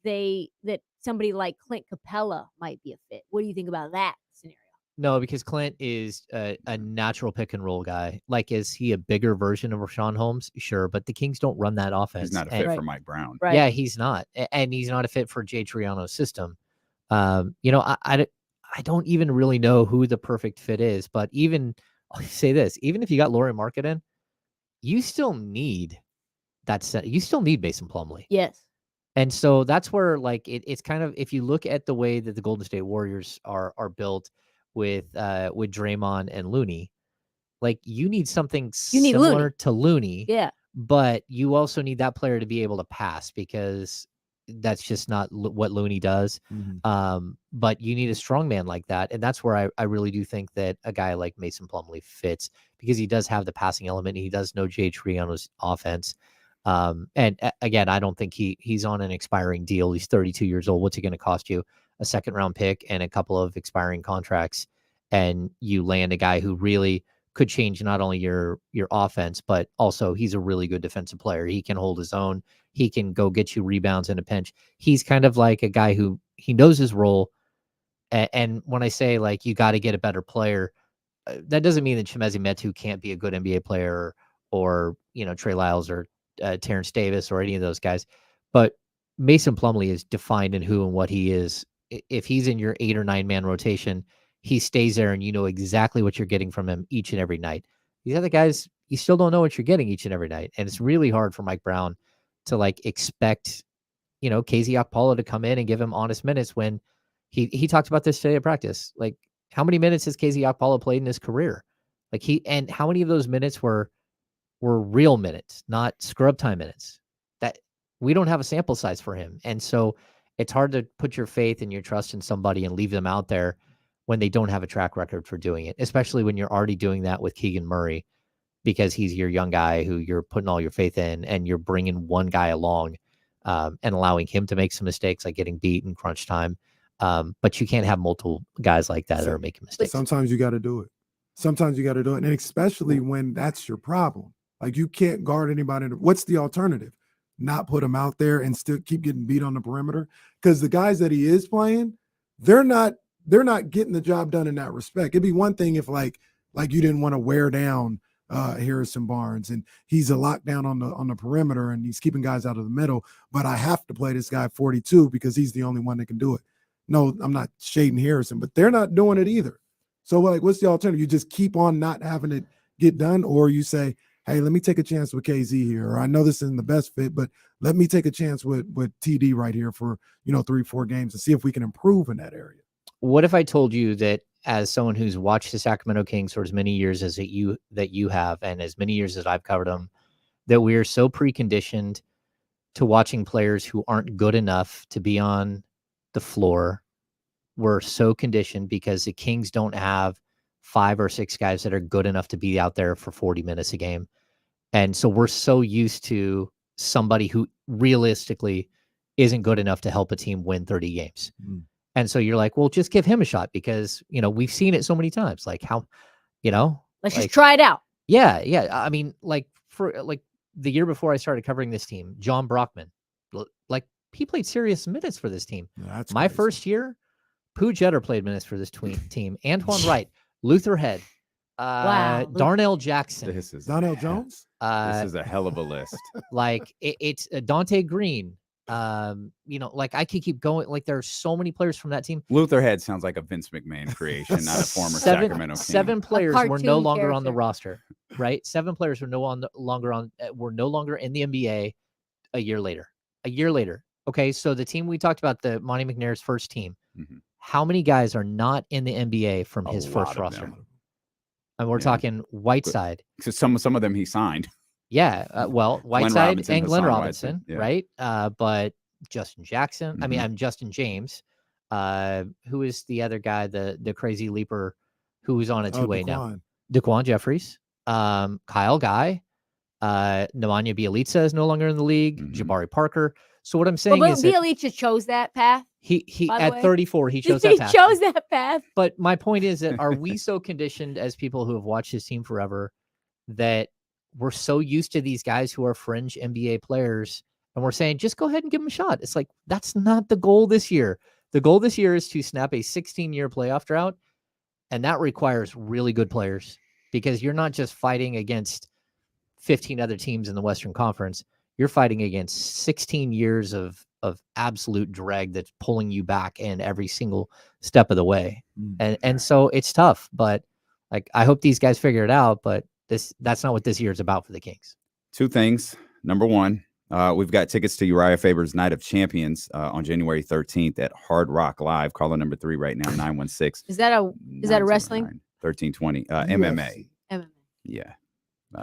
somebody like Clint Capella might be a fit. What do you think about that scenario? No, because Clint is a natural pick and roll guy. Like, is he a bigger version of Rashawn Holmes? Sure, but the Kings don't run that offense. He's not a fit for Mike Brown. Right. Yeah, he's not, and he's not a fit for Jay Triano's system. You know, I don't even really know who the perfect fit is, but I'll say this, even if you got Lauri Markkanen, you still need that set. You still need Mason Plumlee. Yes. And so that's where like it's kind of, if you look at the way that the Golden State Warriors are built with Draymond and Looney, like you need something similar to Looney. Yeah. But you also need that player to be able to pass because that's just not what Looney does. But you need a strong man like that. And that's where I really do think that a guy like Mason Plumlee fits because he does have the passing element. He does know Jay Triano's offense. And again, I don't think he's on an expiring deal. He's 32 years old. What's it going to cost you? A second round pick and a couple of expiring contracts. And you land a guy who really could change not only your offense, but also he's a really good defensive player. He can hold his own. He can go get you rebounds in a pinch. He's kind of like a guy who he knows his role. And when I say like you got to get a better player, that doesn't mean that Chimezie Metu can't be a good NBA player or Trey Lyles or Terrence Davis or any of those guys. But Mason Plumlee is defined in who and what he is. If he's in your 8 or 9 man rotation, he stays there and you know exactly what you're getting from him each and every night. These other guys, you still don't know what you're getting each and every night. And it's really hard for Mike Brown to like expect, KZ Okpala to come in and give him honest minutes when he talked about this today at practice. Like, how many minutes has KZ Okpala played in his career? Like and how many of those minutes were real minutes, not scrub time minutes? That we don't have a sample size for him. And so it's hard to put your faith and your trust in somebody and leave them out there when they don't have a track record for doing it, especially when you're already doing that with Keegan Murray, because he's your young guy who you're putting all your faith in, and you're bringing one guy along and allowing him to make some mistakes, like getting beat in crunch time. But you can't have multiple guys like that that are making mistakes. Sometimes you got to do it. And especially when that's your problem. Like you can't guard anybody. What's the alternative? Not put him out there and still keep getting beat on the perimeter? Because the guys that he is playing, they're not getting the job done in that respect. It'd be one thing if like you didn't want to wear down Harrison Barnes and he's a lockdown on the perimeter and he's keeping guys out of the middle, but I have to play this guy 42 because he's the only one that can do it. No, I'm not shading Harrison, but they're not doing it either. So like, what's the alternative? You just keep on not having it get done, or you say, hey, let me take a chance with KZ here, or I know this isn't the best fit, but let me take a chance with TD right here for 3-4 games and see if we can improve in that area. What if I told you that as someone who's watched the Sacramento Kings for as many years as that you have, and as many years as I've covered them, that we are so preconditioned to watching players who aren't good enough to be on the floor? We're so conditioned because the Kings don't have 5 or 6 guys that are good enough to be out there for 40 minutes a game. And so we're so used to somebody who realistically isn't good enough to help a team win 30 games. And so you're like, well, just give him a shot because, we've seen it so many times. Like how, let's just try it out. Yeah. Yeah. I mean, like the year before I started covering this team, John Brockman, like he played serious minutes for this team. That's my crazy. first year. Pooh Jeter played minutes for this team. Antoine Wright, Luther Head, Darnell Jackson. Darnell Jones. This is a hell of a list. Like it's Dante Green. Like I could keep going. Like there are so many players from that team. Luther Head sounds like a Vince McMahon creation, not a former Sacramento King. 7 players were no longer on the character. roster, right? 7 players were no longer in the NBA a year later. Okay, so the team we talked about, the Monty McNair's first team. Mm-hmm. How many guys are not in the NBA from his first roster? And we're talking Whiteside. So some of them he signed. Yeah, well, Whiteside and Glenn Robinson, yeah. right? But Justin Jackson. Mm-hmm. I mean, I'm Justin James. Who is the other guy, the crazy leaper, who was on a two-way now? Daquan Jeffries. Kyle Guy. Nemanja Bjelica is no longer in the league. Mm-hmm. Jabari Parker. So what I'm saying is that Bjelica chose that path. he by the at way. 34 he chose that path. He chose that path. But my point is that are we so conditioned as people who have watched this team forever that we're so used to these guys who are fringe NBA players and we're saying, just go ahead and give them a shot. It's like, that's not the goal this year. The goal this year is to snap a 16-year playoff drought. And that requires really good players because you're not just fighting against 15 other teams in the Western Conference. You're fighting against 16 years of absolute drag that's pulling you back in every single step of the way. And so it's tough, but like, I hope these guys figure it out, but that's not what this year is about for the Kings. 2 things. Number 1, we've got tickets to Uriah Faber's Night of Champions on January 13th at Hard Rock Live. Caller number 3 right now, 916. Is that a wrestling? 1320. MMA. MMA. Yeah.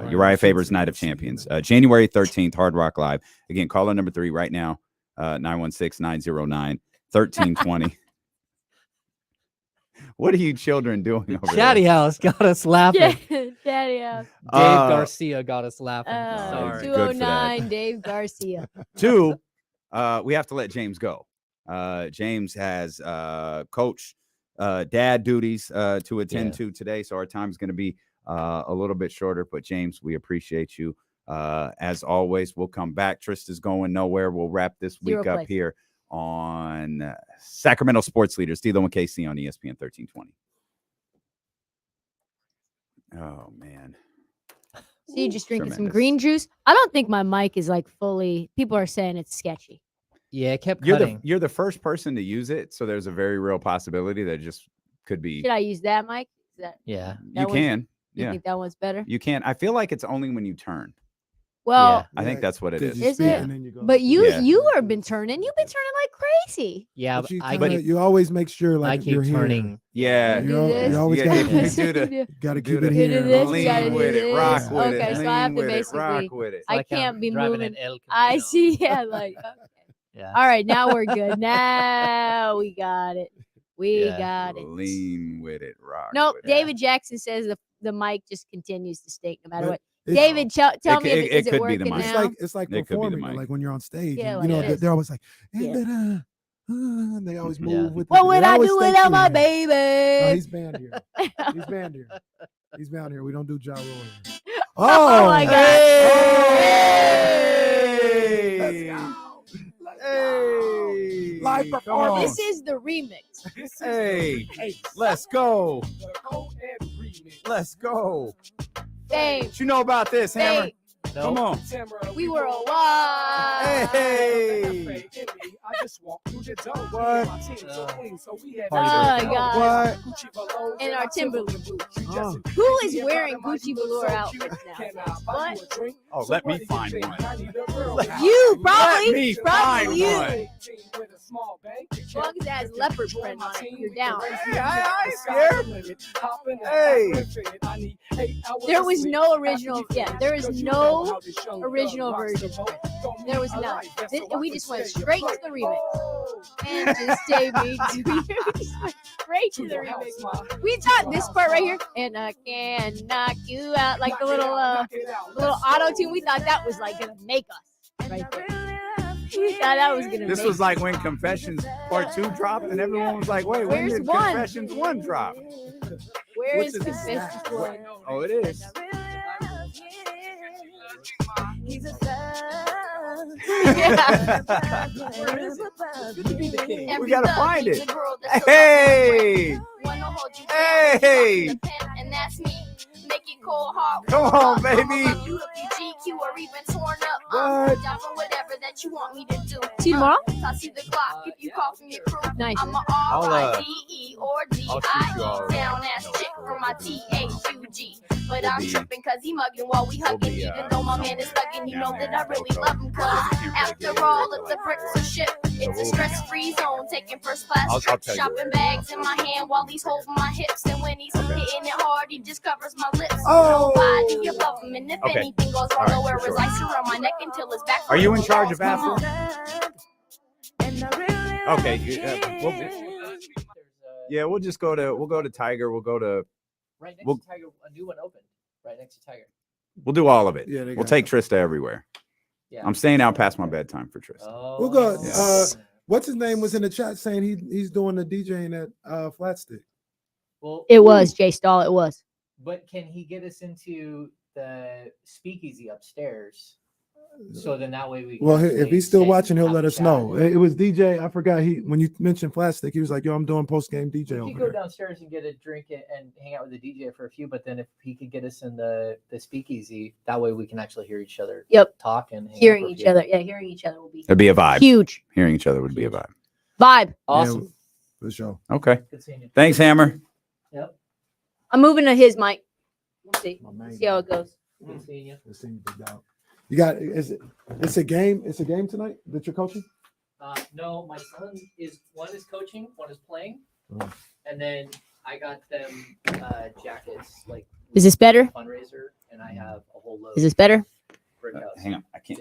Uriah Faber's Night of Champions. January 13th, Hard Rock Live. Again, caller number 3 right now, 916-909-1320. What are you children doing over Chatty there? House got us laughing. Daddy house. Dave Garcia got us laughing. Sorry. 209 Dave Garcia. 2, we have to let James go. James has coach dad duties to attend to today, so our time is going to be a little bit shorter. But James, we appreciate you. As always, we'll come back. Trista's going nowhere. We'll wrap this week up here on Sacramento Sports Leaders, D'Lo and KC on ESPN 1320. Oh, man. So you just drinking some green juice? I don't think my mic is like fully. People are saying it's sketchy. Yeah, it kept cutting. You're the first person to use it, so there's a very real possibility that it just could be. Should I use that mic? Yeah, you can. You think that one's better? You can. I feel like it's only when you turn. Well, I think that's what it is. Is it? But you have been turning. You've been turning like crazy. Yeah, but you always make sure like I keep you're turning. Yeah, you always got to keep it here. Lean with it, rock with it. Okay, so I have to basically. Rock with it. I can't be moving. I see. Yeah, like. Okay. Yeah. All right, now we're good. Now we got it. We got it. Lean with it, rock. Nope. with David Jackson says the mic just continues to stink no matter what. David, tell me if it working now. It's like performing, like when you're on stage. Yeah, and, like they're always like, and they always move with. What would I do without my baby? No, he's banned here. He's banned here. He's banned here. We don't do Ja Rule here. Oh my God! Hey! Hey! Live performance. This is the remix. Hey! Let's go! Let's go! Babe, What you know about this, Hammer? Come on. we were alive. Hey! What? Oh my God! And our Timberland boots. Who is wearing Gucci velour outfits now? What? Oh, let me find one. You probably. Let me probably find you. one. As long as it has leopard print on it, you're down. I ain't scared. Hey! There was no original. Yeah, there is no original version. There was none. We just went straight to the remix. And just stayed me. We just went straight to the remix. We thought this part right here, and I can knock you out, like the little auto tune. We thought that was like gonna make us right there. We thought that was gonna. This was like when Confessions Part 2 dropped, and everyone was like, "Wait, when did Confessions 1 drop?" Where is Confessions 1? Oh, it is. He's a thug. We gotta find it. Hey! Hey! And that's me. Make it cold hard. Come on, baby. You GQ or even torn up. What? Down for whatever that you want me to do. See you tomorrow? I see the clock if you call from your crew. Nice. I'm a R-I-D-E or D-I-E. Down ass chick from my T-A-U-G. But I'm tripping cause he mugging while we hugging. Even though my man is thugging, you know that I really love him. Cause after all of the bricks are shipped, it's a stress-free zone. Taking first class trips, shopping bags in my hand while he's holding my hips. And when he's hitting it hard, he just covers my lips. Nobody above him. And if anything goes wrong, I'll wear his ice around my neck until it's back. Are you in charge of bathroom? Okay. We'll just go to Tiger. We'll go to Right next to Tiger, a new one opened. Right next to Tiger. we'll do all of it. Yeah, We'll take Trysta everywhere. Yeah. I'm staying out past my bedtime for Trysta. We'll go. What's his name was in the chat saying he's doing the DJing at Flat Stick. Well, It was Jay Stahl. It was. But can he get us into the speakeasy upstairs? So then that way we can. Well, if actually he's still sit watching, he'll and let have us a know. chat. It was DJ. I forgot when you mentioned Flat Stick, he was like, "Yo, I'm doing post game DJ We over could go there." downstairs and get a drink and hang out with the DJ for a few. But then if he could get us in the speakeasy, that way we can actually hear each other. Yep. Talk and hang out Hearing for a each few. other. Yeah, hearing each other will be It'd be a vibe. huge. Hearing each other would be a vibe. Vibe. Awesome. For sure. Okay. Good seeing you. Thanks, Hammer. Yep. I'm moving to his mic. We'll see. man. See how it goes. Good seeing you. Good seeing you, big dog. You got it's a game. It's a game tonight that you're coaching. No, my son one is coaching, one is playing, Oh. and then I got them jackets like. Is this better? Fundraiser, and I have a whole load. Is this better? Breakouts. Hang on, I can't.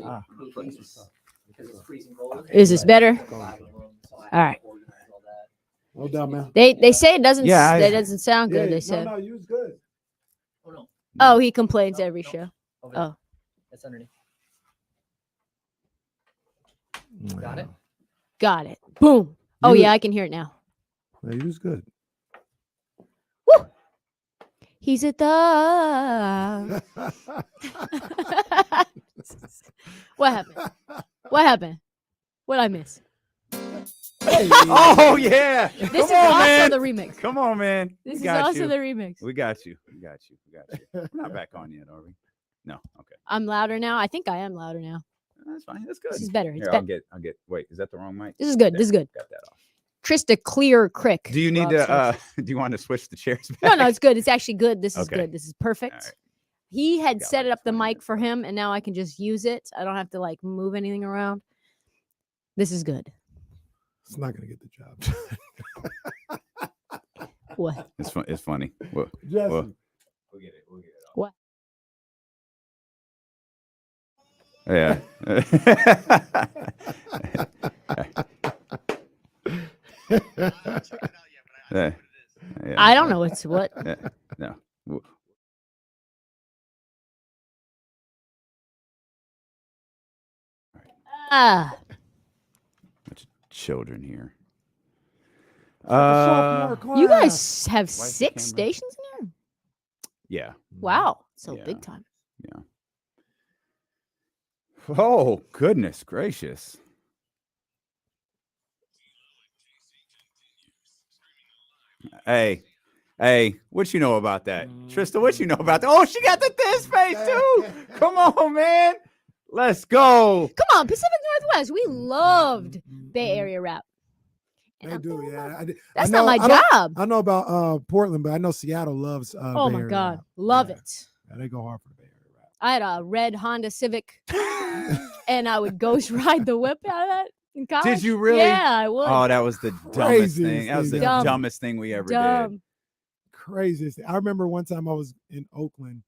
Because it's freezing cold. Is this better? All right. No doubt, man. They say it doesn't. Yeah, That doesn't sound good. They no, said. no, you was good. Oh no. Oh, he complains every no. show. Over there. Oh, That's underneath. Got it. got it. Boom. Oh You- yeah, I can hear it now. Yeah, you was good. Woo! He's a thug. What happened? What happened? What I miss? Oh yeah. This Come is on, also man. the remix. Come on, man. This We is got also you. the remix. We got you. We got you. We got you. We're not back on yet, are we? No. Okay. I'm louder now. I think I am louder now. That's fine. That's good. This is better. It's Here, better. I'll get. Wait, is that the wrong mic? This is good. There, This is good. Got that off. Trysta Krick. Do you need to? Do you want to switch the chairs back? No, it's good. It's actually good. This is Okay. good. This is perfect. All right. He had Got set like up the 20 mic minutes for him, and now I can just use it. I don't have to like move anything around. This is good. It's not gonna get the job. What? It's fun. It's funny. Well, Jesse. we'll get it. We'll get it. What? Yeah. Yeah. Yeah. I don't know what's what. Yeah. No. Ah, Bunch of children here. Sophomore you class. guys have Why is the 6 camera- stations in here? Yeah. Wow, so Yeah. big time. Yeah. Oh, goodness gracious. Hey, what you know about that? Trysta, what you know about that? Oh, she got the this face too. Come on, man. Let's go. Come on, Pacific Northwest. We loved Bay Area rap. They do, yeah. That's I know- not my I don't- job. I know about Portland, but I know Seattle loves. Oh Bay my Area God, rap. love Yeah. it. Yeah, they go hard for the Bay Area rap. I had a red Honda Civic, and I would ghost ride the whip out of that in college. Did you really? Yeah, I would. Oh, that was the dumbest Craziest thing. That was the thing ever. dumbest thing we ever did. Dumb. Craziest thing. I remember one time I was in Oakland.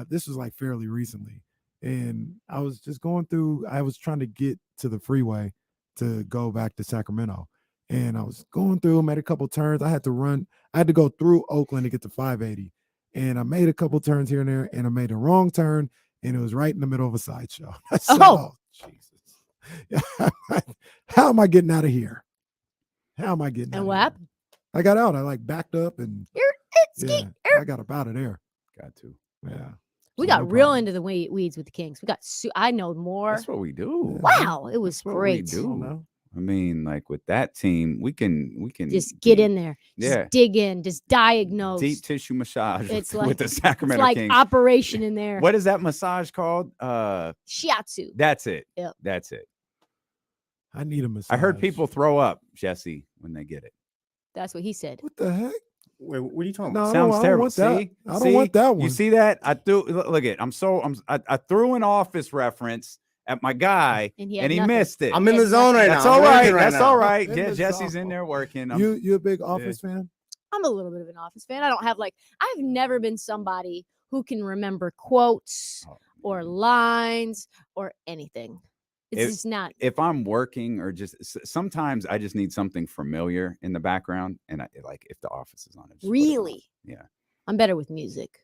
This was like fairly recently, and I was just going through. I was trying to get to the freeway to go back to Sacramento, and I was going through. Made a couple turns. I had to run. I had to go through Oakland to get to 580, and I made a couple turns here and there, and I made a wrong turn, and it was right in the middle of a sideshow. I said, Oh. Jesus! How am I getting out of here? How am I getting? And out what of here? happened? I got out. I like backed up and You're yeah, I got up out of there. Got to. Yeah. We So got no real problem. into the weeds with the Kings. We got. I know more. That's what we do. Wow, it was That's what great. we do. I mean, like with that team, we can Just get in there. Just Yeah. dig in. Just diagnose. Deep tissue massage It's with like the Sacramento it's like Kings. operation in there. What is that massage called? Shiatsu. That's it. Yep. That's it. I need a massage. I heard people throw up, Jesse, when they get it. That's what he said. What the heck? Wait, what are you talking No, about? I Sounds don't terrible. want that. See? I don't want that one. You see that? I threw. Look at. I threw an Office reference at my guy, And and he he had missed it. I'm in the zone right That's now. all I'm right. working right That's now. all right. In the Jesse's zone. in there working. You a big Office fan? I'm a little bit of an Office fan. I don't have I've never been somebody who can remember quotes or lines or anything. It's just not. If I'm working or just sometimes I just need something familiar in the background, and if the Office is on it. just put it on. Really? Yeah. I'm better with music.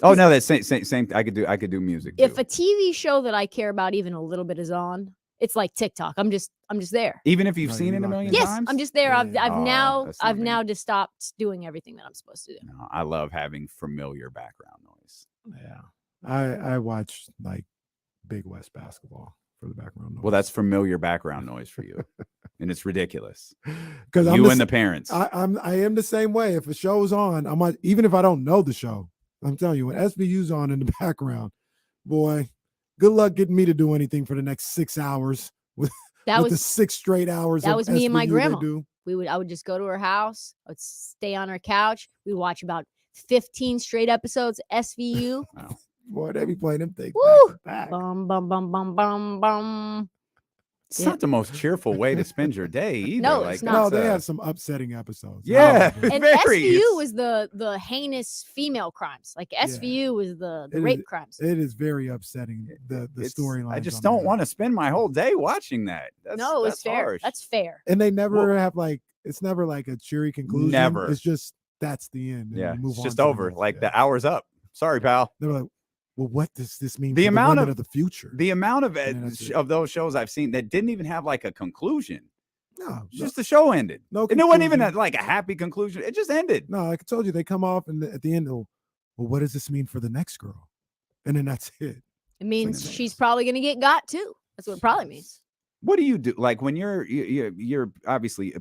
Oh no, that's same. I could do music. If too. a TV show that I care about even a little bit is on, it's like TikTok. I'm just there. Even if you've No, seen you it a locked million in. Yes, times. I'm just there. I've Oh, now that's not I've me. now just stopped doing everything that I'm supposed to do. No, I love having familiar background noise. Yeah. I watch like Big West basketball for the background noise. Well, that's familiar background noise for you, and it's ridiculous. Because You and the parents. I am the same way. If a show's on, even if I don't know the show, I'm telling you, when SVU's on in the background, boy, good luck getting me to do anything for the next 6 hours with That the was 6 straight hours. that of was me and my SVU they grandma. do. I would just go to her house. I would stay on her couch. We'd watch about 15 straight episodes SVU. Boy, they be playing them things Woo! back to back. Bum bum bum bum bum bum. It's Yeah. not the most cheerful way to spend your day either. No, like it's No, not. they had some upsetting episodes. Yeah, Oh, And very. SVU was the heinous female crimes. Like SVU was the It rape is- crimes. It is very upsetting. The storyline. I just don't want to spend my whole day watching that. No, it's that's fair. harsh. That's fair. And they never have it's never like a cheery conclusion. Never. It's just that's the end. and Yeah, you move it's on just to the over. next. Like Yeah. the hour's up. Sorry, pal. They're like, well, what does this mean The for amount the women of- of the future? The amount of And that's it. of those shows I've seen that didn't even have like a conclusion. No, It's just the show ended. no And it wasn't even conclusion. like a happy conclusion. It just ended. No, like I told you, they come off and at the end, well, what does this mean for the next girl? And then that's it. It means she's probably gonna get got too. That's what it probably means. What do you do? Like when you're obviously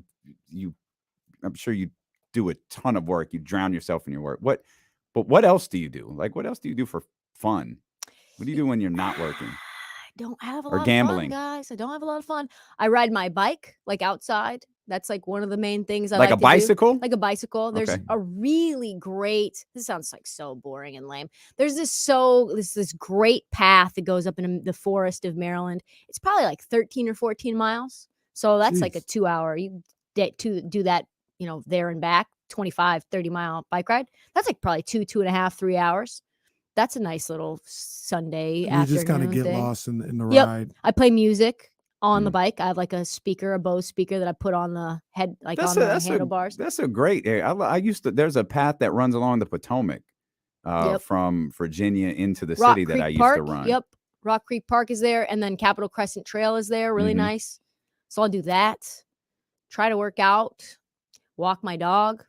I'm sure you do a ton of work. You drown yourself in your work. But what else do you do? Like what else do you do for fun? What do you do when you're not working? I don't have a Or lot gambling. of fun, guys. I don't have a lot of fun. I ride my bike like outside. That's like one of the main things I Like like a to do. bicycle? Like a bicycle. There's Okay. a really great. This sounds like so boring and lame. There's this great path that goes up in the forest of Maryland. It's probably like 13 or 14 miles. So that's like a Jeez. 2 hour. You get to do that, there and back, 25, 30-mile bike ride. That's like probably 2.5, 3 hours. That's a nice little Sunday You afternoon just kind of get thing. lost in the Yep. ride. I play music on Mm. the bike. I have like a Bose speaker that I put on the head, like on the handlebars. That's a great area. I used to. There's a path that runs along the Potomac, Yep. from Virginia into the Rock city that Creek I used Park. to run. Yep. Rock Creek Park is there. And then Capitol Crescent Trail is there. Really Mhm. nice. So I'll do that. Try to work out, walk my dog,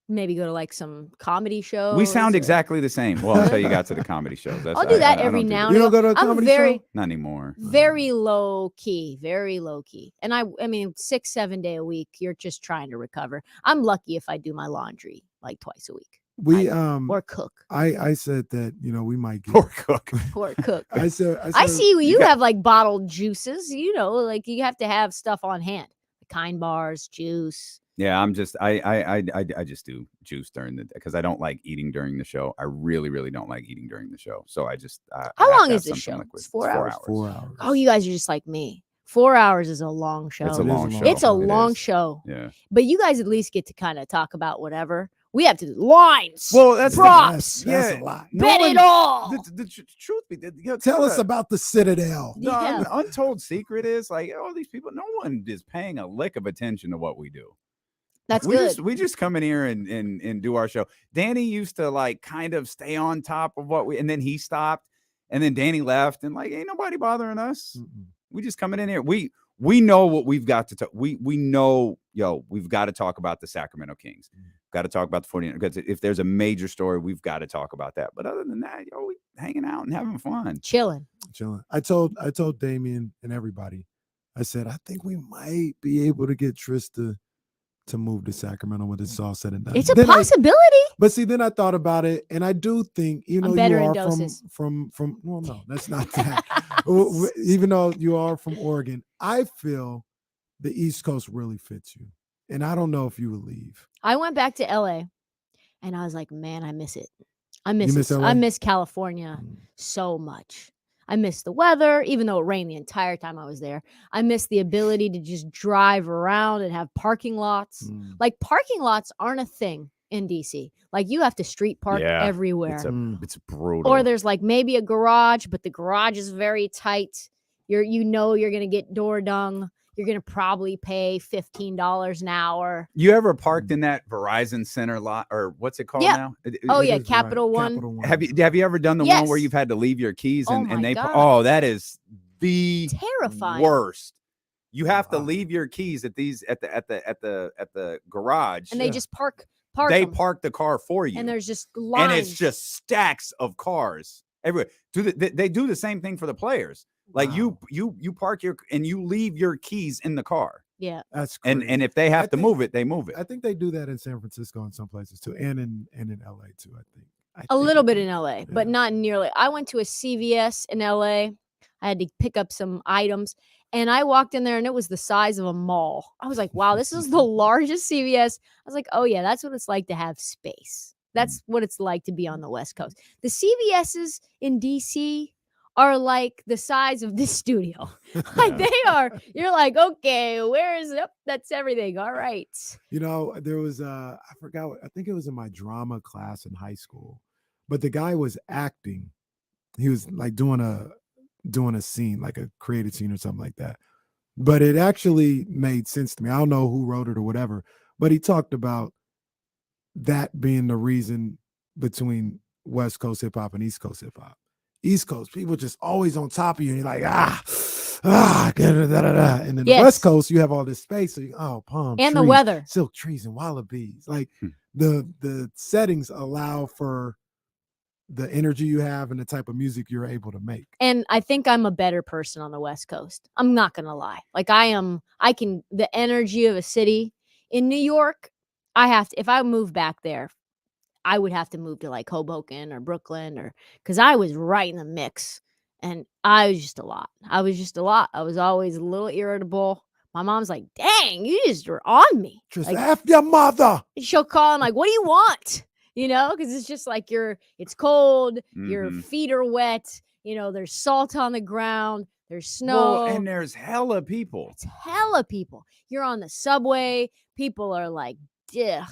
maybe go to like some comedy shows. We sound or- exactly the same. Well, until you got to the comedy shows. That's, I'll do that I every don't now that. and You then. don't go to a I'm comedy very, show? Not anymore. very low key, very low key. And I mean, 6-7 day a week, you're just trying to recover. I'm lucky if I do my laundry like twice a week. We Or cook. I said that we might get Poor cook. Or cook. I said I see you have like bottled juices, like you have to have stuff on hand. Kind bars, juice. Yeah, I'm just I just do juice during the because I don't like eating during the show. I really, really don't like eating during the show. So I just I How have long to is have this something show? liquid. It's 4 hours. 4 hours. Oh, you guys are just like me. 4 hours is a long show. It's a long show. It's a It long is. show. Yeah. But you guys at least get to kind of talk about whatever. We have to do lines. Well, that's props. That's a lot. Bet it all. The truth be, Tell us about the Citadel. No, Yeah. an untold secret is like all these people. No one is paying a lick of attention to what we do. That's we good. we just come in here and do our show. Danny used to like kind of stay on top of what and then he stopped, and then Danny left, and like ain't nobody bothering us. We just coming in here. We know what we've got to talk. We know, we've got to talk about the Sacramento Kings. Got to talk about the 49ers. Because if there's a major story, we've got to talk about that. But other than that, hanging out and having fun, chilling. I told Damian and everybody, I said, I think we might be able to get Trysta to move to Sacramento when it's all said and done. It's a possibility. But see, then I thought about it, and I do think, you know, better you in are doses. from well, no, that's not that. Even though you are from Oregon, I feel the East Coast really fits you. And I don't know if you would leave. I went back to LA and I was like, man, I miss it. I miss miss it. LA? I miss California so much. I miss the weather, even though it rained the entire time I was there. I miss the ability to just drive around and have parking lots. Like parking lots aren't a thing in DC. Like you have to street park everywhere. It's brutal. Or there's like maybe a garage, but the garage is very tight. You're gonna get door dung. You're gonna probably pay $15 an hour. You ever parked in that Verizon Center lot, or what's it called now? Oh yeah, Capital One. Have you ever done the one where you've had to leave your keys and they that is the terrifying worst. You have to leave your keys at the garage, and they just park. They them. park the car for you, and there's just lines. and it's just stacks of cars everywhere. They do the same thing for the players. Like you park and you leave your keys in the car. Yeah, that's crazy. And if they have to move it, they move it. I think they do that in San Francisco and some places too, and in LA too. I think a little bit in LA, but not nearly. I went to a CVS in LA. I had to pick up some items, and I walked in there, and it was the size of a mall. I was like, "Wow, this is the largest CVS." I was like, "Oh yeah, that's what it's like to have space. That's what it's like to be on the West Coast." The CVSs in DC are like the size of this studio. Like they are. You're like, okay, where is it? That's everything. All right. You know, there was I forgot. I think it was in my drama class in high school, but the guy was acting. He was like doing a scene, like a created scene or something like that. But it actually made sense to me. I don't know who wrote it or whatever, but he talked about that being the reason between West Coast hip hop and East Coast hip hop. East Coast, people just always on top of you, and you're like, and then the West Coast, you have all this space, so palm and trees, the weather, silk trees, and wallabies. Like the settings allow for the energy you have and the type of music you're able to make. And I think I'm a better person on the West Coast. I'm not gonna lie. Like the energy of a city in New York. If I move back there, I would have to move to like Hoboken or Brooklyn because I was right in the mix and I was just a lot. I was always a little irritable. My mom's like, dang, you just were on me. Just like, F your mother. She'll call and like, what do you want? You know, because it's just like it's cold, your feet are wet, you know, there's salt on the ground, there's snow. Well, and there's hella people. It's hella people. You're on the subway, people are like, ugh.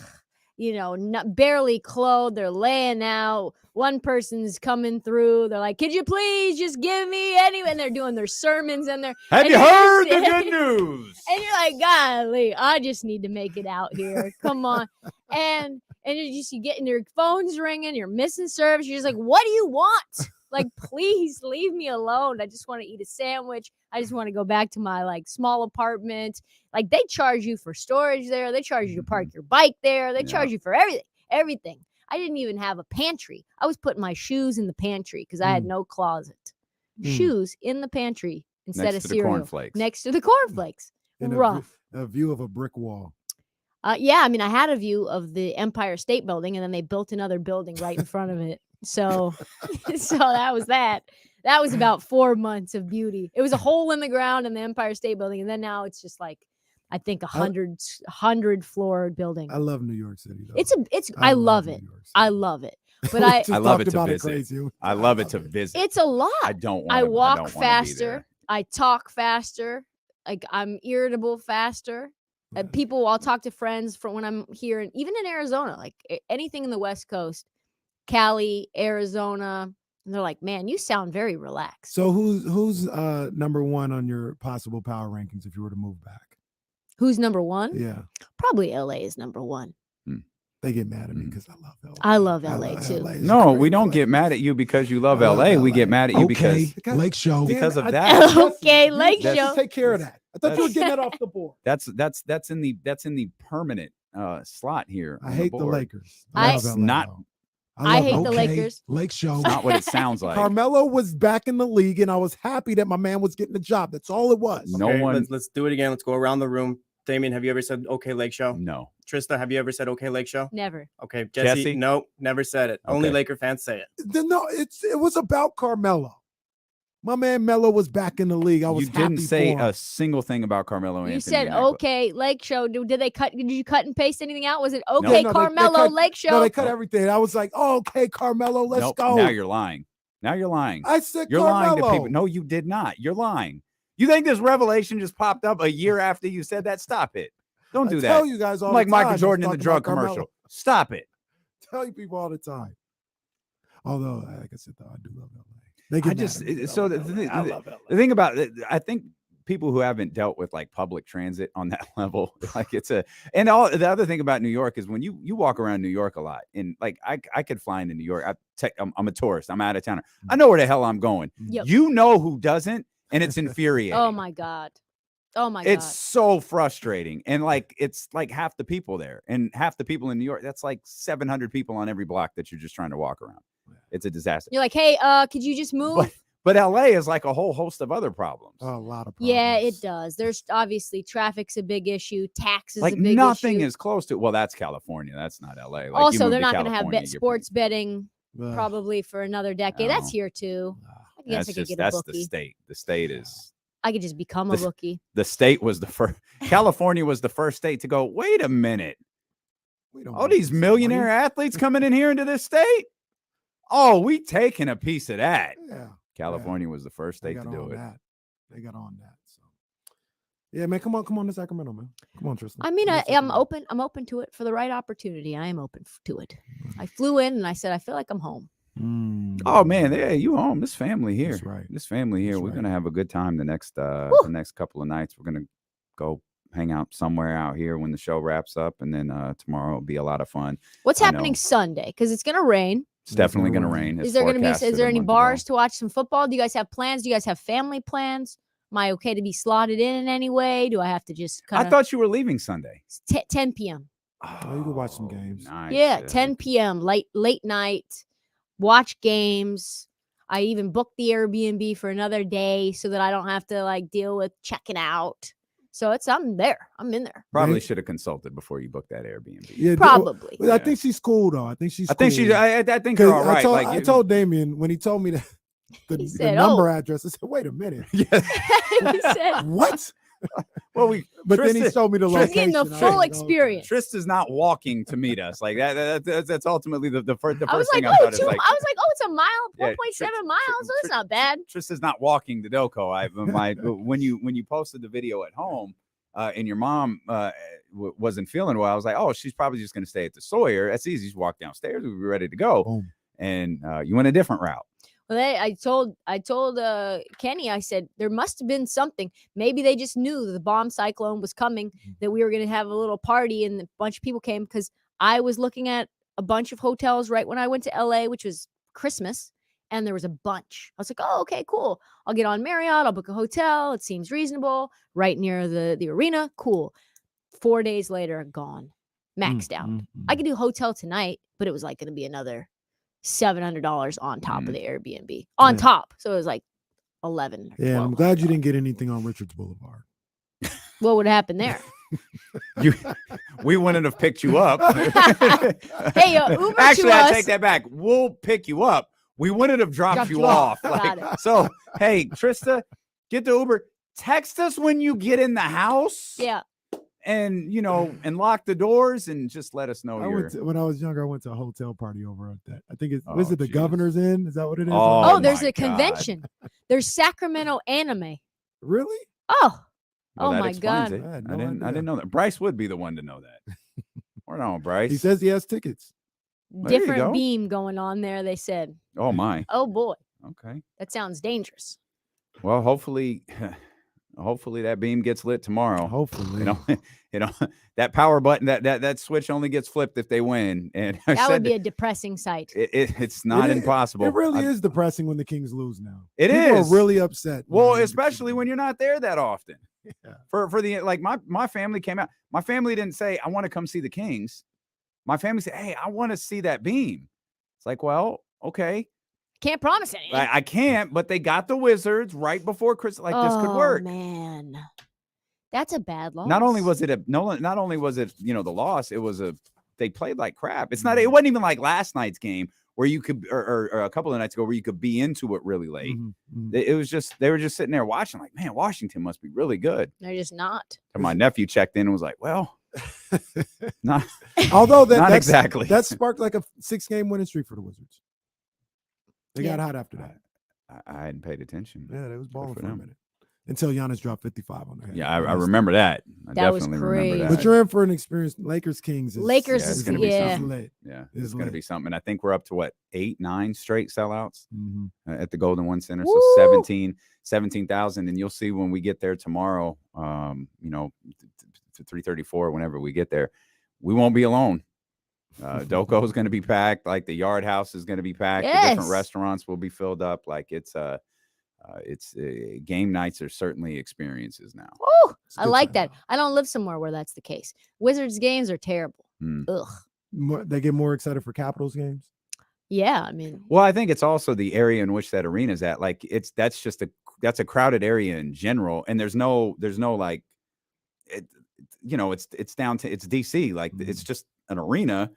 You know, not barely clothed. They're laying out. One person's coming through. They're like, "Could you please just give me any?" And they're doing their sermons and Have you heard the good news? And you're like, "Golly, I just need to make it out here. Come on!" And you get in your phone's ringing. You're missing service. You're just like, "What do you want? Like, please leave me alone. I just want to eat a sandwich. I just want to go back to my like small apartment." Like they charge you for storage there. They charge you to park your bike there. They charge you for everything. I didn't even have a pantry. I was putting my shoes in the pantry because I had no closet. Shoes in the pantry instead of cereal. Next to the cornflakes. Rough. A view of a brick wall. Yeah, I mean, I had a view of the Empire State Building, and then they built another building right in front of it. So that was that. That was about 4 months of beauty. It was a hole in the ground in the Empire State Building, and then now it's just like I think 100 floor building. I love New York City though. I love it. I love it. But I love it to visit. I love it to visit. It's a lot. I don't want. I walk faster. I talk faster. Like I'm irritable faster. I'll talk to friends from when I'm here, and even in Arizona, like anything in the West Coast, Cali, Arizona, and they're like, "Man, you sound very relaxed." So who's number one on your possible power rankings if you were to move back? Who's number one? Yeah, probably LA is number one. They get mad at me because I love LA. I love LA too. No, we don't get mad at you because you love LA. We get mad at you because Lake Show. Because of that. Okay, Lake Show. Just take care of that. I thought you were getting that off the board. That's in the permanent slot here. I hate the Lakers. That's not. I hate the okay, Lakers. Lake Show. It's not what it sounds like. Carmelo was back in the league, and I was happy that my man was getting the job. That's all it was. No one. Let's do it again. Let's go around the room. Damien, have you ever said okay Lake Show? No. Trista, have you ever said okay Lake Show? Never. Okay, Jesse? Jesse? No, never said it. Only Okay. Laker fans say it. No, it was about Carmelo. My man Melo was back in the league. I was You didn't happy say for him. a single thing about Carmelo Anthony. You said in that book. okay Lake Show. Did they cut? Did you cut and paste anything out? Was it No. okay No, they Carmelo cut- Lake Show? No, they cut everything. I was like, oh, okay, Carmelo, let's Nope, go. Now you're lying. Now you're lying. I said You're Carmelo. lying to people. No, you did not. You're lying. You think this revelation just popped up a year after you said that? Stop it. Don't do I that. tell you guys all like the time. Michael Jordan in the talking drug about Carmelo. commercial. Stop it. Tell you people all the time. Although, like I said, though, I do love LA. They I get just mad at me. so I the, love the, LA. I the, love LA. the thing about it, I think people who haven't dealt with like public transit on that level, like it's a, and all the other thing about New York is when you walk around New York a lot, and like I could fly into New York. I'm a tourist. I'm out of towner. I know where the hell I'm going. Yep. You know who doesn't, and it's infuriating. Oh my god. Oh my It's god. so frustrating. And like it's like half the people there, and half the people in New York, that's like 700 people on every block that you're just trying to walk around. It's a disaster. You're like, hey, could you just move? But LA is like a whole host of other problems. A lot of problems. Yeah, it does. There's obviously traffic's a big issue. Tax is Like a big nothing issue. is close to. Well, that's California. That's not LA. Like you Also, move they're to not going to have California, you're sports betting Ugh. probably for another decade. That's No. here too. I guess That's I could just get a that's the bookie. state. The state is I could just become a the- bookie. the state was the first. California was the first state to go. Wait a minute. We don't All want these this millionaire money. athletes coming in here into this state. Oh, we taking a piece of that. Yeah. California was the first They state got to do on it. that. They got on that. So, yeah, man, come on to Sacramento, man. Come on, Tristan. I mean, Come on to I'm Sacramento. open. I'm open to it for the right opportunity. I am open to it. I flew in and I said, I feel like I'm home. Oh man, yeah, you home. This family here. That's right. This family here. That's We're right. gonna have a good time the next couple of nights. We're gonna go hang out somewhere out here when the show wraps up, and then tomorrow will be a lot of fun. What's I happening know. Sunday? Because it's gonna rain. It's definitely gonna rain. Is there gonna be? Is there any bars to watch some football? Do you guys have plans? Do you guys have family plans? Am I okay to be slotted in any way? Do I have to just kind I of thought you were leaving Sunday. 10 p.m. Oh, you can watch some games. Nice. Yeah, 10 p.m. late night. Watch games. I even booked the Airbnb for another day so that I don't have to like deal with checking out. So I'm there. I'm in there. Probably Right. should have consulted before you booked that Airbnb. Yeah, Probably. well, I think she's cool though. I think she's. I think cool. she's. I think 'Cause you're all right. I told Damien when he told me the He said, number address. I said, wait a minute. he said What? Well, But then he Tristan- showed me the he's location. getting the I was full like, experience. Trista's not walking to meet us. Like that's ultimately the first I was thing like, I oh, thought is like. I was like, oh, it's a mile, Yeah, 1.7 miles. So that's not bad. Trista's not walking to Delco. When you posted the video at home, and your mom wasn't feeling well, I was like, oh, she's probably just going to stay at the Sawyer. That's easy. Just walk downstairs. We'll be ready to go. Boom. And you went a different route. Well, I told Kenny, I said there must have been something. Maybe they just knew the bomb cyclone was coming, that we were going to have a little party, and a bunch of people came because I was looking at a bunch of hotels right when I went to LA, which was Christmas, and there was a bunch. I was like, oh, okay, cool. I'll get on Marriott. I'll book a hotel. It seems reasonable, right near the arena. Cool. 4 days later, gone, maxed out. I could do hotel tonight, but it was like going to be another $700 on top of the Airbnb on top. So it was like 11. or Yeah, I'm 12. glad you didn't get anything on Richards Boulevard. What would happen there? We wouldn't have picked you up. Hey, Uber Actually, to I us. take that back. We'll pick you up. We wouldn't have dropped you off. Got Like, it. so, hey, Trista, get the Uber. Text us when you get in the house. Yeah. And and lock the doors and just let us know When I was younger, I went to a hotel party over at that. I think was Oh, it the geez. Governor's Inn? Is that what it is? Oh, Oh, there's my a convention. There's Sacramento Anime. Really? Oh. Well, Oh that my explains God. it. I had I no didn't idea. know that. Bryce would be the one to know that. Or no, Bryce. He says he has tickets. There you Different go. beam going on there, they said. Oh my. Oh boy. Okay. That sounds dangerous. Well, hopefully that beam gets lit tomorrow. Hopefully. That power button, that switch only gets flipped if they win. And I That said would be a depressing sight. it's not impossible. It really is depressing when the Kings lose now. It People is are really upset. Well, man. especially when you're not there that often. Yeah. For the like my family came out. My family didn't say I want to come see the Kings. My family said, "Hey, I want to see that beam." It's like, well, okay. Can't promise anything. I can't, but they got the Wizards right before Chris. Like, this could work. Man. That's a bad loss. Not only was it the loss, it was they played like crap. It wasn't even like last night's game where you could, or a couple of nights ago where you could be into it really late. It was just, they were just sitting there watching like, man, Washington must be really good. They're just not. And my nephew checked in and was like, well, not, although not exactly. That sparked like a 6-game winning streak for the Wizards. They got hot after that. I hadn't paid attention. Yeah, they was balling for a minute. Until Giannis dropped 55 on their head. Yeah, I remember that. That was crazy. But you're in for an experience. Lakers Kings. It's going to be something. Lit. Yeah, it's going to be something. And I think we're up to what, 8-9 straight sellouts at the Golden One Center. Woo! So 17,000. And you'll see when we get there tomorrow. To 3:34. Whenever we get there, we won't be alone. Doko is going to be packed. Like the Yard House is going to be packed. Yes. The different restaurants will be filled up. Like it's game nights are certainly experiences now. Oh, I like that. I don't live somewhere where that's the case. Wizards games are terrible. Ugh. They get more excited for Capitals games. Yeah, I mean. Well, I think it's also the area in which that arena is at. Like that's a crowded area in general, and there's no like, it's down to it's DC. Like it's just an arena.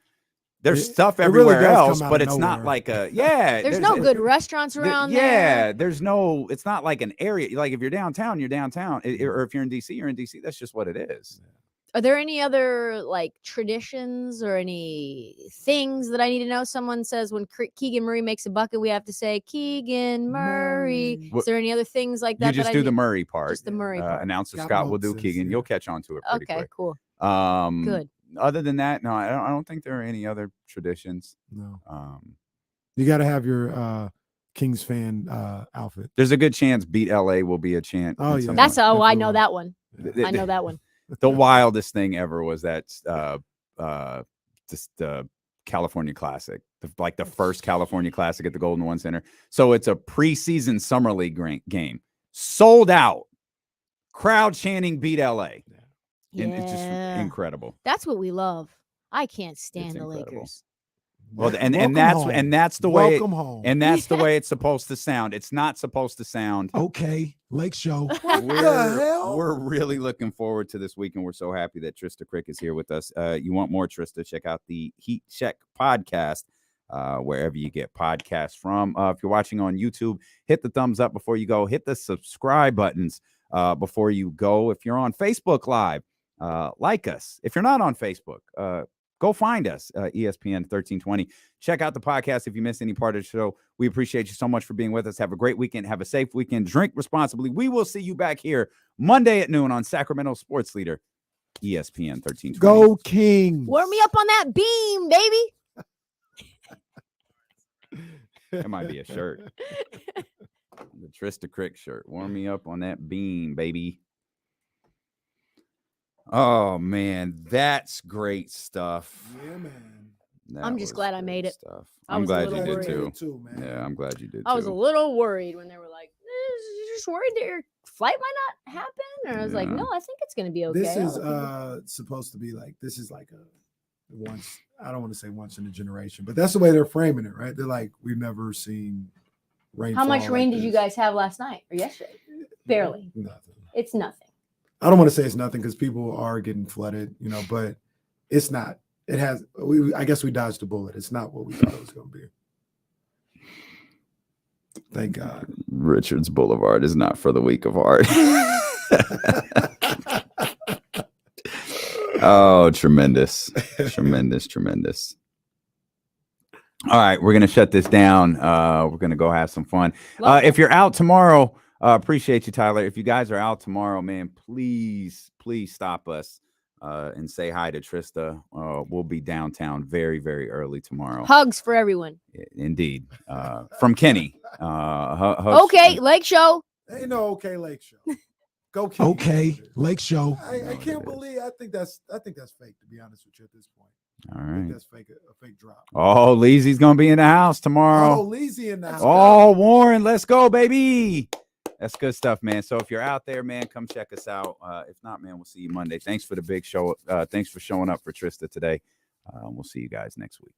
There's stuff everywhere really else, but it's not like a There's no good restaurants around there. Yeah, there's no. It's not like an area. Like if you're downtown, you're downtown, or if you're in DC, you're in DC. That's just what it is. Are there any other like traditions or any things that I need to know? Someone says when Keegan Murray makes a bucket, we have to say Keegan Murray. Is there any other things like that? You just do the Murray part. Just the Murray part. Announcer Scott will do Keegan. You'll catch on to it pretty quick. Okay, cool. Good. Other than that, no, I don't think there are any other traditions. No. You got to have your Kings fan outfit. There's a good chance Beat LA will be a chant. Oh yeah, that's I know that one. I know that one. The wildest thing ever was that the California Classic, like the first California Classic at the Golden One Center. So it's a preseason summer league game, sold out, crowd chanting "Beat LA." And it's just incredible. That's what we love. I can't stand the Lakers. Well, and that's the way the way it's supposed to sound. It's not supposed to sound okay. Lake Show. We're really looking forward to this week, and we're so happy that Trysta Krick is here with us. You want more Trysta? Check out the Heat Check podcast wherever you get podcasts from. If you're watching on YouTube, hit the thumbs up before you go. Hit the subscribe buttons before you go. If you're on Facebook Live, like us. If you're not on Facebook, go find us, ESPN 1320. Check out the podcast if you missed any part of the show. We appreciate you so much for being with us. Have a great weekend. Have a safe weekend. Drink responsibly. We will see you back here Monday at noon on Sacramento Sports Leader, ESPN 1320. Go King. Warm me up on that beam, baby. That might be a shirt. The Trysta Krick shirt. Warm me up on that beam, baby. Oh man, that's great stuff. Yeah, man. I'm just glad I made it. I'm glad you did too. Yeah, I'm glad you did too. I was a little worried when they were like, "You're just worried that your flight might not happen," and I was like, "No, I think it's going to be okay." This is supposed to be like a once. I don't want to say once in a generation, but that's the way they're framing it, right? They're like, we've never seen rain. How much rain did you guys have last night or yesterday? Barely. Nothing. It's nothing. I don't want to say it's nothing because people are getting flooded, but it's not. It has. I guess we dodged a bullet. It's not what we thought it was going to be. Thank God. Richards Boulevard is not for the weak of heart. Oh, tremendous. Tremendous. All right, we're going to shut this down. We're going to go have some fun. If you're out tomorrow, appreciate you, Tyler. If you guys are out tomorrow, man, please stop us and say hi to Trysta. We'll be downtown very, very early tomorrow. Hugs for everyone. Indeed. From Kenny. Okay, Lake Show. Ain't no okay Lake Show. Go King. Okay, Lake Show. I can't believe. I think that's fake. To be honest with you, at this point. All right. That's fake. A fake drop. Oh, Leezy's gonna be in the house tomorrow. Oh, Leezy in the house. Oh, Warren, let's go, baby. That's good stuff, man. So if you're out there, man, come check us out. If not, man, we'll see you Monday. Thanks for the big show. Thanks for showing up for Trysta today. We'll see you guys next week.